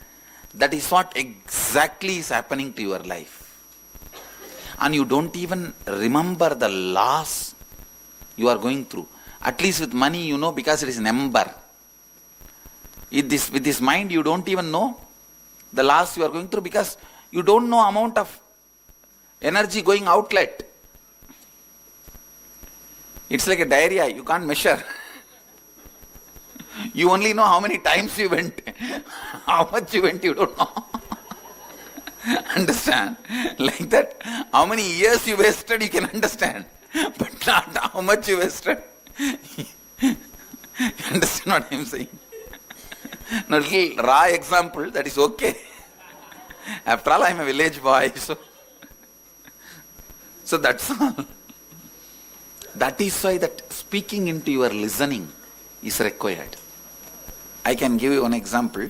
that is what exactly is happening to your life. And you don't even remember the loss you are going through. At least with money, you know, because it is number. With this mind, you don't even know the loss you are going through because you don't know amount of energy going outlet. It's like a diarrhea, you can't measure. You only know how many times you went. How much you went, you don't know. Understand? Like that, how many years you wasted, you can understand. But not how much you wasted. You understand what I am saying? Now, little raw example, that is okay. After all, I am a village boy, so that's all. That is why that speaking into your listening is required. I can give you one example.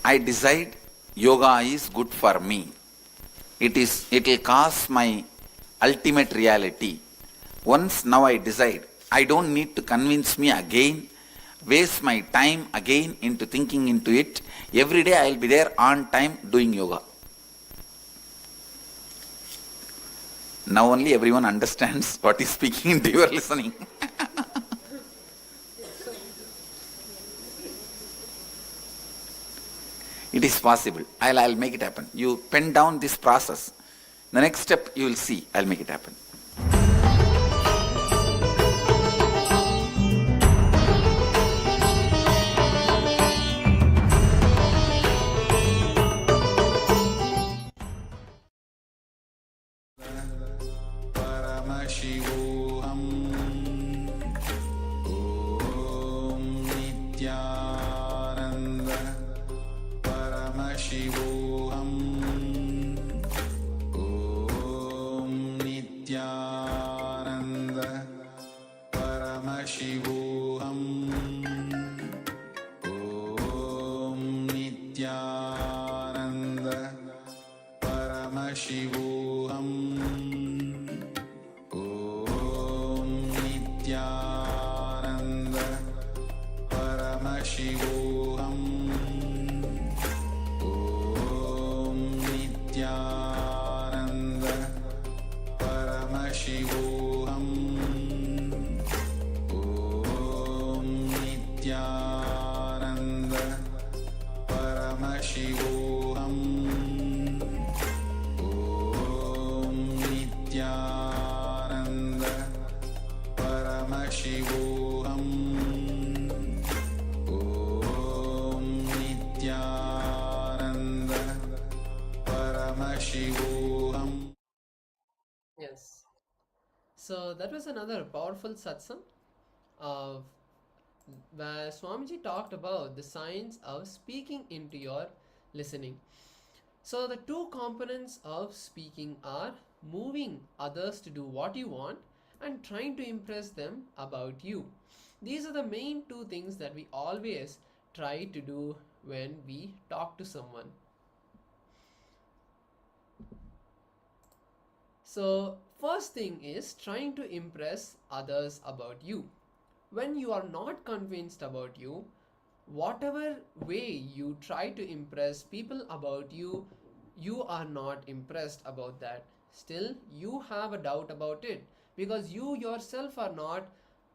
I decide yoga is good for me. It will cause my ultimate reality. Once now I decide, I don't need to convince me again, waste my time again into thinking into it. Every day I will be there on time doing yoga. Now only everyone understands what is speaking into your listening. It is possible. I'll make it happen. You pen down this process. The next step you will see. I'll make it happen. Paramashivoham Om Nityananda Paramashivoham Om Nityananda Paramashivoham Om Nityananda Paramashivoham Om Nityananda Paramashivoham Om Nityananda Paramashivoham Om Nityananda Paramashivoham Om Nityananda Paramashivoham Om Nityananda Paramashivoham. Yes. So that was another powerful satsang of where Swamiji talked about the science of speaking into your listening. So the two components of speaking are moving others to do what you want and trying to impress them about you. These are the main two things that we always try to do when we talk to someone. So first thing is trying to impress others about you. When you are not convinced about you, whatever way you try to impress people about you, you are not impressed about that. Still, you have a doubt about it because you yourself are not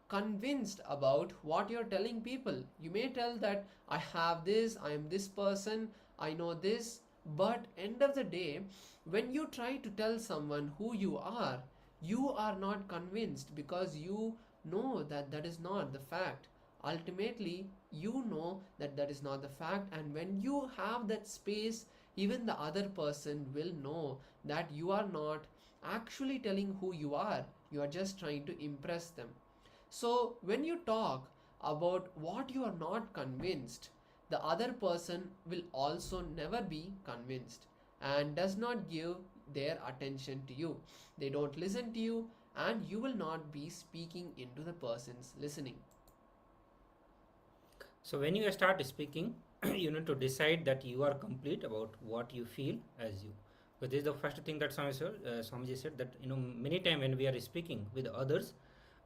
convinced about what you're telling people. You may tell that I have this, I am this person, I know this, but end of the day, when you try to tell someone who you are not convinced because you know that that is not the fact. Ultimately, you know that that is not the fact, and when you have that space even the other person will know that you are not actually telling who you are are just trying to impress them. So when you talk about what you are not convinced, the other person will also never be convinced and does not give their attention to you. They don't listen to you, and you will not be speaking into the person's listening. So when you start speaking, you need to decide that you are complete about what you feel as you. But this is the first thing that Swamiji said, that many times when we are speaking with others,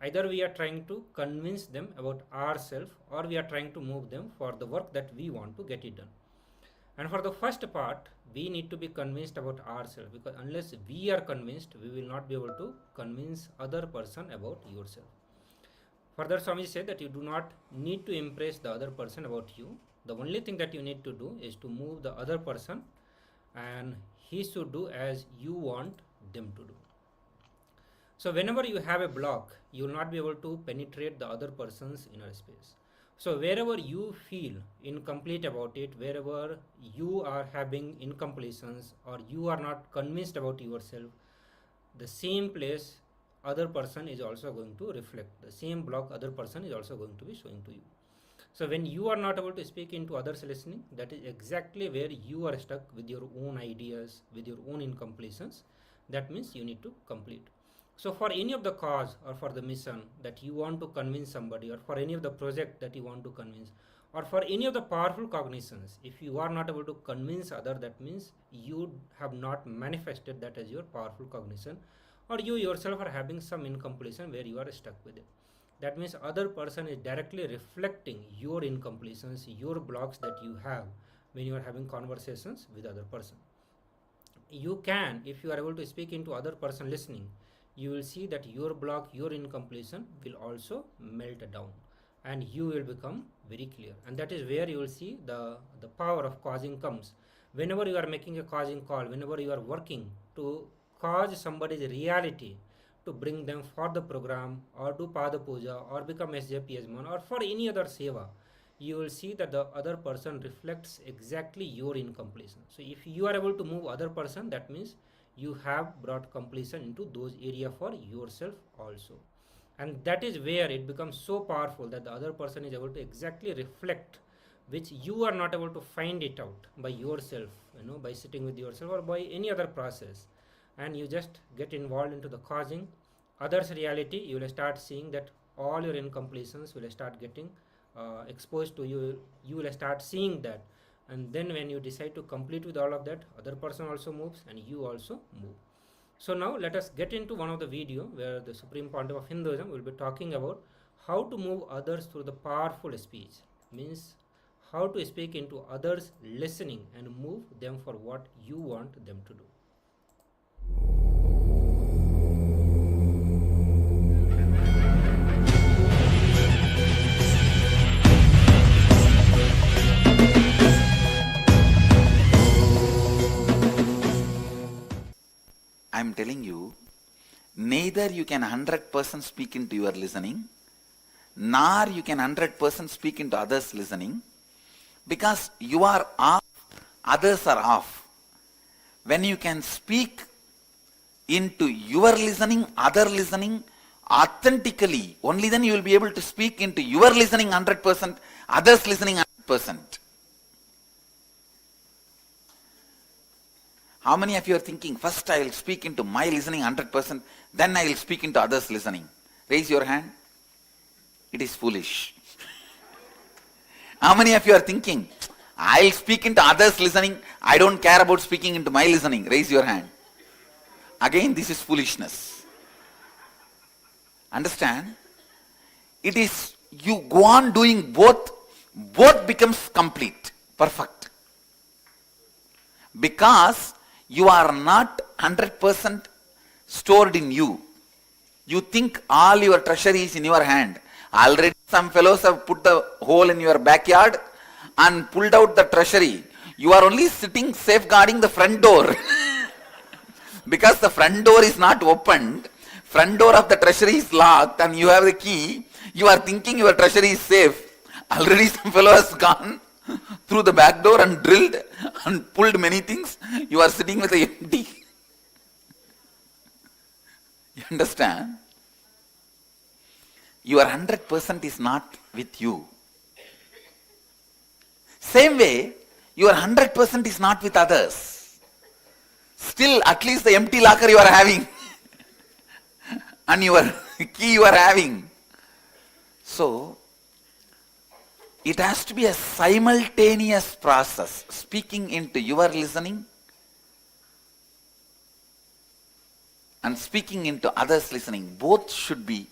either we are trying to convince them about ourselves, or we are trying to move them for the work that we want to get it done. And for the first part, we need to be convinced about ourselves, because unless we are convinced, we will not be able to convince other person about yourself. Further, Swami said that you do not need to impress the other person about you. The only thing that you need to do is to move the other person, and he should do as you want them to do. So whenever you have a block, you will not be able to penetrate the other person's inner space. So wherever you feel incomplete about it, wherever you are having incompletions, or you are not convinced about yourself, the same place other person is also going to reflect. The same block other person is also going to be showing to you. So when you are not able to speak into others listening, that is exactly where you are stuck with your own ideas, with your own incompletions. That means you need to complete. So for any of the cause, or for the mission that you want to convince somebody, or for any of the project that you want to convince, or for any of the powerful cognitions, if you are not able to convince other, that means you have not manifested that as your powerful cognition, or you yourself are having some incompletion where you are stuck with it. That means other person is directly reflecting your incompletions, your blocks that you have when you are having conversations with other person. You can, if you are able to speak into other person listening, you will see that your block, your incompletion will also melt down, and you will become very clear. And that is where you will see the power of causing comes. Whenever you are making a causing call, whenever you are working to cause somebody's reality, to bring them for the program, or do Pada Puja, or become SJP Yajman, or for any other seva, you will see that the other person reflects exactly your incompletion. So if you are able to move other person, that means you have brought completion into those area for yourself also. And that is where it becomes so powerful, that the other person is able to exactly reflect, which you are not able to find it out by yourself, by sitting with yourself, or by any other process. And you just get involved into the causing others reality. You will start seeing that all your incompletions will start getting exposed to you. You will start seeing that, and then when you decide to complete with all of that, other person also moves, and you also move. So now let us get into one of the video where the Supreme Pontiff of Hinduism will be talking about how to move others through the powerful speech. Means how to speak into others listening and move them for what you want them to do. I'm telling you, neither you can 100% speak into your listening, nor you can 100% speak into others listening, because you are off, others are off. When you can speak into your listening, other listening, authentically, only then you will be able to speak into your listening 100%, others listening 100%. How many of you are thinking, first I will speak into my listening 100%, then I will speak into others listening? Raise your hand. It is foolish. How many of you are thinking, I will speak into others listening, I don't care about speaking into my listening? Raise your hand. Again, this is foolishness. Understand? It is, you go on doing both becomes complete, perfect. Because you are not 100% stored in you. You think all your treasure is in your hand. Already some fellows have put the hole in your backyard and pulled out the treasury. You are only sitting safeguarding the front door. Because the front door is not opened, front door of the treasury is locked and you have the key, you are thinking your treasury is safe. Already some fellow has gone through the back door and drilled and pulled many things. You are sitting with a empty. You understand? Your 100% is not with you. Same way, your 100% is not with others. Still, at least the empty locker you are having and your key you are having. So, it has to be a simultaneous process. Speaking into your listening and speaking into others' listening. Both should be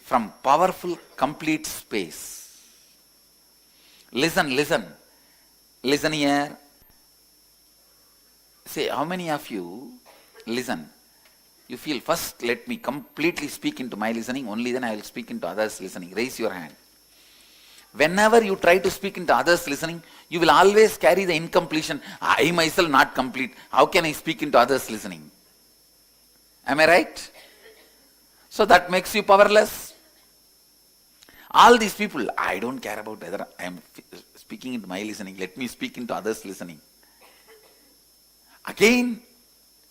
from powerful, complete space. Listen, listen. Listen here. Say, how many of you listen? You feel, first let me completely speak into my listening, only then I will speak into others' listening. Raise your hand. Whenever you try to speak into others' listening, you will always carry the incompletion. I myself not complete. How can I speak into others' listening? Am I right? So that makes you powerless. All these people, I don't care about whether I am speaking into my listening. Let me speak into others' listening. Again,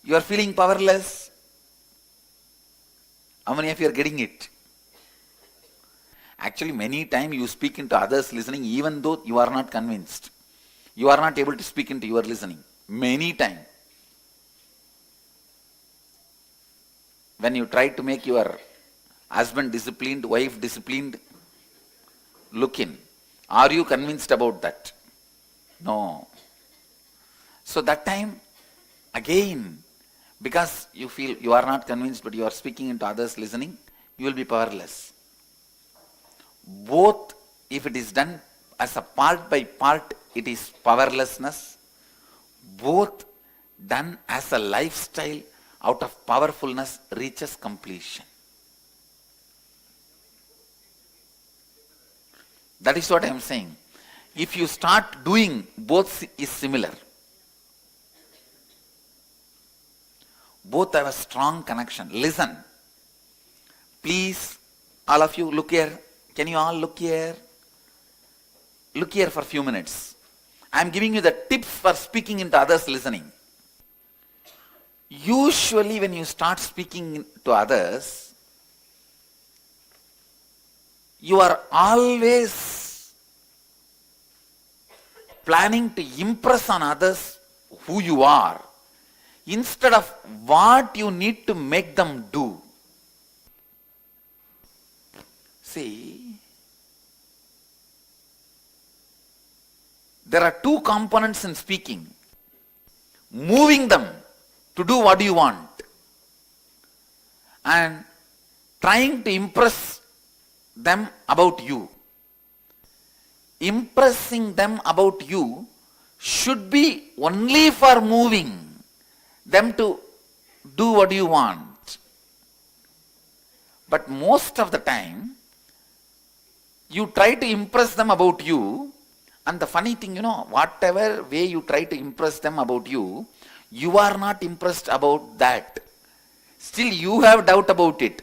you are feeling powerless. How many of you are getting it? Actually, many times you speak into others' listening even though you are not convinced. You are not able to speak into your listening. Many times. When you try to make your husband disciplined, wife disciplined, look in. Are you convinced about that? No. So that time, again, because you feel you are not convinced but you are speaking into others' listening, you will be powerless. Both, if it is done as a part by part, it is powerlessness. Both done as a lifestyle out of powerfulness reaches completion. That is what I am saying. If you start doing, both is similar. Both have a strong connection. Listen. Please, all of you, look here. Can you all look here? Look here for a few minutes. I am giving you the tips for speaking into others' listening. Usually when you start speaking to others, you are always planning to impress on others who you are, instead of what you need to make them do. See, there are two components in speaking. Moving them to do what you want and trying to impress them about you. Impressing them about you should be only for moving them to do what you want. But most of the time, you try to impress them about you, and the funny thing, whatever way you try to impress them about you, you are not impressed about that. Still you have doubt about it.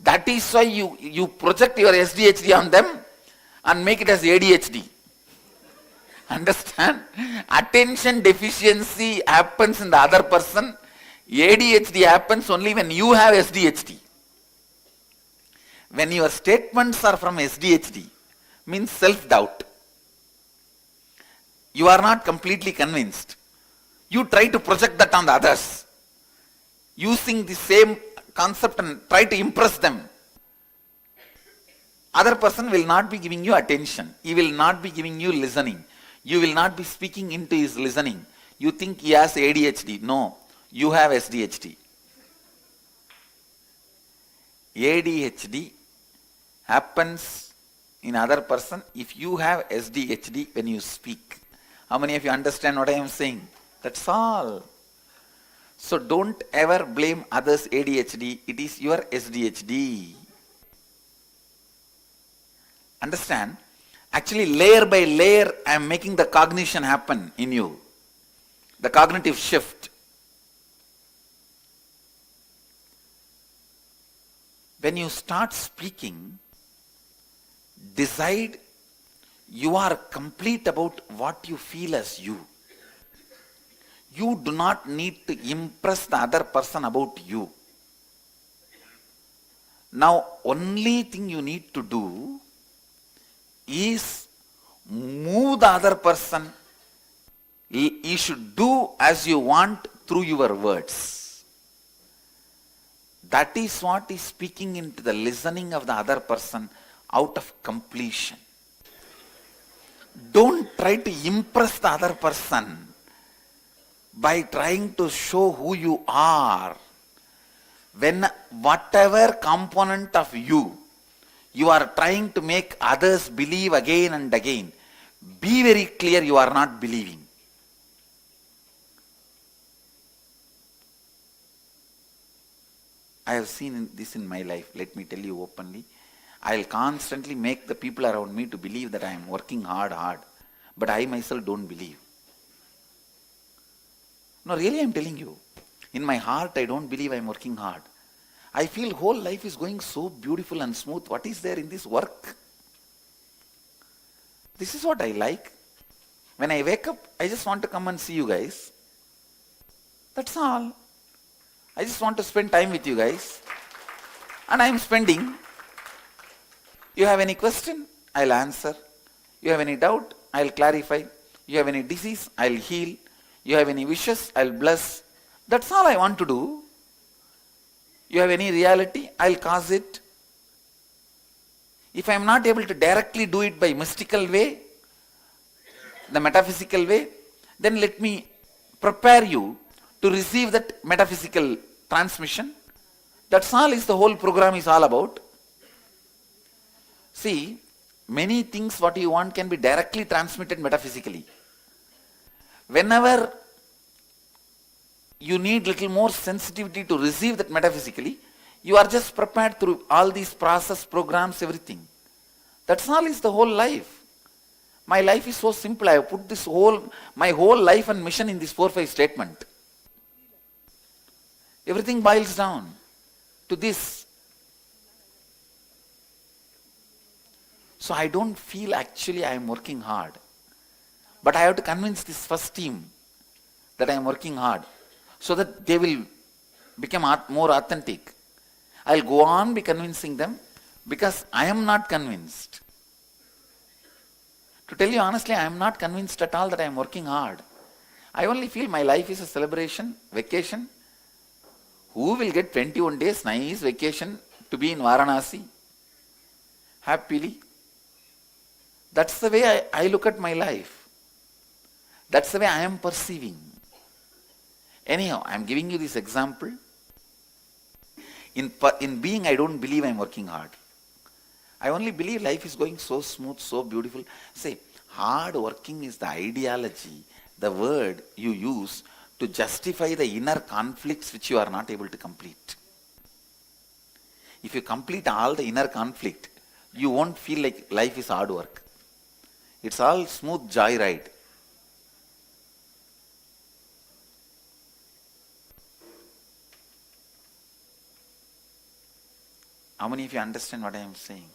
That is why you project your SDHD on them and make it as ADHD. Understand? Attention deficiency happens in the other person. ADHD happens only when you have SDHD. When your statements are from SDHD, means self-doubt. You are not completely convinced. You try to project that on the others, using the same concept and try to impress them. Other person will not be giving you attention. He will not be giving you listening. You will not be speaking into his listening. You think he has ADHD. No, you have SDHD. ADHD happens in other person if you have SDHD when you speak. How many of you understand what I am saying? That's all. So don't ever blame others' ADHD. It is your SDHD. Understand? Actually, layer by layer, I am making the cognition happen in you. The cognitive shift. When you start speaking, decide You are complete about what you feel as you. You do not need to impress the other person about you. Now, only thing you need to do is move the other person. You should do as you want through your words. That is what is speaking into the listening of the other person out of completion. Don't try to impress the other person by trying to show who you are. When whatever component of you are trying to make others believe again and again, be very clear you are not believing. I have seen this in my life, let me tell you openly. I will constantly make the people around me to believe that I am working hard, but I myself don't believe. No, really I am telling you. In my heart I don't believe I am working hard. I feel whole life is going so beautiful and smooth. What is there in this work? This is what I like. When I wake up, I just want to come and see you guys. That's all. I just want to spend time with you guys. And I am spending. You have any question? I'll answer. You have any doubt? I'll clarify. You have any disease? I'll heal. You have any wishes? I'll bless. That's all I want to do. You have any reality? I'll cause it. If I am not able to directly do it by mystical way, the metaphysical way, then let me prepare you to receive that metaphysical transmission. That's all is the whole program is all about. See, many things what you want can be directly transmitted metaphysically. Whenever you need little more sensitivity to receive that metaphysically, you are just prepared through all these process, programs, everything. That's all is the whole life. My life is so simple. I have put my whole life and mission in this 4-5 statement. Everything boils down to this. So I don't feel actually I am working hard. But I have to convince this first team that I am working hard, so that they will become more authentic. I'll go on be convincing them because I am not convinced. To tell you honestly, I am not convinced at all that I am working hard. I only feel my life is a celebration, vacation. Who will get 21 days nice vacation to be in Varanasi happily? That's the way I look at my life. That's the way I am perceiving. Anyhow, I am giving you this example. In being, I don't believe I am working hard. I only believe life is going so smooth, so beautiful. Say, hard working is the ideology, the word you use to justify the inner conflicts which you are not able to complete. If you complete all the inner conflict, you won't feel like life is hard work. It's all smooth joyride. How many of you understand what I am saying?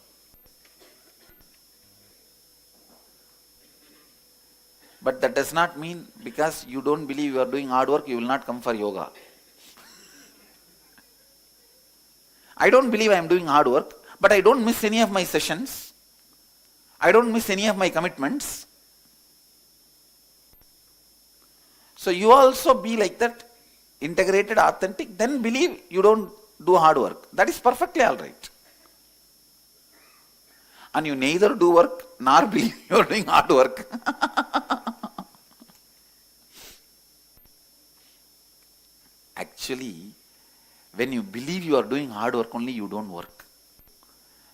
But that does not mean because you don't believe you are doing hard work, you will not come for yoga. I don't believe I am doing hard work, but I don't miss any of my sessions. I don't miss any of my commitments. So you also be like that, integrated, authentic, then believe you don't do hard work. That is perfectly all right. And you neither do work nor believe you are doing hard work. Actually, when you believe you are doing hard work only, you don't work.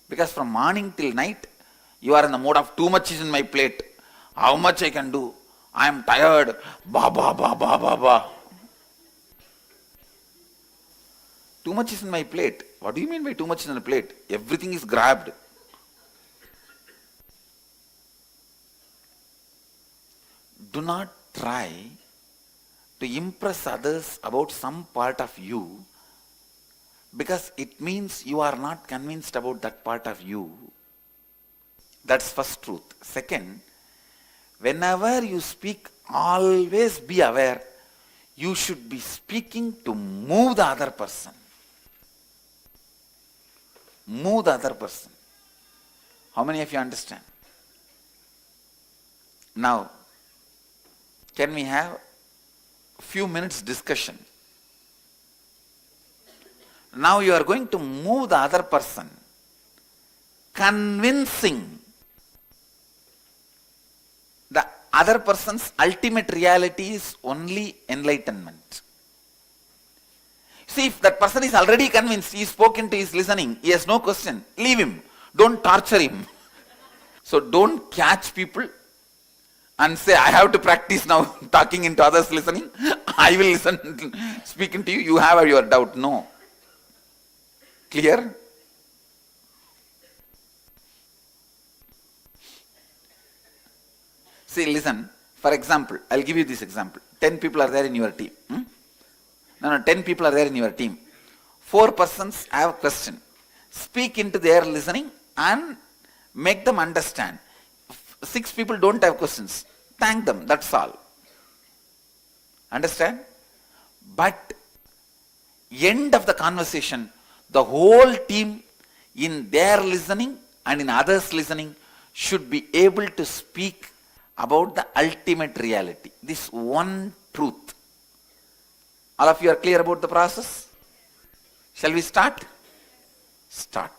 Because from morning till night, you are in the mode of too much is in my plate. How much I can do? I am tired. Ba ba ba ba ba ba. Too much is in my plate. What do you mean by too much is in the plate? Everything is grabbed. Do not try to impress others about some part of you, because it means you are not convinced about that part of you. That's first truth. Second, whenever you speak, always be aware you should be speaking to move the other person. Move the other person. How many of you understand? Now, can we have a few minutes discussion? Now you are going to move the other person, convincing the other person's ultimate reality is only enlightenment. See, if that person is already convinced, he is spoken to, he is listening, he has no question, leave him. Don't torture him. So don't catch people and say, I have to practice now talking into others listening. I will listen, speaking to you, you have your doubt. No. Clear? See, listen. For example, I'll give you this example. 10 people are there in your team. No, 10 people are there in your team. 4 persons have a question. Speak into their listening and make them understand. 6 people don't have questions. Thank them, that's all. Understand? But end of the conversation, the whole team in their listening and in others' listening should be able to speak about the ultimate reality. This one truth. All of you are clear about the process? Shall we start? Start.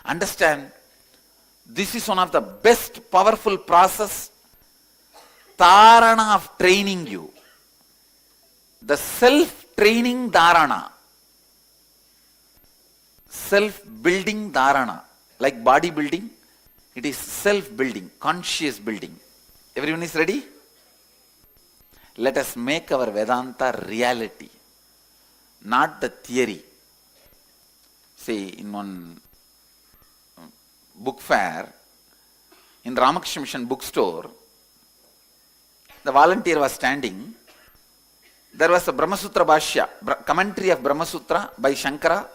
Understand, this is one of the best powerful process, dharana of training you. The self-training dharana. Self-building dharana. Like body building, it is self-building, conscious building. Everyone is ready? Let us make our Vedanta reality, not the theory. See, in one book fair, in Ramakrishna Mission bookstore, the volunteer was standing. There was a Brahmasutra Bhashya, commentary of Brahmasutra by Shankara,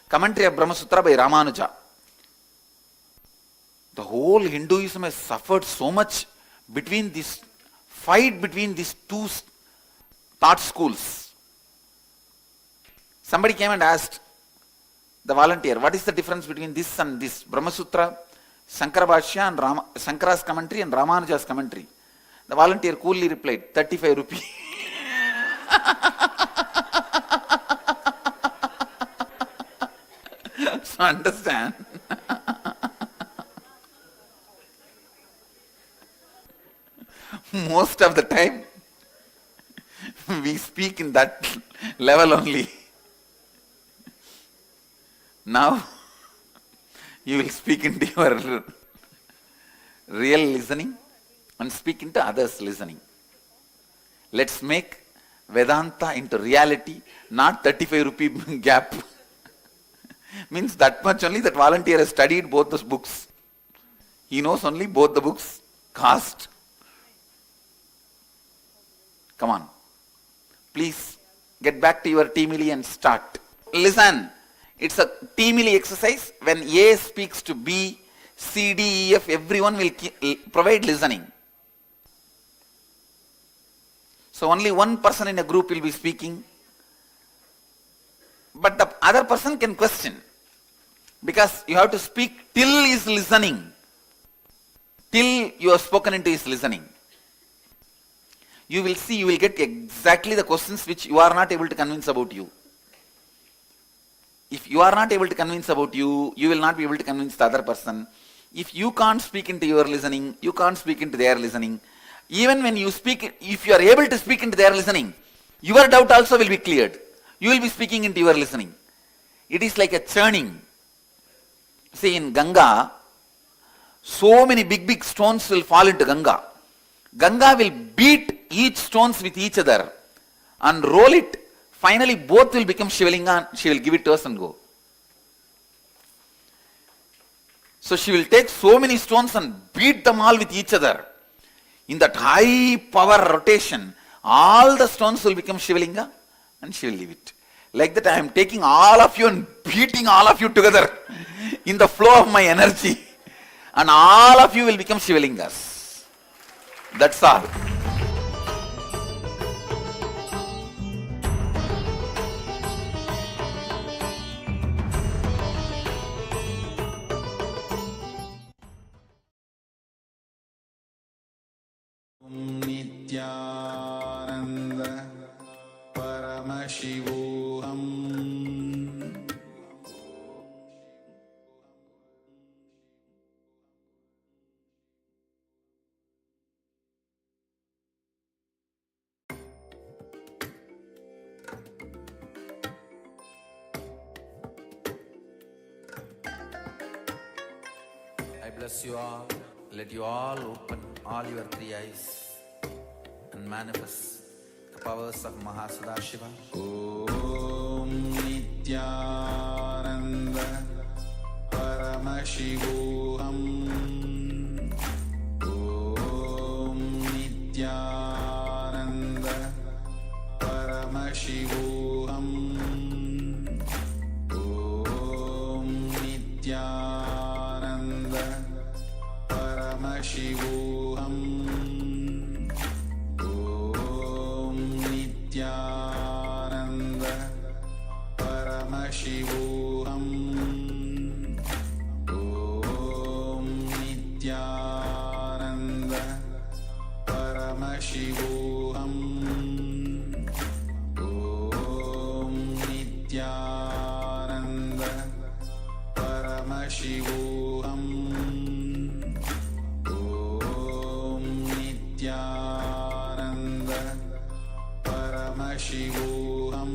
commentary of Brahmasutra by Ramanuja. The whole Hinduism has suffered so much between this fight between these two thought schools. Somebody came and asked the volunteer, what is the difference between this and this? Brahmasutra, Shankara Bhashya and Shankara's commentary and Ramanuja's commentary. The volunteer coolly replied, 35 rupees. So understand. Most of the time, we speak in that level only. Now, you will speak into your real listening and speak into others' listening. Let's make Vedanta into reality, not 35 rupee gap. Means that much only that volunteer has studied both those books. He knows only both the books, cost. Come on. Please get back to your teamily and start. Listen, it's a teamily exercise. When A speaks to B, C, D, E, F, everyone will provide listening. So only one person in a group will be speaking. But the other person can question. Because you have to speak till he is listening. Till you have spoken into his listening. You will see, you will get exactly the questions which you are not able to convince about you. If you are not able to convince about you, you will not be able to convince the other person. If you can't speak into your listening, you can't speak into their listening. Even when you speak, if you are able to speak into their listening, your doubt also will be cleared. You will be speaking into your listening. It is like a churning. See, in Ganga, so many big stones will fall into Ganga. Ganga will beat each stones with each other and roll it. Finally, both will become Shivalinga and she will give it to us and go. So she will take so many stones and beat them all with each other. In that high power rotation, all the stones will become Shivalinga and she will leave it. Like that, I am taking all of you and beating all of you together in the flow of my energy. and all of you will become Shivalingas. That's all. Nityananda Paramashivoham. I bless you all. Let you all open all your three eyes and manifest the powers of Mahasudashiva. Om Nityananda Paramashivoham. Om Nityananda Paramashivoham. Om Nityananda Paramashivoham. Om Nityananda Paramashivoham. Om Nityananda Paramashivoham. Om Nityananda Paramashivoham. Om Nityananda Paramashivoham.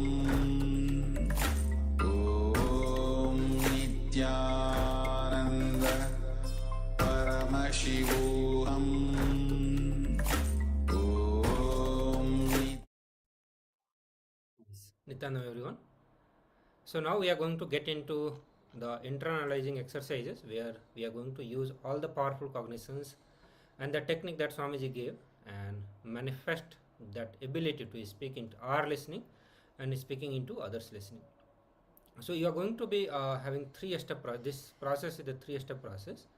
Om Nityananda Paramashivoham. Nityananda everyone. So now we are going to get into the internalizing exercises where we are going to use all the powerful cognitions and the technique that Swamiji gave and manifest that ability to speak into our listening and speaking into others listening. So you are going to be having three-step this process is a three-step process.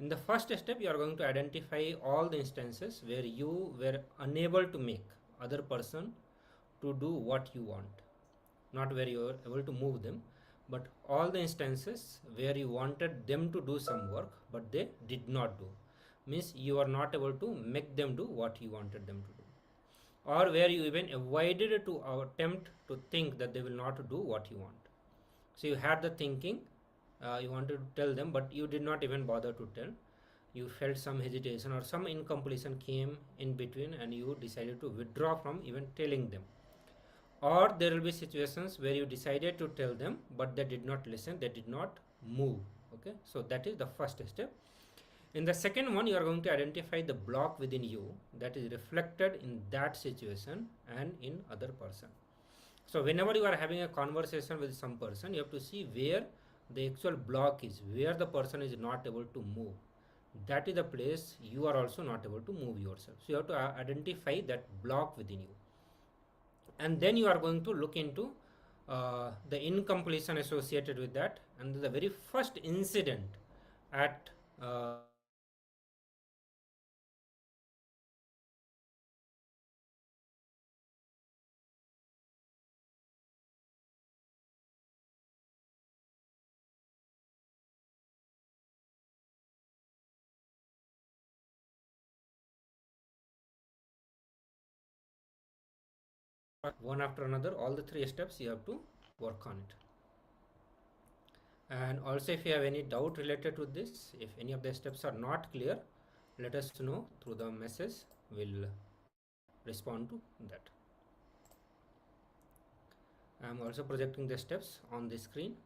In the first step, you are going to identify all the instances where you were unable to make other person to do what you want, not where you were able to move them, but all the instances where you wanted them to do some work but they did not do, means you are not able to make them do what you wanted them to do, or where you even avoided to attempt to think that they will not do what you want. So you had the thinking, you wanted to tell them but you did not even bother to tell. You felt some hesitation or some incompletion came in between and you decided to withdraw from even telling them. Or there will be situations where you decided to tell them but they did not listen, they did not move. Okay, so that is the first step. In the second one, you are going to identify the block within you that is reflected in that situation and in other person. So whenever you are having a conversation with some person, you have to see where the actual block is, where the person is not able to move. That is the place you are also not able to move yourself. So you have to identify that block within you. And then you are going to look into the incompletion associated with that. And the very first incident at one after another, all the three steps you have to work on it. And also, if you have any doubt related to this, if any of the steps are not clear, let us know through the message. We'll respond to that. I am also projecting the steps on the screen.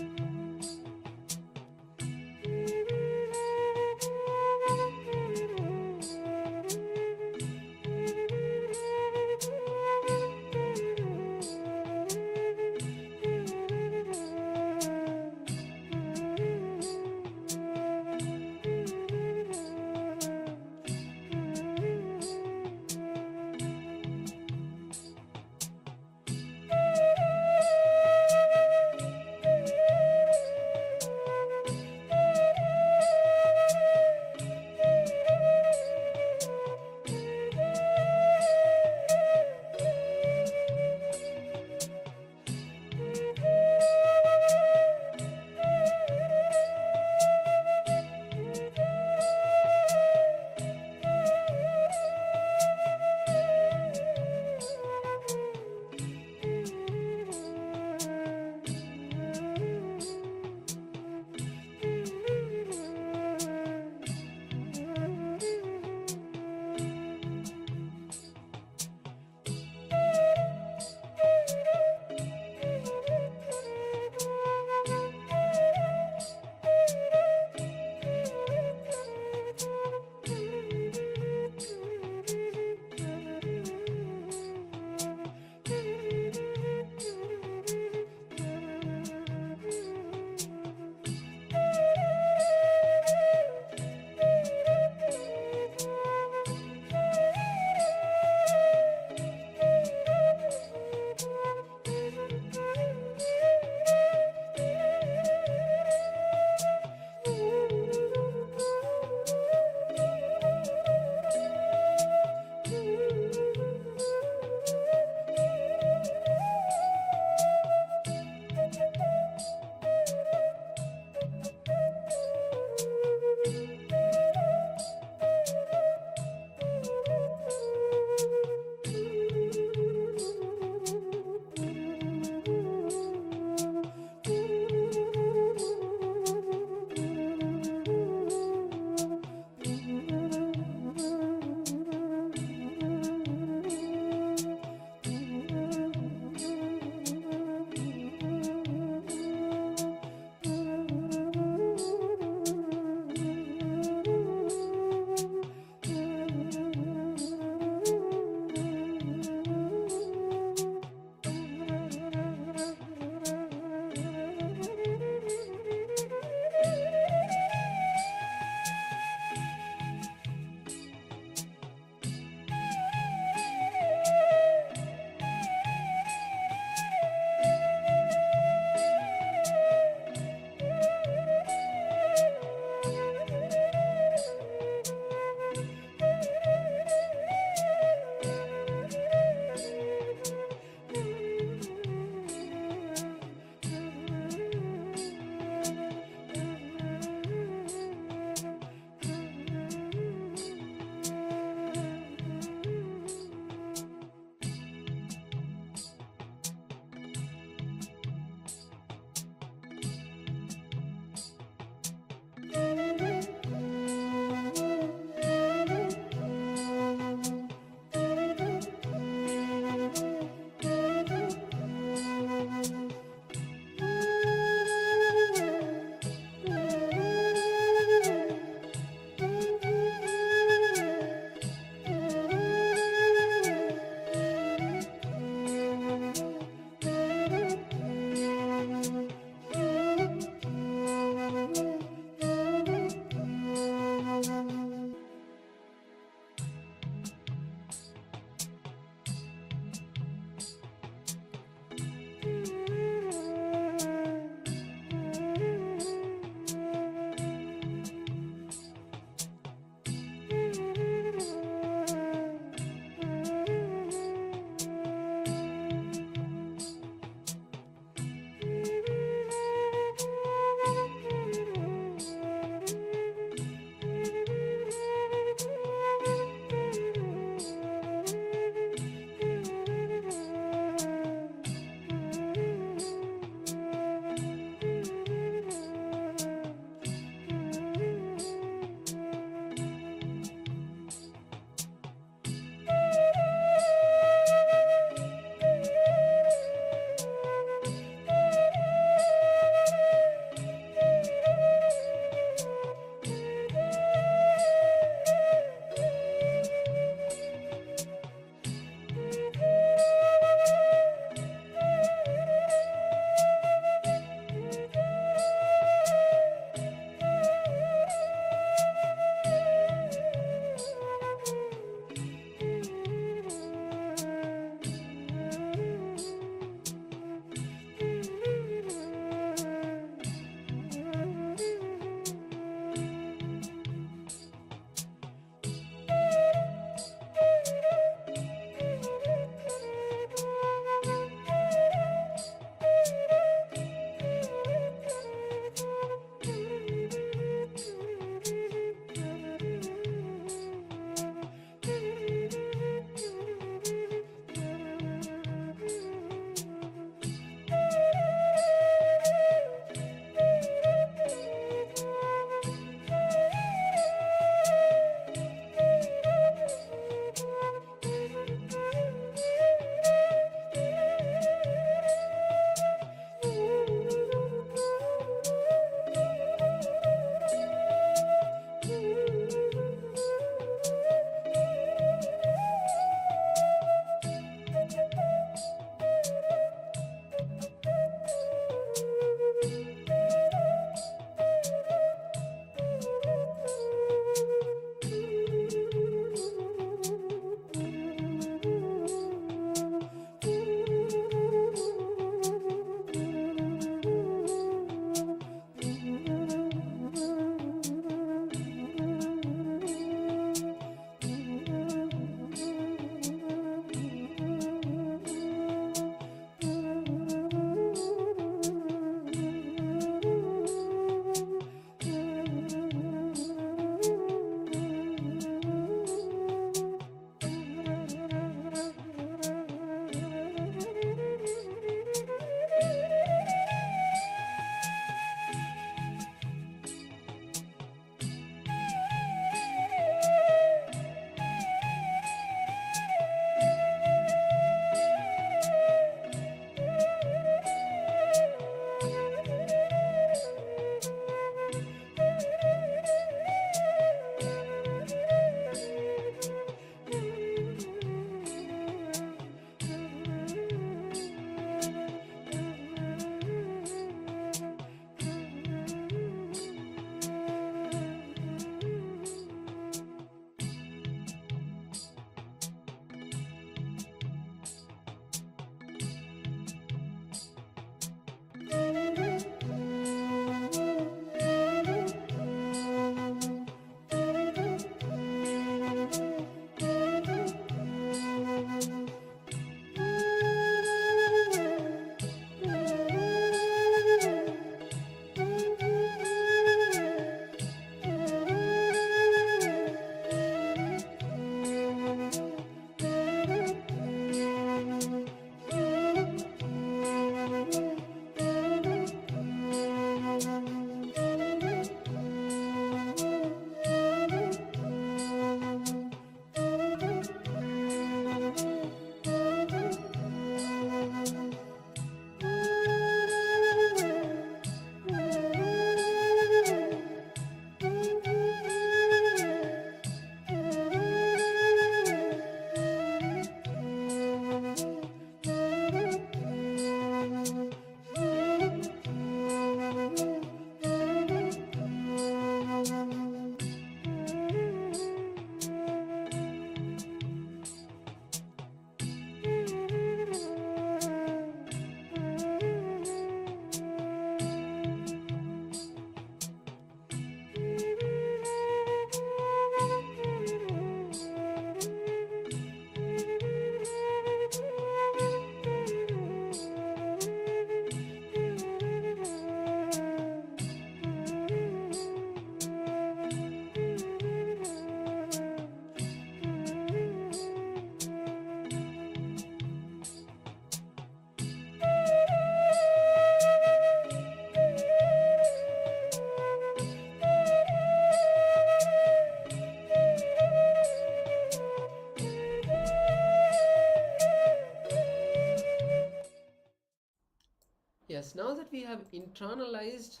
now that we have internalized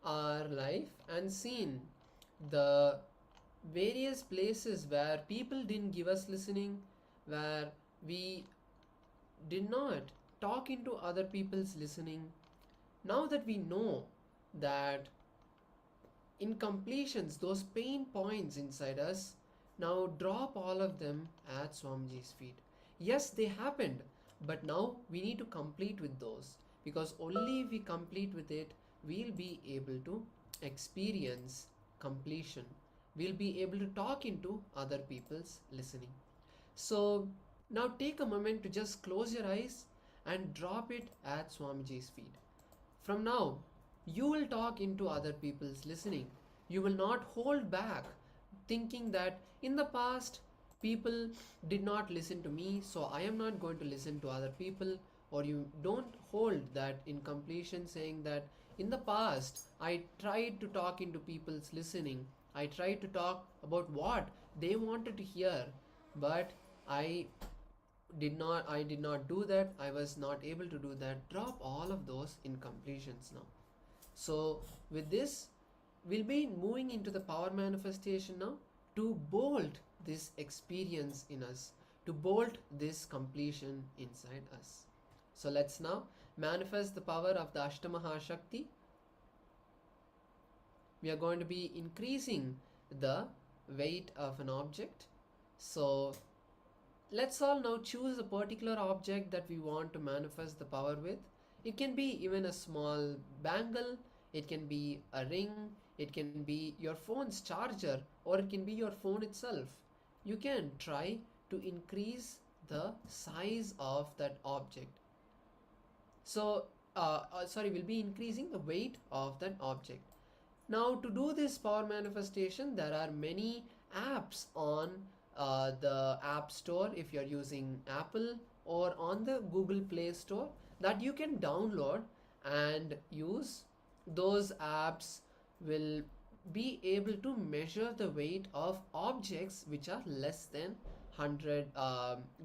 our life and seen the various places where people didn't give us listening, where we did not talk into other people's listening, now that we know that incompletions, those pain points inside us, now drop all of them at Swamiji's feet. Yes, they happened, but now we need to complete with those, because only if we complete with it, we'll be able to experience completion. We'll be able to talk into other people's listening. So now take a moment to just close your eyes and drop it at Swamiji's feet. From now, you will talk into other people's listening. You will not hold back thinking that in the past people did not listen to me, so I am not going to listen to other people. Or you don't hold that in completion, saying that in the past I tried to talk into people's listening. I tried to talk about what they wanted to hear, but I did not do that. I was not able to do that. Drop all of those incompletions now. So with this, we'll be moving into the power manifestation now to bolt this experience in us, to bolt this completion inside us. So let's now manifest the power of the Ashtamaha Shakti. We are going to be increasing the weight of an object. So let's all now choose a particular object that we want to manifest the power with. It can be even a small bangle, it can be a ring, it can be your phone's charger, or it can be your phone itself. You can try to increase the size of that object. So, we'll be increasing the weight of that object. Now, to do this power manifestation, there are many apps on the App Store if you're using Apple, or on the Google Play Store, that you can download and use. Those apps will be able to measure the weight of objects which are less than 100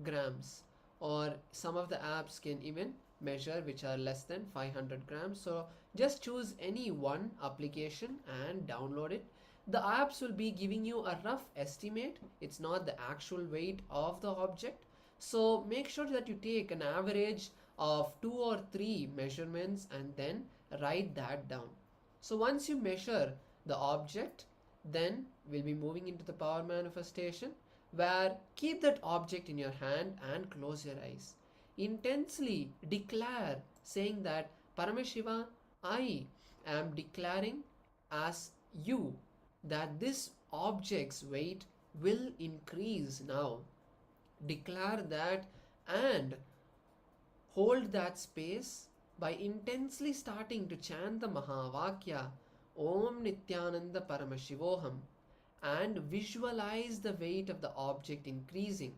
grams, or some of the apps can even measure which are less than 500 grams. So just choose any one application and download it. The apps will be giving you a rough estimate. It's not the actual weight of the object. So make sure that you take an average of 2 or 3 measurements and then write that down. So once you measure the object, then we'll be moving into the power manifestation, where keep that object in your hand and close your eyes. Intensely declare, saying that Paramashiva, I am declaring as you that this object's weight will increase now. Declare that and hold that space by intensely starting to chant the Mahavakya Om Nityananda Paramashivoham, and visualize the weight of the object increasing.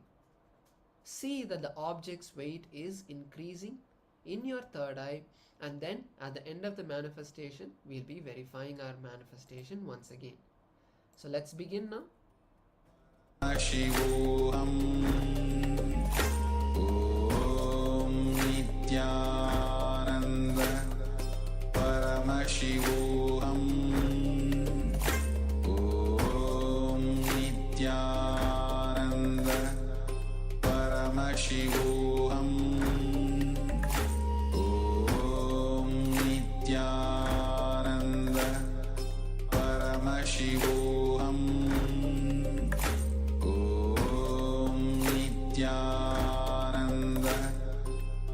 See that the object's weight is increasing in your third eye, and then at the end of the manifestation, we'll be verifying our manifestation once again. So let's begin now. Paramashivoham Om Nityananda Paramashivoham Om Nityananda Paramashivoham Om Nityananda Paramashivoham Om Nityananda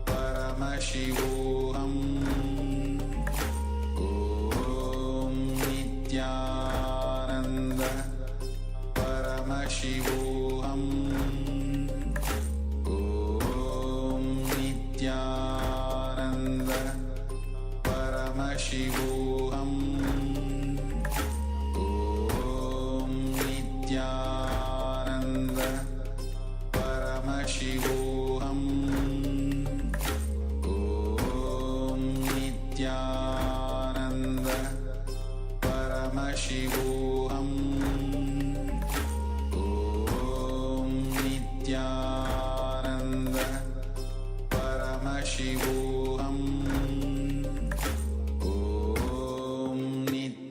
Paramashivoham Om Nityananda Paramashivoham Om Nityananda Paramashivoham Om Nityananda Paramashivoham Om Nityananda Paramashivoham Om Nityananda Paramashivoham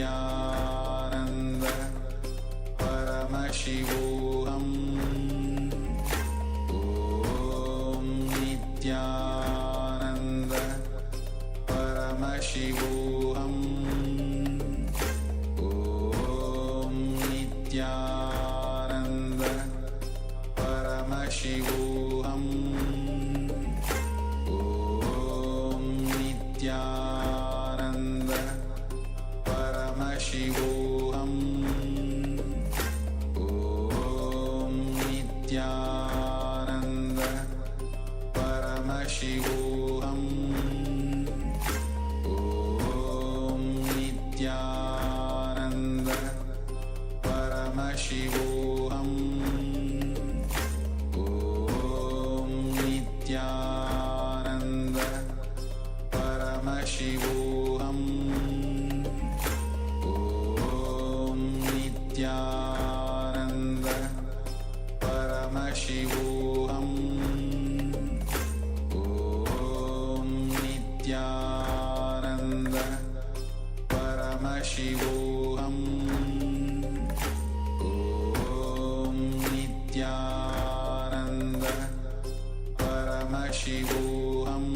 Nityananda Paramashivoham Om Nityananda Paramashivoham Om Nityananda Paramashivoham Om Nityananda Paramashivoham Om Nityananda Paramashivoham Om Nityananda Paramashivoham Om Nityananda Paramashivoham Om Nityananda Paramashivoham Om Nityananda Paramashivoham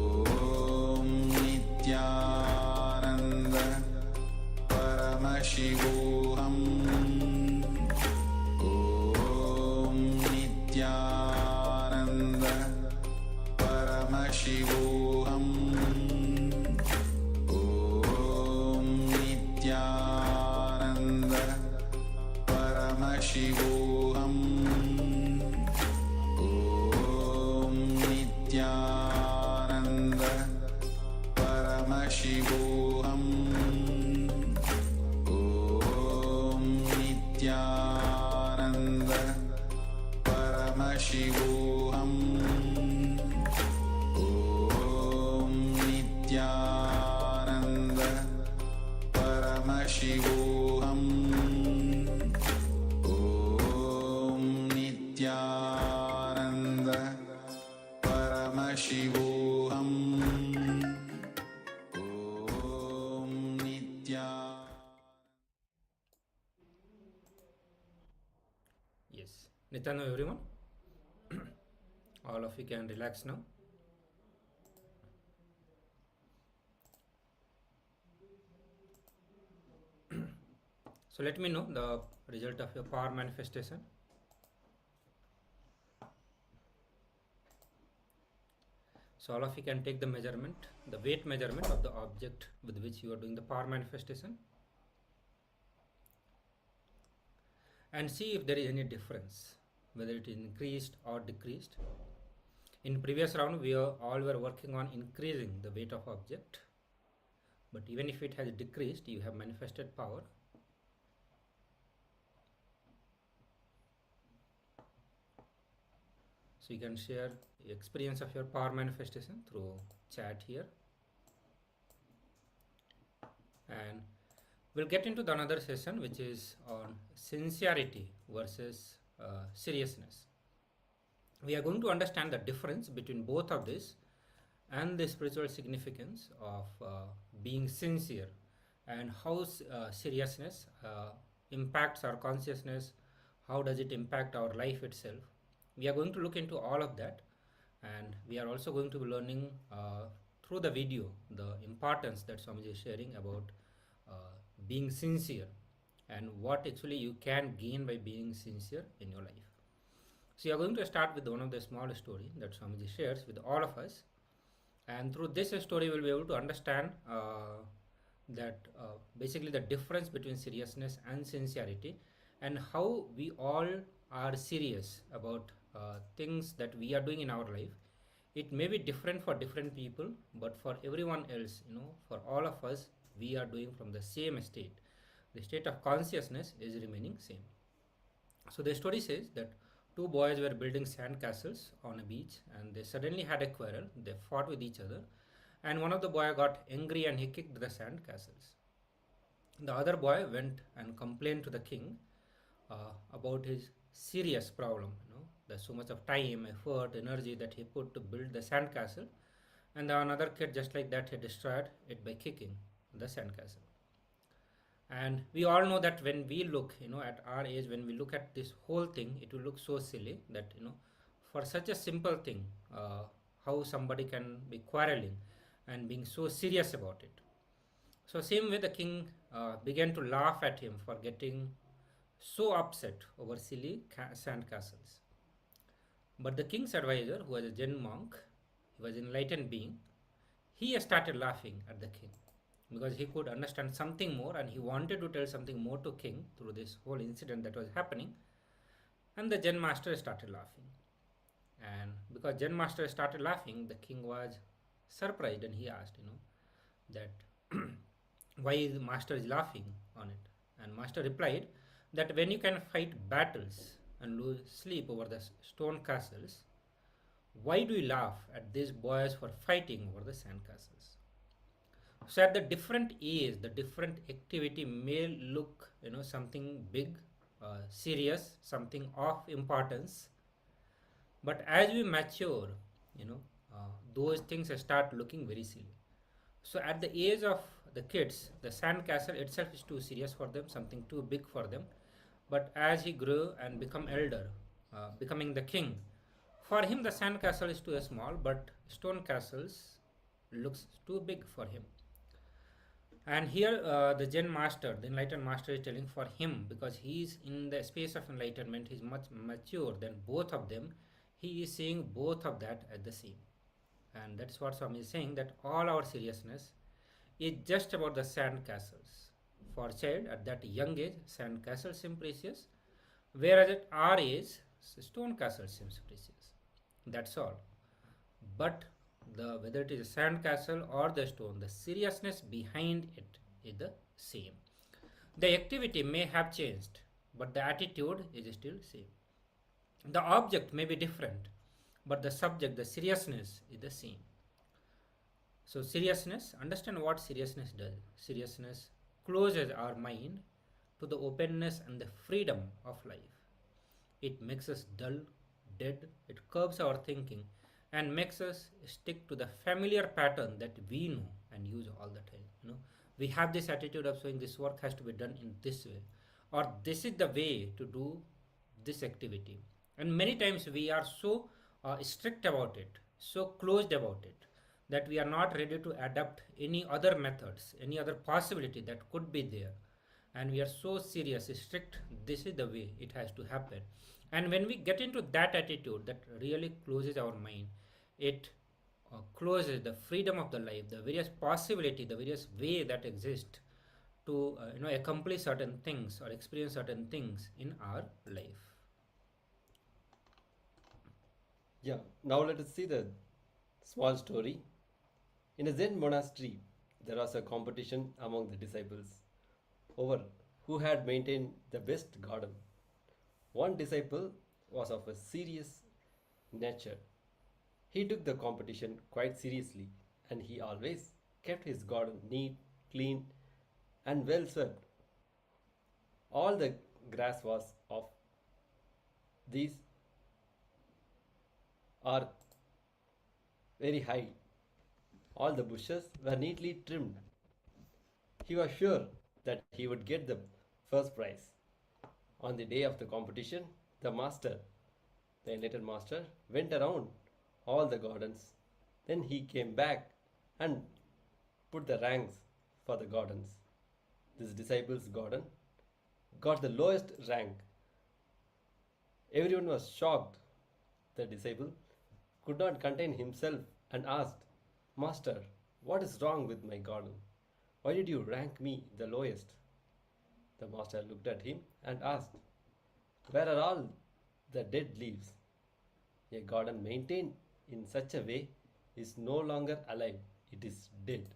Om Nityananda Paramashivoham Om Nityananda Paramashivoham Om Nityananda Paramashivoham Om Nityananda Paramashivoham Om Nityananda Paramashivoham Om Nityananda Paramashivoham Om Nityananda Paramashivoham Om Nityananda Paramashivoham Om Nityananda. Yes. Nitano, everyone. All of you can relax now. So let me know the result of your power manifestation. So all of you can take the measurement, the weight measurement of the object with which you are doing the power manifestation, and see if there is any difference, whether it is increased or decreased. In previous round, we all were working on increasing the weight of object, but even if it has decreased, you have manifested power. So you can share the experience of your power manifestation through chat here, and we'll get into the another session which is on sincerity versus seriousness. We are going to understand the difference between both of this and the spiritual significance of being sincere, and how seriousness impacts our consciousness, how does it impact our life itself. We are going to look into all of that, and we are also going to be learning through the video the importance that Swamiji is sharing about being sincere and what actually you can gain by being sincere in your life. So you are going to start with one of the small story that Swamiji shares with all of us, and through this story we'll be able to understand that basically the difference between seriousness and sincerity, and how we all are serious about things that we are doing in our life. It may be different for different people, but for everyone else, for all of us, we are doing from the same state. The state of consciousness is remaining same. So the story says that two boys were building sand castles on a beach, and they suddenly had a quarrel. They fought with each other, and one of the boy got angry and he kicked the sand castles. The other boy went and complained to the king about his serious problem. There's so much of time, effort, energy that he put to build the sand castle, and the another kid, just like that, he destroyed it by kicking. the sandcastle. And we all know that when we look, at our age, when we look at this whole thing, it will look so silly that, for such a simple thing, how somebody can be quarreling and being so serious about it. So same way the king began to laugh at him for getting so upset over silly sand castles. But the king's advisor, who was a Zen monk, he was an enlightened being, he started laughing at the king because he could understand something more and he wanted to tell something more to king through this whole incident that was happening. And the Zen master started laughing. And because Zen master started laughing, the king was surprised and he asked, that why the master is laughing on it. And master replied that when you can fight battles and lose sleep over the stone castles, why do you laugh at these boys for fighting over the sand castles? So at the different age, the different activity may look, something big, serious, something of importance. But as we mature, you know, those things start looking very silly. So at the age of the kids, the sand castle itself is too serious for them, something too big for them. But as he grew and become elder, becoming the king, for him the sand castle is too small, but stone castles looks too big for him. And here the Zen master, the enlightened master, is telling for him because he is in the space of enlightenment, he is much mature than both of them. He is seeing both of that at the same. And that's what Swami is saying, that all our seriousness is just about the sand castles. For a child at that young age, sand castles seem precious, whereas at our age, stone castles seems precious. That's all. But whether it is a sand castle or the stone, the seriousness behind it is the same. The activity may have changed, but the attitude is still same. The object may be different, but the subject, the seriousness is the same. So seriousness, understand what seriousness does. Seriousness closes our mind to the openness and the freedom of life. It makes us dull, dead, it curbs our thinking and makes us stick to the familiar pattern that we know and use all the time. We have this attitude of saying this work has to be done in this way, or this is the way to do this activity. And many times we are so strict about it, so closed about it, that we are not ready to adapt any other methods, any other possibility that could be there. And we are so serious, strict, this is the way it has to happen. And when we get into that attitude, that really closes our mind, it closes the freedom of the life, the various possibility, the various way that exist to accomplish certain things or experience certain things in our life. Yeah, now let us see the small story. In a Zen monastery, there was a competition among the disciples over who had maintained the best garden. One disciple was of a serious nature. He took the competition quite seriously and he always kept his garden neat, clean, and well swept. All the grass was of these are very high. All the bushes were neatly trimmed. He was sure that he would get the first prize. On the day of the competition, the enlightened master, went around all the gardens. Then he came back and put the ranks for the gardens. This disciple's garden got the lowest rank. Everyone was shocked. The disciple could not contain himself and asked, Master, what is wrong with my garden? Why did you rank me the lowest? The master looked at him and asked, Where are all the dead leaves? A garden maintained in such a way is no longer alive, it is dead.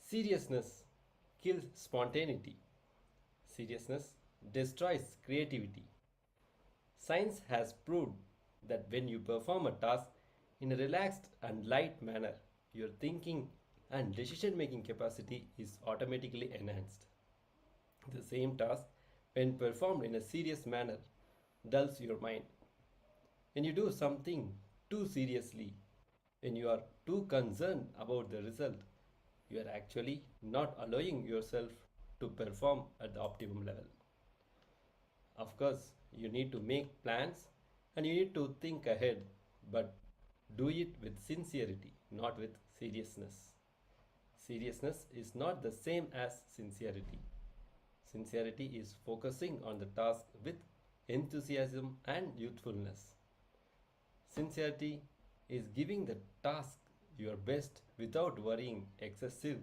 Seriousness kills spontaneity. Seriousness destroys creativity. Science has proved that when you perform a task in a relaxed and light manner, your thinking and decision making capacity is automatically enhanced. The same task, when performed in a serious manner, dulls your mind. When you do something too seriously, When you are too concerned about the result, you are actually not allowing yourself to perform at the optimum level. Of course, you need to make plans and you need to think ahead, but do it with sincerity, not with seriousness. Seriousness is not the same as sincerity. Sincerity is focusing on the task with enthusiasm and youthfulness. Sincerity is giving the task your best without worrying excessive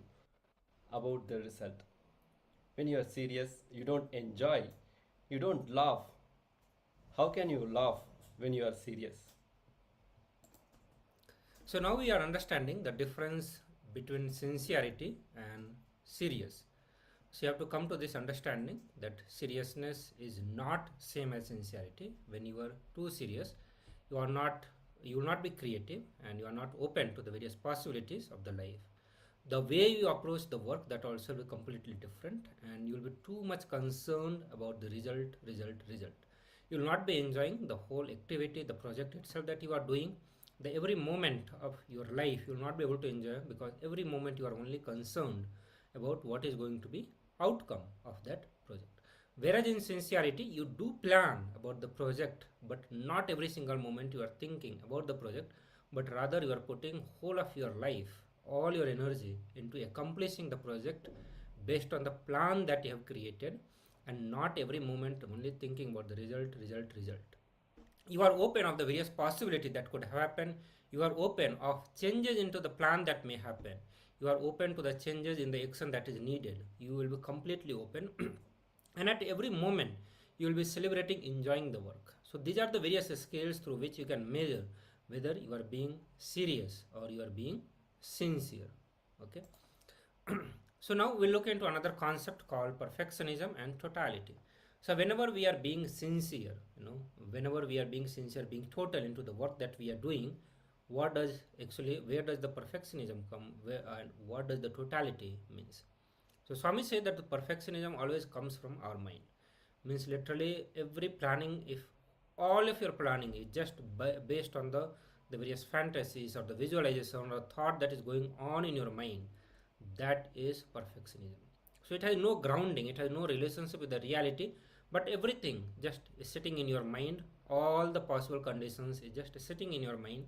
about the result. When you are serious, you don't enjoy, you don't laugh. How can you laugh when you are serious? So now we are understanding the difference between sincerity and serious. So you have to come to this understanding that seriousness is not same as sincerity. When you are too serious, you are not you will not be creative and you are not open to the various possibilities of the life. The way you approach the work, that also will be completely different, and you will be too much concerned about the result. You will not be enjoying the whole activity, the project itself that you are doing. The every moment of your life you will not be able to enjoy, because every moment you are only concerned about what is going to be outcome of that project. Whereas in sincerity, you do plan about the project, but not every single moment you are thinking about the project, but rather you are putting whole of your life, all your energy into accomplishing the project based on the plan that you have created, and not every moment only thinking about the result. You are open of the various possibility that could happen. You are open of changes into the plan that may happen. You are open to the changes in the action that is needed. You will be completely open and at every moment you will be celebrating enjoying the work. So these are the various scales through which you can measure whether you are being serious or you are being sincere. Okay. So now we'll look into another concept called perfectionism and totality. So whenever we are being sincere, whenever we are being sincere, being total into the work that we are doing, what does actually, where does the perfectionism come, where and what does the totality means? So Swami said that the perfectionism always comes from our mind. Means literally every planning, if all of your planning is just based on the various fantasies or the visualization or thought that is going on in your mind, that is perfectionism. So it has no grounding, it has no relationship with the reality, but everything just is sitting in your mind. All the possible conditions is just sitting in your mind,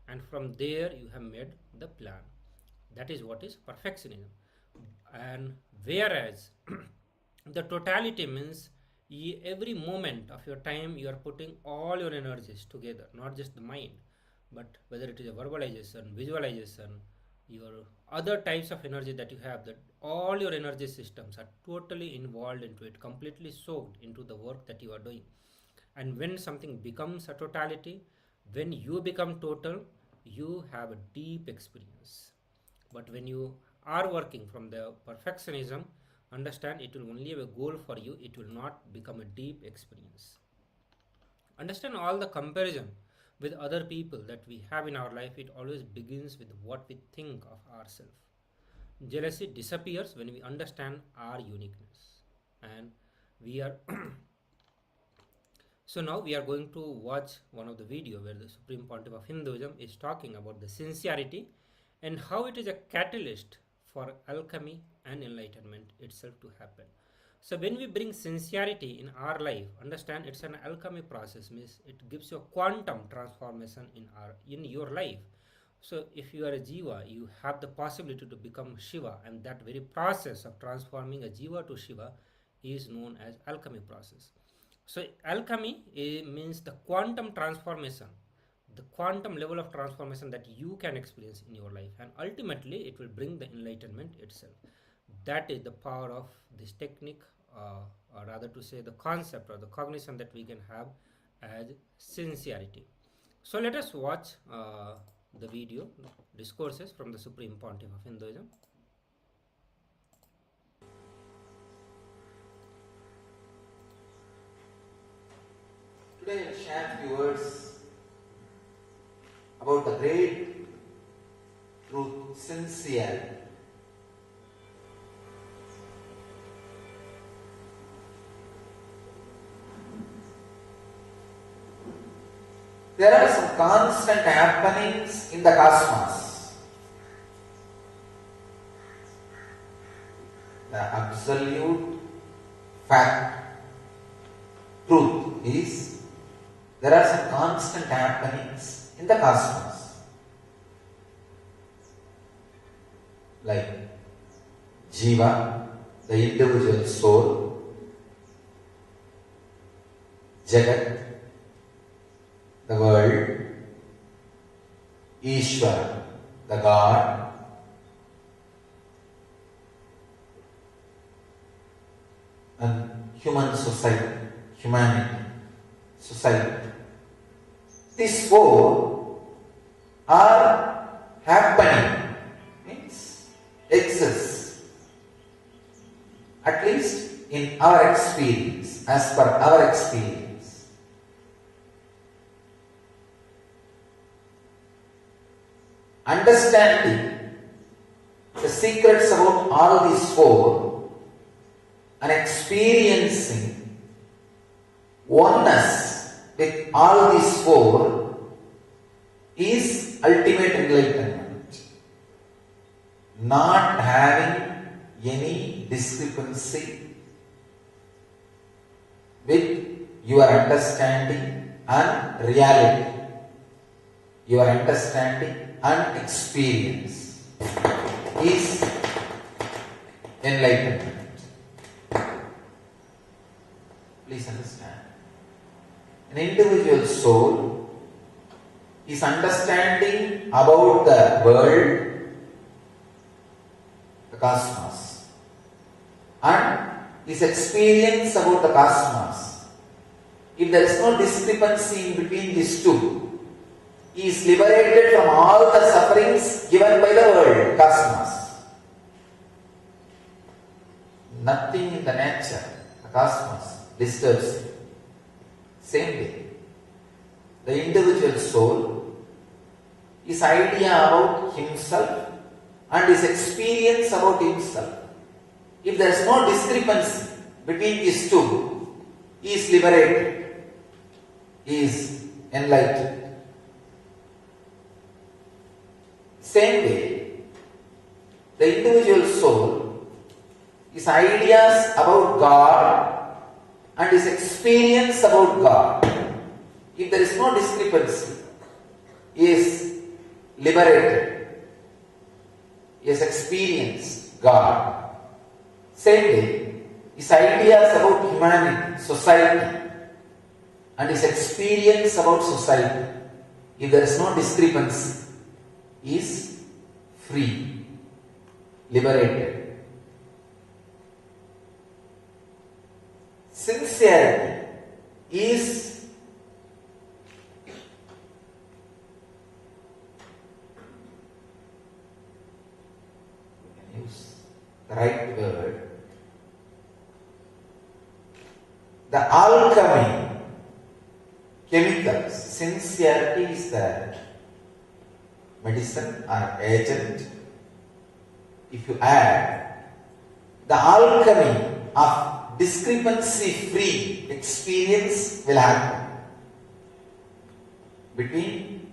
and from there you have made the plan. That is what is perfectionism. And whereas the totality means every moment of your time you are putting all your energies together, not just the mind, but whether it is a verbalization, visualization, your other types of energy that you have, that all your energy systems are totally involved into it, completely soaked into the work that you are doing. And when something becomes a totality, when you become total, you have a deep experience. But when you are working from the perfectionism, understand it will only have a goal for you, it will not become a deep experience. Understand all the comparison with other people that we have in our life, it always begins with what we think of ourselves. Jealousy disappears when we understand our uniqueness. And we are so now we are going to watch one of the video where the Supreme Pontiff of Hinduism is talking about the sincerity and how it is a catalyst for alchemy and enlightenment itself to happen. So when we bring sincerity in our life, understand it's an alchemy process, means it gives you a quantum transformation in your life. So if you are a jiva, you have the possibility to become Shiva, and that very process of transforming a jiva to Shiva is known as alchemy process. So alchemy means the quantum transformation, the quantum level of transformation that you can experience in your life, and ultimately it will bring the enlightenment itself. That is the power of this technique, or rather to say the concept or the cognition that we can have as sincerity. So let us watch the video discourses from the Supreme Pontiff of Hinduism. Today I'll share a few words about the great truth, sincere. there are some constant happenings in the cosmos. The absolute fact, truth is there are some constant happenings in the cosmos. Like Jiva, the individual soul, Jagat, the world, Ishvara, the God, and human society, humanity, society. These four are happening, means exist, at least in our experience, as per our experience. Understanding the secrets about all these four and experiencing oneness with all these four is ultimate enlightenment. Not having any discrepancy with your understanding and reality, your understanding and experience is enlightenment. Please understand. An individual soul is understanding about the world, the cosmos, and his experience about the cosmos. If there is no discrepancy in between these two, he is liberated from all the sufferings given by the world, cosmos. Nothing in the nature, the cosmos, disturbs him. Same way, the individual soul, his idea about himself and his experience about himself, if there is no discrepancy between these two, he is liberated, he is enlightened. Same way, the individual soul, his ideas about God and his experience about God, if there is no discrepancy, he is liberated, he has experienced God. Same way, his ideas about humanity, society, and his experience about society, if there is no discrepancy, he is free, liberated. Sincerity is use the right word. The alchemy, chemicals, sincerity is the medicine or agent. If you add the alchemy of discrepancy-free experience will happen between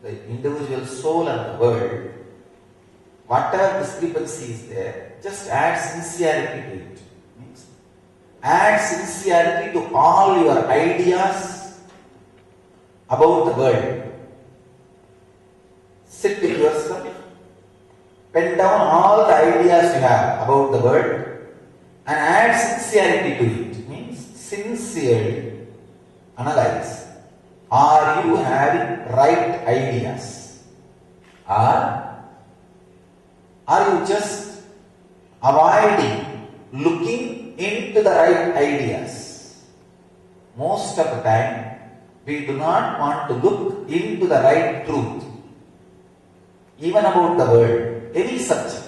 the individual soul and the world. Whatever discrepancy is there, just add sincerity to it. Means add sincerity to all your ideas about the world. Sit with yourself, pen down all the ideas you have about the world and add sincerity to it. Means sincerely analyze. Are you having right ideas? Or are you just avoiding looking into the right ideas? Most of the time, we do not want to look into the right truth. Even about the world, any subject.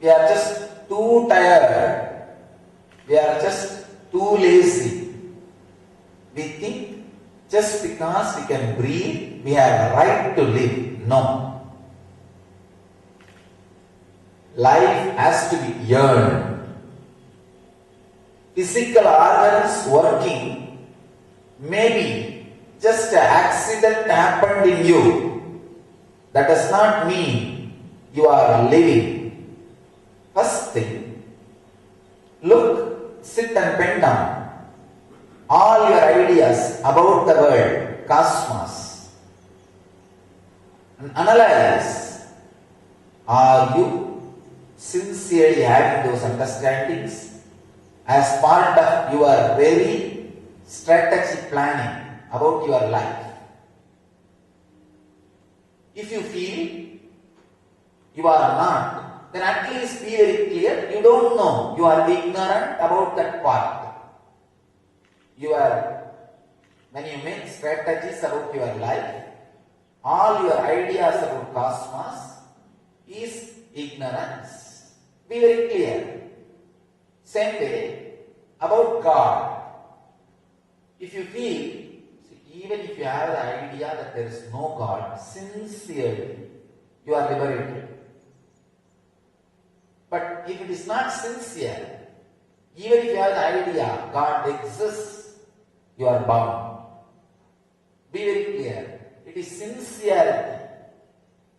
We are just too tired. We are just too lazy. We think just because we can breathe, we have a right to live. No. Life has to be earned. Physical organs working maybe just an accident happened in you, that does not mean you are living. First thing, look, sit and pen down all your ideas about the world, cosmos, and analyze. Are you sincerely having those understandings as part of your very strategic planning about your life? If you feel you are not, then at least be very clear, you don't know, you are ignorant about that part. When you make strategies about your life, all your ideas about cosmos is ignorance. Be very clear. Same way about God. If you feel, even if you have the idea that there is no God, sincerely, you are liberated. But if it is not sincere, even if you have the idea God exists, you are bound. Be very clear. It is sincerity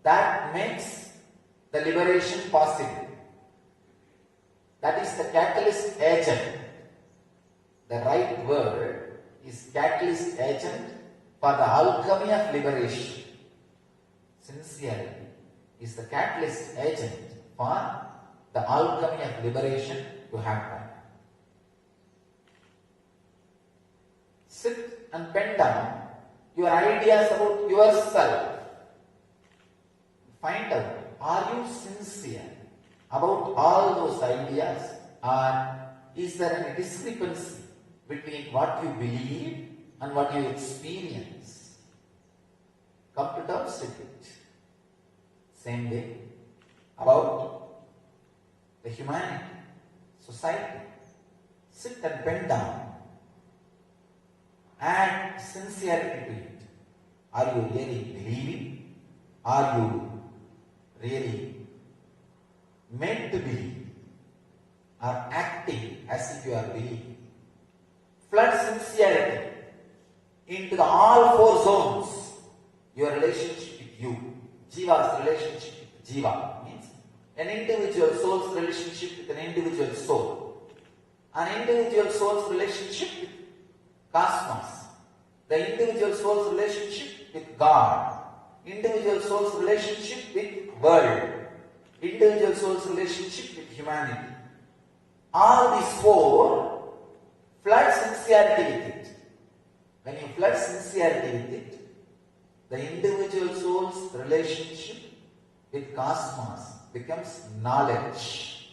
that makes the liberation possible. That is the catalyst agent. The right word is catalyst agent for the alchemy of liberation. Sincerity is the catalyst agent for the alchemy of liberation to happen. Sit and pen down your ideas about yourself. Find out, are you sincere about all those ideas, or is there any discrepancy between what you believe and what you experience? Come to terms with it. Same way about the humanity, society. Sit and pen down. Add sincerity to it. Are you really believing? Are you really meant to believe? Or acting as if you are believing? Flood sincerity into all four zones. Your relationship with you. Jiva's relationship with Jiva means an individual soul's relationship with an individual soul. An individual soul's relationship with cosmos. The individual soul's relationship with God. Individual soul's relationship with world. Individual soul's relationship with humanity. All these four, flood sincerity with it. When you flood sincerity with it, the individual soul's relationship with cosmos becomes knowledge.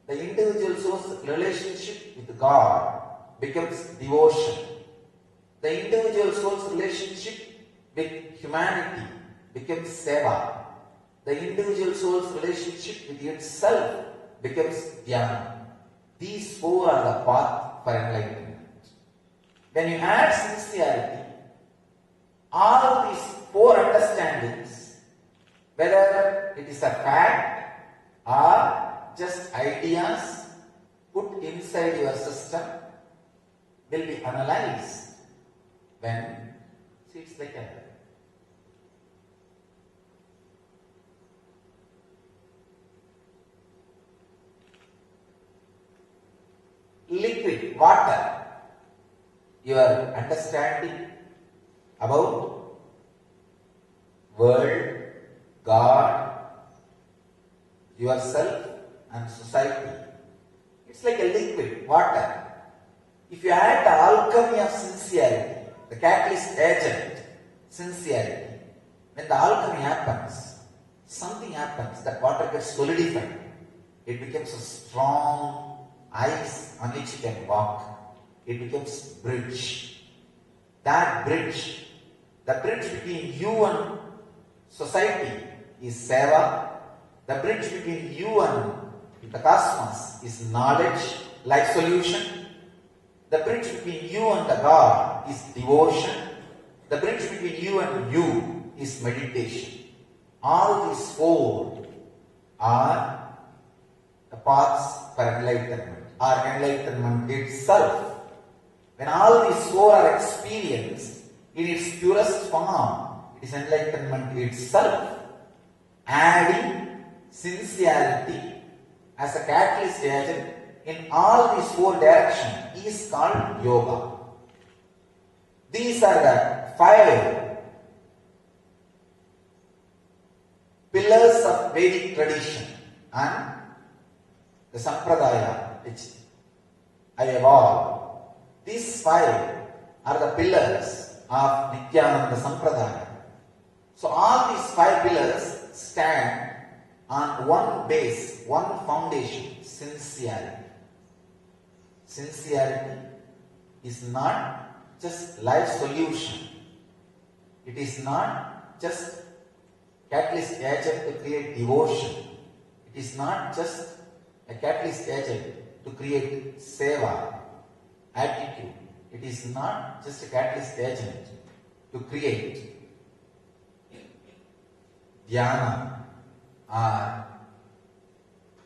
The individual soul's relationship with God becomes devotion. The individual soul's relationship with humanity becomes seva. The individual soul's relationship with itself becomes dhyana. These four are the path for enlightenment. When you add sincerity, all these four understandings, whether it is a fact or just ideas put inside your system, will be analyzed when, see, it's like a liquid, water. Your understanding about world, God, yourself and society. It's like a liquid, water. If you add the alchemy of sincerity, the catalyst agent, sincerity, when the alchemy happens, something happens, that water gets solidified. It becomes a strong ice on which you can walk. It becomes bridge. That bridge, the bridge between you and society is seva. The bridge between you and the cosmos is knowledge, life solution. The bridge between you and the God is devotion. The bridge between you and you is meditation. All these four are the paths for enlightenment, or enlightenment itself. When all these four are experienced in its purest form, it is enlightenment itself. Adding sincerity as a catalyst agent in all these four directions is called yoga. These are the 5 pillars of Vedic tradition and the Sampradaya which I evolved. These 5 are the pillars of Nityananda Sampradaya. So all these 5 pillars stand on one base, one foundation, sincerity. Sincerity is not just life solution. It is not just catalyst agent to create devotion. It is not just a catalyst agent to create seva, attitude. It is not just a catalyst agent to create dhyana or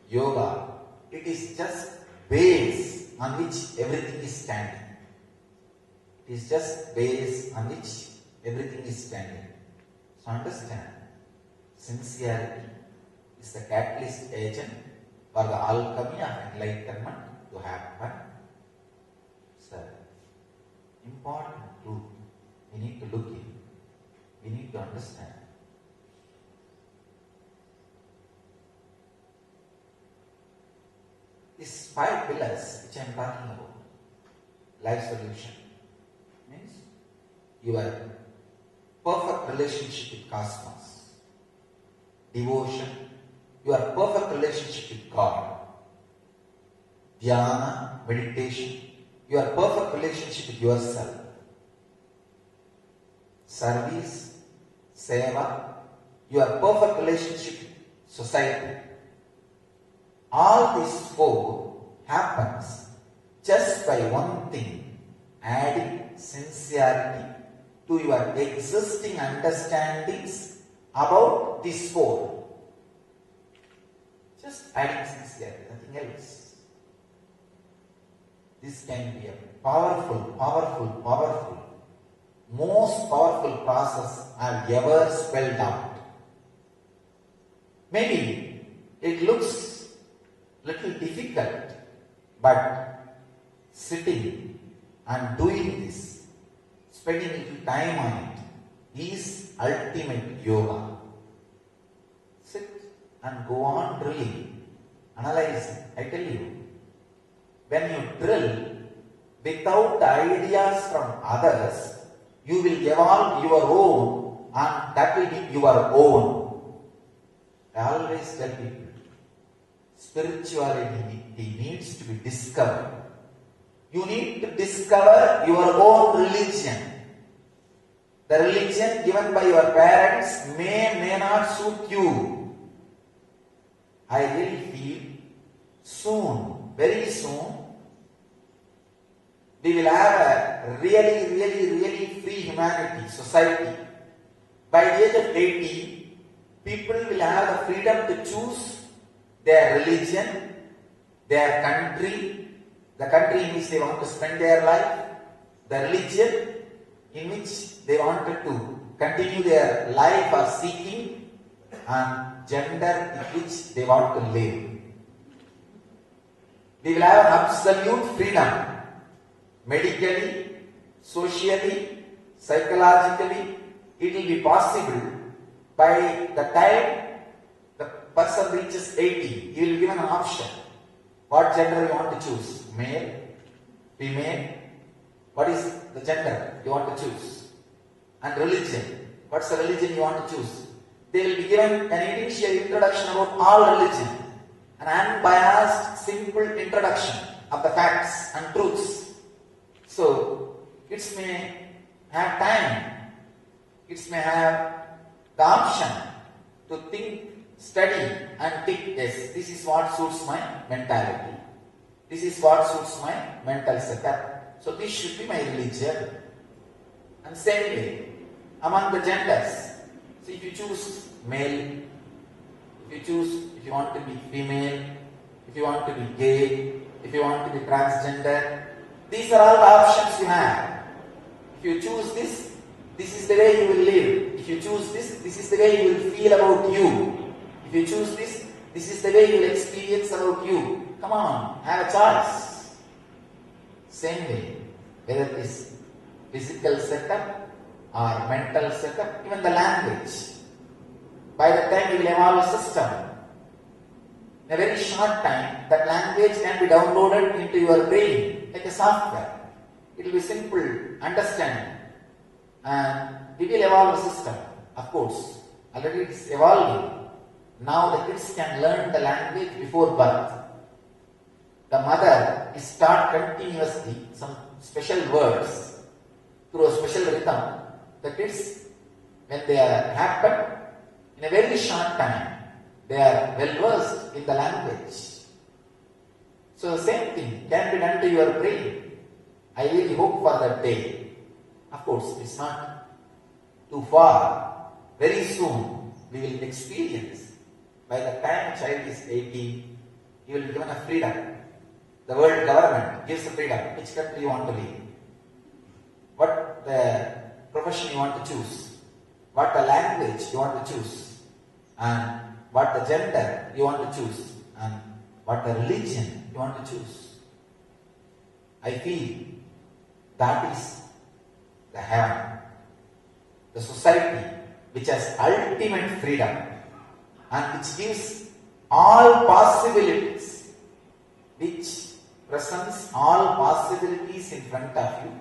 yoga. It is just base on which everything is standing. It is just base on which everything is standing. So understand, sincerity is the catalyst agent for the alchemy of enlightenment to happen. It's an important truth. We need to look in. We need to understand. These 5 pillars which I am talking about, life solution, means your perfect relationship with cosmos, devotion, your perfect relationship with God, dhyana, meditation, your perfect relationship with yourself, service, seva, your perfect relationship with society. All these 4 happens just by one thing, adding sincerity to your existing understandings about these 4. Just adding sincerity, nothing else. This can be a powerful, most powerful process I have ever spelled out. Maybe it looks little difficult, but sitting and doing this, spending little time on it, is ultimate yoga. Sit and go on drilling, analyzing. I tell you, when you drill without ideas from others, you will evolve your own, and that will be your own. I always tell people, spirituality needs to be discovered. You need to discover your own religion. The religion given by your parents may not suit you. I really feel soon, very soon, we will have a really free humanity, society. By the age of 80, people will have the freedom to choose their religion, their country, the country in which they want to spend their life, the religion in which they wanted to continue their life or seeking, and gender in which they want to live. We will have absolute freedom, medically, socially, psychologically. It will be possible by the time the person reaches 80, he will be given an option. What gender you want to choose? Male, female? What is the gender you want to choose? And religion. What's the religion you want to choose? They will be given an initial introduction about all religion. An unbiased, simple introduction of the facts and truths. So, it may have time. It may have the option to think, study and think, yes, this is what suits my mentality. This is what suits my mental setup. So this should be my religion. And same way, among the genders, so if you choose male, if you want to be female, if you want to be gay, if you want to be transgender, These are all the options you have. If you choose this, this is the way you will live. If you choose this is the way you will feel about you. If you choose this is the way you will experience about you. Come on, have a choice. Same way, whether it is physical setup or mental setup, even the language. By the time you will evolve a system, in a very short time, that language can be downloaded into your brain like a software. It will be simple, understand, and we will evolve a system. Of course, already it is evolving. Now the kids can learn the language before birth. The mother is taught continuously some special words through a special rhythm. The kids, when they happen, in a very short time, they are well versed in the language. So the same thing can be done to your brain. I really hope for that day. Of course, it's not too far. Very soon, we will experience. By the time a child is 18, he will be given a freedom. The world government gives the freedom. Which country you want to live? What the profession you want to choose? What the language you want to choose? And what the gender you want to choose? And what the religion you want to choose? I feel that is the heaven. The society which has ultimate freedom and which gives all possibilities, which presents all possibilities in front of you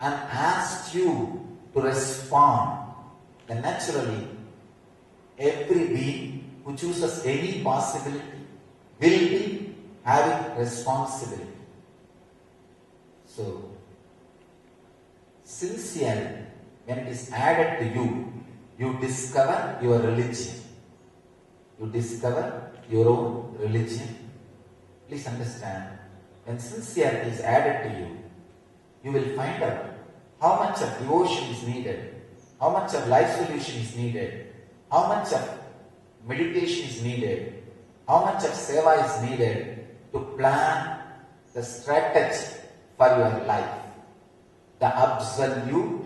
and asks you to respond. Then naturally, every being who chooses any possibility will be having responsibility. So, sincerely, when it is added to you, you discover your religion. You discover your own religion. Please understand, when sincerity is added to you, you will find out how much of devotion is needed, how much of life solution is needed, how much of meditation is needed, how much of seva is needed to plan the strategy for your life. The absolute,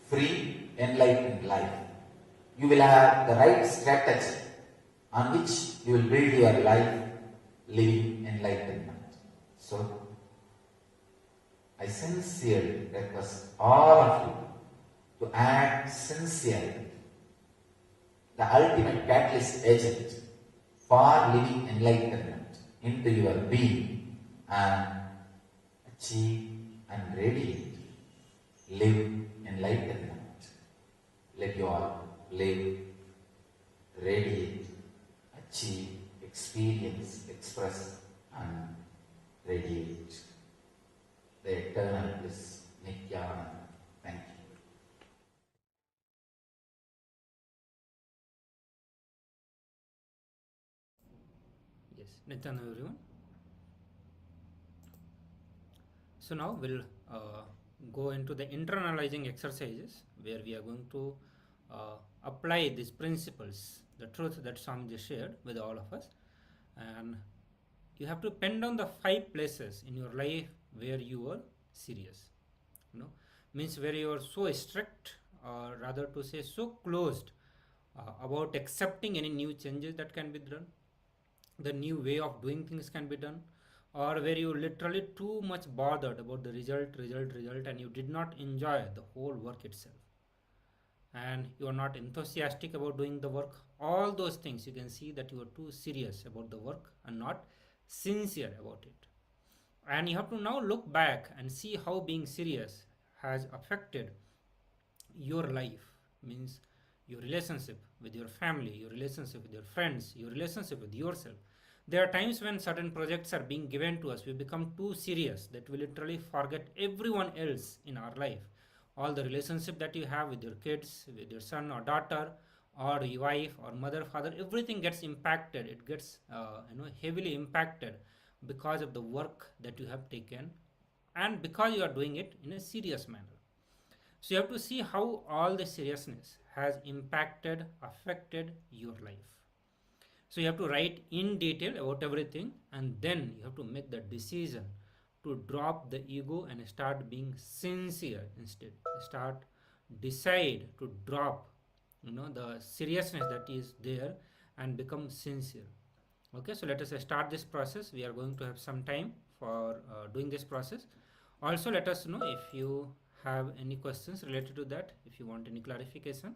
free, enlightened life. You will have the right strategy on which you will build your life living enlightenment. So, I sincerely request all of you to add sincerely the ultimate catalyst agent for living enlightenment into your being and achieve and radiate, live enlightenment. Let you all live, radiate, achieve, experience, express and radiate the eternal bliss, Nityananda. Thank you. Yes, Nityananda everyone. So now we'll go into the internalizing exercises where we are going to apply these principles, the truth that Swamiji shared with all of us. And you have to pen down the 5 places in your life where you are serious. Means where you are so strict, or rather to say so closed about accepting any new changes that can be done, the new way of doing things can be done, or where you literally too much bothered about the result and you did not enjoy the whole work itself, and you are not enthusiastic about doing the work. All those things you can see that you are too serious about the work and not sincere about it. And you have to now look back and see how being serious has affected your life, means your relationship with your family, your relationship with your friends, your relationship with yourself. There are times when certain projects are being given to us, we become too serious that we literally forget everyone else in our life. All the relationship that you have with your kids, with your son or daughter, or your wife or mother, father, everything gets impacted. It gets heavily impacted because of the work that you have taken and because you are doing it in a serious manner. So you have to see how all the seriousness has impacted, affected your life. So you have to write in detail about everything, and then you have to make the decision to drop the ego and start being sincere instead. Decide to drop, the seriousness that is there and become sincere. Okay, so let us start this process. We are going to have some time for doing this process. Also, let us know if you have any questions related to that, if you want any clarification.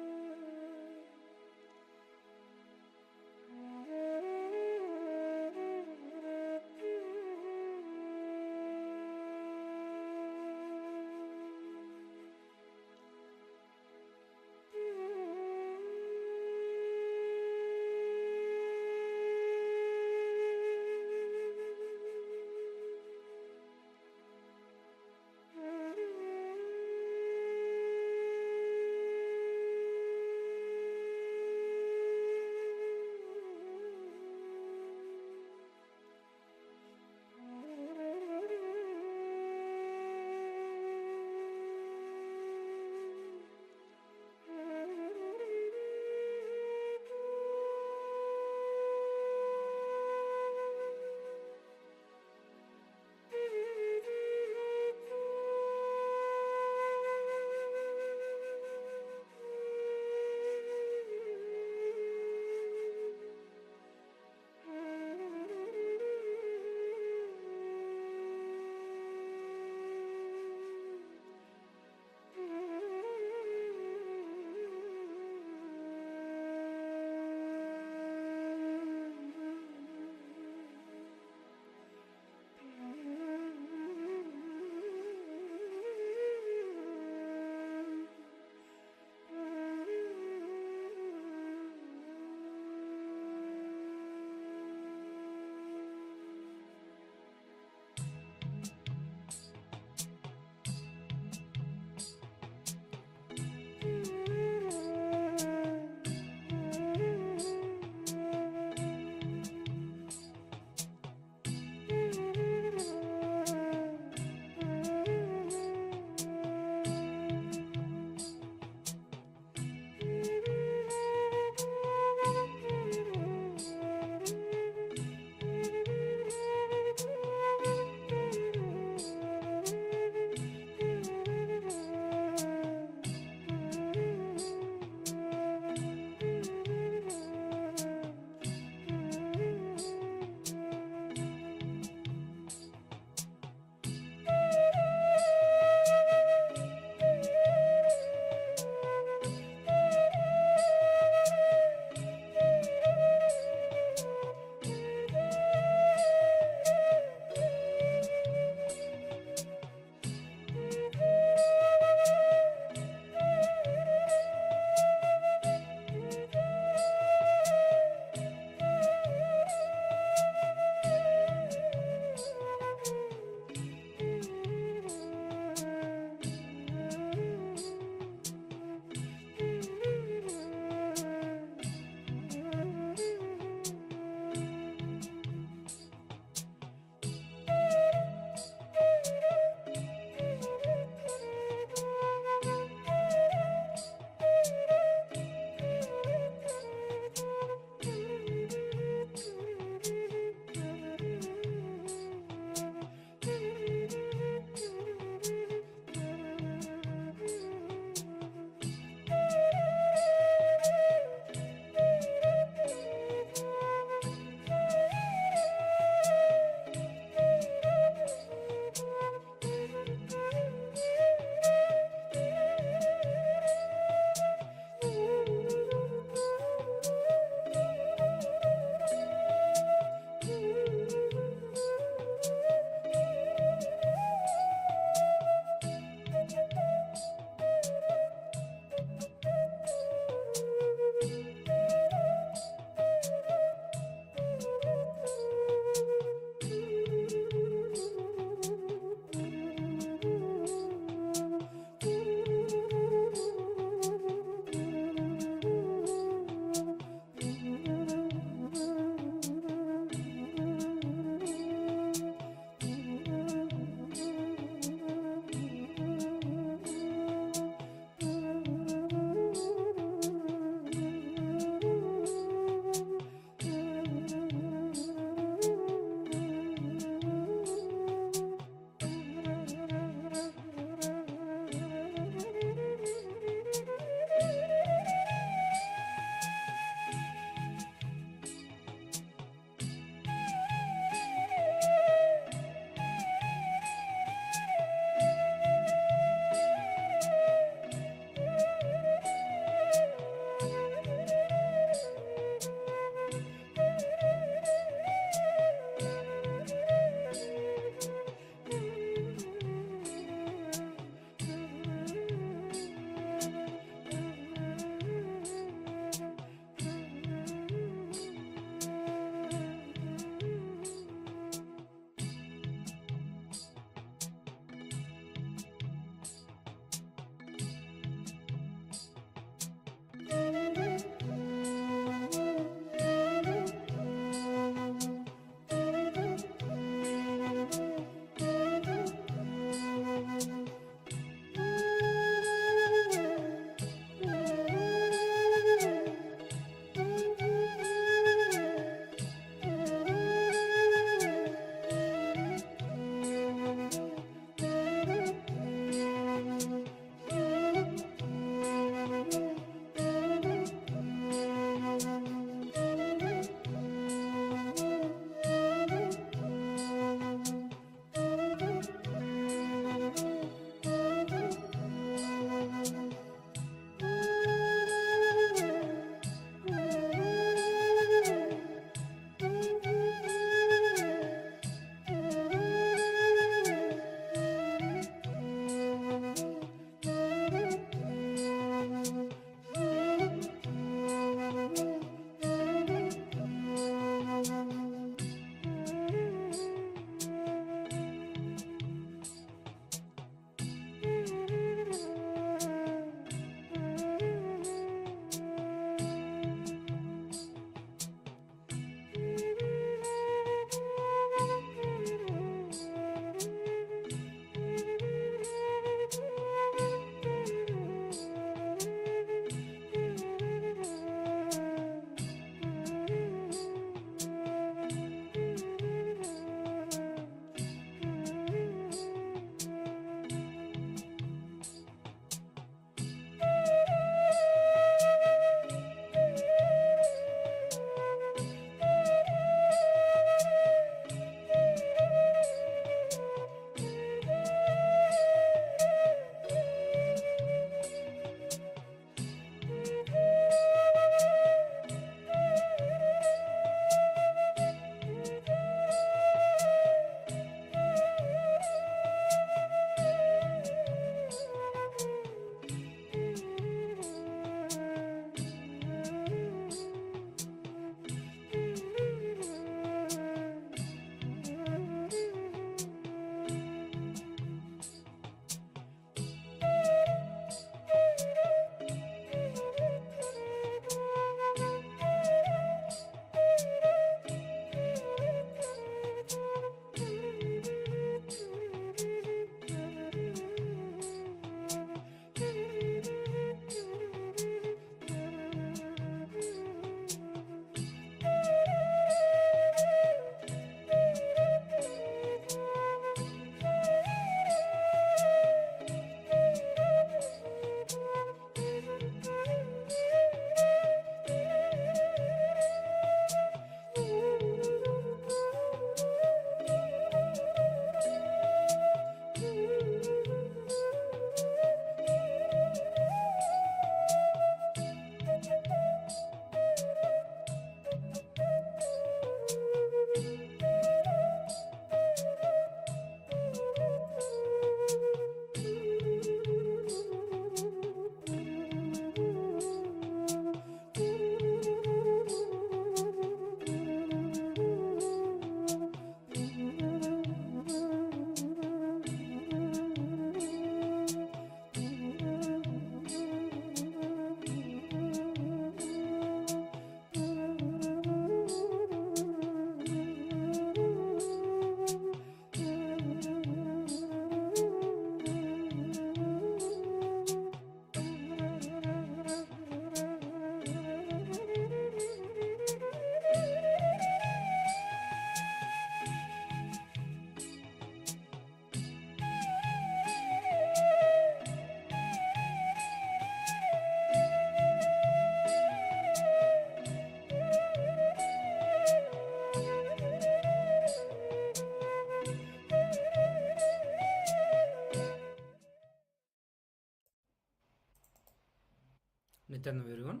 Nityananda everyone.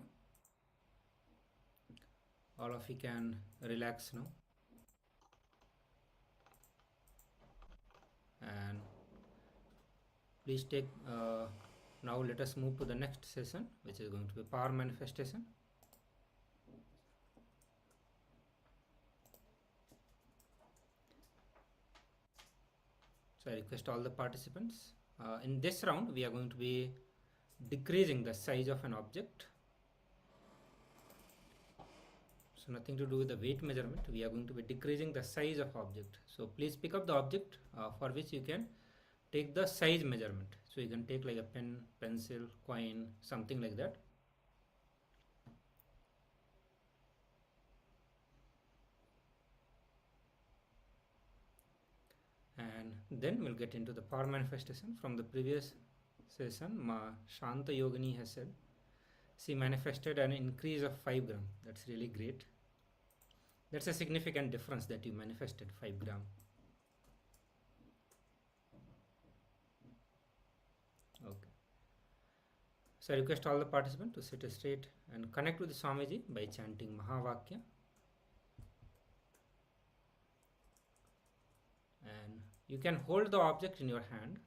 All of you can relax now. And please take now let us move to the next session, which is going to be power manifestation. So I request all the participants. In this round, we are going to be decreasing the size of an object. So nothing to do with the weight measurement. We are going to be decreasing the size of object. So please pick up the object for which you can take the size measurement. So you can take like a pen, pencil, coin, something like that. And then we'll get into the power manifestation. From the previous session, Shanta Yogini has said she manifested an increase of 5 gram. That's really great. That's a significant difference that you manifested 5 gram. Okay. So I request all the participants to sit straight and connect with the Swamiji by chanting Mahavakya. And you can hold the object in your hand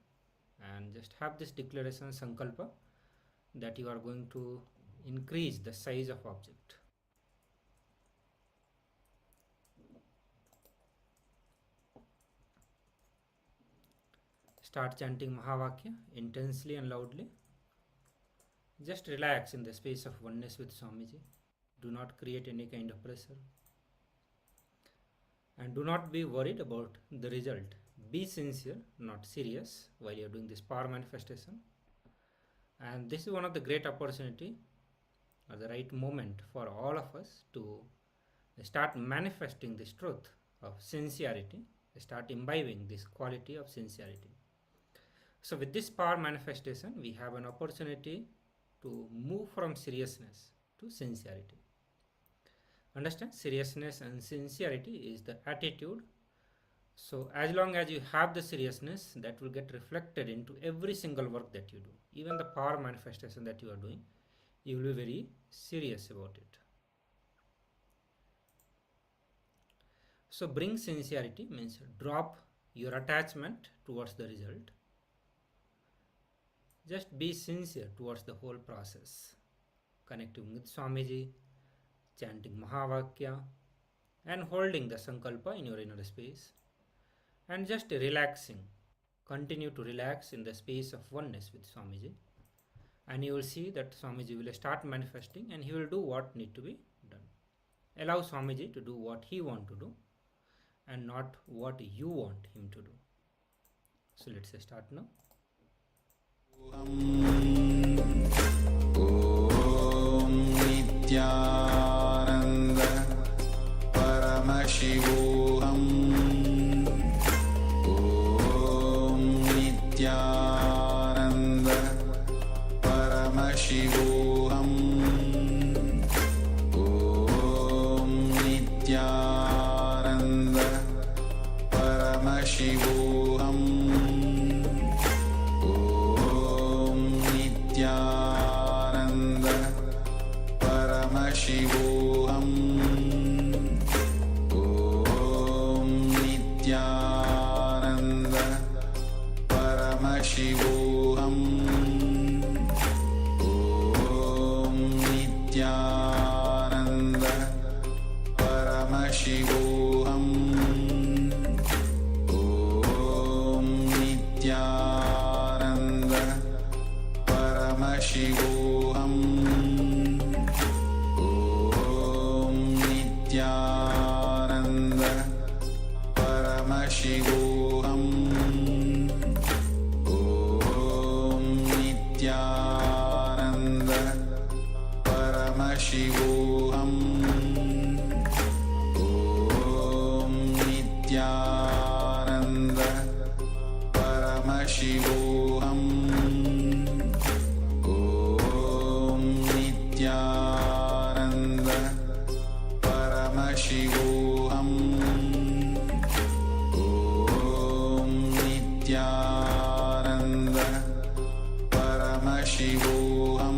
and just have this declaration sankalpa that you are going to increase the size of object. Start chanting Mahavakya intensely and loudly. Just relax in the space of oneness with Swamiji. Do not create any kind of pressure. And do not be worried about the result. Be sincere, not serious, while you are doing this power manifestation. And this is one of the great opportunity or the right moment for all of us to start manifesting this truth of sincerity, start imbibing this quality of sincerity. So with this power manifestation, we have an opportunity to move from seriousness to sincerity. Understand? Seriousness and sincerity is the attitude. So as long as you have the seriousness, that will get reflected into every single work that you do. Even the power manifestation that you are doing, you will be very serious about it. So bring sincerity means drop your attachment towards the result. Just be sincere towards the whole process. Connecting with Swamiji, chanting Mahavakya, and holding the sankalpa in your inner space. And just relaxing. Continue to relax in the space of oneness with Swamiji. And you will see that Swamiji will start manifesting and he will do what need to be done. Allow Swamiji to do what he wants to do and not what you want him to do. So let's start now. Om Nityananda Paramashivoham Om Nityananda Paramashivoham Om Nityananda Paramashivoham Nityananda Paramashivoham Om Nityananda Paramashivoham Om Nityananda Paramashivoham Om Nityananda Paramashivoham Om Nityananda Paramashivoham Om Nityananda Paramashivoham Om Nityananda Paramashivoham Om Nityananda Paramashivoham Om Nityananda Paramashivoham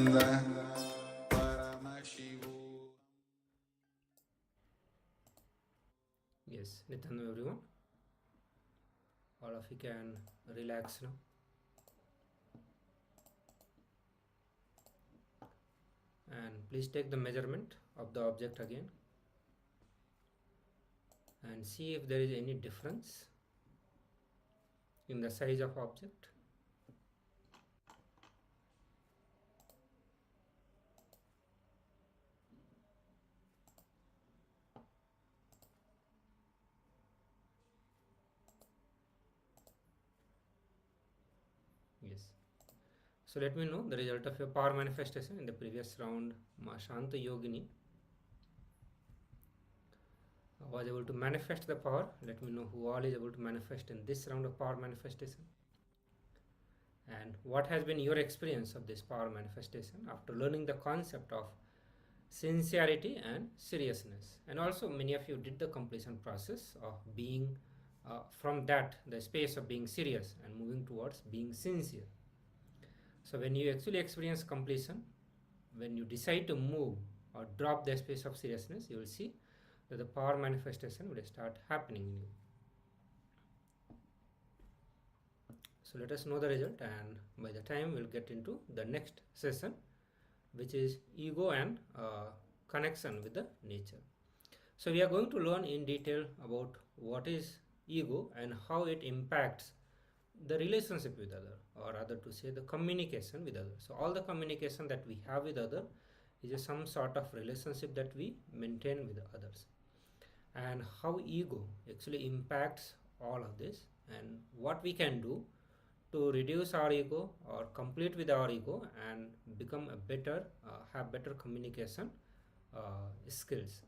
Nityananda, everyone. All of you can relax now. And please take the measurement of the object again and see if there is any difference in the size of object. Yes. So let me know the result of your power manifestation in the previous round. Ma Shanta Yogini was able to manifest the power. Let me know who all is able to manifest in this round of power manifestation. And what has been your experience of this power manifestation after learning the concept of sincerity and seriousness. And also many of you did the completion process of being from that the space of being serious and moving towards being sincere. So when you actually experience completion, when you decide to move or drop the space of seriousness, you will see that the power manifestation will start happening in you. So let us know the result, and by the time we'll get into the next session, which is ego and connection with the nature. So we are going to learn in detail about what is ego and how it impacts the relationship with other, or rather to say the communication with other. So all the communication that we have with other is some sort of relationship that we maintain with others, and how ego actually impacts all of this, and what we can do to reduce our ego or complete with our ego and become a better have better communication skills.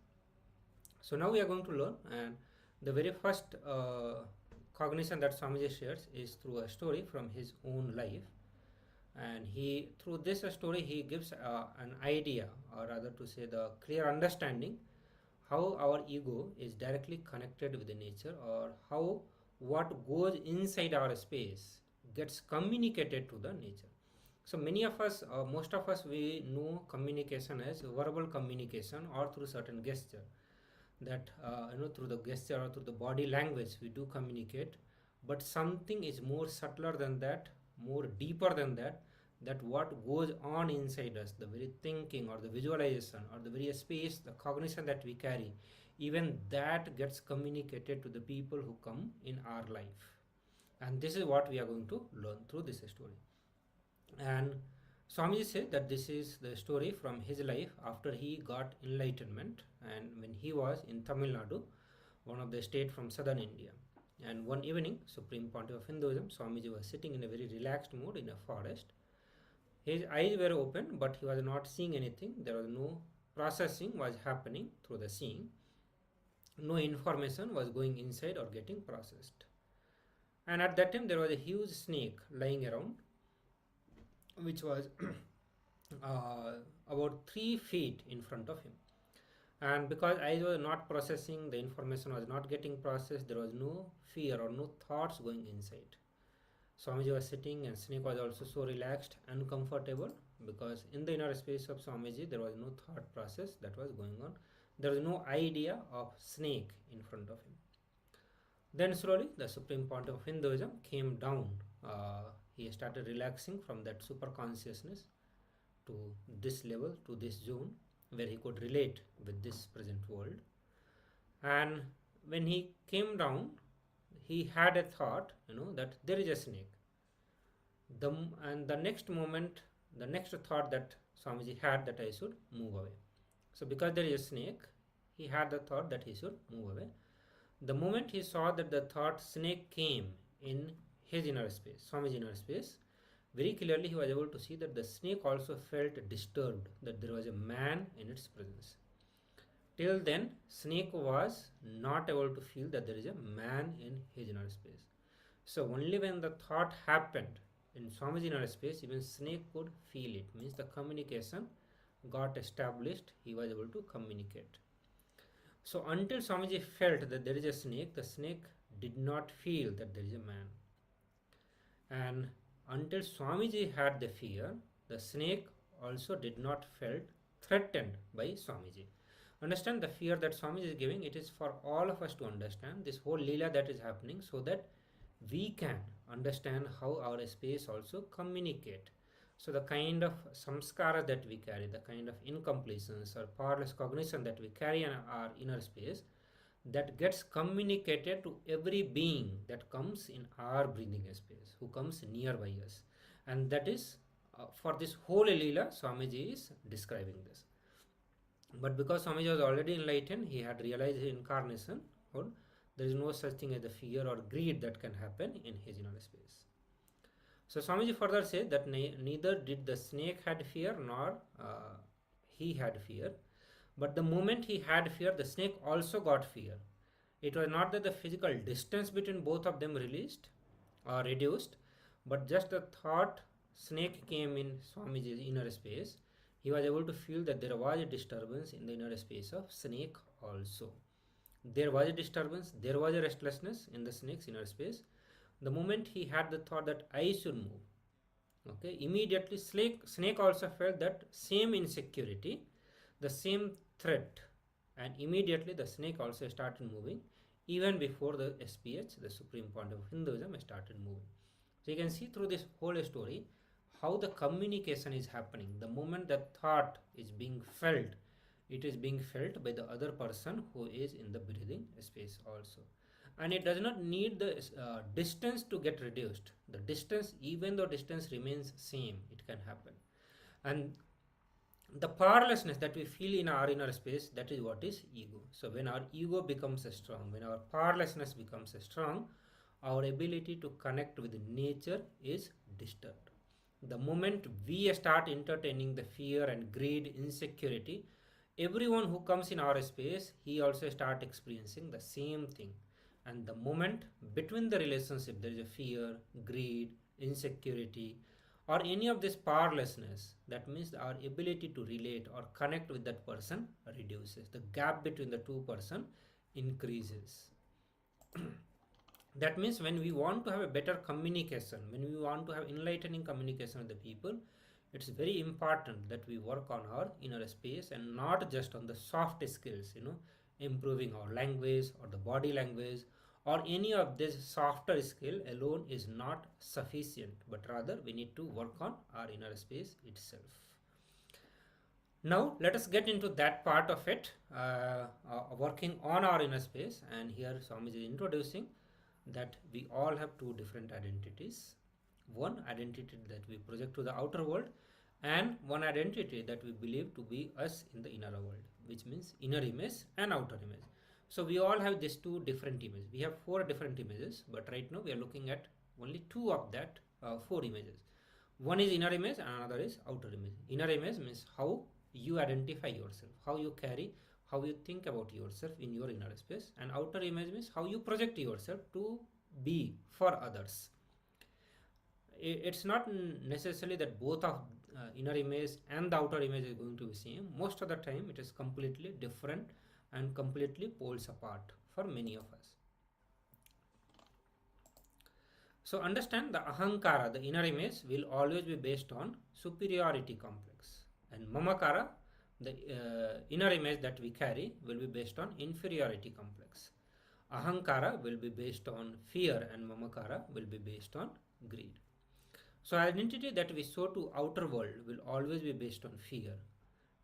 So now we are going to learn, and the very first cognition that Swamiji shares is through a story from his own life, and he through this story he gives an idea, or rather to say the clear understanding how our ego is directly connected with the nature, or how what goes inside our space gets communicated to the nature. So many of us, most of us, we know communication as verbal communication or through certain gesture, that through the gesture or through the body language we do communicate, but something is more subtler than that, more deeper than that, that what goes on inside us, the very thinking or the visualization or the very space, the cognition that we carry, even that gets communicated to the people who come in our life. And this is what we are going to learn through this story. And Swamiji said that this is the story from his life after he got enlightenment, and when he was in Tamil Nadu, one of the state from southern India. And one evening, Supreme Pontiff of Hinduism, Swamiji was sitting in a very relaxed mood in a forest. His eyes were open, but he was not seeing anything. There was no processing was happening through the seeing. No information was going inside or getting processed. And at that time there was a huge snake lying around, which was about 3 feet in front of him. And because eyes were not processing, the information was not getting processed, there was no fear or no thoughts going inside. Swamiji was sitting, and snake was also so relaxed and comfortable, because in the inner space of Swamiji there was no thought process that was going on. There was no idea of snake in front of him. Then slowly the Supreme Pontiff of Hinduism came down. He started relaxing from that super consciousness to this level, to this zone where he could relate with this present world. And when he came down, he had a thought, that there is a snake. And the next moment, the next thought that Swamiji had, that I should move away. So because there is a snake, he had the thought that he should move away. The moment he saw that the thought snake came in his inner space, Swamiji's inner space, very clearly he was able to see that the snake also felt disturbed, that there was a man in its presence. Till then, snake was not able to feel that there is a man in his inner space. So only when the thought happened in Swamiji's inner space, even snake could feel it. Means the communication got established, he was able to communicate. So until Swamiji felt that there is a snake, the snake did not feel that there is a man. And until Swamiji had the fear, the snake also did not felt threatened by Swamiji. Understand the fear that Swami is giving, it is for all of us to understand this whole Leela that is happening, so that we can understand how our space also communicate. So the kind of samskara that we carry, the kind of incompletions or powerless cognition that we carry in our inner space, that gets communicated to every being that comes in our breathing space, who comes nearby us. And that is for this whole Leela, Swamiji is describing this. But because Swamiji was already enlightened, he had realized his incarnation, or there is no such thing as the fear or greed that can happen in his inner space. So Swamiji further said that neither did the snake had fear nor he had fear, but the moment he had fear, the snake also got fear. It was not that the physical distance between both of them released or reduced, but just the thought snake came in Swamiji's inner space, he was able to feel that there was a disturbance in the inner space of snake also. There was a disturbance, there was a restlessness in the snake's inner space. The moment he had the thought that I should move, okay, immediately snake also felt that same insecurity, the same threat, and immediately the snake also started moving, even before the SPH, the supreme point of Hinduism, started moving. So you can see through this whole story how the communication is happening. The moment that thought is being felt, it is being felt by the other person who is in the breathing space also. And it does not need the distance to get reduced. The distance, even though distance remains same, it can happen. And the powerlessness that we feel in our inner space, that is what is ego. So when our ego becomes strong, when our powerlessness becomes strong, our ability to connect with nature is disturbed. The moment we start entertaining the fear and greed, insecurity, everyone who comes in our space, he also start experiencing the same thing. And the moment between the relationship there is a fear, greed, insecurity, or any of this powerlessness, that means our ability to relate or connect with that person reduces. The gap between the two person increases. That means when we want to have a better communication, when we want to have enlightening communication with the people, it's very important that we work on our inner space and not just on the soft skills, improving our language or the body language or any of this softer skill alone is not sufficient, but rather we need to work on our inner space itself. Now let us get into that part of it, working on our inner space. And here Swamiji is introducing that we all have two different identities. One identity that we project to the outer world, and one identity that we believe to be us in the inner world, which means inner image and outer image. So we all have these two different images. We have four different images, but right now we are looking at only two of that four images. One is inner image and another is outer image. Inner image means how you identify yourself, how you carry, how you think about yourself in your inner space, and outer image means how you project yourself to be for others. It's not necessarily that both of inner image and the outer image is going to be same. Most of the time it is completely different and completely poles apart for many of us. So understand the ahankara, the inner image, will always be based on superiority complex, and mamakara, the inner image that we carry, will be based on inferiority complex. Ahankara will be based on fear and mamakara will be based on greed. So identity that we show to outer world will always be based on fear,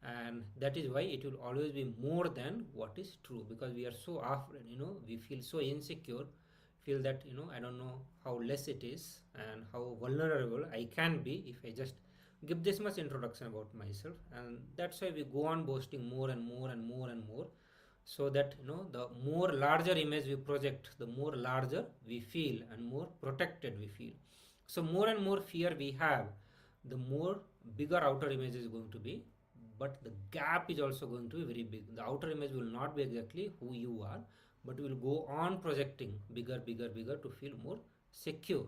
and that is why it will always be more than what is true, because we are so afraid, we feel so insecure, feel that I don't know how less it is and how vulnerable I can be if I just give this much introduction about myself. And that's why we go on boasting more and more and more and more, so that the more larger image we project, the more larger we feel and more protected we feel. So more and more fear we have, the more bigger outer image is going to be, but the gap is also going to be very big. The outer image will not be exactly who you are, but will go on projecting bigger to feel more secure.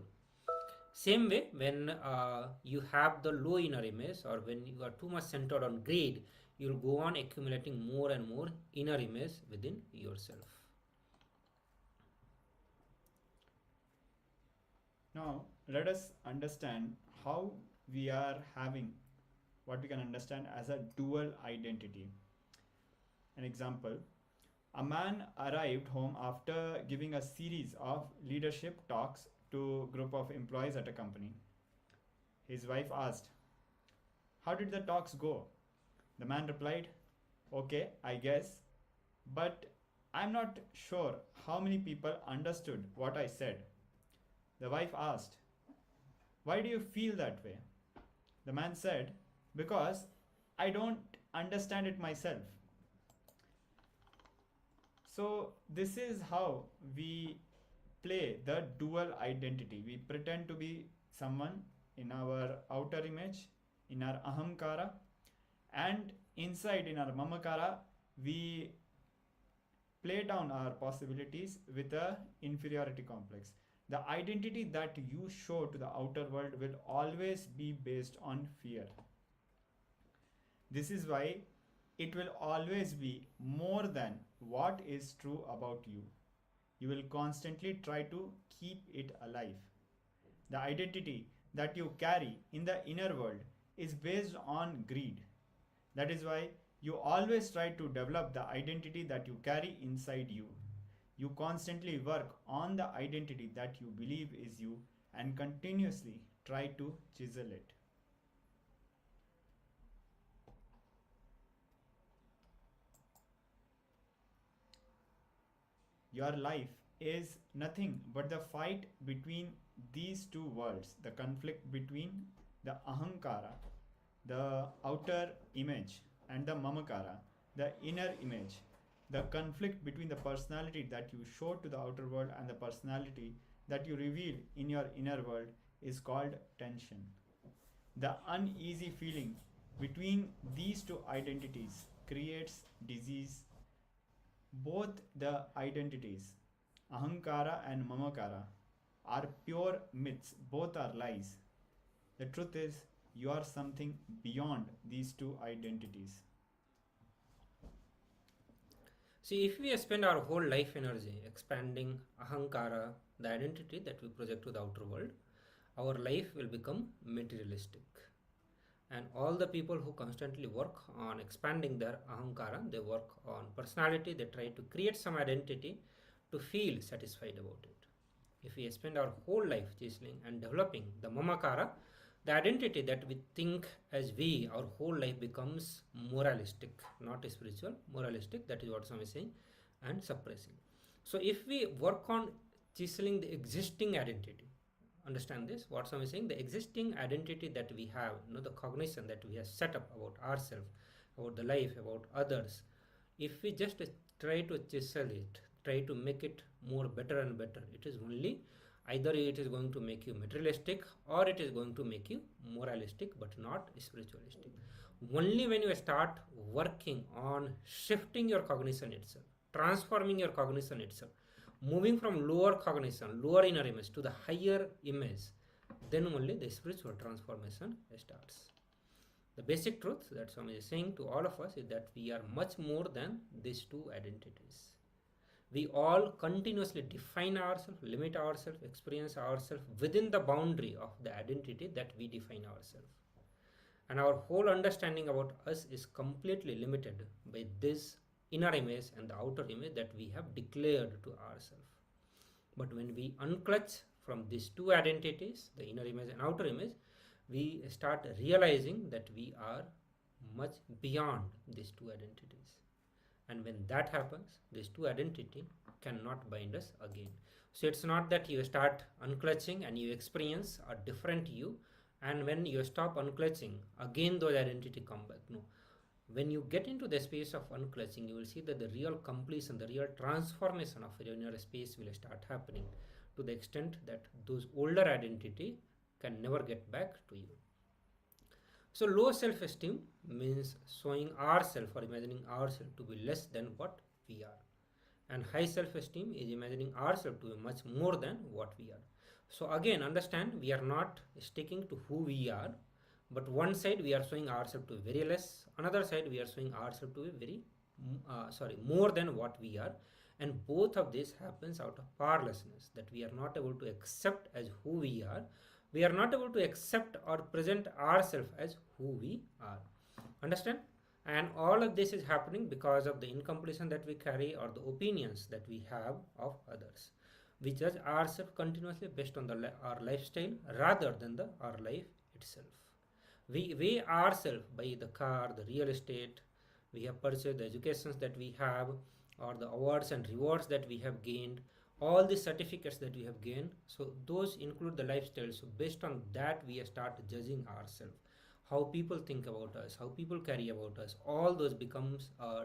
Same way, when you have the low inner image, or when you are too much centered on greed, you will go on accumulating more and more inner image within yourself. Now, let us understand how we are having what we can understand as a dual identity. An example: a man arrived home after giving a series of leadership talks to a group of employees at a company. His wife asked, "How did the talks go?" The man replied, "Okay, I guess, but I'm not sure how many people understood what I said." The wife asked, "Why do you feel that way?" The man said, "Because I don't understand it myself." So, this is how we play the dual identity. We pretend to be someone in our outer image, in our ahamkara, and inside in our mamakara, we play down our possibilities with a inferiority complex. The identity that you show to the outer world will always be based on fear. This is why it will always be more than what is true about you. You will constantly try to keep it alive. The identity that you carry in the inner world is based on greed. That is why you always try to develop the identity that you carry inside you. You constantly work on the identity that you believe is you and continuously try to chisel it. Your life is nothing but the fight between these two worlds, the conflict between the ahankara, the outer image, and the mamakara, the inner image. The conflict between the personality that you show to the outer world and the personality that you reveal in your inner world is called tension. The uneasy feeling between these two identities creates disease. Both the identities, ahankara and mamakara, are pure myths, both are lies. The truth is, you are something beyond these two identities. See, if we spend our whole life energy expanding ahankara, the identity that we project to the outer world, our life will become materialistic. And all the people who constantly work on expanding their ahankara, they work on personality, they try to create some identity to feel satisfied about it. If we spend our whole life chiseling and developing the mamakara, the identity that we think as we, our whole life becomes moralistic, not spiritual, moralistic, that is what Swami is saying, and suppressing. So if we work on chiseling the existing identity, understand this, what Swami is saying, the existing identity that we have, the cognition that we have set up about ourselves, about the life, about others, if we just try to chisel it, try to make it more better and better, it is only either it is going to make you materialistic or it is going to make you moralistic, but not spiritualistic. Only when you start working on shifting your cognition itself, transforming your cognition itself, moving from lower cognition, lower inner image to the higher image, then only the spiritual transformation starts. The basic truth that Swami is saying to all of us is that we are much more than these two identities. We all continuously define ourselves, limit ourselves, experience ourselves within the boundary of the identity that we define ourselves. And our whole understanding about us is completely limited by this inner image and the outer image that we have declared to ourselves. But when we unclutch from these two identities, the inner image and outer image, we start realizing that we are much beyond these two identities. And when that happens, these two identity cannot bind us again. So it's not that you start unclutching and you experience a different you, and when you stop unclutching, again those identity come back. No. When you get into the space of unclutching, you will see that the real completion, the real transformation of your inner space will start happening, to the extent that those older identity can never get back to you. So low self-esteem means showing ourselves or imagining ourselves to be less than what we are. And high self-esteem is imagining ourselves to be much more than what we are. So again, understand, we are not sticking to who we are, but one side we are showing ourselves to be very less, another side we are showing ourselves to be very more than what we are. And both of this happens out of powerlessness, that we are not able to accept as who we are. We are not able to accept or present ourselves as who we are. Understand? And all of this is happening because of the incompletion that we carry or the opinions that we have of others. We judge ourselves continuously based on our lifestyle rather than our life itself. We weigh ourselves by the car, the real estate we have purchased, the educations that we have, or the awards and rewards that we have gained, all the certificates that we have gained. So those include the lifestyle. So based on that, we start judging ourselves, how people think about us, how people carry about us. All those becomes a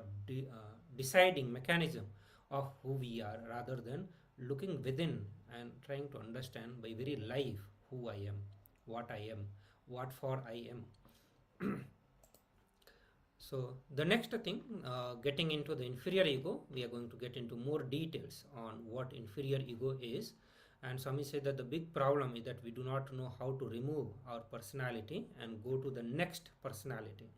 deciding mechanism of who we are, rather than looking within and trying to understand by very life who I am, what for I am. So the next thing, getting into the inferior ego, we are going to get into more details on what inferior ego is. And Swami said that the big problem is that we do not know how to remove our personality and go to the next personality.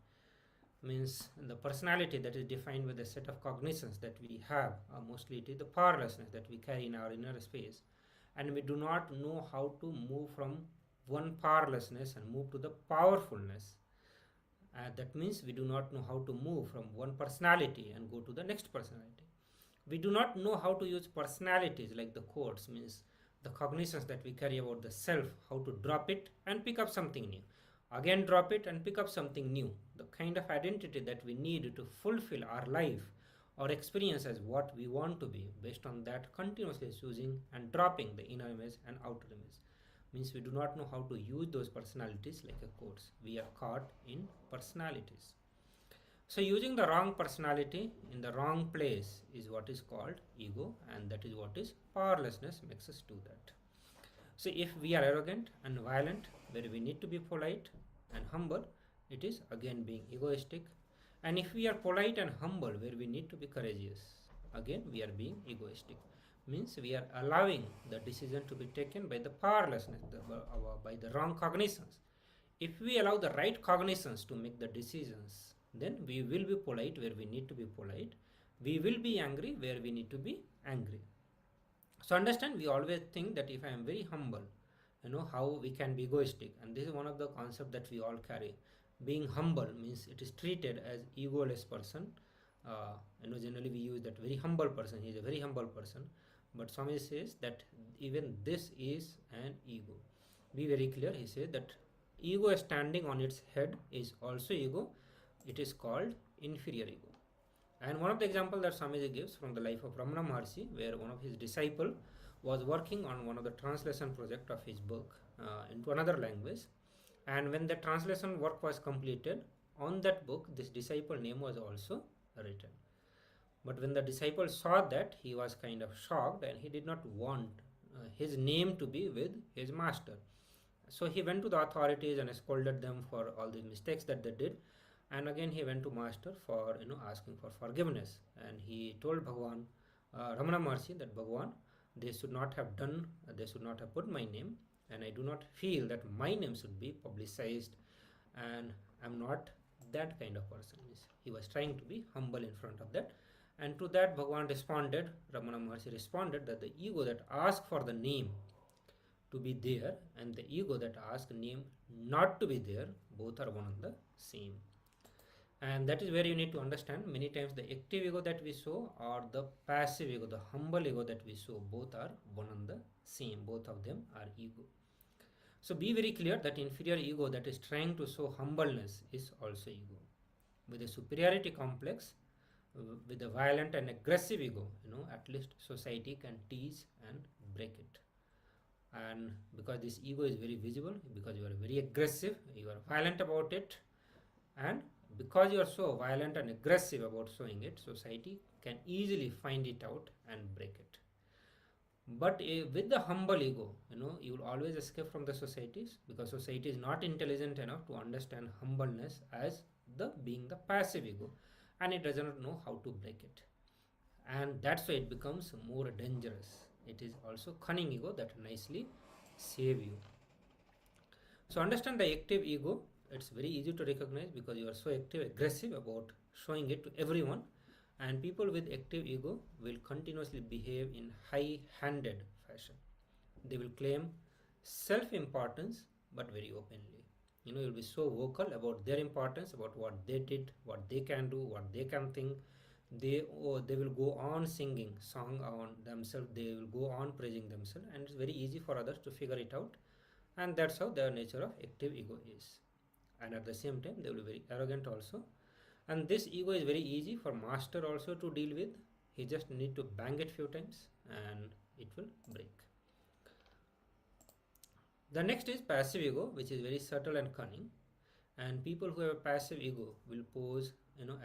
Means the personality that is defined with a set of cognitions that we have, mostly it is the powerlessness that we carry in our inner space. And we do not know how to move from one powerlessness and move to the powerfulness. That means we do not know how to move from one personality and go to the next personality. We do not know how to use personalities like the codes, means the cognitions that we carry about the self, how to drop it and pick up something new. Again, drop it and pick up something new. The kind of identity that we need to fulfill our life or experience as what we want to be, based on that, continuously choosing and dropping the inner image and outer image. Means we do not know how to use those personalities like a codes. We are caught in personalities. So using the wrong personality in the wrong place is what is called ego, and that is what is powerlessness makes us do that. So if we are arrogant and violent, where we need to be polite and humble, it is again being egoistic. And if we are polite and humble, where we need to be courageous, again we are being egoistic. Means we are allowing the decision to be taken by the powerlessness, by the wrong cognitions. If we allow the right cognitions to make the decisions, then we will be polite where we need to be polite. We will be angry where we need to be angry. So understand, we always think that if I am very humble, how we can be egoistic. And this is one of the concepts that we all carry. Being humble means it is treated as egoless person. Generally we use that very humble person. He is a very humble person. But Swami says that even this is an ego. Be very clear. He says that ego standing on its head is also ego. It is called inferior ego. And one of the examples that Swamiji gives from the life of Ramana Maharshi, where one of his disciple was working on one of the translation project of his book into another language. And when the translation work was completed, on that book, this disciple name was also written. But when the disciple saw that, he was kind of shocked and he did not want his name to be with his master. So he went to the authorities and scolded them for all the mistakes that they did. And again he went to master for asking for forgiveness. And he told Bhagavan, Ramana Maharshi, that Bhagavan, they should not have put my name, and I do not feel that my name should be publicized, and I'm not that kind of person. He was trying to be humble in front of that. And to that Bhagavan responded, Ramana Maharshi responded, that the ego that asks for the name to be there and the ego that asks name not to be there, both are one and the same. And that is where you need to understand, many times the active ego that we show or the passive ego, the humble ego that we show, both are one and the same. Both of them are ego. So be very clear that inferior ego that is trying to show humbleness is also ego. With a superiority complex, with a violent and aggressive ego, at least society can tease and break it. And because this ego is very visible, because you are very aggressive, you are violent about it, and because you are so violent and aggressive about showing it, society can easily find it out and break it. But with the humble ego, you will always escape from the societies, because society is not intelligent enough to understand humbleness as being the passive ego, and it does not know how to break it. And that's why it becomes more dangerous. It is also cunning ego that nicely save you. So understand the active ego. It's very easy to recognize because you are so active, aggressive about showing it to everyone. And people with active ego will continuously behave in high-handed fashion. They will claim self-importance, but very openly. you'll be so vocal about their importance, about what they did, what they can do, what they can think. They will go on singing song on themselves, they will go on praising themselves, and it's very easy for others to figure it out. And that's how the nature of active ego is. And at the same time they will be very arrogant also. And this ego is very easy for master also to deal with. He just need to bang it few times and it will break. The next is passive ego, which is very subtle and cunning. And people who have a passive ego will pose,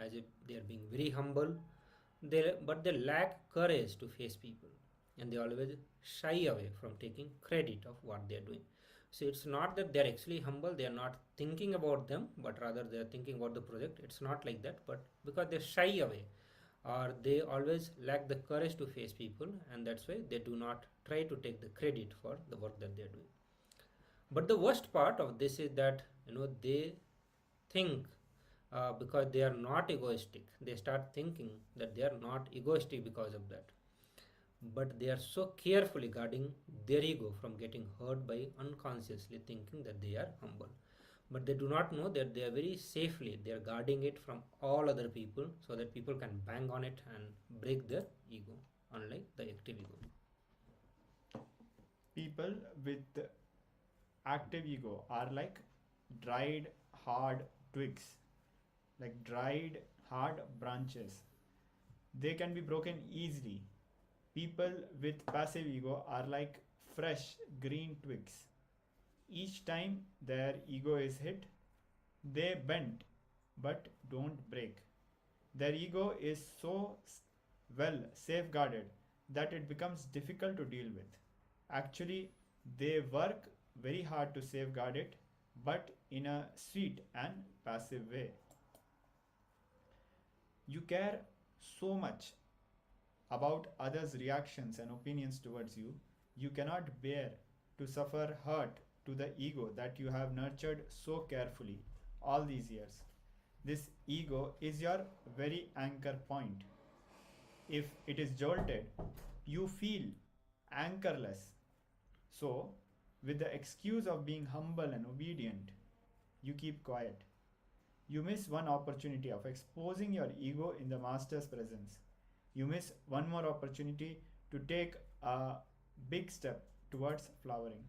as if they are being very humble. But they lack courage to face people, and they always shy away from taking credit of what they are doing. So it's not that they are actually humble, they are not thinking about them, but rather they are thinking about the project. It's not like that, but because they shy away, or they always lack the courage to face people, and that's why they do not try to take the credit for the work that they are doing. But the worst part of this is that they think, because they are not egoistic, they start thinking that they are not egoistic because of that, but they are so carefully guarding their ego from getting hurt by unconsciously thinking that they are humble. But they do not know that they are very safely, they are guarding it from all other people, so that people can bang on it and break their ego, unlike the active ego. People with active ego are like dried hard twigs, like dried hard branches. They can be broken easily. People with passive ego are like fresh green twigs. Each time their ego is hit, they bend but don't break. Their ego is so well safeguarded that it becomes difficult to deal with. Actually, they work very hard to safeguard it, but in a sweet and passive way. You care so much about others' reactions and opinions towards you, you cannot bear to suffer hurt to the ego that you have nurtured so carefully all these years. This ego is your very anchor point. If it is jolted, you feel anchorless. So, with the excuse of being humble and obedient, you keep quiet. You miss one opportunity of exposing your ego in the Master's presence. You miss one more opportunity to take a big step towards flowering.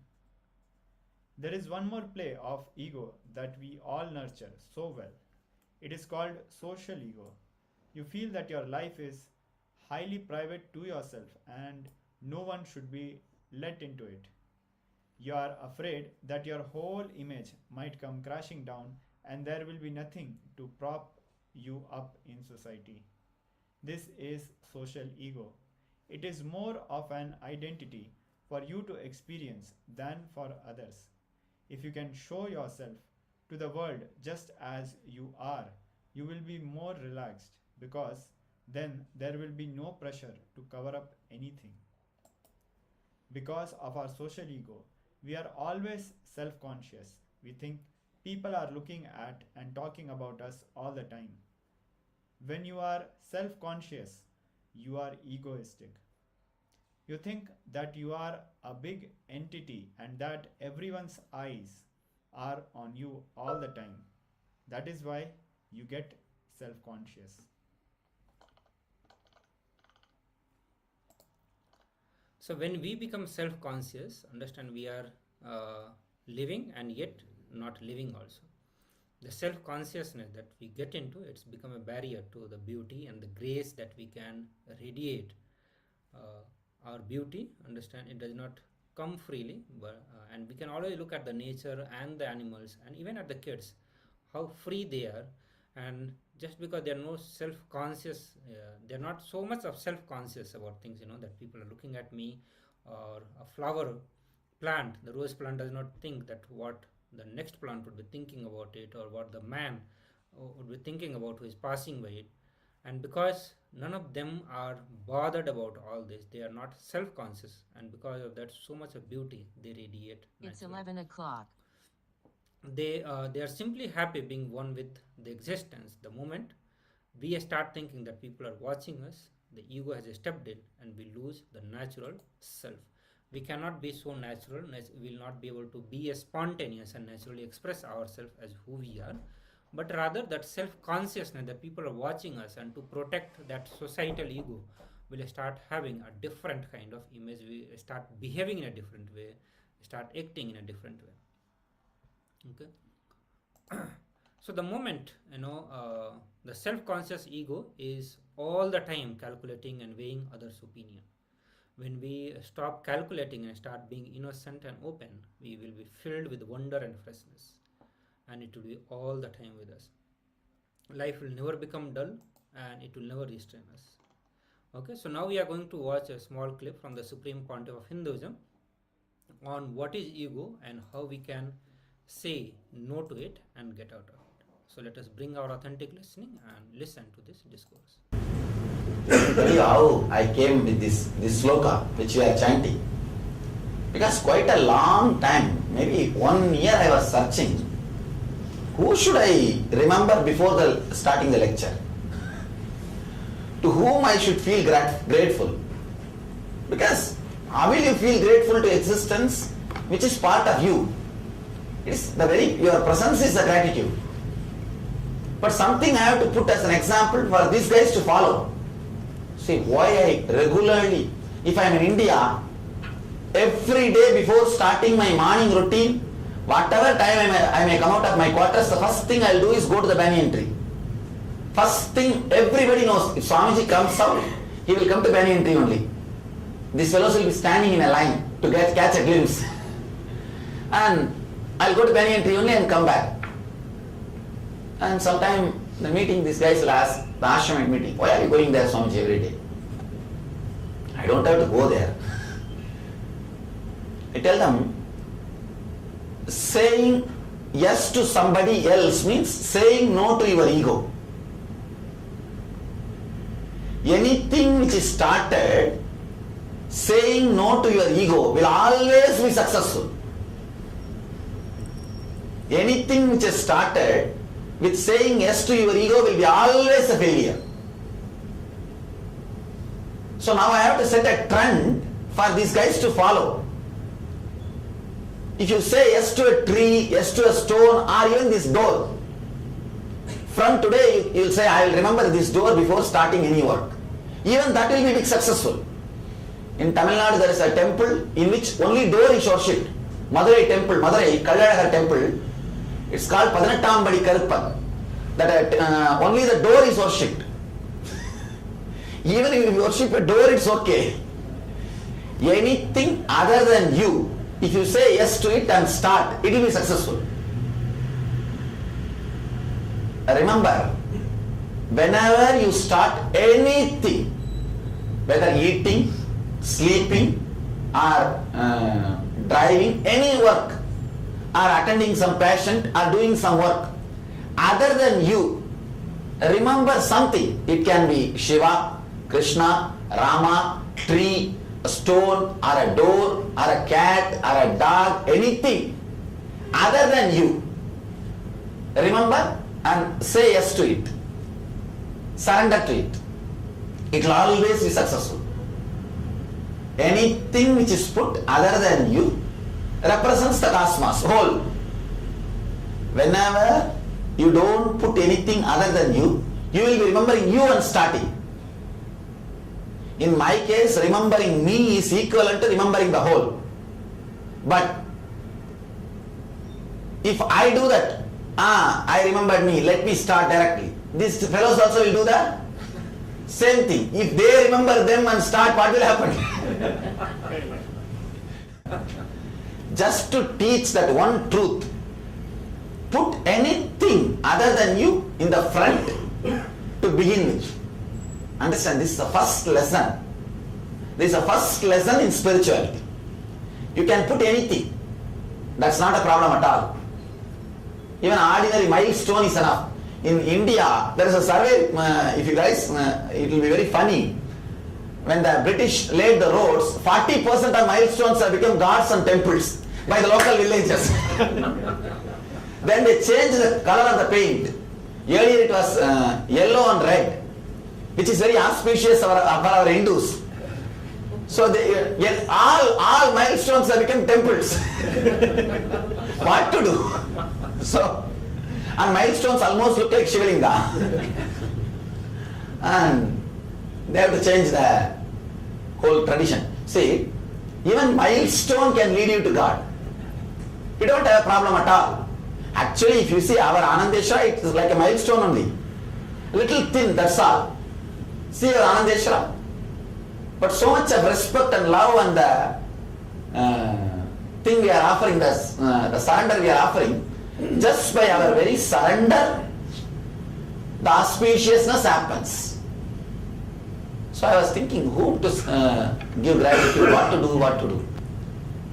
There is one more play of ego that we all nurture so well. It is called social ego. You feel that your life is highly private to yourself and no one should be let into it. You are afraid that your whole image might come crashing down and there will be nothing to prop you up in society. This is social ego. It is more of an identity for you to experience than for others. If you can show yourself to the world just as you are, you will be more relaxed because then there will be no pressure to cover up anything. Because of our social ego, we are always self conscious. We think people are looking at and talking about us all the time. When you are self conscious, you are egoistic. You think that you are a big entity and that everyone's eyes are on you all the time. That is why you get self conscious. So when we become self-conscious, understand we are living and yet not living also. The self-consciousness that we get into, it's become a barrier to the beauty and the grace that we can radiate. Our beauty, understand, it does not come freely, and we can always look at the nature and the animals and even at the kids, how free they are. And just because they are no self-conscious, they're not so much of self-conscious about things, that people are looking at me, or a flower plant, the rose plant does not think that what the next plant would be thinking about it, or what the man would be thinking about who is passing by it. And because none of them are bothered about all this, they are not self-conscious, and because of that, so much of beauty they radiate It's naturally. 11 o'clock. They are simply happy being one with the existence. The moment we start thinking that people are watching us, the ego has stepped in and we lose the natural self. We cannot be so natural, we will not be able to be as spontaneous and naturally express ourselves as who we are, but rather that self-consciousness that people are watching us, and to protect that societal ego, will start having a different kind of image. We start behaving in a different way, start acting in a different way. Okay. So the moment the self-conscious ego is all the time calculating and weighing others' opinion. When we stop calculating and start being innocent and open, we will be filled with wonder and freshness, and it will be all the time with us. Life will never become dull, and it will never restrain us. Okay, so now we are going to watch a small clip from the Supreme Pontiff of Hinduism on what is ego and how we can say no to it and get out of it. So let us bring our authentic listening and listen to this discourse. Let me tell you how I came with this sloka which we are chanting. Because quite a long time, maybe 1 year, I was searching who should I remember before starting the lecture, to whom I should feel grateful. Because how will you feel grateful to existence which is part of you? It is your presence is a gratitude. But something I have to put as an example for these guys to follow. See, why I regularly, if I am in India, every day before starting my morning routine, whatever time I may come out of my quarters, the first thing I will do is go to the banyan tree. First thing, everybody knows, if Swamiji comes out, he will come to banyan tree only. These fellows will be standing in a line to catch a glimpse. And I will go to banyan tree only and come back. And sometime the meeting, these guys will ask, the ashram meeting, why are you going there, Swamiji, every day? I don't have to go there. I tell them, saying yes to somebody else means saying no to your ego. Anything which is started, saying no to your ego will always be successful. Anything which is started with saying yes to your ego will be always a failure. So now I have to set a trend for these guys to follow. If you say yes to a tree, yes to a stone, or even this door, from today you will say, I will remember this door before starting any work. Even that will be big successful. In Tamil Nadu there is a temple in which only door is worshipped. Madurai temple, Madurai Kalyanagar temple, it's called Padanattam Karuppan. That only the door is worshipped. Even if you worship a door, it's okay. Anything other than you, if you say yes to it and start, it will be successful. Remember, whenever you start anything, whether eating, sleeping, or driving, any work, or attending some patient, or doing some work, other than you, remember something. It can be Shiva, Krishna, Rama, tree, a stone, or a door, or a cat, or a dog, anything other than you. Remember and say yes to it. Surrender to it. It will always be successful. Anything which is put other than you represents the cosmos, whole. Whenever you don't put anything other than you, you will be remembering you and starting. In my case, remembering me is equivalent to remembering the whole. But if I do that, I remembered me, let me start directly. These fellows also will do that. Same thing. If they remember them and start, what will happen? Just to teach that one truth, put anything other than you in the front to begin with. Understand, this is the first lesson. This is the first lesson in spirituality. You can put anything. That's not a problem at all. Even an ordinary milestone is enough. In India, there is a survey, if you guys, it will be very funny. When the British laid the roads, 40% of milestones have become gods and temples by the local villagers. Then they changed the color of the paint. Earlier it was yellow and red, which is very auspicious for our Hindus. So yes, all milestones have become temples. What to do? So, and milestones almost look like Shivalinga. And they have to change the whole tradition. See, even milestone can lead you to God. We don't have a problem at all. Actually, if you see our Anandeshwara, it is like a milestone only. Little thin, that's all. See your Anandeshwara. But so much of respect and love and the thing we are offering, the surrender we are offering, just by our very surrender, the auspiciousness happens. So I was thinking whom to give gratitude, what to do.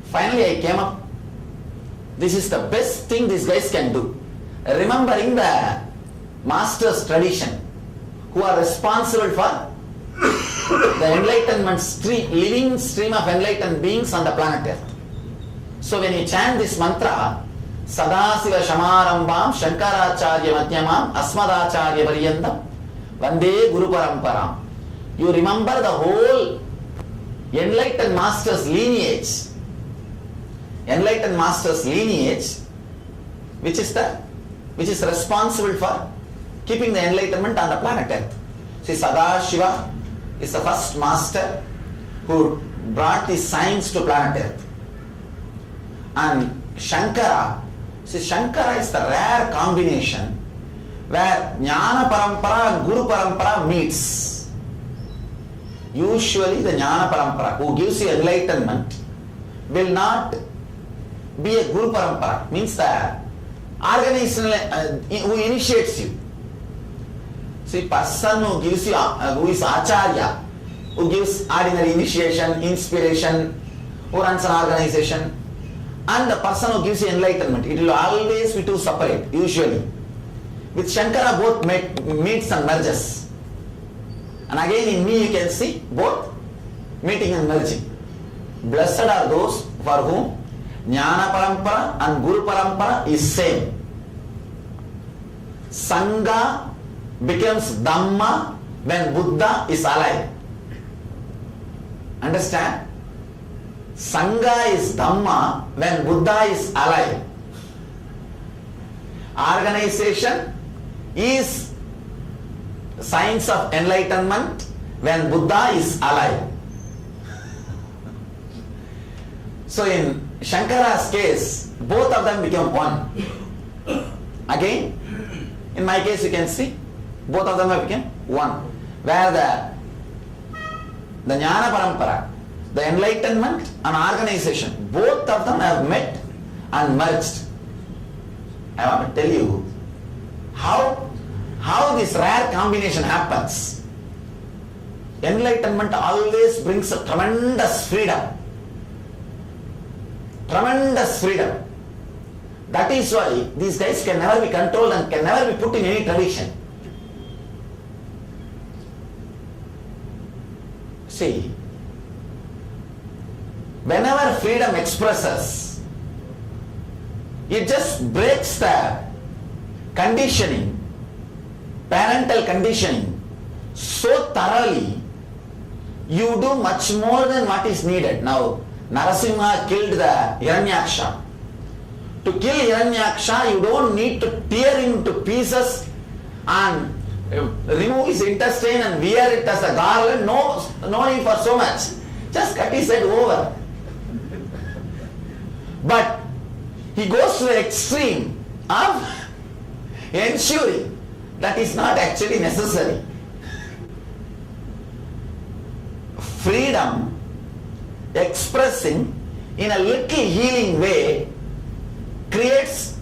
Finally I came up, this is the best thing these guys can do. Remembering the master's tradition, who are responsible for the enlightenment stream, living stream of enlightened beings on the planet Earth. So when you chant this mantra, Sadasiva Shamarambam Shankaracharya Madhyamam Asmadacharya Pariyandam Vande Guru Paramparam, you remember the whole enlightened master's lineage. Enlightened master's lineage, which is responsible for keeping the enlightenment on the planet Earth. See, Sadashiva is the first master who brought the science to planet Earth. And Shankara, see, Shankara is the rare combination where Jnana Parampara and Guru Parampara meets. Usually the Jnana Parampara, who gives you enlightenment, will not be a Guru Parampara, means the organizational who initiates you. See, person who gives you, who is Acharya, who gives ordinary initiation, inspiration, who runs an organization, and the person who gives you enlightenment, it will always be two separate, usually. With Shankara both meets and merges. And again in me you can see both meeting and merging. Blessed are those for whom Jnana Parampara and Guru Parampara is same. Sangha becomes Dhamma when Buddha is alive. Understand? Sangha is Dhamma when Buddha is alive. Organization is science of enlightenment when Buddha is alive. So in Shankara's case, both of them become one. Again, in my case you can see, both of them have become one. Where the Jnana Parampara, the enlightenment and organization, both of them have met and merged. I want to tell you how this rare combination happens. Enlightenment always brings a tremendous freedom. Tremendous freedom. That is why these guys can never be controlled and can never be put in any tradition. See, whenever freedom expresses, it just breaks the conditioning, parental conditioning so thoroughly, you do much more than what is needed. Now, Narasimha killed the Hiranyaksha. To kill Hiranyaksha, you don't need to tear him to pieces and remove his intestine and wear it as a garland. No need for so much. Just cut his head over. But he goes to the extreme of ensuring that is not actually necessary. Freedom expressing in a little healing way creates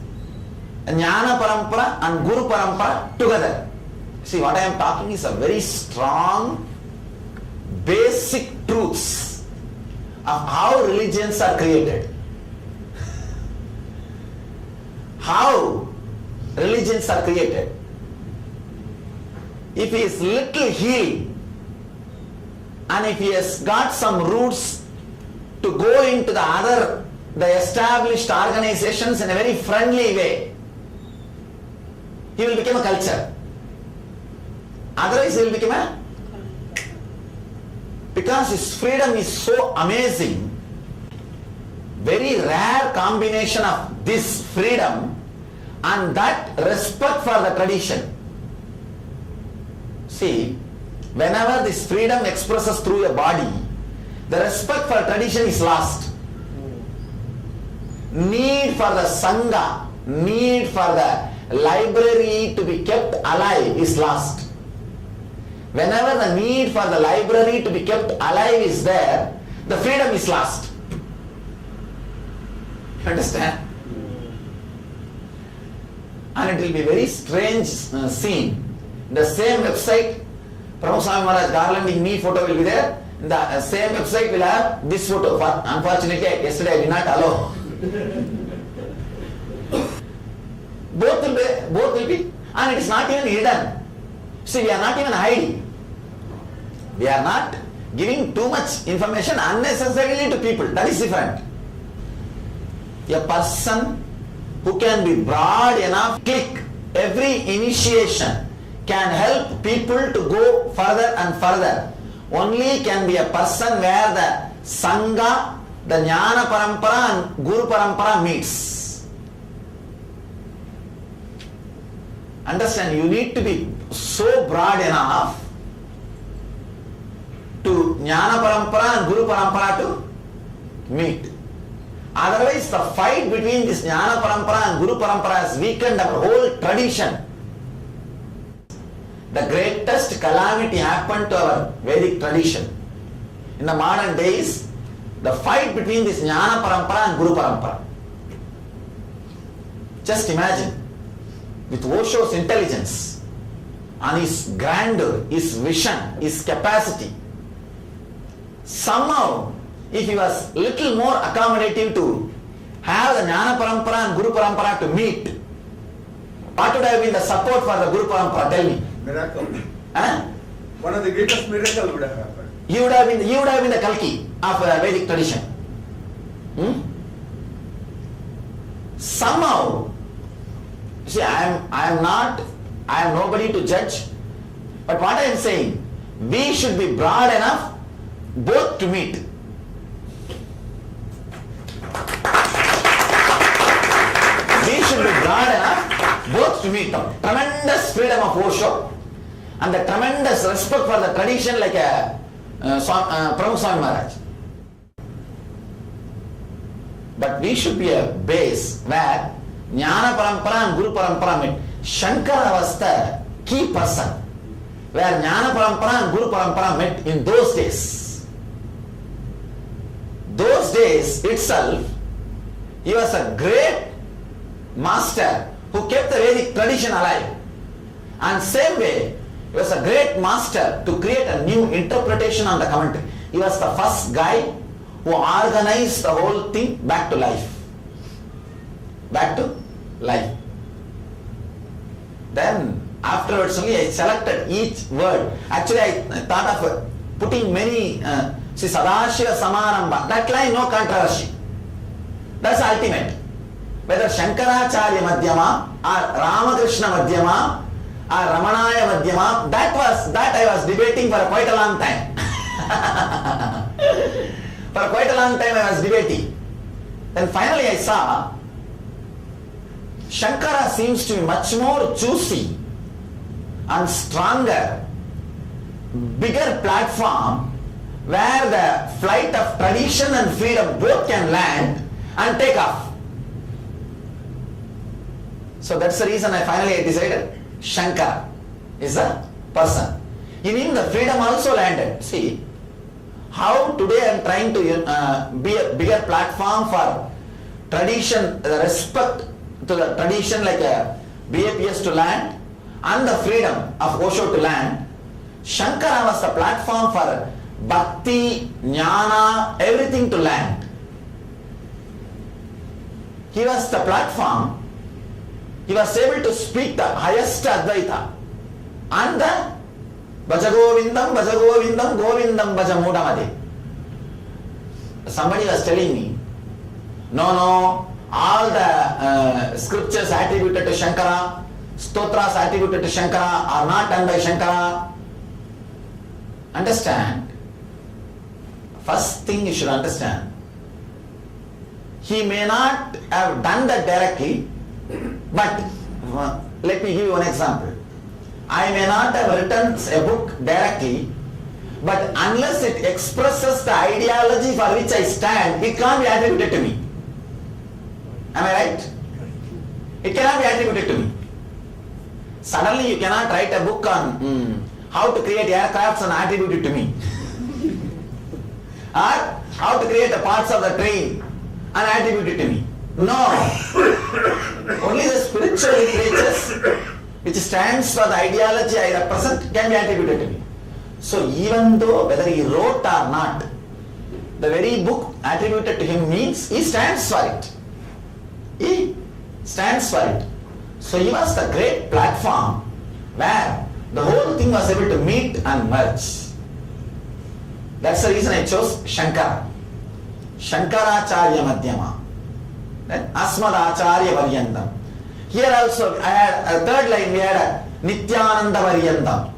a Jnana Parampara and Guru Parampara together. See, what I am talking is a very strong, basic truths of how religions are created. How religions are created. If he is little healed and if he has got some roots to go into the established organizations in a very friendly way, he will become a culture. Otherwise he will become a Because his freedom is so amazing, very rare combination of this freedom and that respect for the tradition. See, whenever this freedom expresses through your body, the respect for tradition is lost. Need for the Sangha, need for the library to be kept alive is lost. Whenever the need for the library to be kept alive is there, the freedom is lost. Understand? And it will be very strange scene. The same website, Paramashivoham Maharaj garlanding me photo will be there. The same website will have this photo. Unfortunately, yesterday I did not allow. Both will be, and it is not even hidden. See, we are not even hiding. We are not giving too much information unnecessarily to people. That is different. A person who can be broad enough, click every initiation, can help people to go further and further. Only can be a person where the Sangha, the Jnana Parampara and Guru Parampara meets. Understand, you need to be so broad enough to Jnana Parampara and Guru Parampara to meet. Otherwise, the fight between this Jnana Parampara and Guru Parampara has weakened our whole tradition. The greatest calamity happened to our Vedic tradition. In the modern days, the fight between this Jnana Parampara and Guru Parampara. Just imagine, with Osho's intelligence and his grandeur, his vision, his capacity, somehow, if he was little more accommodative to have the Jnana Parampara and Guru Parampara to meet, what would have been the support for the Guru Parampara? Tell me. Miracle. Huh? One of the greatest miracles would have happened. He would have been the Kalki of Vedic tradition. Somehow, see, I am nobody to judge, but what I am saying, we should be broad enough both to meet. We should be broad enough both to meet. Tremendous freedom of Osho and the tremendous respect for the tradition like a Paramashivoham Maharaj. But we should be a base where Jnana Parampara and Guru Parampara meet. Shankara was the key person where Jnana Parampara and Guru Parampara met in those days. Those days itself, he was a great master who kept the Vedic tradition alive. And same way, he was a great master to create a new interpretation on the commentary. He was the first guy who organized the whole thing back to life. Back to life. Then afterwards only I selected each word. Actually I thought of putting many, see Sadashiva Samaramba, that line no controversy. That's ultimate. Whether Shankaracharya Madhyama or Ramakrishna Madhyama or Ramanaya Madhyama, that I was debating for quite a long time. For quite a long time I was debating. Then finally I saw Shankara seems to be much more juicy and stronger, bigger platform where the flight of tradition and freedom both can land and take off. So that's the reason I finally decided Shankara is the person. In him the freedom also landed. See how today I am trying to be a bigger platform for tradition, the respect to the tradition like a BAPS to land and the freedom of Osho to land. Shankara was the platform for bhakti, jnana, everything to land. He was the platform. He was able to speak the highest Advaita and the Bhaja Govindam, Govindam Bhaja Mudamadi. Somebody was telling me, no, all the scriptures attributed to Shankara, stotras attributed to Shankara are not done by Shankara. Understand? First thing you should understand, he may not have done that directly, but let me give you one example. I may not have written a book directly, but unless it expresses the ideology for which I stand, it can't be attributed to me. Am I right? It cannot be attributed to me. Suddenly you cannot write a book on how to create aircrafts and attribute it to me. Or how to create the parts of the train and attribute it to me. No. Only the spiritual literatures which stands for the ideology I represent can be attributed to me. So even though whether he wrote or not, the very book attributed to him means he stands for it. He stands for it. So he was the great platform where the whole thing was able to meet and merge. That's the reason I chose Shankara. Shankaracharya Madhyama. Then Asmadacharya Varyantam. Here also I had a third line, we had a Nityananda Varyantam.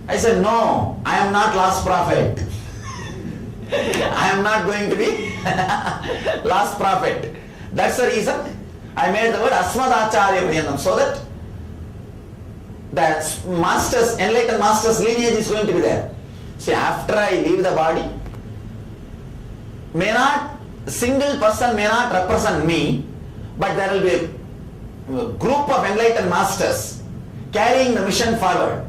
I said, no, I am not last prophet. I am not going to be last prophet. That's the reason I made the word Asmadacharya Varyantam, so that the masters, enlightened masters lineage is going to be there. See, after I leave the body, single person may not represent me, but there will be a group of enlightened masters carrying the mission forward.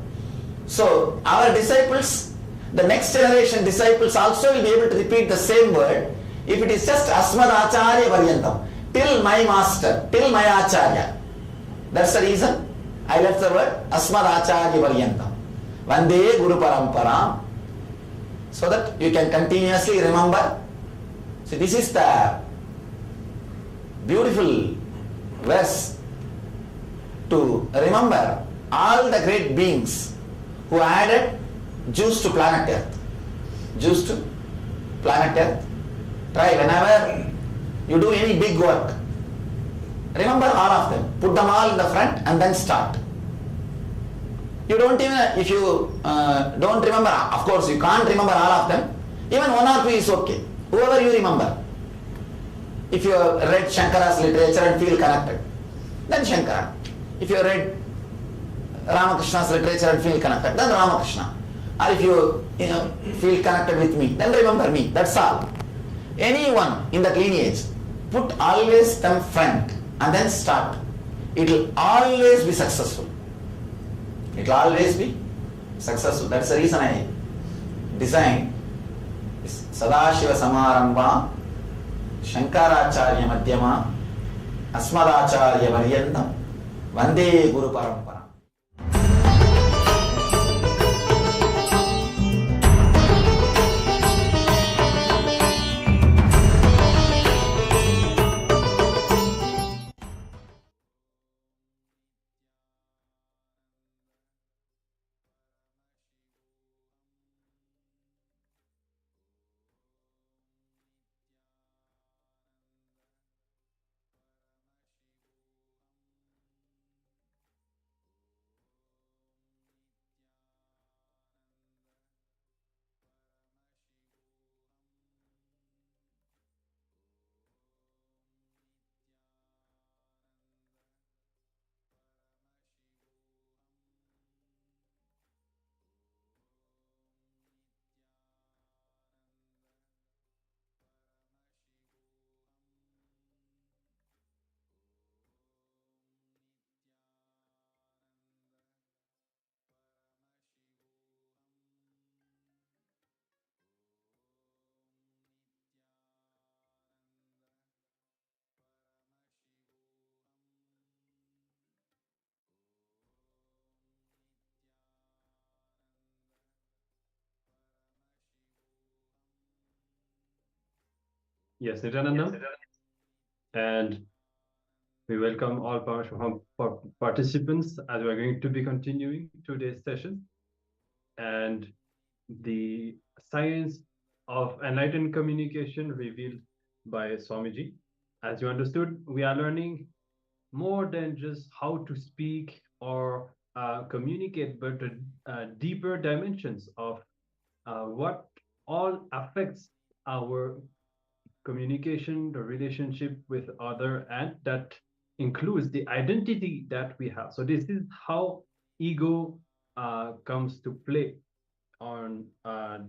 So our disciples, the next generation disciples also will be able to repeat the same word if it is just Asmadacharya Varyantam, till my master, till my Acharya. That's the reason I left the word Asmadacharya Varyantam. Vande Guru Paramparam, so that you can continuously remember. So this is the beautiful verse to remember all the great beings who added juice to planet Earth. Juice to planet Earth. Try whenever you do any big work, remember all of them. Put them all in the front and then start. You don't even, if you don't remember, of course you can't remember all of them, even one or two is okay. Whoever you remember. If you have read Shankara's literature and feel connected, then Shankara. If you have read Ramakrishna's literature and feel connected, then Ramakrishna. Or if you feel connected with me, then remember me. That's all. Anyone in that lineage, put always them front and then start. It will always be successful. It will always be successful. That's the reason I designed this Sadashiva Samarambha, Shankaracharya Madhyama, Asmadacharya Varyantam, Vande Guru Parampara. Yes, Nityananda. And we welcome all participants as we are going to be continuing today's session. And the science of enlightened communication revealed by Swamiji. As you understood, we are learning more than just how to speak or communicate, but deeper dimensions of what all affects our communication, the relationship with other, and that includes the identity that we have. So this is how ego comes to play on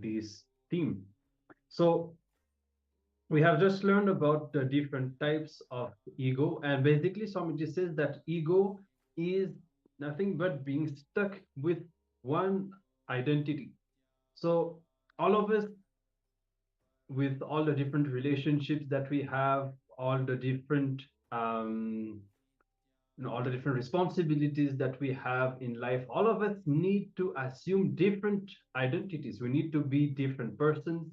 this theme. So we have just learned about the different types of ego, and basically Swamiji says that ego is nothing but being stuck with one identity. So all of us, with all the different relationships that we have, all the different um, all the different responsibilities that we have in life, all of us need to assume different identities. We need to be different persons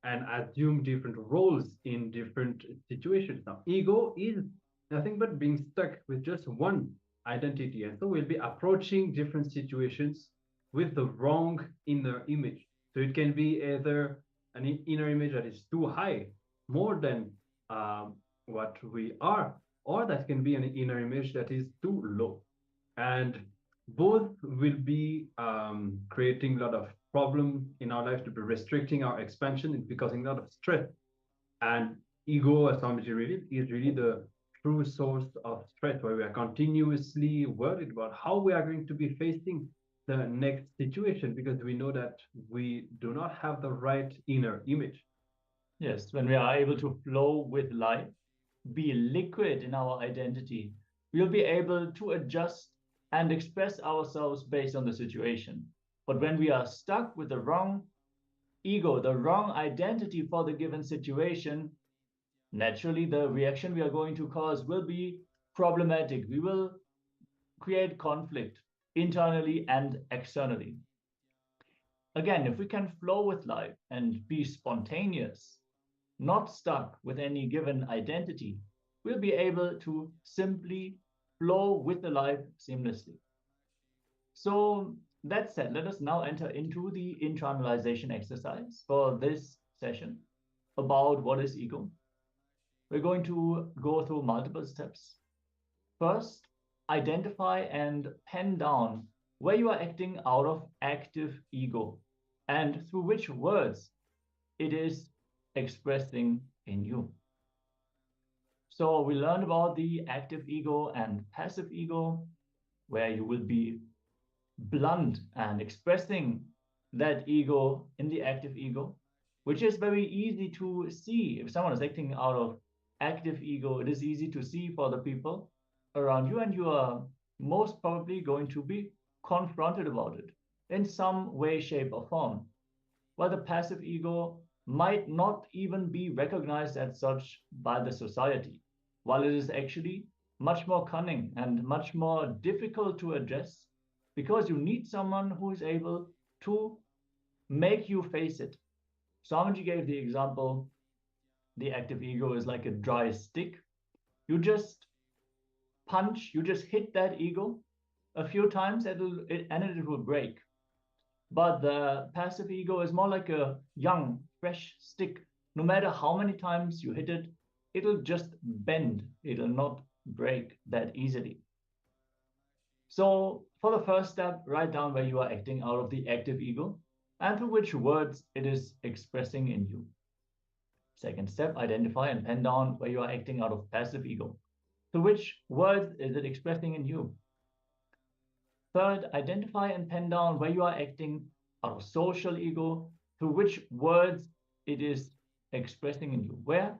and assume different roles in different situations. Now, ego is nothing but being stuck with just one identity. And so we'll be approaching different situations with the wrong inner image. So it can be either an inner image that is too high, more than what we are, or that can be an inner image that is too low. And both will be creating a lot of problem in our life, to be restricting our expansion and causing a lot of stress. And ego, as Swamiji really, is really the true source of stress, where we are continuously worried about how we are going to be facing the next situation, because we know that we do not have the right inner image. Yes, when we are able to flow with life, be liquid in our identity, we'll be able to adjust and express ourselves based on the situation. But when we are stuck with the wrong ego, the wrong identity for the given situation, naturally the reaction we are going to cause will be problematic. We will create conflict internally and externally. Again, if we can flow with life and be spontaneous, not stuck with any given identity, we'll be able to simply flow with the life seamlessly. So that said, let us now enter into the internalization exercise for this session about what is ego. We're going to go through multiple steps. First, identify and pen down where you are acting out of active ego and through which words it is expressing in you. So we learned about the active ego and passive ego, where you will be blunt and expressing that ego in the active ego, which is very easy to see. If someone is acting out of active ego, it is easy to see for the people around you, and you are most probably going to be confronted about it in some way, shape, or form. While the passive ego might not even be recognized as such by the society, while it is actually much more cunning and much more difficult to address, because you need someone who is able to make you face it. Swamiji gave the example, the active ego is like a dry stick. You just punch, you just hit that ego a few times and it will break. But the passive ego is more like a young, fresh stick. No matter how many times you hit it, it'll just bend. It'll not break that easily. So for the first step, write down where you are acting out of the active ego and through which words it is expressing in you. Second step, identify and pen down where you are acting out of passive ego. Through which words is it expressing in you? Third, identify and pen down where you are acting out of social ego, through which words it is expressing in you. Where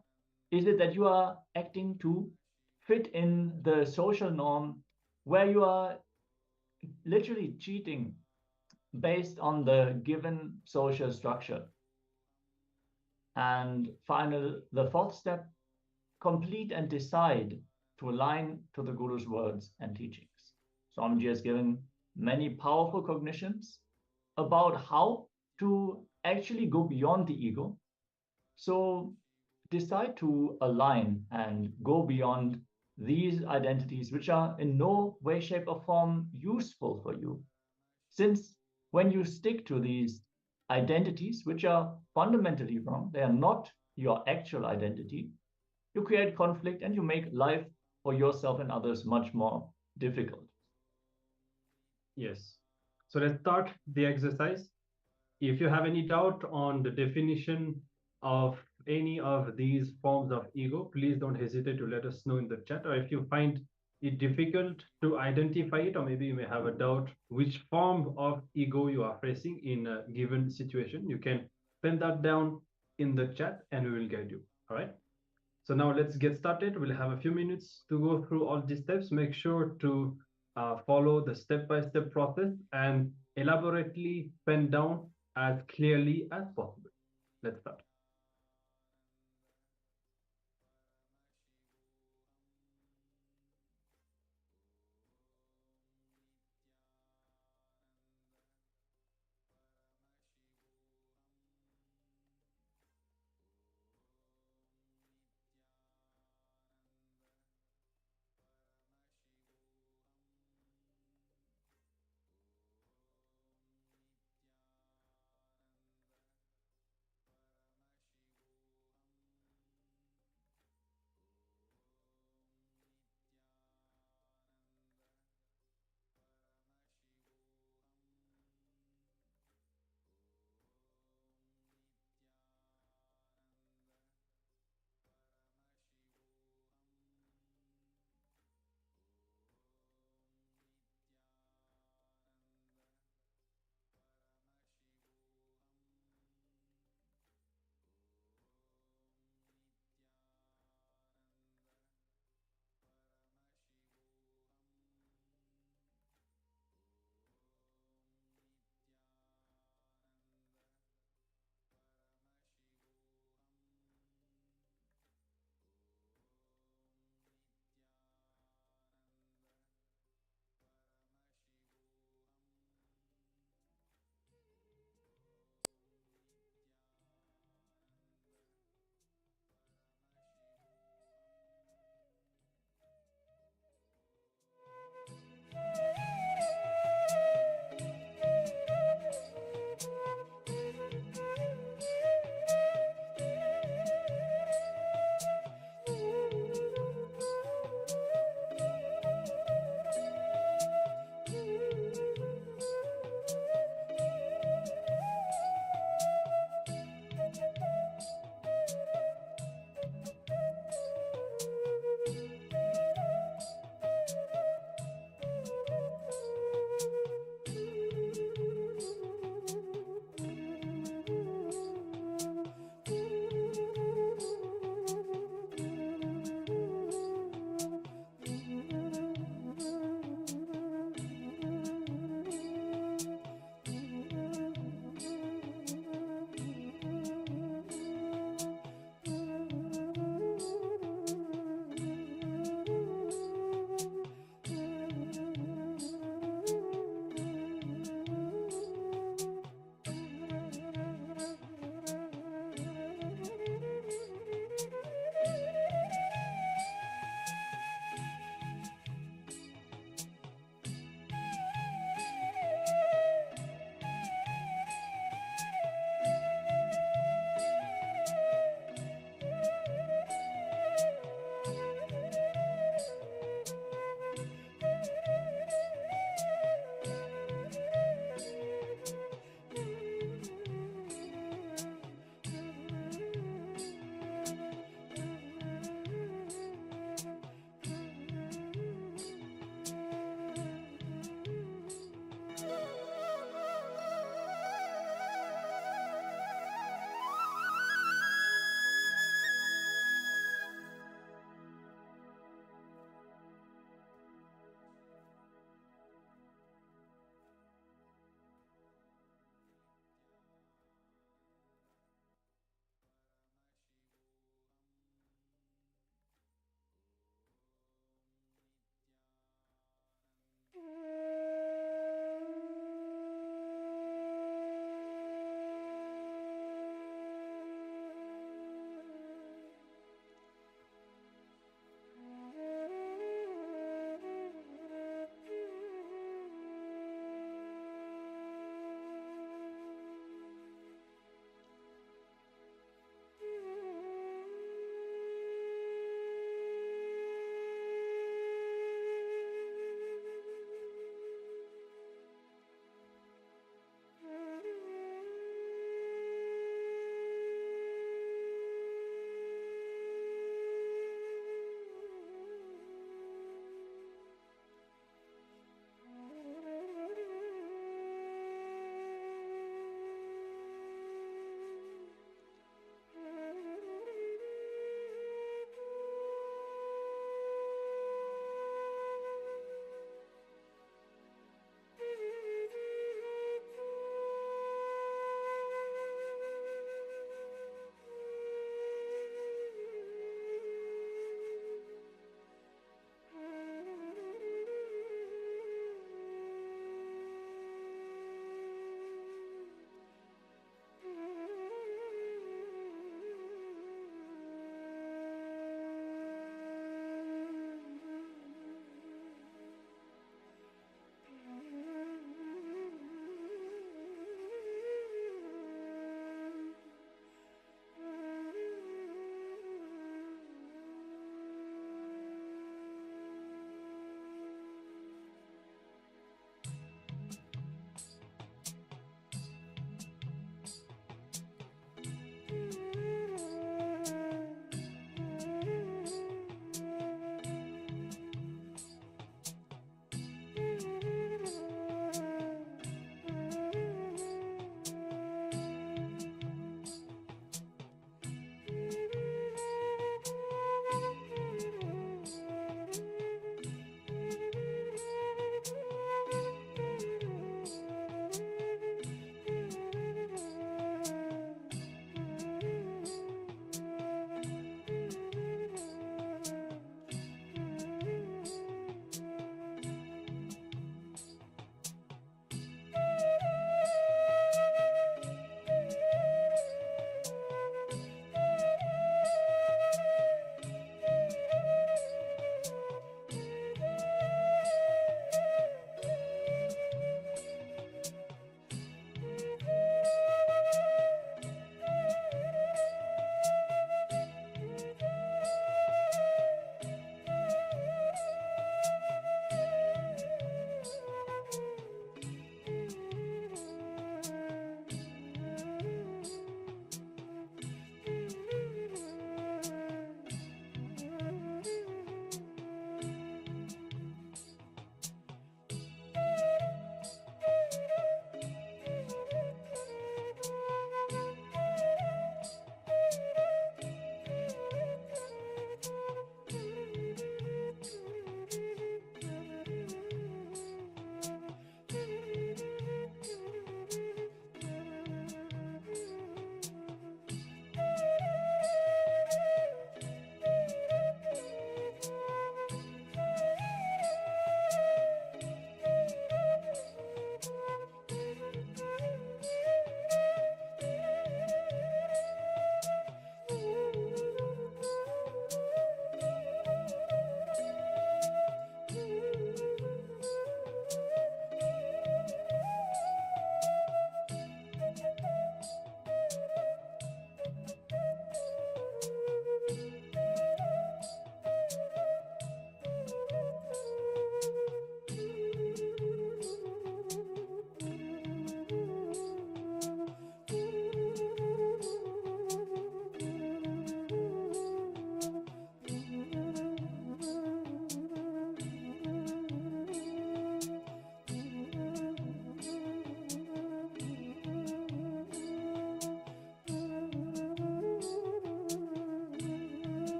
is it that you are acting to fit in the social norm, where you are literally cheating based on the given social structure? And final, the fourth step, complete and decide to align to the Guru's words and teachings. Swamiji has given many powerful cognitions about how to actually go beyond the ego. So decide to align and go beyond these identities, which are in no way, shape, or form useful for you. Since when you stick to these identities, which are fundamentally wrong, they are not your actual identity, you create conflict and you make life for yourself and others much more difficult. Yes. So let's start the exercise. If you have any doubt on the definition of any of these forms of ego, please don't hesitate to let us know in the chat. Or if you find it difficult to identify it, or maybe you may have a doubt which form of ego you are facing in a given situation, you can pen that down in the chat and we will guide you. All right. So now let's get started. We'll have a few minutes to go through all these steps. Make sure to follow the step-by-step process and elaborately pen down as clearly as possible. Let's start.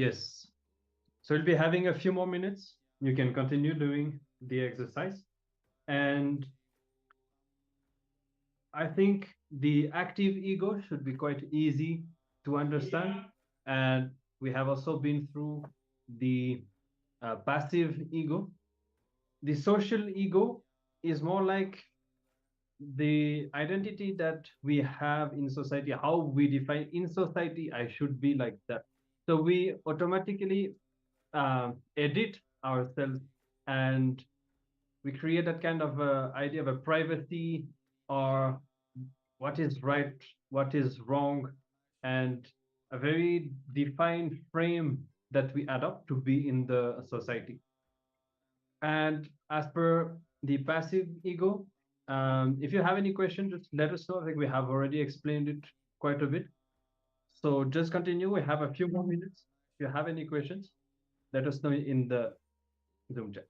Yes. So we'll be having a few more minutes. You can continue doing the exercise. And I think the active ego should be quite easy to understand. And we have also been through the passive ego. The social ego is more like the identity that we have in society, how we define in society, I should be like that. So we automatically edit ourselves, and we create that kind of idea of a privacy, or what is right, what is wrong, and a very defined frame that we adopt to be in the society. And as per the passive ego, if you have any questions, just let us know. I think we have already explained it quite a bit. So just continue. We have a few more minutes. If you have any questions, let us know in the Zoom chat.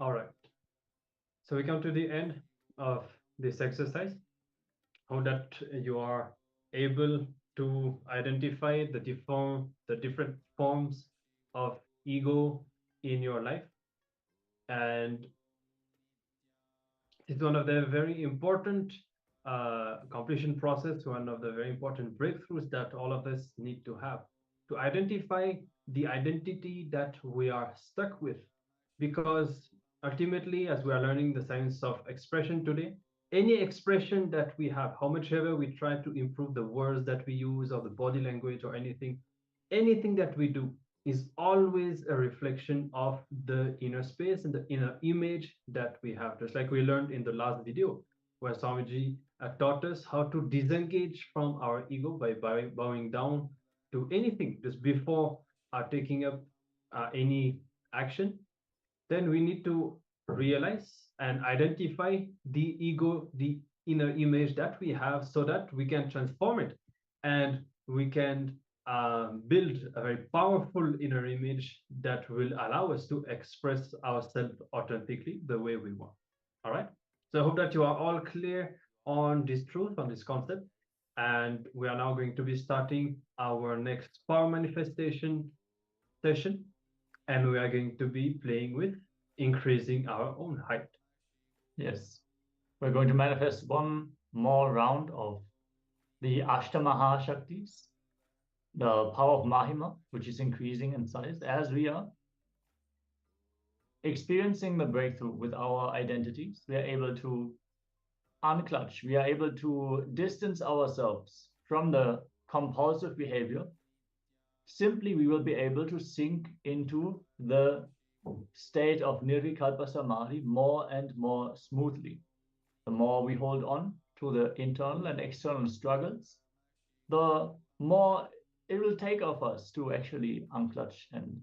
All right. So we come to the end of this exercise. How that you are able to identify the different forms of ego in your life, and it's one of the very important completion process, one of the very important breakthroughs that all of us need to have to identify the identity that we are stuck with. Because ultimately, as we are learning the science of expression today, any expression that we have, how much ever we try to improve the words that we use or the body language or anything that we do is always a reflection of the inner space and the inner image that we have. Just like we learned in the last video, where Swamiji taught us how to disengage from our ego by bowing down to anything just before taking up any action. Then we need to realize and identify the ego, the inner image that we have, so that we can transform it and we can build a very powerful inner image that will allow us to express ourselves authentically the way we want. All right. So I hope that you are all clear on this truth, on this concept. And we are now going to be starting our next power manifestation session. And we are going to be playing with increasing our own height. Yes, we're going to manifest one more round of the Ashtamaha Shaktis, the power of Mahima, which is increasing in size as we are experiencing the breakthrough with our identities. We are able to unclutch, we are able to distance ourselves from the compulsive behavior. Simply, we will be able to sink into the state of Nirvikalpa Samadhi more and more smoothly. The more we hold on to the internal and external struggles, the more it will take of us to actually unclutch and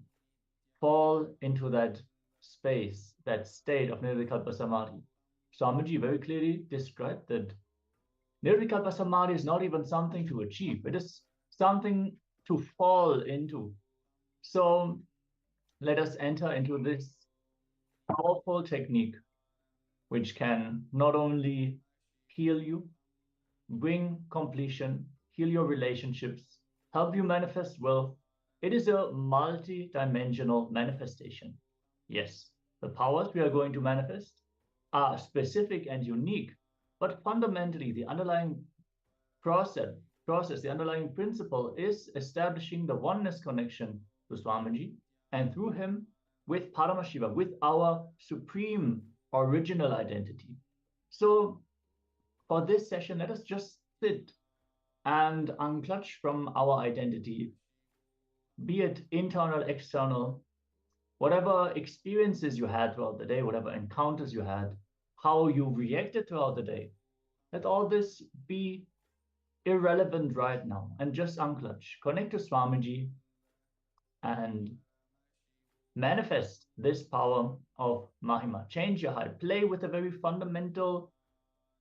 fall into that space, that state of Nirvikalpa Samadhi. Swamiji very clearly described that Nirvikalpa Samadhi is not even something to achieve. It is something to fall into. So let us enter into this powerful technique, which can not only heal you, bring completion, heal your relationships, help you manifest wealth. It is a multi-dimensional manifestation. Yes, the powers we are going to manifest are specific and unique, but fundamentally the underlying process, the underlying principle is establishing the oneness connection to Swamiji, and through him with Paramashiva, with our supreme original identity. So for this session, let us just sit and unclutch from our identity, be it internal, external, whatever experiences you had throughout the day, whatever encounters you had, how you reacted throughout the day. Let all this be irrelevant right now and just unclutch. Connect to Swamiji and manifest this power of Mahima. Change your height. Play with the very fundamental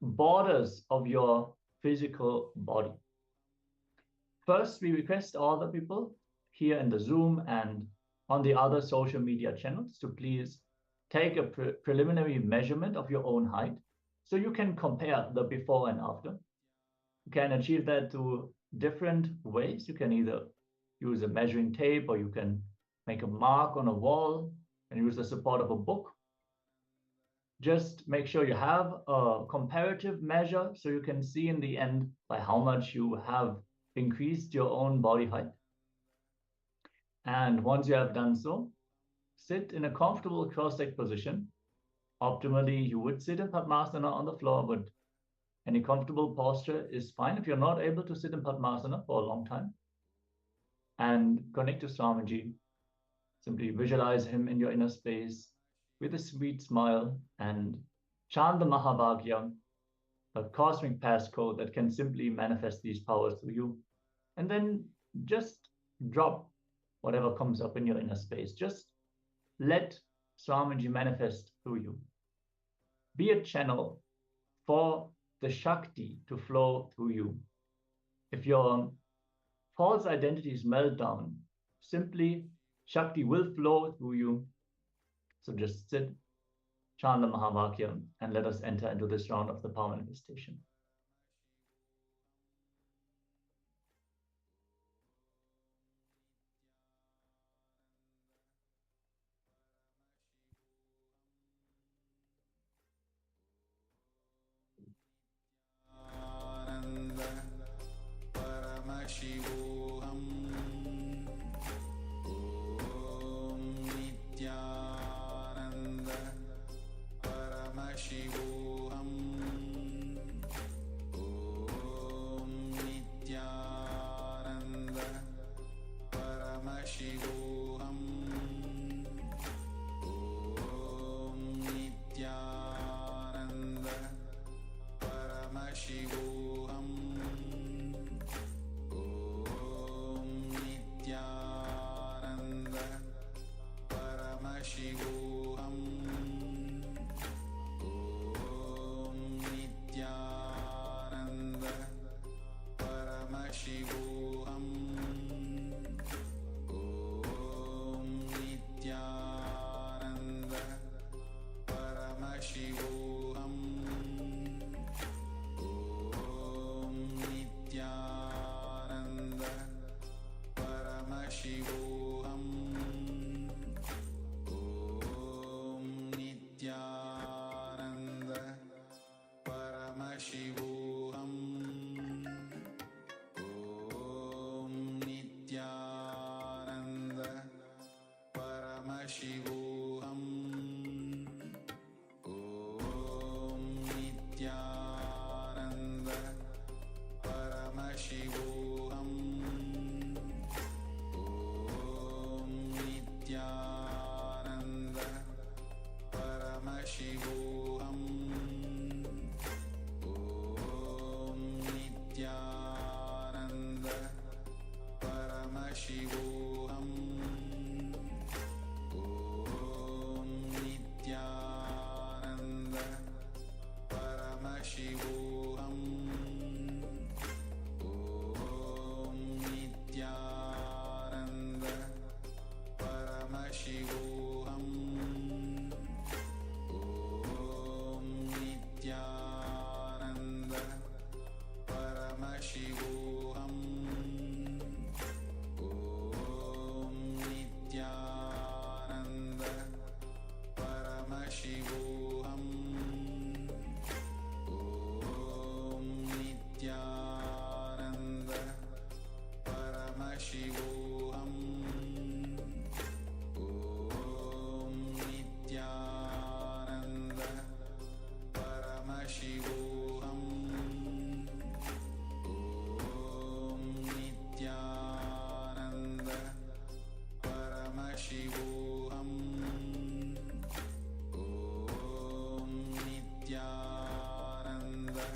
borders of your physical body. First, we request all the people here in the Zoom and on the other social media channels to please take a preliminary measurement of your own height so you can compare the before and after. You can achieve that through different ways. You can either use a measuring tape, or you can make a mark on a wall and use the support of a book. Just make sure you have a comparative measure so you can see in the end by how much you have increased your own body height. And once you have done so, sit in a comfortable cross-legged position. Optimally, you would sit in Padmasana on the floor, but any comfortable posture is fine if you're not able to sit in Padmasana for a long time. And connect to Swamiji. Simply visualize him in your inner space with a sweet smile and chant the Mahabhagya, a cosmic passcode that can simply manifest these powers through you. And then just drop whatever comes up in your inner space. Just let Swamiji manifest through you. Be a channel for the Shakti to flow through you. If your false identities melt down, simply Shakti will flow through you. So just sit chant the Mahavakya, and let us enter into this round of the power manifestation. Paramashivoham Om Nityananda Paramashivoham Om Nityananda Paramashivoham Om Nityananda Paramashivoham Paramashivoham Om Nityananda Paramashivoham Om Nityananda Paramashivoham Om Nityananda Paramashivoham Nityananda Paramashivoham Om Nityananda Paramashivoham Om Nityananda Paramashivoham Om Nityananda Paramashivoham Om Nityananda Paramashivoham Om Nityananda Paramashivoham Om Nityananda Paramashivoham Nityananda Paramashivoham Om Nityananda Paramashivoham Om Nityananda Paramashivoham Om Nityananda Paramashivoham Om Nityananda Paramashivoham Om Nityananda Paramashivoham Om Nityananda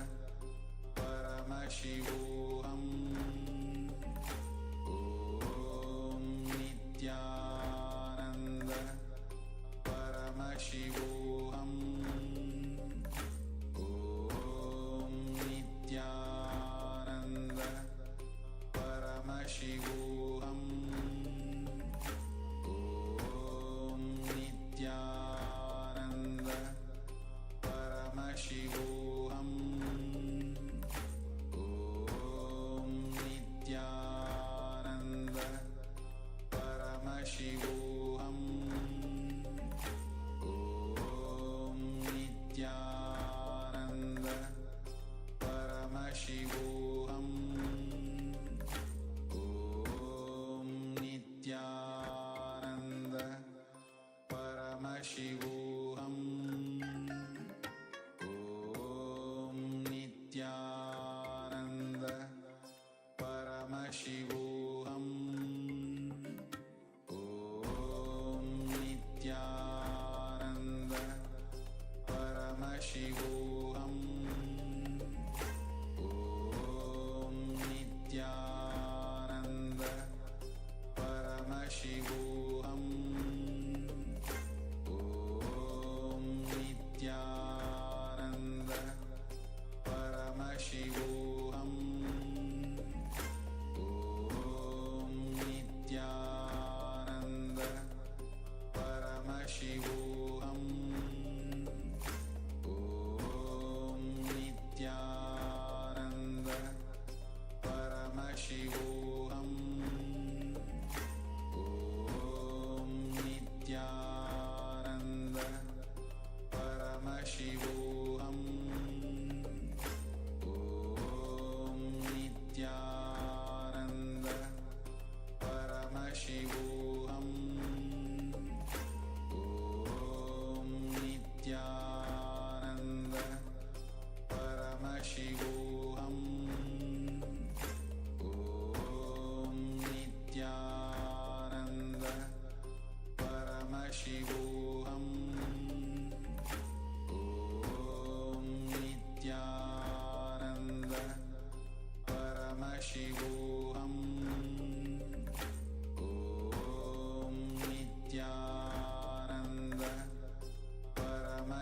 Paramashivoham Om Nityananda Paramashivoham Om Nityananda Paramashivoham Om Nityananda Paramashivoham Om Nityananda Paramashivoham Om Nityananda Paramashivoham Om Nityananda Paramashivoham Om Nityananda Paramashivoham Om Nityananda Paramashivoham Om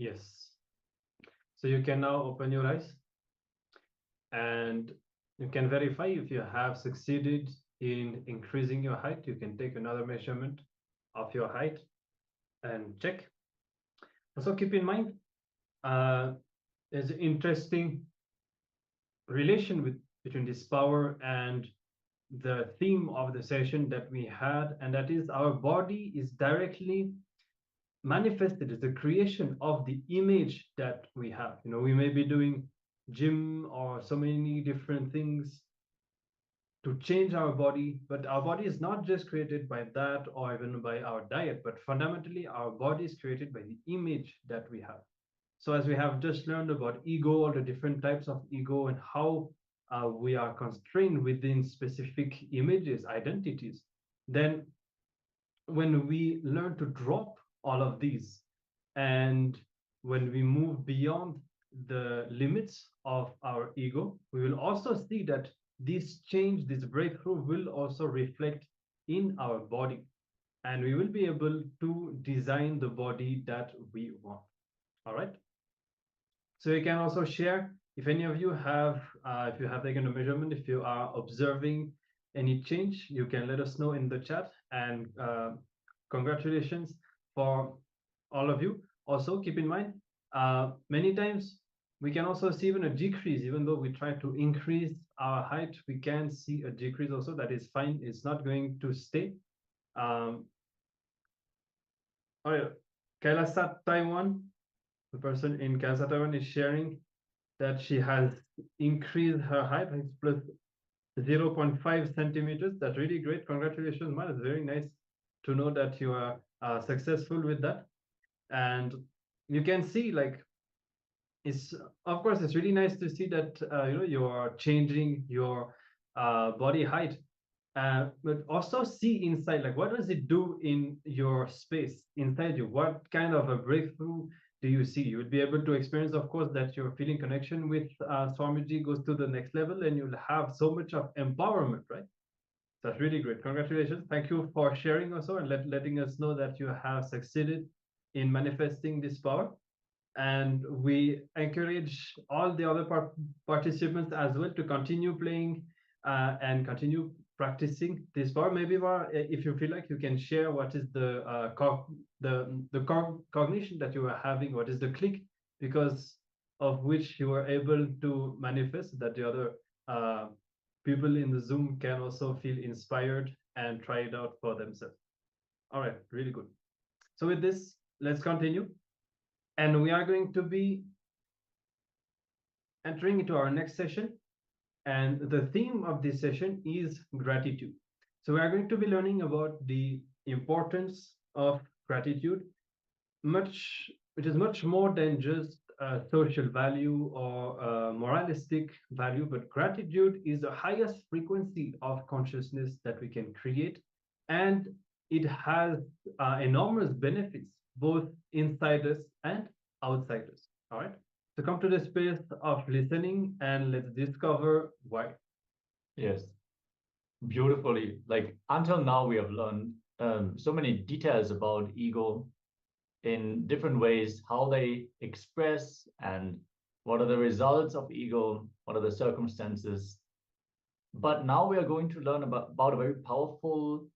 Yes. So you can now open your eyes and you can verify if you have succeeded in increasing your height. You can take another measurement of your height and check. Also keep in mind, there's an interesting relation between this power and the theme of the session that we had, and that is our body is directly manifested as a creation of the image that we have. You know, we may be doing gym or so many different things to change our body, but our body is not just created by that or even by our diet, but fundamentally our body is created by the image that we have. So as we have just learned about ego, all the different types of ego and how we are constrained within specific images, identities, then when we learn to drop all of these and when we move beyond the limits of our ego, we will also see that this change, this breakthrough will also reflect in our body, and we will be able to design the body that we want. All right. So you can also share if any of you have, if you have taken a measurement, if you are observing any change, you can let us know in the chat. And congratulations for all of you. Also keep in mind, many times we can also see even a decrease, even though we try to increase our height, we can see a decrease also. That is fine. It's not going to stay. All right, Kailasat Taiwan, the person in Kansas, Taiwan is sharing that she has increased her height. It's plus 0.5 centimeters. That's really great. Congratulations, man. It's very nice to know that you are successful with that. And you can see, like, it's, of course, it's really nice to see that you know, you are changing your body height. But also see inside, like, what does it do in your space inside you? What kind of a breakthrough do you see? You will be able to experience, of course, that your feeling connection with Swamiji goes to the next level, and you'll have so much of empowerment, right? That's really great. Congratulations. Thank you for sharing also and letting us know that you have succeeded in manifesting this power. And we encourage all the other participants as well to continue playing and continue practicing this power. Maybe if you feel like, you can share what is the cognition that you are having, what is the click because of which you are able to manifest, that the other people in the Zoom can also feel inspired and try it out for themselves. All right, really good. So with this, let's continue. And we are going to be entering into our next session. And the theme of this session is gratitude. So we are going to be learning about the importance of gratitude, which is much more than just a social value or a moralistic value, but gratitude is the highest frequency of consciousness that we can create. And it has enormous benefits, both inside us and outside us. All right. So come to the space of listening and let's discover why. Yes, beautifully. Like until now, we have learned so many details about ego in different ways, how they express and what are the results of ego, what are the circumstances. But now we are going to learn about a very powerful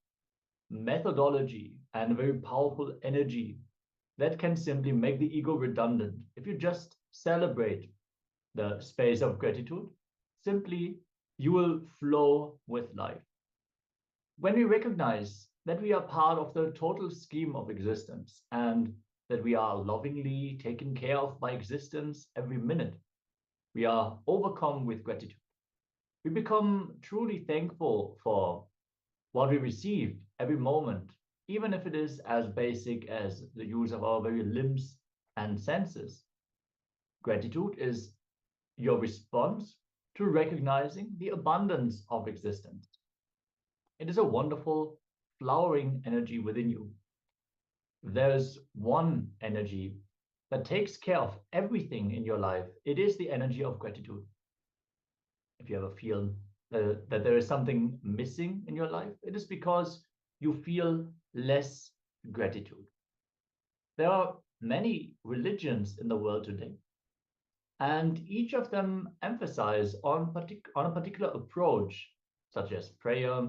methodology and a very powerful energy that can simply make the ego redundant. If you just celebrate the space of gratitude, simply you will flow with life. When we recognize that we are part of the total scheme of existence and that we are lovingly taken care of by existence every minute, we are overcome with gratitude. We become truly thankful for what we receive every moment, even if it is as basic as the use of our very limbs and senses. Gratitude is your response to recognizing the abundance of existence. It is a wonderful, flowering energy within you. There's one energy that takes care of everything in your life. It is the energy of gratitude. If you ever feel that there is something missing in your life, it is because you feel less gratitude. There are many religions in the world today, and each of them emphasize on a particular approach, such as prayer,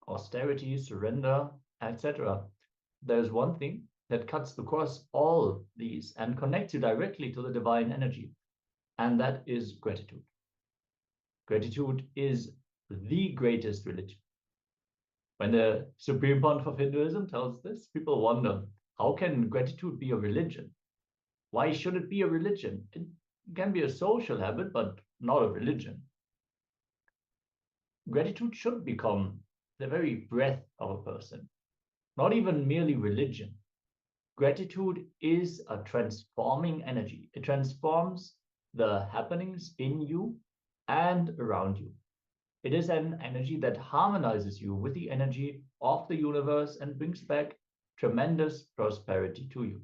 austerity, surrender, etc. There's one thing that cuts across all these and connects you directly to the divine energy, and that is gratitude. Gratitude is the greatest religion. When the Supreme Pontiff of Hinduism tells this, people wonder, how can gratitude be a religion? Why should it be a religion? It can be a social habit, but not a religion. Gratitude should become the very breath of a person, not even merely religion. Gratitude is a transforming energy. It transforms the happenings in you and around you. It is an energy that harmonizes you with the energy of the universe and brings back tremendous prosperity to you.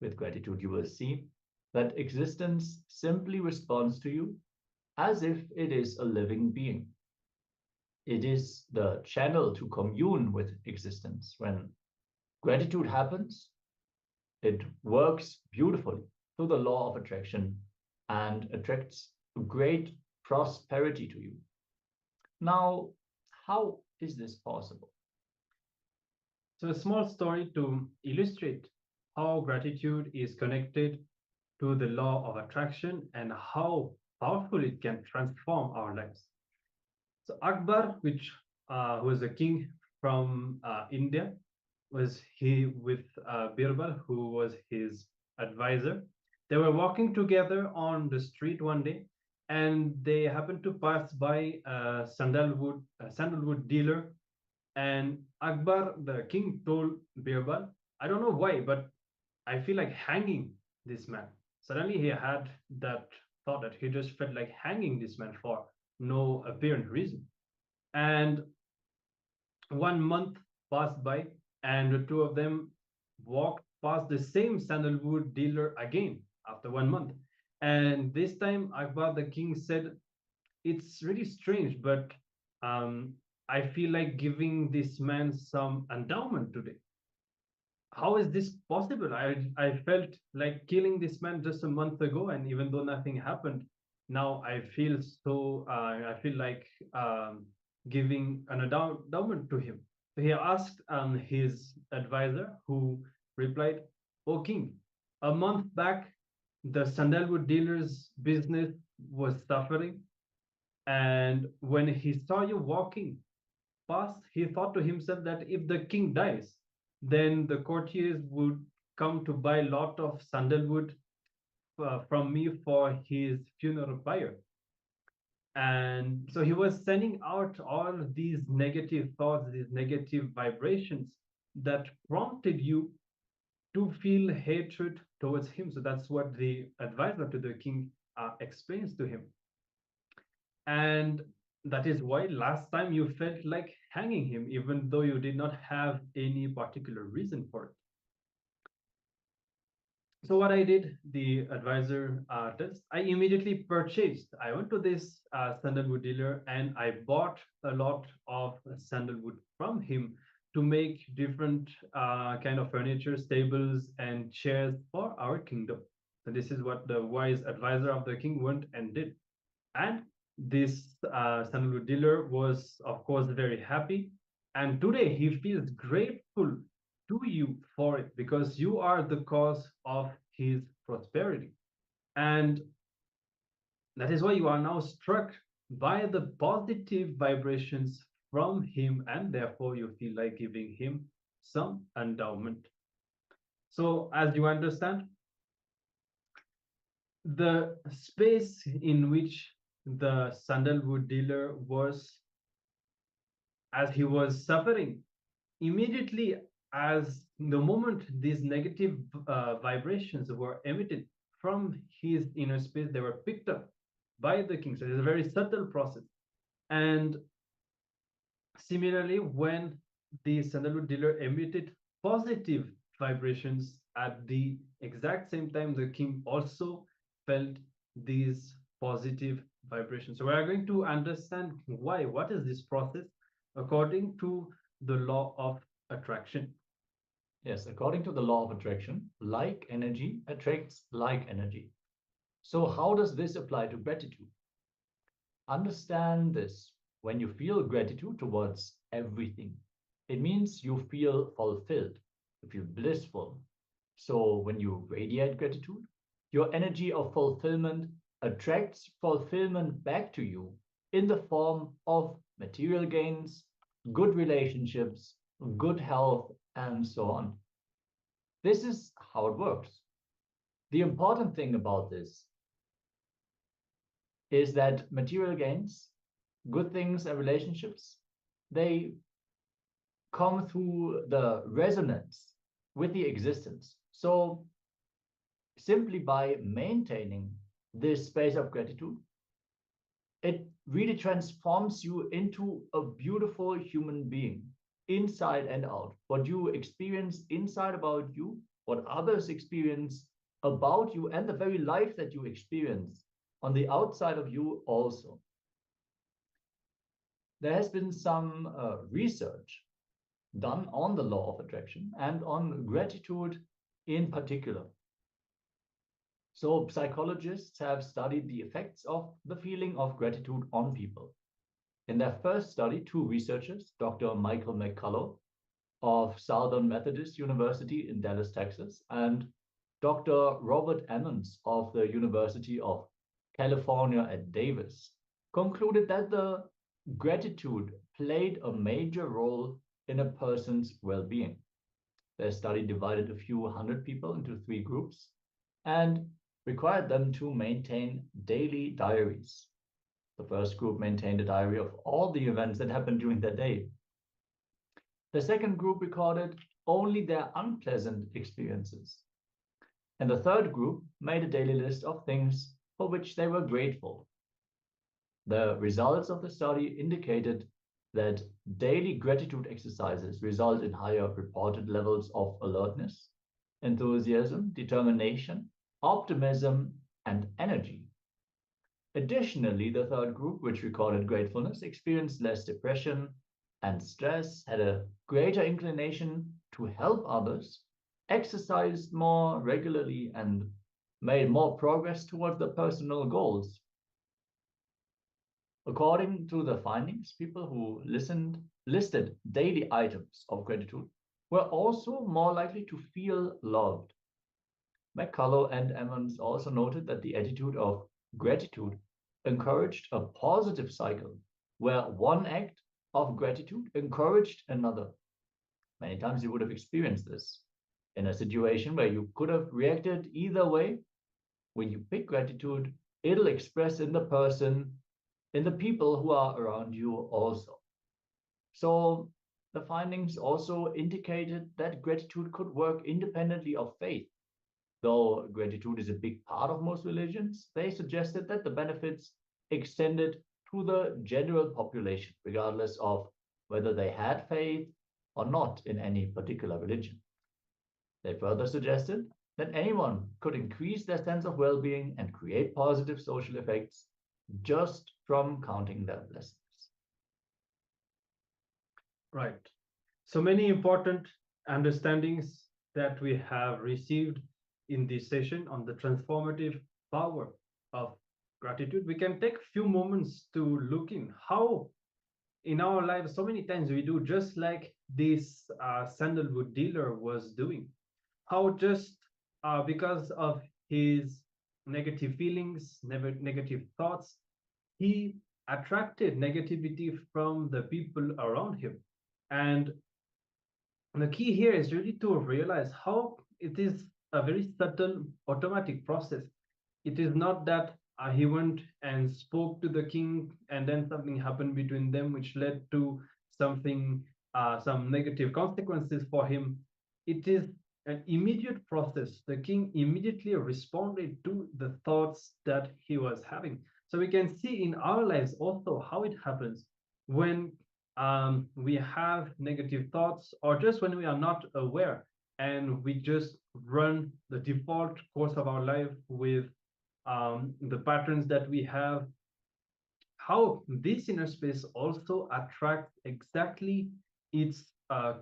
With gratitude, you will see that existence simply responds to you as if it is a living being. It is the channel to commune with existence. When gratitude happens, it works beautifully through the law of attraction and attracts great prosperity to you. Now, how is this possible? So, a small story to illustrate how gratitude is connected to the law of attraction and how powerful it can transform our lives. So, Akbar, who was a king from India, was he with Birbal, who was his advisor. They were walking together on the street one day, and they happened to pass by a sandalwood dealer. And Akbar, the king, told Birbal, "I don't know why, but I feel like hanging this man." Suddenly, he had that thought that he just felt like hanging this man for no apparent reason. And 1 month passed by, and the two of them walked past the same sandalwood dealer again after 1 month. And this time, Akbar the king said, "It's really strange, but I feel like giving this man some endowment today. How is this possible? I felt like killing this man just a month ago, and even though nothing happened, now I feel like giving an endowment to him." So he asked his advisor, who replied, "O king, a month back, the sandalwood dealer's business was suffering, and when he saw you walking past, he thought to himself that if the king dies, then the courtiers would come to buy a lot of sandalwood from me for his funeral pyre." And so he was sending out all these negative thoughts, these negative vibrations that prompted you to feel hatred towards him. So that's what the advisor to the king explains to him. And that is why last time you felt like hanging him, even though you did not have any particular reason for it. So what I did, the advisor does, I immediately purchased. I went to this sandalwood dealer and I bought a lot of sandalwood from him to make different kind of furniture, tables, and chairs for our kingdom. So this is what the wise advisor of the king went and did. And this sandalwood dealer was, of course, very happy. And today he feels grateful to you for it because you are the cause of his prosperity. And that is why you are now struck by the positive vibrations from him, and therefore you feel like giving him some endowment. So, as you understand, the space in which the sandalwood dealer was, as he was suffering, immediately as the moment these negative vibrations were emitted from his inner space, they were picked up by the king. So it's a very subtle process. And similarly, when the sandalwood dealer emitted positive vibrations at the exact same time, the king also felt these positive vibrations. So we are going to understand why. What is this process according to the law of attraction? Yes, according to the law of attraction, like energy attracts like energy. So, how does this apply to gratitude? Understand this. When you feel gratitude towards everything, it means you feel fulfilled, you feel blissful. So, when you radiate gratitude, your energy of fulfillment attracts fulfillment back to you in the form of material gains, good relationships, good health, and so on. This is how it works. The important thing about this is that material gains, good things and relationships, they come through the resonance with the existence. So simply by maintaining this space of gratitude, it really transforms you into a beautiful human being inside and out. What you experience inside about you, what others experience about you, and the very life that you experience on the outside of you also. There has been some research done on the law of attraction and on gratitude in particular. So psychologists have studied the effects of the feeling of gratitude on people. In their first study, two researchers, Dr. Michael McCullough of Southern Methodist University in Dallas, Texas, and Dr. Robert Emmons of the University of California at Davis, concluded that the gratitude played a major role in a person's well-being. Their study divided a few hundred people into three groups and required them to maintain daily diaries. The first group maintained a diary of all the events that happened during their day. The second group recorded only their unpleasant experiences. And the third group made a daily list of things for which they were grateful. The results of the study indicated that daily gratitude exercises result in higher reported levels of alertness, enthusiasm, determination, optimism, and energy. Additionally, the third group, which recorded gratefulness, experienced less depression and stress, had a greater inclination to help others, exercised more regularly, and made more progress towards their personal goals. According to the findings, people who listed daily items of gratitude were also more likely to feel loved. McCullough and Emmons also noted that the attitude of gratitude encouraged a positive cycle where one act of gratitude encouraged another. Many times you would have experienced this in a situation where you could have reacted either way. When you pick gratitude, it'll express in the person, in the people who are around you also. So the findings also indicated that gratitude could work independently of faith. Though gratitude is a big part of most religions, they suggested that the benefits extended to the general population, regardless of whether they had faith or not in any particular religion. They further suggested that anyone could increase their sense of well-being and create positive social effects just from counting their blessings. Right. So many important understandings that we have received in this session on the transformative power of gratitude. We can take a few moments to look in how in our lives so many times we do just like this sandalwood dealer was doing. How just because of his negative feelings, negative thoughts, he attracted negativity from the people around him. And the key here is really to realize how it is a very subtle automatic process. It is not that he went and spoke to the king and then something happened between them which led to something, some negative consequences for him. It is an immediate process. The king immediately responded to the thoughts that he was having. So we can see in our lives also how it happens when we have negative thoughts or just when we are not aware and we just run the default course of our life with the patterns that we have, how this inner space also attracts exactly its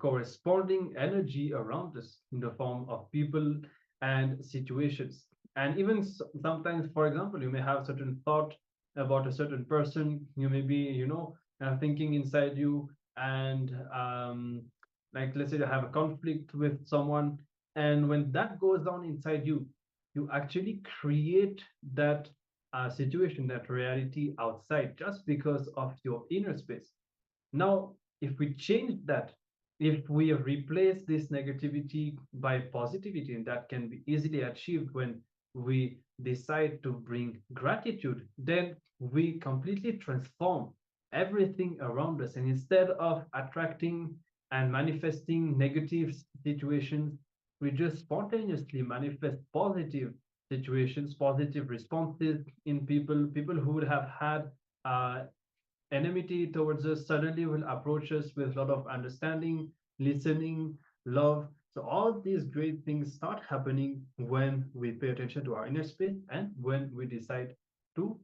corresponding energy around us in the form of people and situations. And even sometimes, for example, you may have certain thought about a certain person. You may be, thinking inside you, and like let's say you have a conflict with someone, and when that goes down inside you, you actually create that situation, that reality outside, just because of your inner space. Now, if we change that, if we replace this negativity by positivity, and that can be easily achieved when we decide to bring gratitude, then we completely transform everything around us. And instead of attracting and manifesting negative situations, we just spontaneously manifest positive situations, positive responses in people. People who would have had enmity towards us suddenly will approach us with a lot of understanding, listening, love. So all these great things start happening when we pay attention to our inner space and when we decide to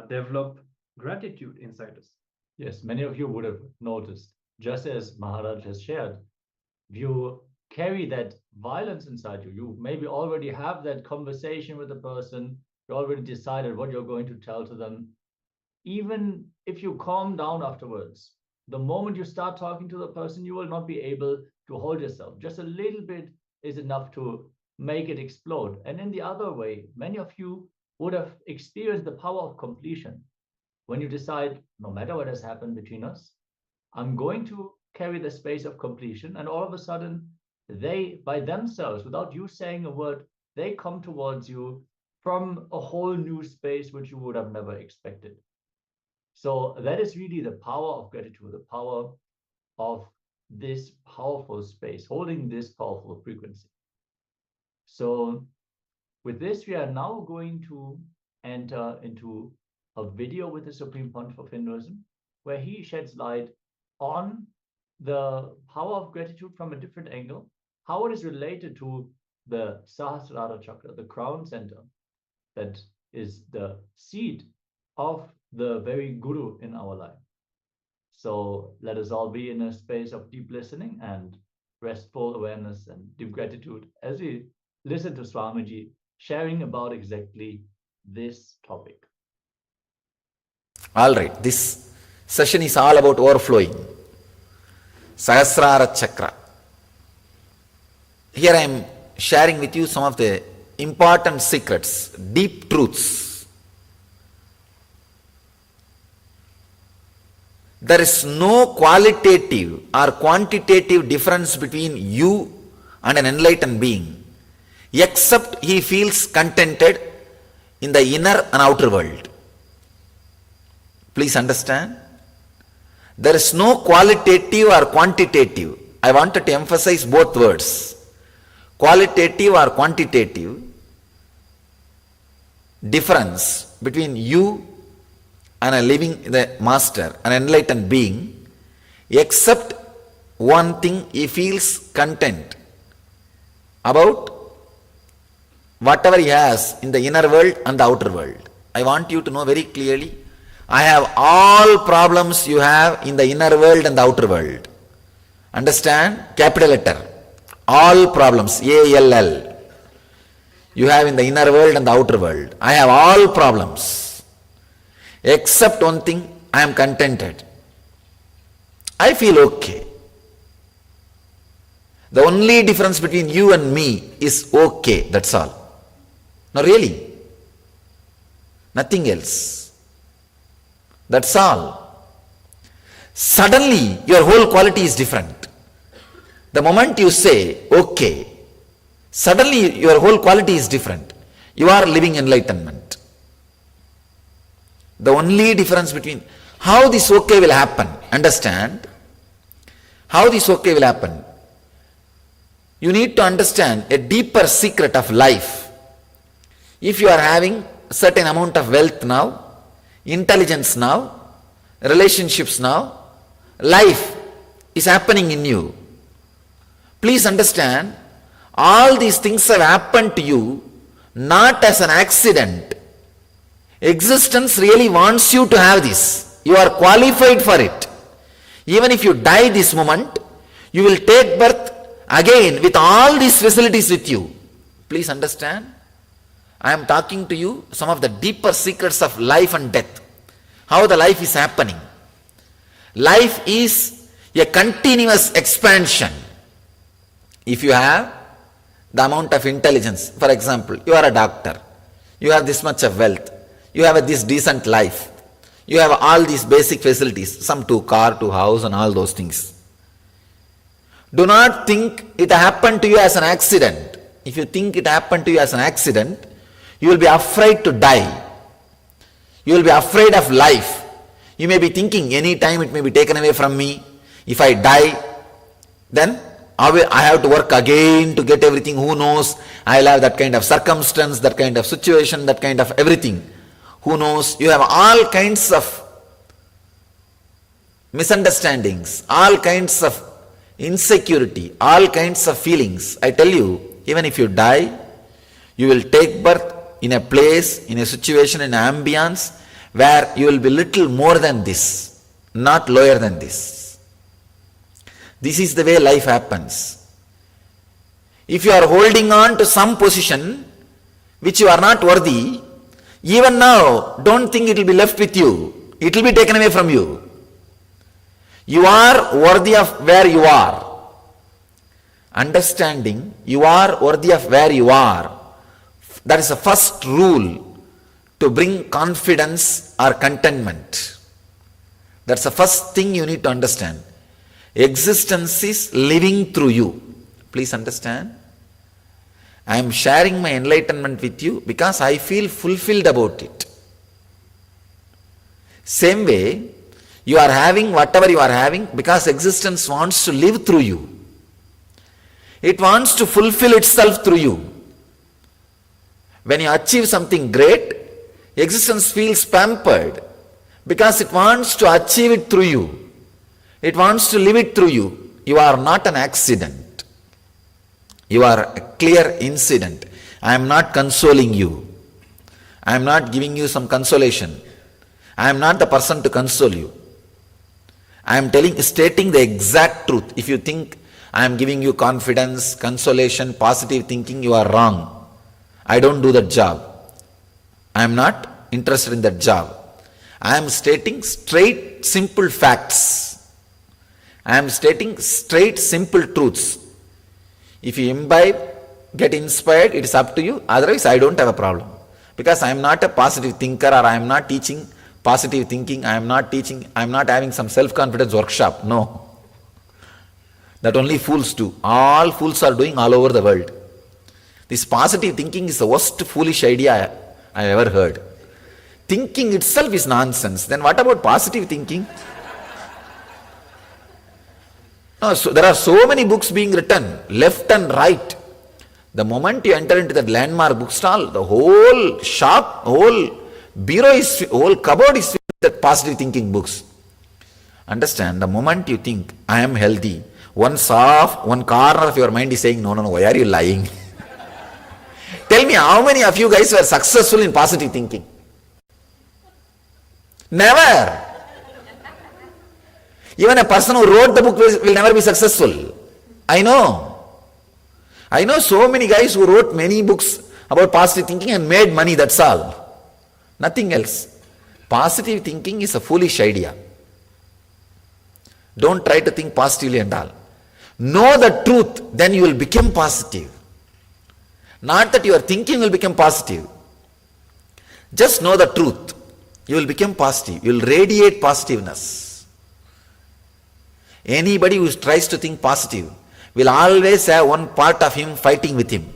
develop gratitude inside us. Yes, many of you would have noticed, just as Maharaj has shared, you carry that violence inside you. You maybe already have that conversation with the person. You already decided what you're going to tell to them. Even if you calm down afterwards, the moment you start talking to the person, you will not be able to hold yourself. Just a little bit is enough to make it explode. And in the other way, many of you would have experienced the power of completion. When you decide, no matter what has happened between us, I'm going to carry the space of completion. And all of a sudden, they, by themselves, without you saying a word, they come towards you from a whole new space which you would have never expected. So that is really the power of gratitude, the power of this powerful space, holding this powerful frequency. So with this, we are now going to enter into a video with the Supreme Pontiff of Hinduism, where he sheds light on the power of gratitude from a different angle, how it is related to the Sahasrara Chakra, the crown center, that is the seat of the very Guru in our life. So let us all be in a space of deep listening and restful awareness and deep gratitude as we listen to Swamiji sharing about exactly this topic. All right, this session is all about overflowing. Sahasrara Chakra. Here I am sharing with you some of the important secrets, deep truths. There is no qualitative or quantitative difference between you and an enlightened being, except he feels contented in the inner and outer world. Please understand. There is no qualitative or quantitative. I wanted to emphasize both words. Qualitative or quantitative difference between you and a living the master, an enlightened being, except one thing, he feels content about whatever he has in the inner world and the outer world. I want you to know very clearly, I have all problems you have in the inner world and the outer world. Understand? Capital letter. All problems, ALL. You have in the inner world and the outer world. I have all problems. Except one thing, I am contented. I feel okay. The only difference between you and me is okay, that's all. No, really. Nothing else. That's all. Suddenly, your whole quality is different. The moment you say, okay, suddenly your whole quality is different. You are living enlightenment. The only difference between how this okay will happen, understand? How this okay will happen? You need to understand a deeper secret of life. If you are having a certain amount of wealth now, intelligence now, relationships now, life is happening in you. Please understand, all these things have happened to you not as an accident. Existence really wants you to have this. You are qualified for it. Even if you die this moment, You will take birth again with all these facilities with you. Please understand. I am talking to you some of the deeper secrets of life and death. How the life is happening. Life is a continuous expansion. If you have the amount of intelligence, for example, you are a doctor, you have this much of wealth, you have this decent life, you have all these basic facilities, some to car, to house and all those things. Do not think it happened to you as an accident. If you think it happened to you as an accident, you will be afraid to die. You will be afraid of life. You may be thinking any time it may be taken away from me. If I die, then I have to work again to get everything. Who knows? I will have that kind of circumstance, that kind of situation, that kind of everything. Who knows? You have all kinds of misunderstandings, all kinds of insecurity, all kinds of feelings. I tell you, even if you die, you will take birth in a place, in a situation, in an ambience where you will be little more than this, not lower than this. This is the way life happens. If you are holding on to some position which you are not worthy, even now, don't think it will be left with you. It will be taken away from you. You are worthy of where you are. Understanding you are worthy of where you are. That is the first rule to bring confidence or contentment. That's the first thing you need to understand. Existence is living through you. Please understand. I am sharing my enlightenment with you because I feel fulfilled about it. Same way, you are having whatever you are having because existence wants to live through you. It wants to fulfill itself through you. When you achieve something great, existence feels pampered because it wants to achieve it through you. It wants to live it through you. You are not an accident. You are a clear incident. I am not consoling you. I am not giving you some consolation. I am not the person to console you. I am stating the exact truth. If you think I am giving you confidence, consolation, positive thinking, you are wrong. I don't do that job. I am not interested in that job. I am stating straight, simple facts. I am stating straight, simple truths. If you imbibe, get inspired, it is up to you. Otherwise, I don't have a problem. Because I am not a positive thinker, or I am not teaching positive thinking. I am not having some self-confidence workshop. No. That only fools do. All fools are doing all over the world. This positive thinking is the worst foolish idea I have ever heard. Thinking itself is nonsense. Then what about positive thinking? No, so there are so many books being written, left and right. The moment you enter into that landmark bookstall, the whole shop, whole cupboard is filled with that positive thinking books. Understand, the moment you think, I am healthy, one corner of your mind is saying, no, why are you lying? Tell me, how many of you guys were successful in positive thinking? Never. Even a person who wrote the book will never be successful. I know so many guys who wrote many books about positive thinking and made money, that's all. Nothing else. Positive thinking is a foolish idea. Don't try to think positively and all. Know the truth, then you will become positive. Not that your thinking will become positive. Just know the truth. You will become positive. You will radiate positiveness. Anybody who tries to think positive will always have one part of him fighting with him.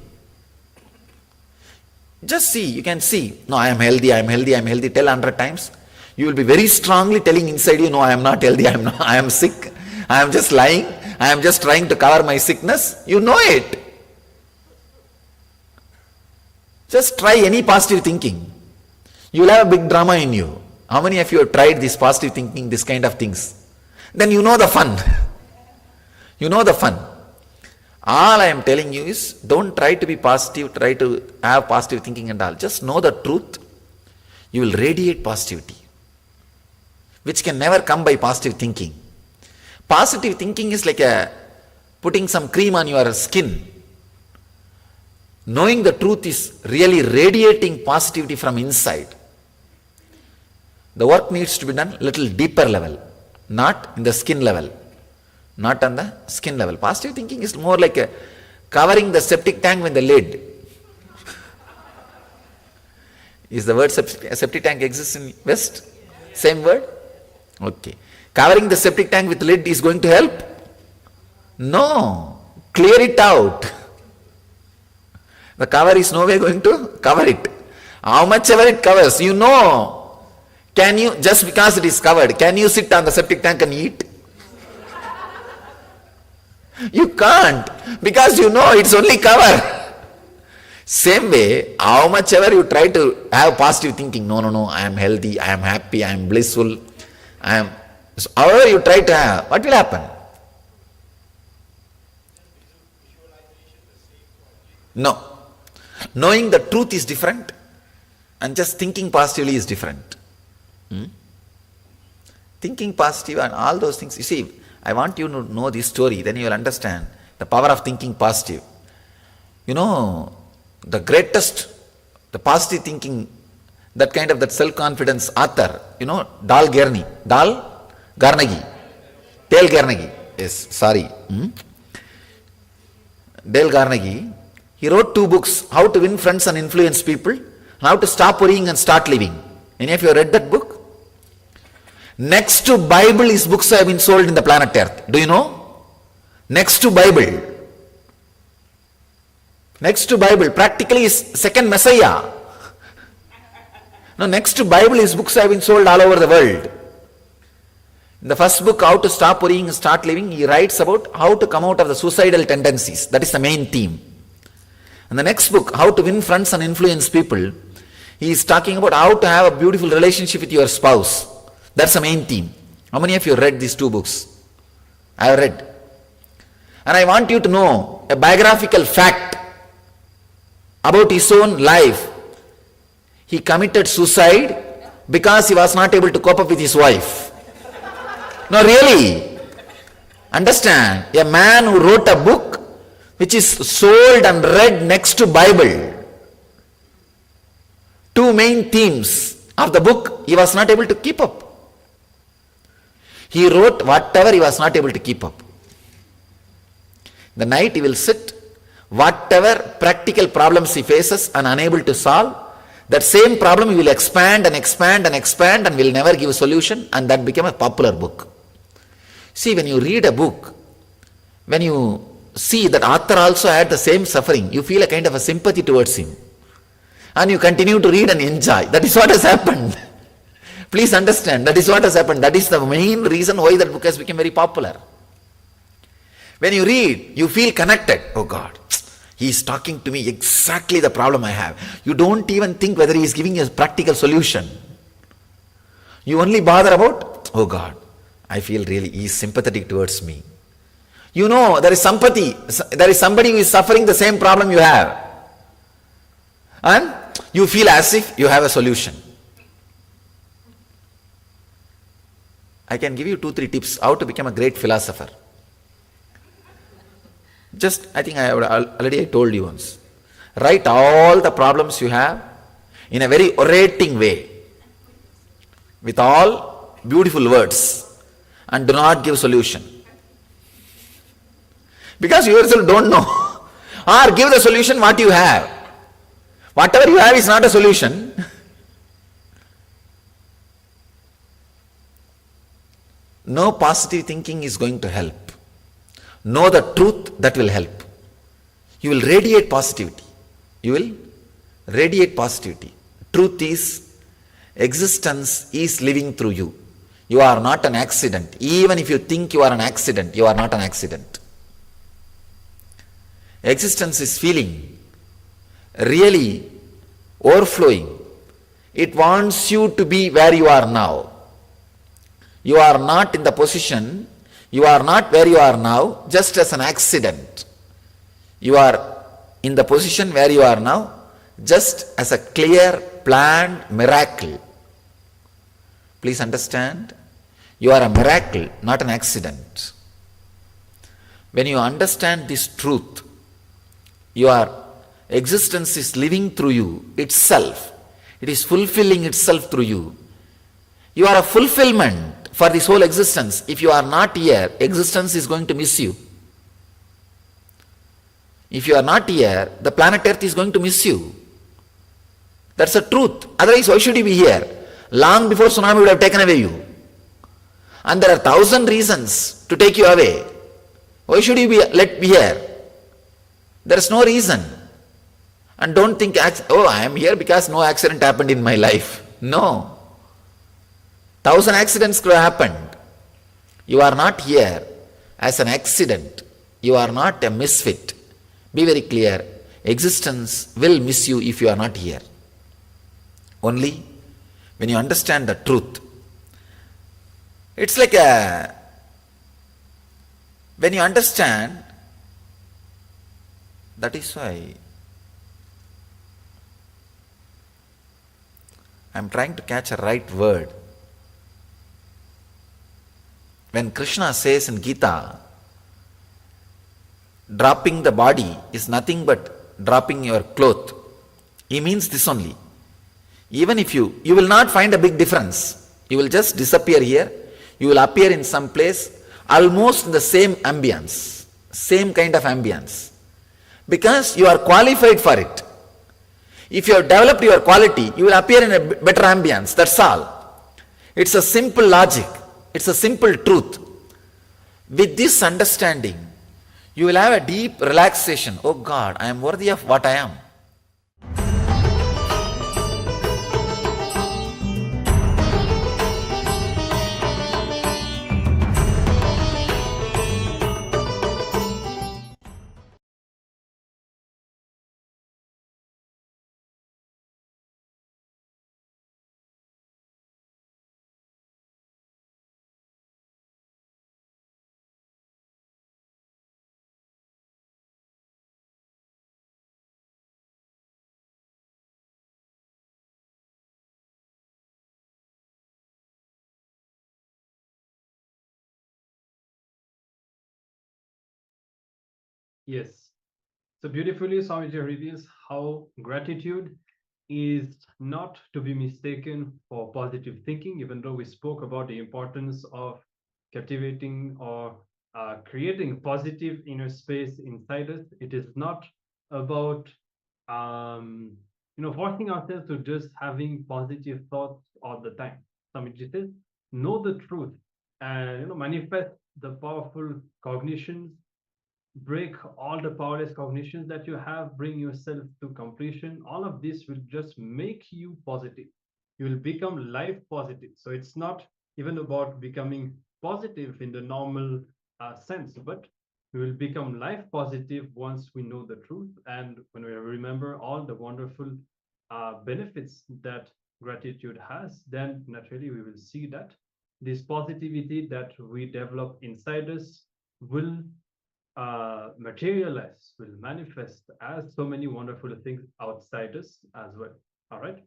Just see, you can see, no, I am healthy, tell 100 times. You will be very strongly telling inside you, no, I am not healthy, I am sick, I am just lying, I am just trying to cover my sickness. You know it. Just try any positive thinking. You will have a big drama in you. How many of you have tried this positive thinking, this kind of things? Then you know the fun. You know the fun. All I am telling you is, don't try to be positive, try to have positive thinking and all. Just know the truth. You will radiate positivity, which can never come by positive thinking. Positive thinking is like a putting some cream on your skin. Knowing the truth is really radiating positivity from inside. The work needs to be done little deeper level, not in the skin level. Not on the skin level. Positive thinking is more like covering the septic tank with the lid. Is the word septic tank exists in West? Same word? Okay. Covering the septic tank with lid is going to help? No. Clear it out. The cover is no way going to cover it. How much ever it covers, you know. Can you, just because it is covered, can you sit on the septic tank and eat? You can't, because you know it's only cover. Same way, how much ever you try to have positive thinking, no, I am healthy, I am happy, I am blissful, so however you try to have, what will happen? No. Knowing the truth is different and just thinking positively is different. Thinking positive and all those things, you see, I want you to know this story, then you will understand the power of thinking positive. You know, the greatest, the positive thinking, that kind of that self-confidence author, you know, Dale Carnegie, yes, sorry. Dale Carnegie, he wrote 2 books, How to Win Friends and Influence People, and How to Stop Worrying and Start Living. Any of you have read that book? Next to Bible, his books have been sold in the planet Earth. Do you know? Next to Bible. Next to Bible, practically his second Messiah. No, next to Bible, his books have been sold all over the world. In the first book, How to Stop Worrying and Start Living, he writes about how to come out of the suicidal tendencies. That is the main theme. And the next book, How to Win Friends and Influence People, he is talking about how to have a beautiful relationship with your spouse. That's the main theme. How many of you read these 2 books? I have read. And I want you to know a biographical fact about his own life. He committed suicide because he was not able to cope up with his wife. No, really. Understand, a man who wrote a book which is sold and read next to Bible. 2 main themes of the book, he was not able to keep up. He wrote whatever he was not able to keep up. The night he will sit, whatever practical problems he faces and unable to solve, that same problem he will expand and expand and expand and will never give a solution, and that became a popular book. See, when you read a book, when you see that author also had the same suffering, you feel a kind of a sympathy towards him. And you continue to read and enjoy. That is what has happened. Please understand, that is what has happened. That is the main reason why that book has become very popular. When you read, you feel connected. Oh God, he is talking to me exactly the problem I have. You don't even think whether he is giving you a practical solution. You only bother about, oh God, I feel really he is sympathetic towards me. You know, there is sympathy. There is somebody who is suffering the same problem you have. And you feel as if you have a solution. I can give you 2-3 tips how to become a great philosopher. Just, I think I already told you once. Write all the problems you have in a very orating way, with all beautiful words, and do not give solution. Because you yourself don't know. Or give the solution what you have. Whatever you have is not a solution. No positive thinking is going to help. Know the truth, that will help. You will radiate positivity. You will radiate positivity. Truth is, existence is living through you. You are not an accident. Even if you think you are an accident, you are not an accident. Existence is feeling, really overflowing. It wants you to be where you are now. You are not in the position, you are not where you are now just as an accident. You are in the position where you are now just as a clear, planned miracle. Please understand, you are a miracle, not an accident. When you understand this truth, your existence is living through you itself. It is fulfilling itself through you. You are a fulfillment for this whole existence. If you are not here, existence is going to miss you. If you are not here, the planet Earth is going to miss you. That's the truth. Otherwise, why should you be here? Long before tsunami would have taken away you. And there are 1,000 reasons to take you away. Why should you be here? There is no reason. And don't think, oh, I am here because no accident happened in my life. No. 1,000 accidents could have happened. You are not here as an accident. You are not a misfit. Be very clear. Existence will miss you if you are not here. Only when you understand the truth. It's like when you understand, that is why I am trying to catch a right word. When Krishna says in Gita, dropping the body is nothing but dropping your cloth, he means this only. Even if you will not find a big difference. You will just disappear here. You will appear in some place almost in the same ambience, same kind of ambience. Because you are qualified for it. If you have developed your quality, you will appear in a better ambience. That's all. It's a simple logic. It's a simple truth. With this understanding, you will have a deep relaxation. Oh God, I am worthy of what I am. Yes. So beautifully, Swamiji reveals how gratitude is not to be mistaken for positive thinking, even though we spoke about the importance of cultivating or creating positive inner space inside us. It is not about forcing ourselves to just having positive thoughts all the time. Swamiji says, know the truth and manifest the powerful cognitions, break all the powerless cognitions that you have, bring yourself to completion. All of this will just make you positive. You will become life positive. So it's not even about becoming positive in the normal sense, but we will become life positive once we know the truth and when we remember all the wonderful benefits that gratitude has. Then naturally we will see that this positivity that we develop inside us will materialize, will manifest as so many wonderful things outside us as well. All right.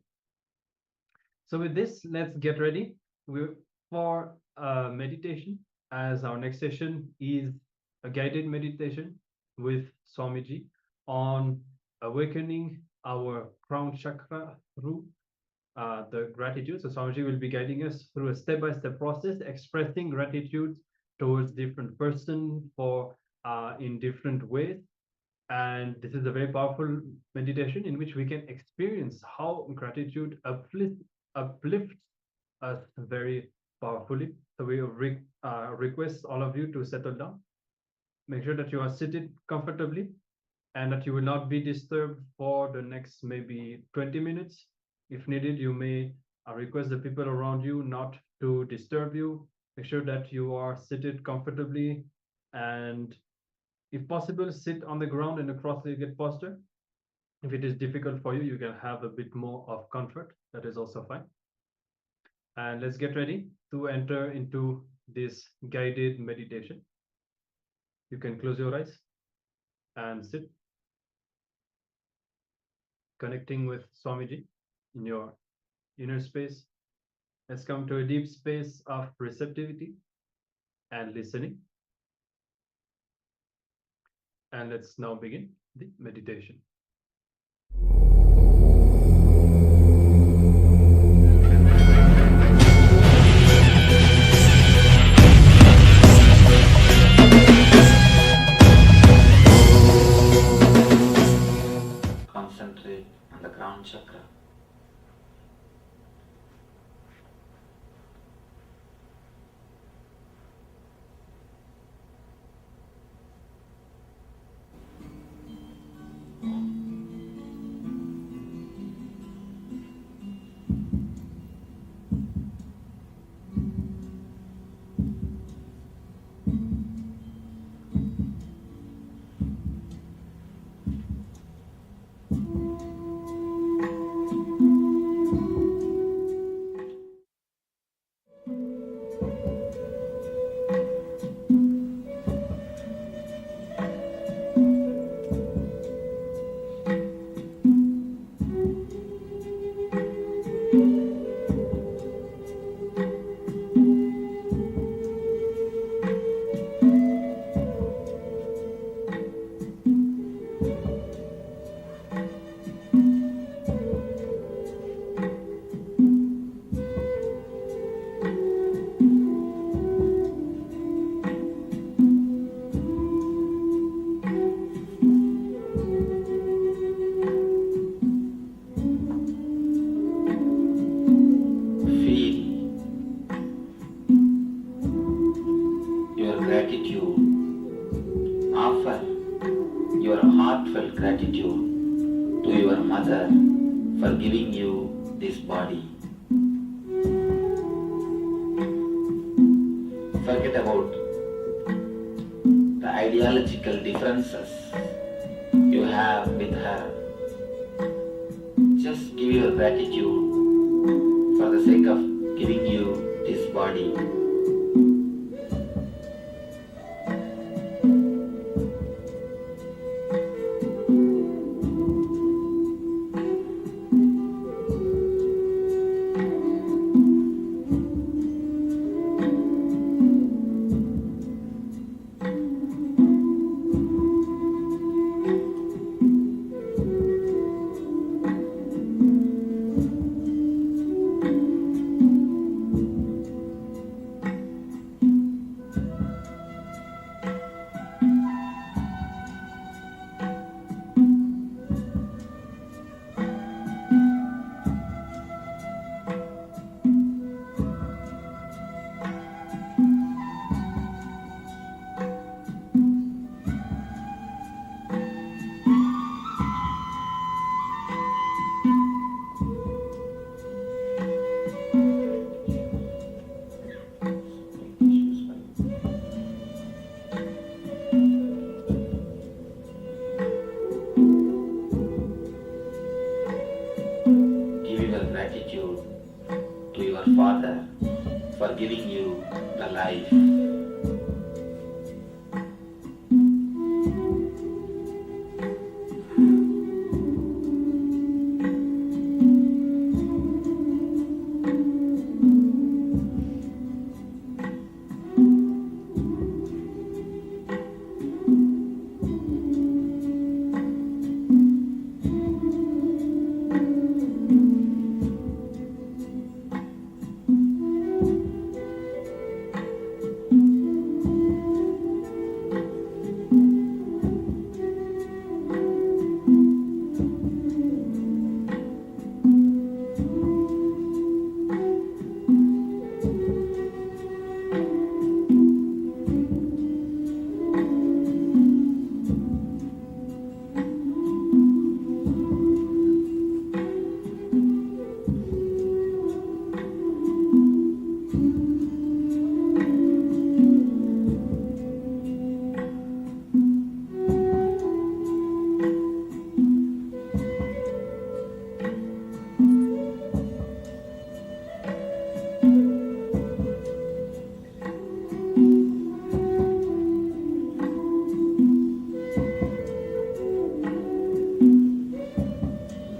So with this, let's get ready for meditation, as our next session is a guided meditation with Swamiji on awakening our crown chakra through the gratitude. So Swamiji will be guiding us through a step-by-step process, expressing gratitude towards different person for in different ways. And this is a very powerful meditation in which we can experience how gratitude uplifts us very powerfully. So we request all of you to settle down. Make sure that you are seated comfortably and that you will not be disturbed for the next maybe 20 minutes. If needed, you may request the people around you not to disturb you. Make sure that you are seated comfortably and if possible, sit on the ground in a cross-legged posture. If it is difficult for you, you can have a bit more of comfort. That is also fine. And let's get ready to enter into this guided meditation. You can close your eyes and sit, connecting with Swamiji in your inner space. Let's come to a deep space of receptivity and listening. And let's now begin the meditation. Concentrate on the crown chakra. Feel your gratitude. Offer your heartfelt gratitude to your mother for giving you this body. Forget about the ideological differences you have with her. Just give your gratitude for the sake of giving you this body. Give your gratitude to your father for giving you the life.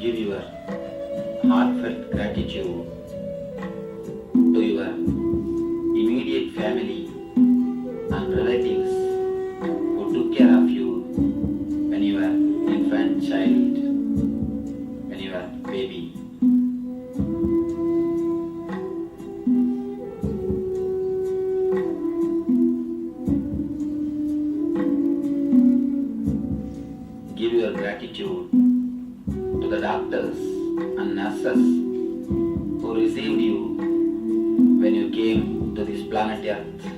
Give your heartfelt gratitude to your immediate family and relatives who took care of you give your gratitude to the doctors and nurses who received you when you came to this planet Earth.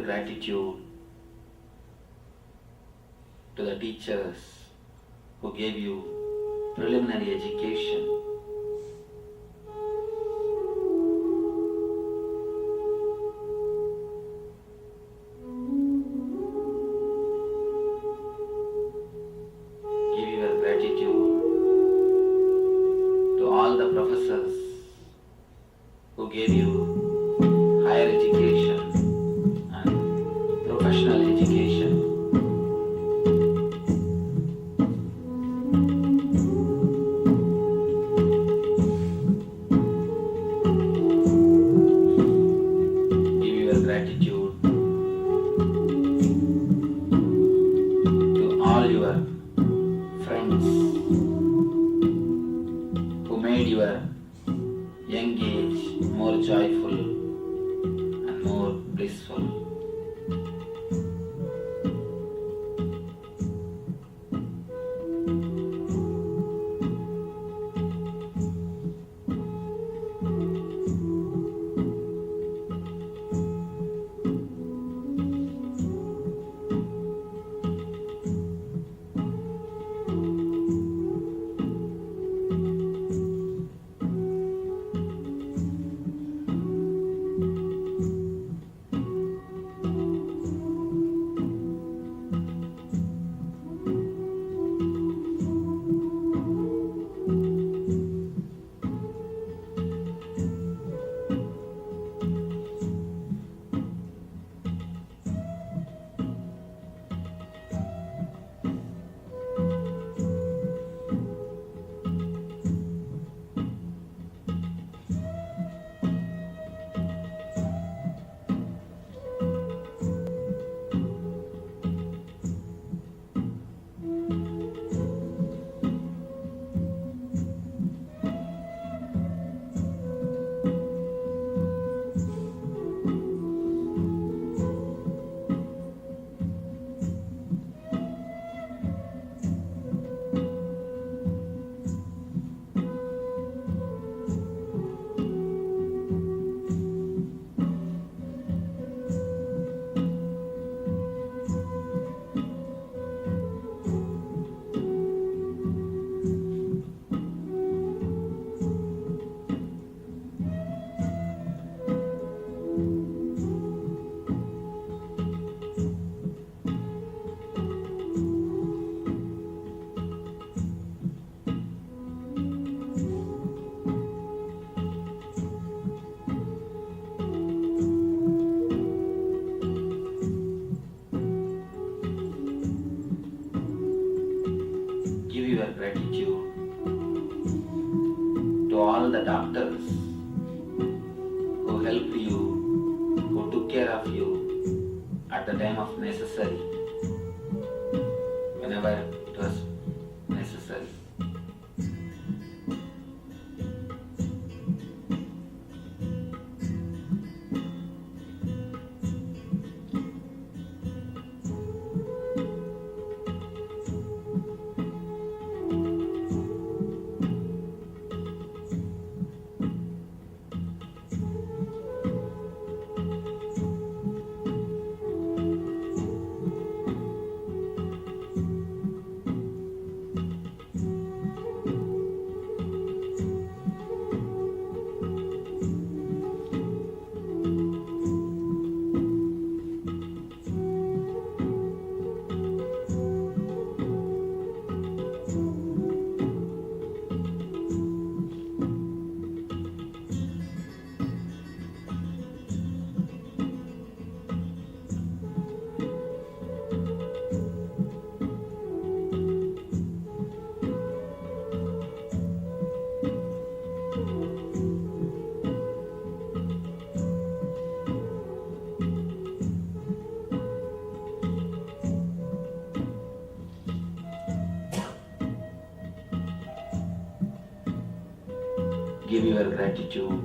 Gratitude to the teachers who gave you preliminary education. Give your gratitude to all the professors who gave you higher education and professional education. Give your gratitude to all your friends who made your young age more joyful and more blissful. care of you at the time of necessary, whenever it was necessary. Give your gratitude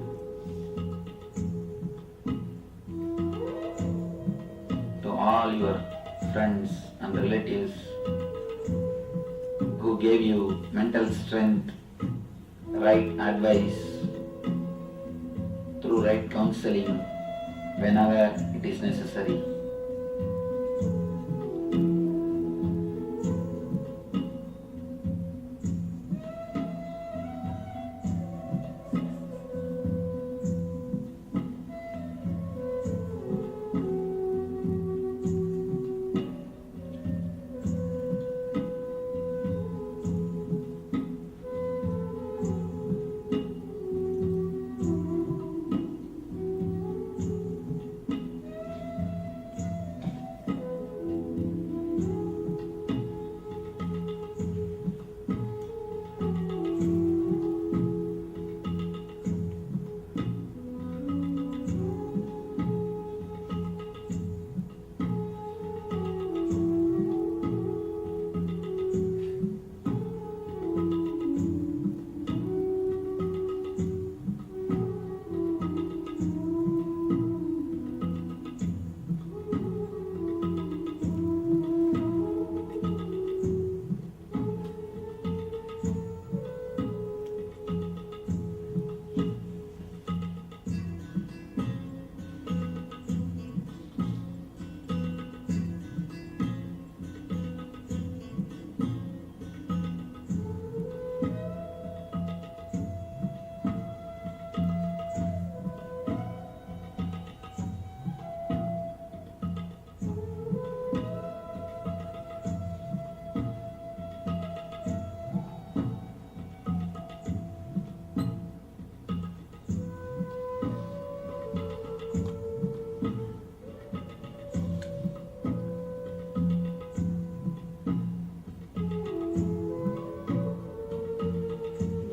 to all your friends and relatives who gave you mental strength, right advice, through right counseling whenever it is necessary.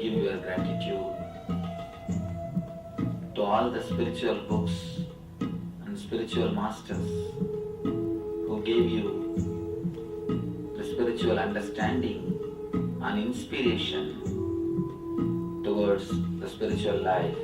Give your gratitude to all the spiritual books and spiritual masters who gave you the spiritual understanding and inspiration towards the spiritual life.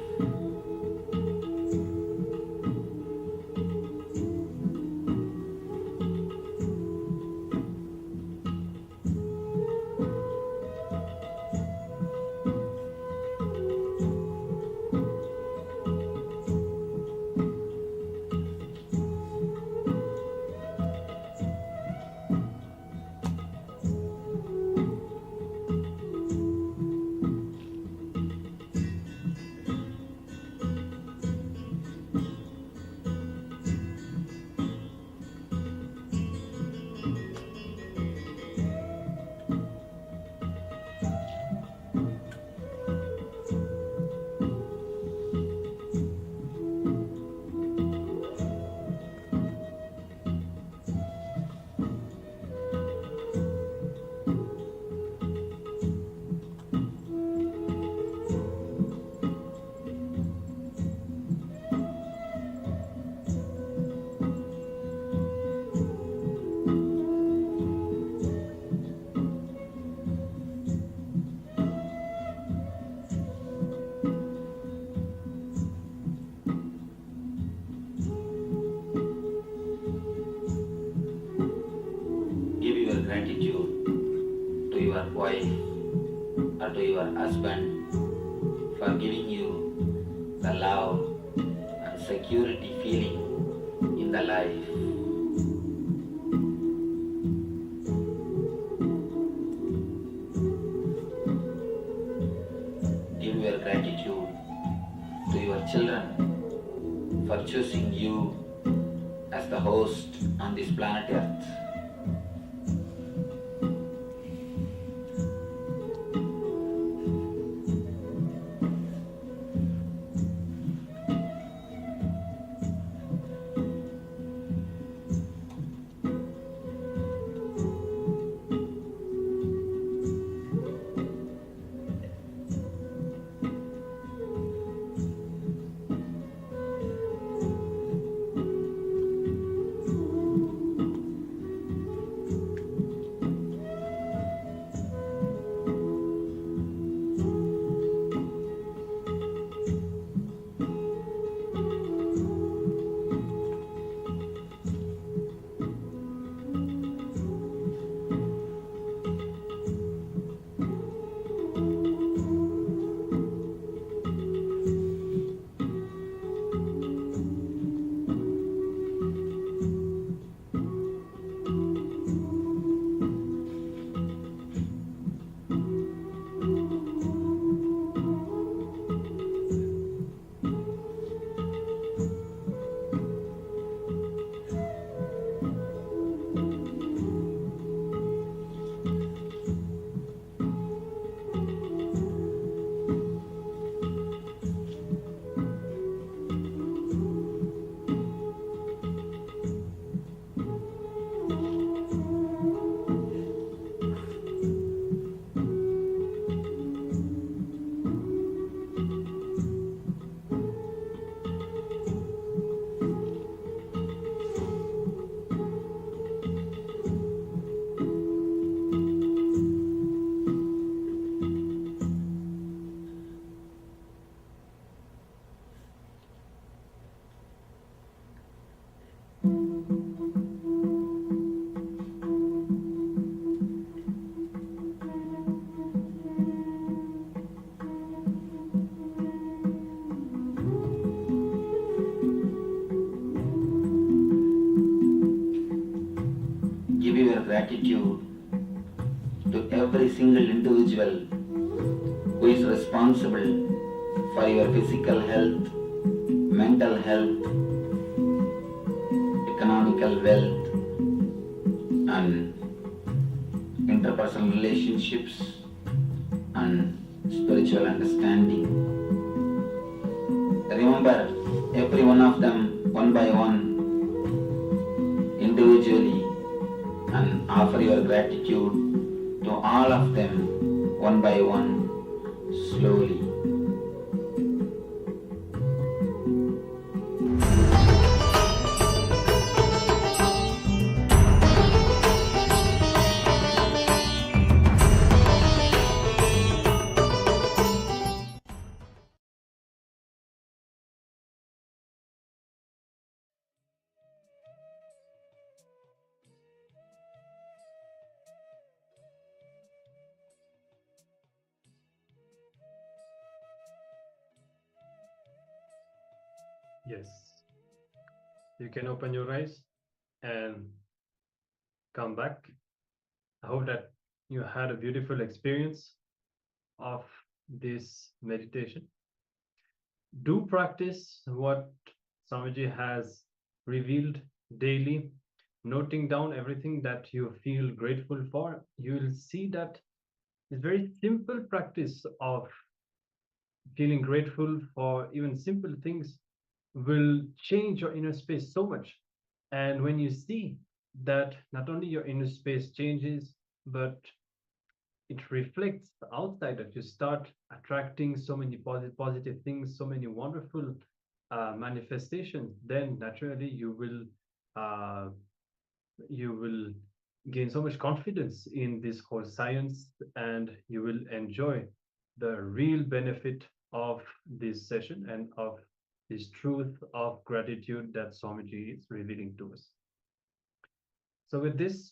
gratitude to your wife or to your husband for giving you the love and security feeling in the life. Give your gratitude to your children for choosing you as the host on this planet Earth. Give your gratitude to every single individual who is responsible for your physical health, mental health, economical wealth, and interpersonal relationships and spiritual understanding. Remember every one of them one by one individually and offer your gratitude to all of them one by one slowly. Yes, you can open your eyes and come back. I hope that you had a beautiful experience of this meditation. Do practice what Swamiji has revealed daily, noting down everything that you feel grateful for. You will see that it's very simple practice of feeling grateful for even simple things will change your inner space so much. And when you see that not only your inner space changes, but it reflects outside, that you start attracting so many positive things, so many wonderful manifestations, then naturally uh, you will gain so much confidence in this whole science, and you will enjoy the real benefit of this session and of this truth of gratitude that Swamiji is revealing to us. So with this,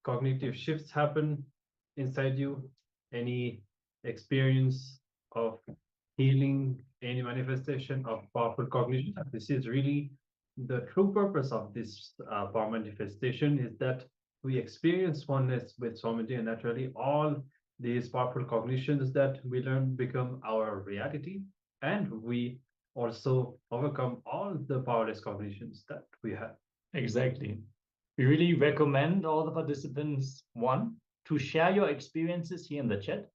cognitive shifts happen inside you, any experience of healing, any manifestation of powerful cognition. This is really the true purpose of this power manifestation, is that we experience oneness with Swamiji, and naturally all these powerful cognitions that we learn become our reality, and we also overcome all the powerless cognitions that we have. Exactly. We really recommend all the participants, one, to share your experiences here in the chat.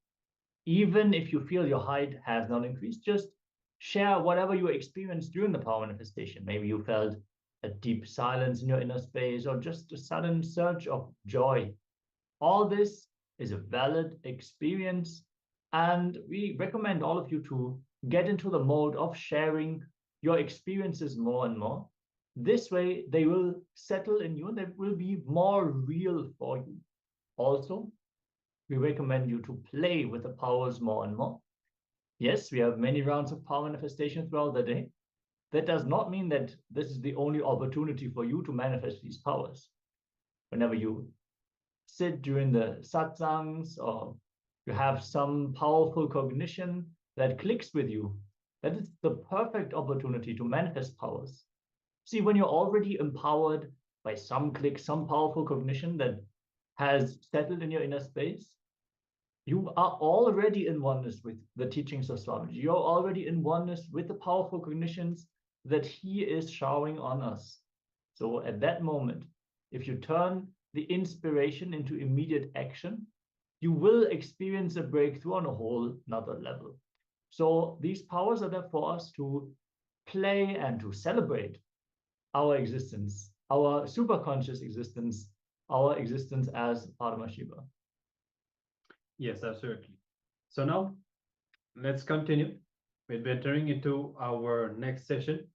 Even if you feel your height has not increased, just share whatever you experienced during the power manifestation. Maybe you felt a deep silence in your inner space, or just a sudden surge of joy. All this is a valid experience, and we recommend all of you to get into the mode of sharing your experiences more and more. This way, they will settle in you and they will be more real for you. Also, we recommend you to play with the powers more and more. Yes, we have many rounds of power manifestation throughout the day. That does not mean that this is the only opportunity for you to manifest these powers. Whenever you sit during the satsangs, or you have some powerful cognition that clicks with you, that is the perfect opportunity to manifest powers. See, when you're already empowered by some click, some powerful cognition that has settled in your inner space, you are already in oneness with the teachings of Swamiji. You're already in oneness with the powerful cognitions that he is showering on us. So at that moment, if you turn the inspiration into immediate action, you will experience a breakthrough on a whole nother level. So these powers are there for us to play and to celebrate our existence, our superconscious existence, our existence as Paramashiva. Yes, absolutely. So now let's continue with entering into our next session,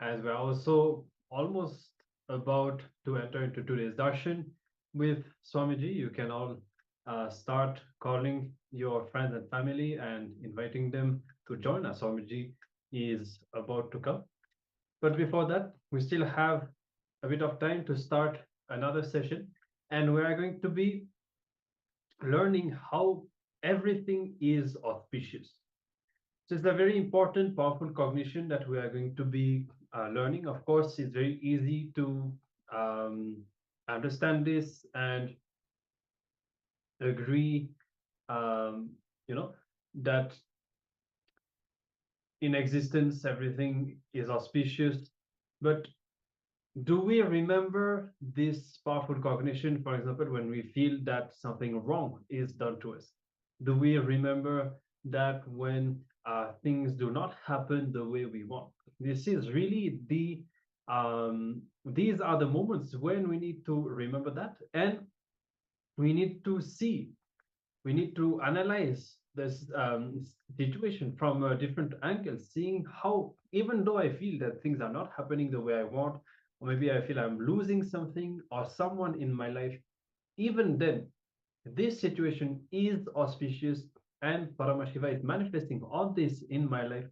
as we're also almost about to enter into today's darshan with Swamiji. You can all start calling your friends and family and inviting them to join us. Swamiji is about to come. But before that, we still have a bit of time to start another session, and we are going to be learning how everything is auspicious. So it's a very important, powerful cognition that we are going to be learning. Of course, it's very easy to understand this and agree, that in existence everything is auspicious. But do we remember this powerful cognition, for example, when we feel that something wrong is done to us? Do we remember that when things do not happen the way we want? This is really these are the moments when we need to remember that, and we need to see, we need to analyze this situation from a different angle, seeing how, even though I feel that things are not happening the way I want, or maybe I feel I'm losing something or someone in my life, even then, this situation is auspicious, and Paramashiva is manifesting all this in my life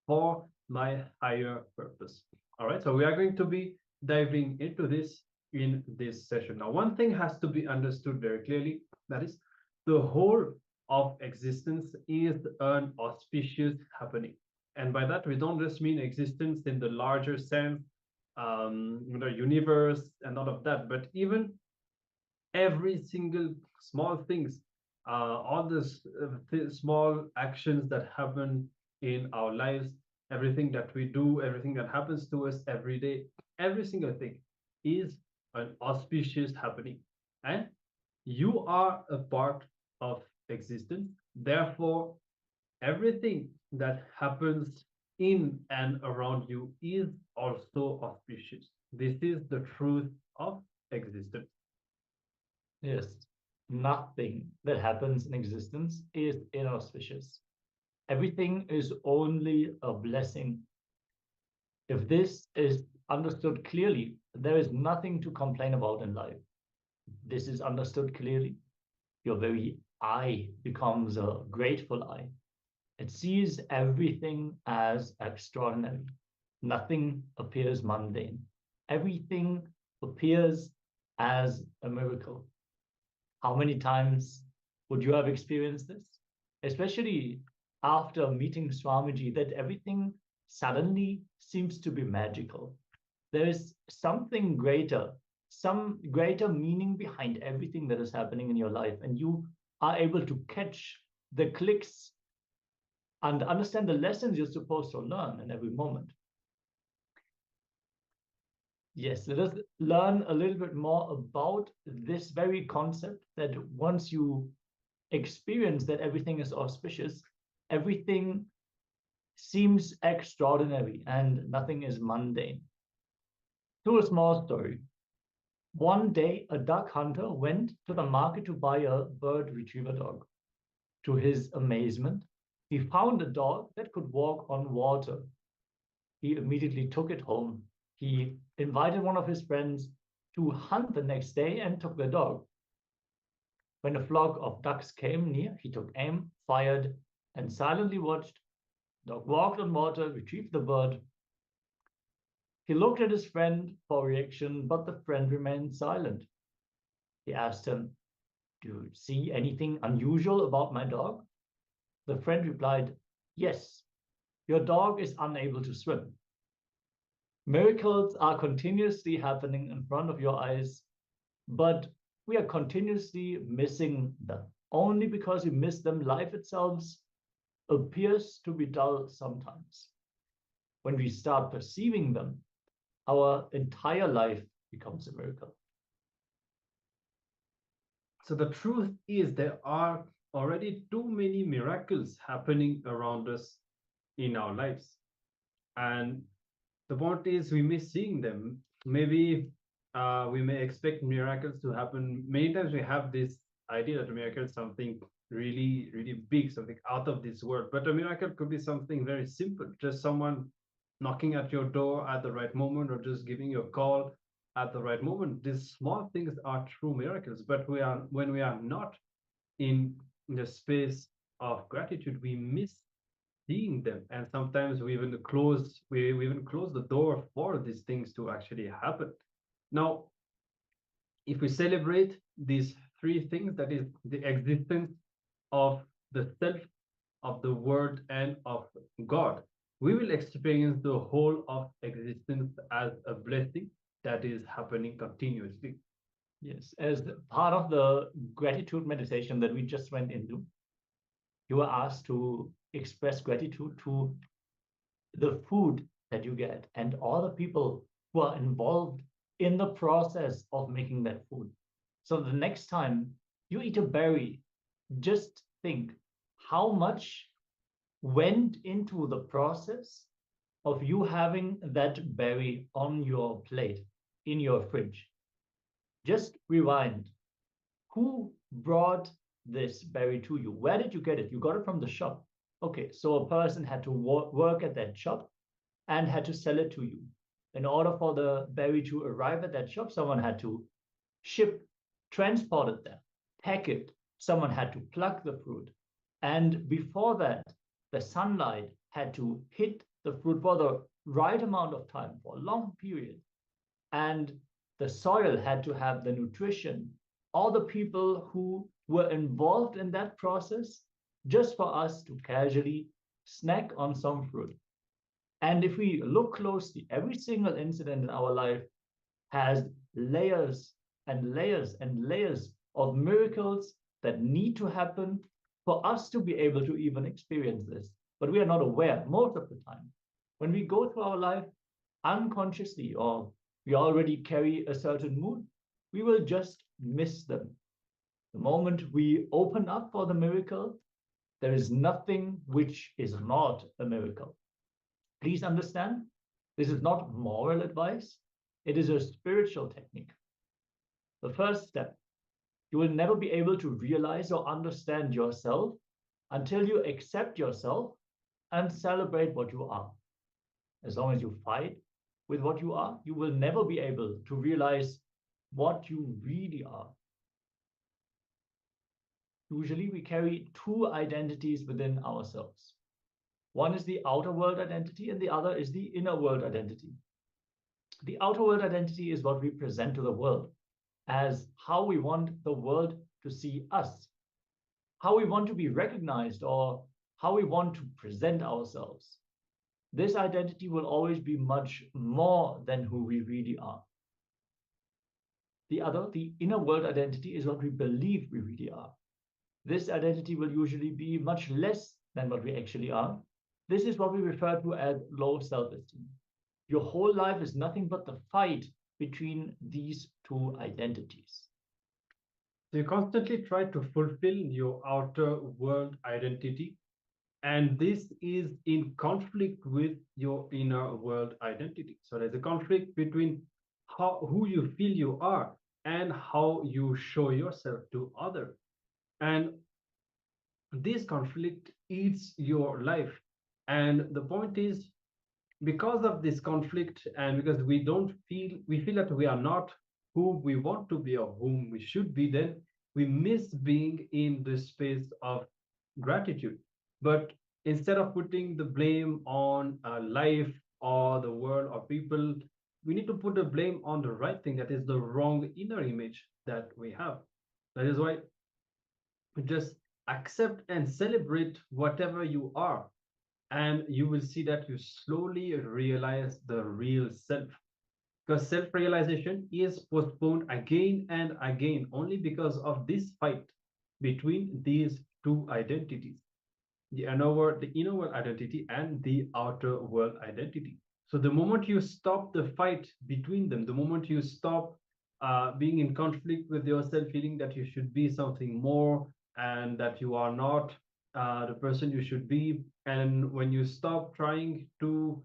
for my higher purpose. All right, so we are going to be diving into this in this session. Now, one thing has to be understood very clearly, that is, the whole of existence is an auspicious happening. And by that, we don't just mean existence in the larger sense, universe and all of that, but even every single small things, all this small actions that happen in our lives, everything that we do, everything that happens to us every day, every single thing is an auspicious happening, and you are a part of existence. Therefore, everything that happens in and around you is also auspicious. This is the truth of existence. Yes, nothing that happens in existence is inauspicious. Everything is only a blessing. If this is understood clearly, there is nothing to complain about in life. This is understood clearly. Your very eye becomes a grateful eye. It sees everything as extraordinary. Nothing appears mundane. Everything appears as a miracle. How many times would you have experienced this? Especially after meeting Swamiji, that everything suddenly seems to be magical. There is something greater, some greater meaning behind everything that is happening in your life, and you are able to catch the clicks and understand the lessons you're supposed to learn in every moment. Yes, let us learn a little bit more about this very concept, that once you experience that everything is auspicious, everything seems extraordinary and nothing is mundane. To a small story. One day, a duck hunter went to the market to buy a bird retriever dog. To his amazement, he found a dog that could walk on water. He immediately took it home. He invited one of his friends to hunt the next day and took the dog. When a flock of ducks came near, he took aim, fired, and silently watched. The dog walked on water, retrieved the bird. He looked at his friend for reaction, but the friend remained silent. He asked him, "Do you see anything unusual about my dog?" The friend replied, "Yes, your dog is unable to swim." Miracles are continuously happening in front of your eyes, but we are continuously missing them. Only because we miss them, life itself appears to be dull sometimes. When we start perceiving them, our entire life becomes a miracle. So the truth is there are already too many miracles happening around us in our lives. And the point is we miss seeing them. Maybe we may expect miracles to happen. Many times we have this idea that a miracle is something really, really big, something out of this world. But a miracle could be something very simple, just someone knocking at your door at the right moment, or just giving you a call at the right moment. These small things are true miracles. But when we are not in the space of gratitude, we miss seeing them, and sometimes we even close the door for these things to actually happen. Now, if we celebrate these three things, that is the existence of the self, of the word, and of God, we will experience the whole of existence as a blessing that is happening continuously. Yes, as part of the gratitude meditation that we just went into, you were asked to express gratitude to the food that you get and all the people who are involved in the process of making that food. So the next time you eat a berry, just think how much went into the process of you having that berry on your plate, in your fridge. Just rewind. Who brought this berry to you? Where did you get it? You got it from the shop. Okay, so a person had to work at that shop and had to sell it to you. In order for the berry to arrive at that shop, someone had to transport it there, pack it. Someone had to pluck the fruit. And before that, the sunlight had to hit the fruit for the right amount of time, for a long period. And the soil had to have the nutrition. All the people who were involved in that process, just for us to casually snack on some fruit. And if we look closely, every single incident in our life has layers and layers and layers of miracles that need to happen for us to be able to even experience this. But we are not aware most of the time. When we go through our life unconsciously, or we already carry a certain mood, we will just miss them. The moment we open up for the miracle, there is nothing which is not a miracle. Please understand, this is not moral advice. It is a spiritual technique. The first step, you will never be able to realize or understand yourself until you accept yourself and celebrate what you are. As long as you fight with what you are, you will never be able to realize what you really are. Usually we carry two identities within ourselves. One is the outer world identity and the other is the inner world identity. The outer world identity is what we present to the world. as how we want the world to see us, how we want to be recognized, or how we want to present ourselves. This identity will always be much more than who we really are. The inner world identity, is what we believe we really are. This identity will usually be much less than what we actually are. This is what we refer to as low self-esteem. Your whole life is nothing but the fight between these two identities. So you constantly try to fulfill your outer world identity, and this is in conflict with your inner world identity. So there's a conflict between who you feel you are and how you show yourself to others. And this conflict eats your life. And the point is, because of this conflict, and because we feel that we are not who we want to be or whom we should be, then we miss being in the space of gratitude. But instead of putting the blame on life or the world or people, we need to put the blame on the right thing, that is the wrong inner image that we have. That is why we just accept and celebrate whatever you are, and you will see that you slowly realize the real self. Because self-realization is postponed again and again only because of this fight between these two identities, the inner world identity and the outer world identity. So the moment you stop the fight between them, the moment you stop being in conflict with yourself, feeling that you should be something more and that you are not the person you should be, and when you stop trying to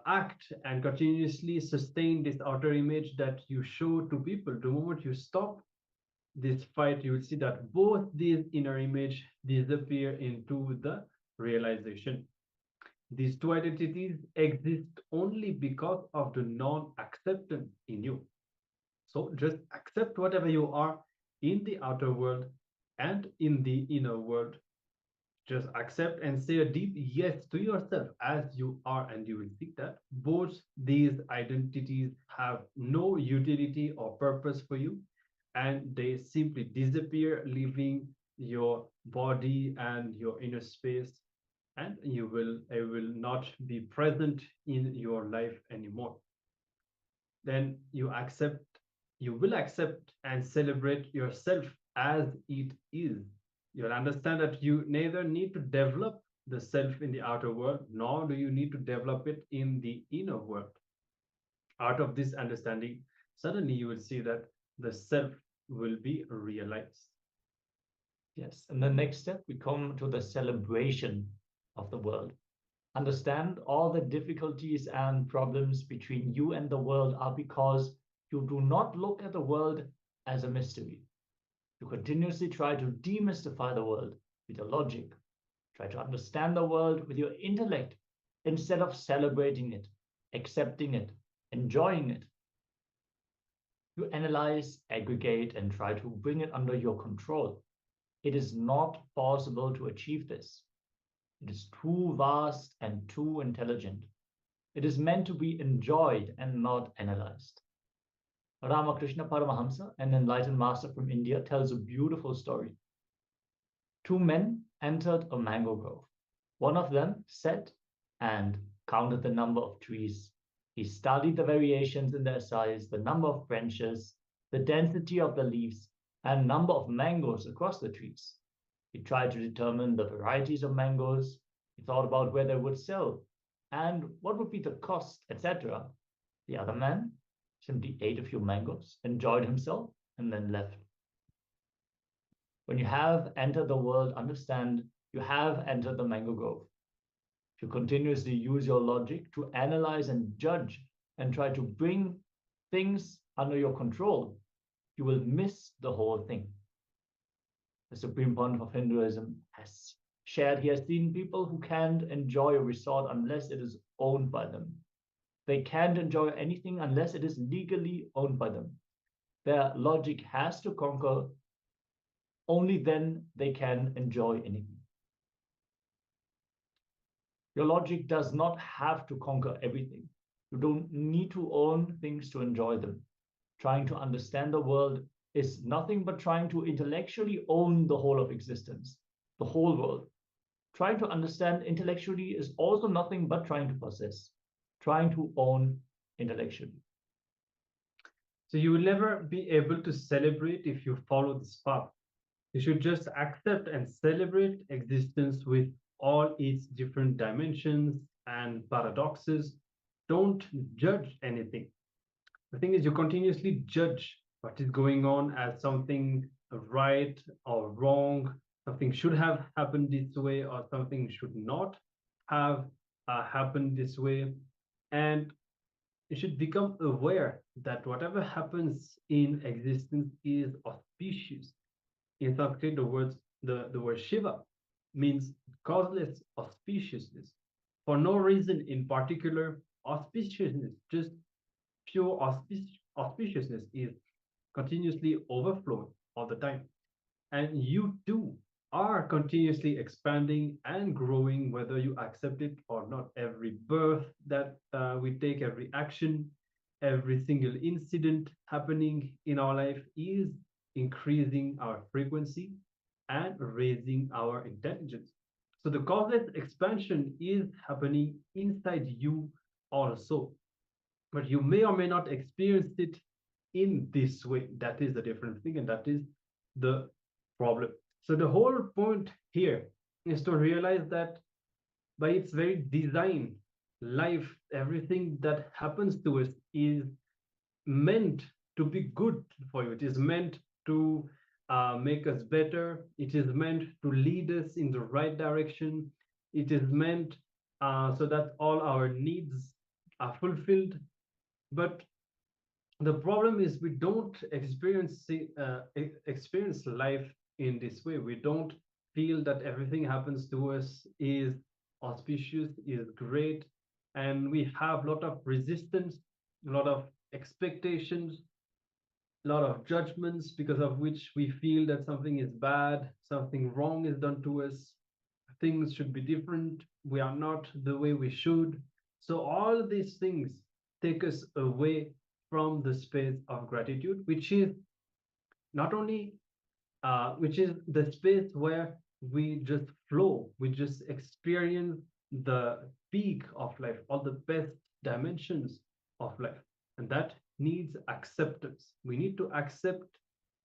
act and continuously sustain this outer image that you show to people, the moment you stop this fight, you will see that both these inner image disappear into the realization. These two identities exist only because of the non-acceptance in you. So just accept whatever you are in the outer world and in the inner world. Just accept and say a deep yes to yourself as you are, and you will see that both these identities have no utility or purpose for you, and they simply disappear, leaving your body and your inner space, and it will not be present in your life anymore. Then you will accept and celebrate yourself as it is. You'll understand that you neither need to develop the self in the outer world, nor do you need to develop it in the inner world. Out of this understanding, suddenly you will see that the self will be realized. Yes, and the next step, we come to the celebration of the world. Understand all the difficulties and problems between you and the world are because you do not look at the world as a mystery. You continuously try to demystify the world with your logic. Try to understand the world with your intellect instead of celebrating it, accepting it, enjoying it. You analyze, aggregate, and try to bring it under your control. It is not possible to achieve this. It is too vast and too intelligent. It is meant to be enjoyed and not analyzed. Ramakrishna Paramahamsa, an enlightened master from India, tells a beautiful story. Two men entered a mango grove. One of them sat and counted the number of trees. He studied the variations in their size, the number of branches, the density of the leaves, and number of mangoes across the trees. He tried to determine the varieties of mangoes. He thought about where they would sell and what would be the cost, etc. The other man simply ate a few mangoes, enjoyed himself, and then left. When you have entered the world, understand you have entered the mango grove. If you continuously use your logic to analyze and judge and try to bring things under your control, you will miss the whole thing. The Supreme Pontiff of Hinduism has shared he has seen people who can't enjoy a resort unless it is owned by them. They can't enjoy anything unless it is legally owned by them. Their logic has to conquer. Only then they can enjoy anything. Your logic does not have to conquer everything. You don't need to own things to enjoy them. Trying to understand the world is nothing but trying to intellectually own the whole of existence, the whole world. Trying to understand intellectually is also nothing but trying to possess, trying to own intellectually. So you will never be able to celebrate if you follow this path. You should just accept and celebrate existence with all its different dimensions and paradoxes. Don't judge anything. The thing is, you continuously judge what is going on as something right or wrong, something should have happened this way, or something should not have happened this way. And you should become aware that whatever happens in existence is auspicious. In Sanskrit, the word Shiva means causeless auspiciousness. For no reason in particular, auspiciousness, just pure auspiciousness is continuously overflowing all the time. And you too are continuously expanding and growing, whether you accept it or not. Every birth that we take, every action, every single incident happening in our life is increasing our frequency and raising our intelligence. So the causeless expansion is happening inside you also, but you may or may not experience it in this way. That is a different thing, and that is the problem. So the whole point here is to realize that by its very design, life, everything that happens to us is meant to be good for you. It is meant to make us better. It is meant to lead us in the right direction. It is meant so that all our needs are fulfilled. But the problem is we don't experience life in this way. We don't feel that everything happens to us is auspicious, is great, and we have a lot of resistance, a lot of expectations, a lot of judgments, because of which we feel that something is bad, something wrong is done to us, things should be different, we are not the way we should. So all these things take us away from the space of gratitude, which is not only which is the space where we just flow, we just experience the peak of life, all the best dimensions of life. And that needs acceptance. We need to accept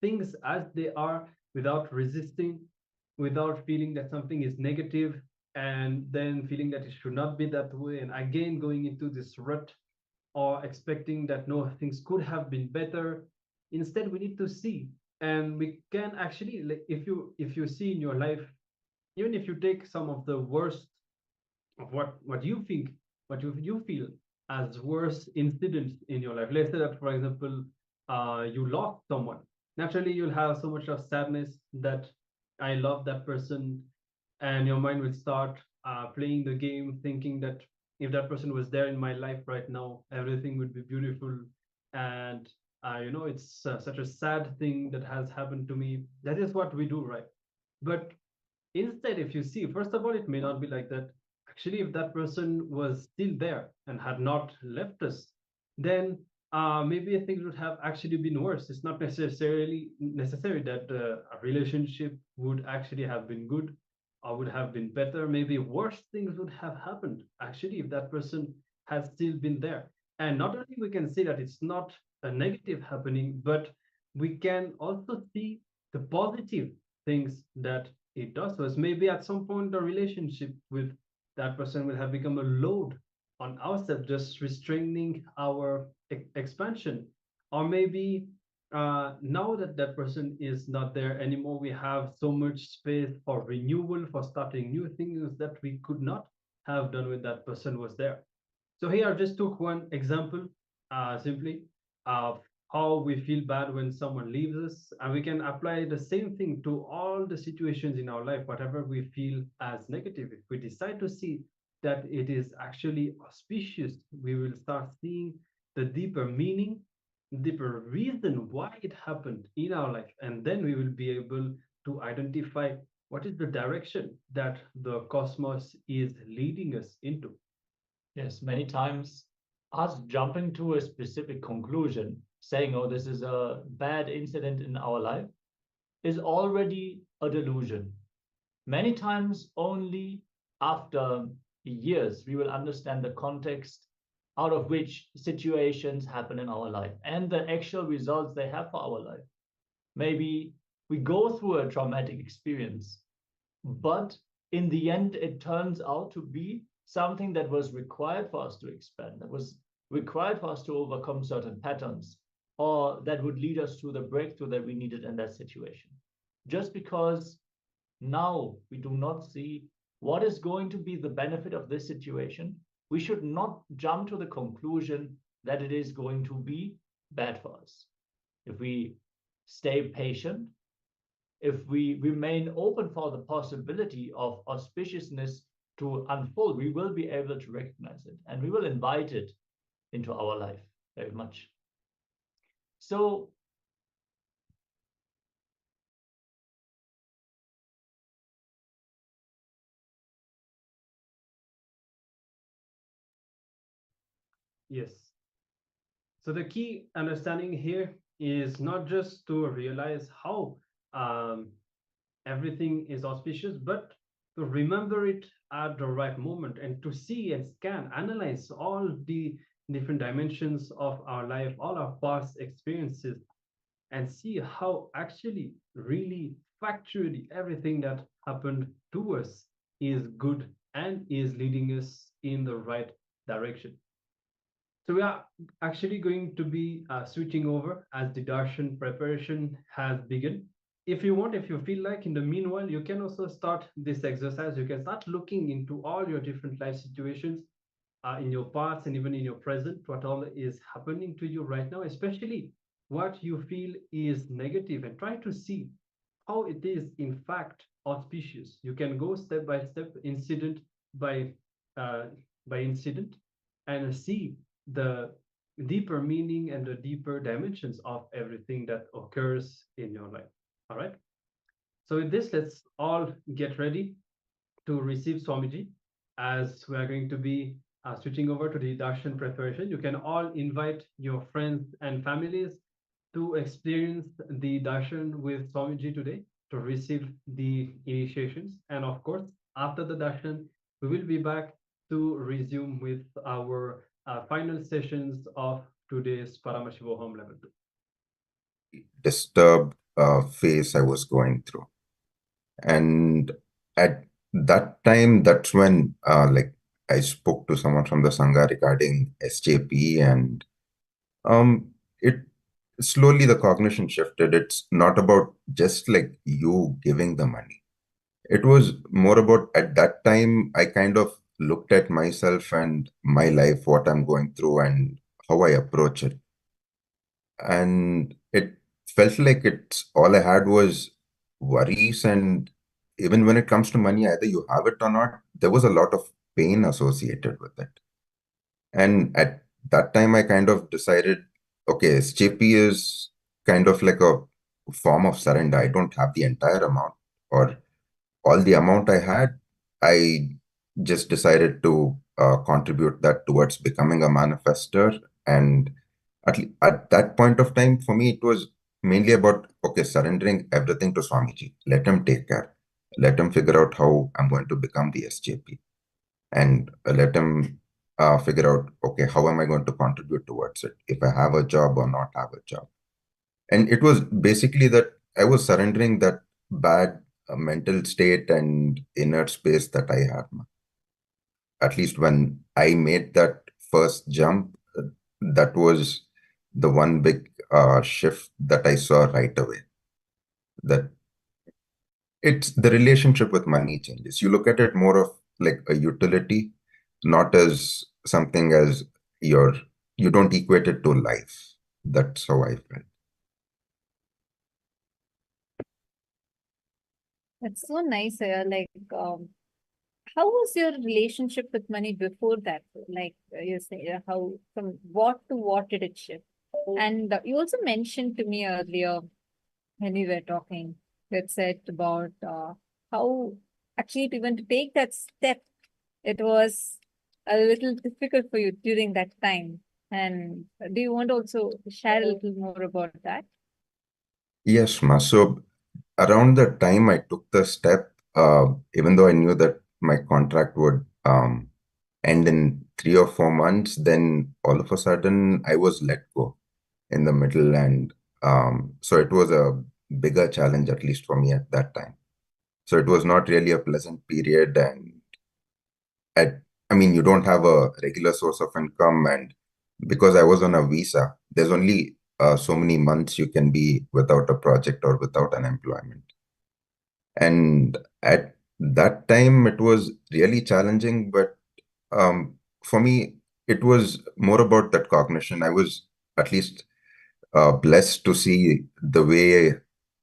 things as they are without resisting, without feeling that something is negative, and then feeling that it should not be that way, and again going into this rut or expecting that no, things could have been better. Instead, we need to see, and we can actually, like, if you see in your life, even if you take some of the worst of what you think, you feel as worst incidents in your life. Let's say that, for example, you lost someone. Naturally, you'll have so much of sadness that I love that person, and your mind will start playing the game, thinking that if that person was there in my life right now, everything would be beautiful. And it's such a sad thing that has happened to me. That is what we do, right? But instead, if you see, first of all, it may not be like that. Actually, if that person was still there and had not left us, then maybe things would have actually been worse. It's not necessarily necessary that a relationship would actually have been good or would have been better. Maybe worse things would have happened actually if that person had still been there. And not only we can say that it's not a negative happening, but we can also see the positive things that it does to us. Maybe at some point the relationship with that person will have become a load on ourselves, just restraining our expansion. Or maybe now that that person is not there anymore, we have so much space for renewal, for starting new things that we could not have done when that person was there. So here I just took one example, simply of how we feel bad when someone leaves us, and we can apply the same thing to all the situations in our life, whatever we feel as negative. If we decide to see that it is actually auspicious, we will start seeing the deeper meaning, deeper reason why it happened in our life, and then we will be able to identify what is the direction that the cosmos is leading us into. Yes, many times us jumping to a specific conclusion saying, oh, this is a bad incident in our life, is already a delusion. Many times only after years we will understand the context out of which situations happen in our life and the actual results they have for our life. Maybe we go through a traumatic experience, but in the end, it turns out to be something that was required for us to expand, that was required for us to overcome certain patterns, or that would lead us to the breakthrough that we needed in that situation. Just because now we do not see what is going to be the benefit of this situation, we should not jump to the conclusion that it is going to be bad for us. If we stay patient, if we remain open for the possibility of auspiciousness to unfold, we will be able to recognize it and we will invite it into our life very much. So Yes. So the key understanding here is not just to realize how everything is auspicious, but to remember it at the right moment and to see and scan, analyze all the different dimensions of our life, all our past experiences, and see how actually, really, factually, everything that happened to us is good and is leading us in the right direction. So we are actually going to be switching over as the darshan preparation has begun. If you want, if you feel like, in the meanwhile, you can also start this exercise. You can start looking into all your different life situations in your past and even in your present, what all is happening to you right now, especially what you feel is negative, and try to see how it is in fact auspicious. You can go step by step, incident by uh, incident, and see the deeper meaning and the deeper dimensions of everything that occurs in your life. All right. So with this, let's all get ready to receive Swamiji, as we are going to be switching over to the darshan preparation. You can all invite your friends and families to experience the darshan with Swamiji today, to receive the initiations. And of course, after the darshan, we will be back to resume with our final sessions of today's Paramashivoham Level-2. Disturbed phase I was going through. And at that time, that's when like I spoke to someone from the Sangha regarding SJP, and it slowly the cognition shifted. It's not about just like you giving the money. It was more about, at that time, I kind of looked at myself and my life, what I'm going through and how I approach it. And it felt like it's all I had was worries. And even when it comes to money, either you have it or not, there was a lot of pain associated with it. And at that time, I kind of decided, okay, SJP is kind of like a form of surrender. I don't have the entire amount or all the amount I had. I just decided to contribute that towards becoming a manifester. And at that point of time, for me, it was mainly about, okay, surrendering everything to Swamiji. Let him take care. Let him figure out how I'm going to become the SJP. And let him figure out, okay, how am I going to contribute towards it? If I have a job or not have a job. And it was basically that I was surrendering that bad mental state and inner space that I had. At least when I made that first jump, that was the one big shift that I saw right away. That it's the relationship with money changes. You look at it more of like a utility, not as something as you don't equate it to life. That's how I felt. That's so nice. How was your relationship with money before that? Like you say, how from what to what did it shift? And you also mentioned to me earlier when we were talking, that said about how actually even to take that step, it was a little difficult for you during that time. And do you want to also share a little more about that? Yes, Ma. So around the time I took the step, even though I knew that my contract would end in 3 or 4 months, then all of a sudden I was let go in the middle, and so it was a bigger challenge, at least for me at that time. So it was not really a pleasant period, and at I mean, you don't have a regular source of income, and because I was on a visa, there's only so many months you can be without a project or without an employment. And at that time, it was really challenging, but for me, it was more about that cognition. I was at least blessed to see the way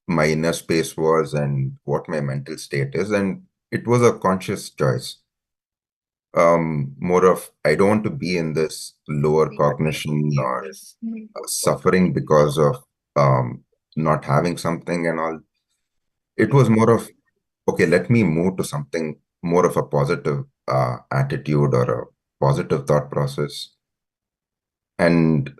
my inner space was and what my mental state is, and it was a conscious choice. More of, I don't want to be in this lower cognition or suffering because of not having something and all. It was more of, okay, let me move to something more of a positive attitude or a positive thought process. And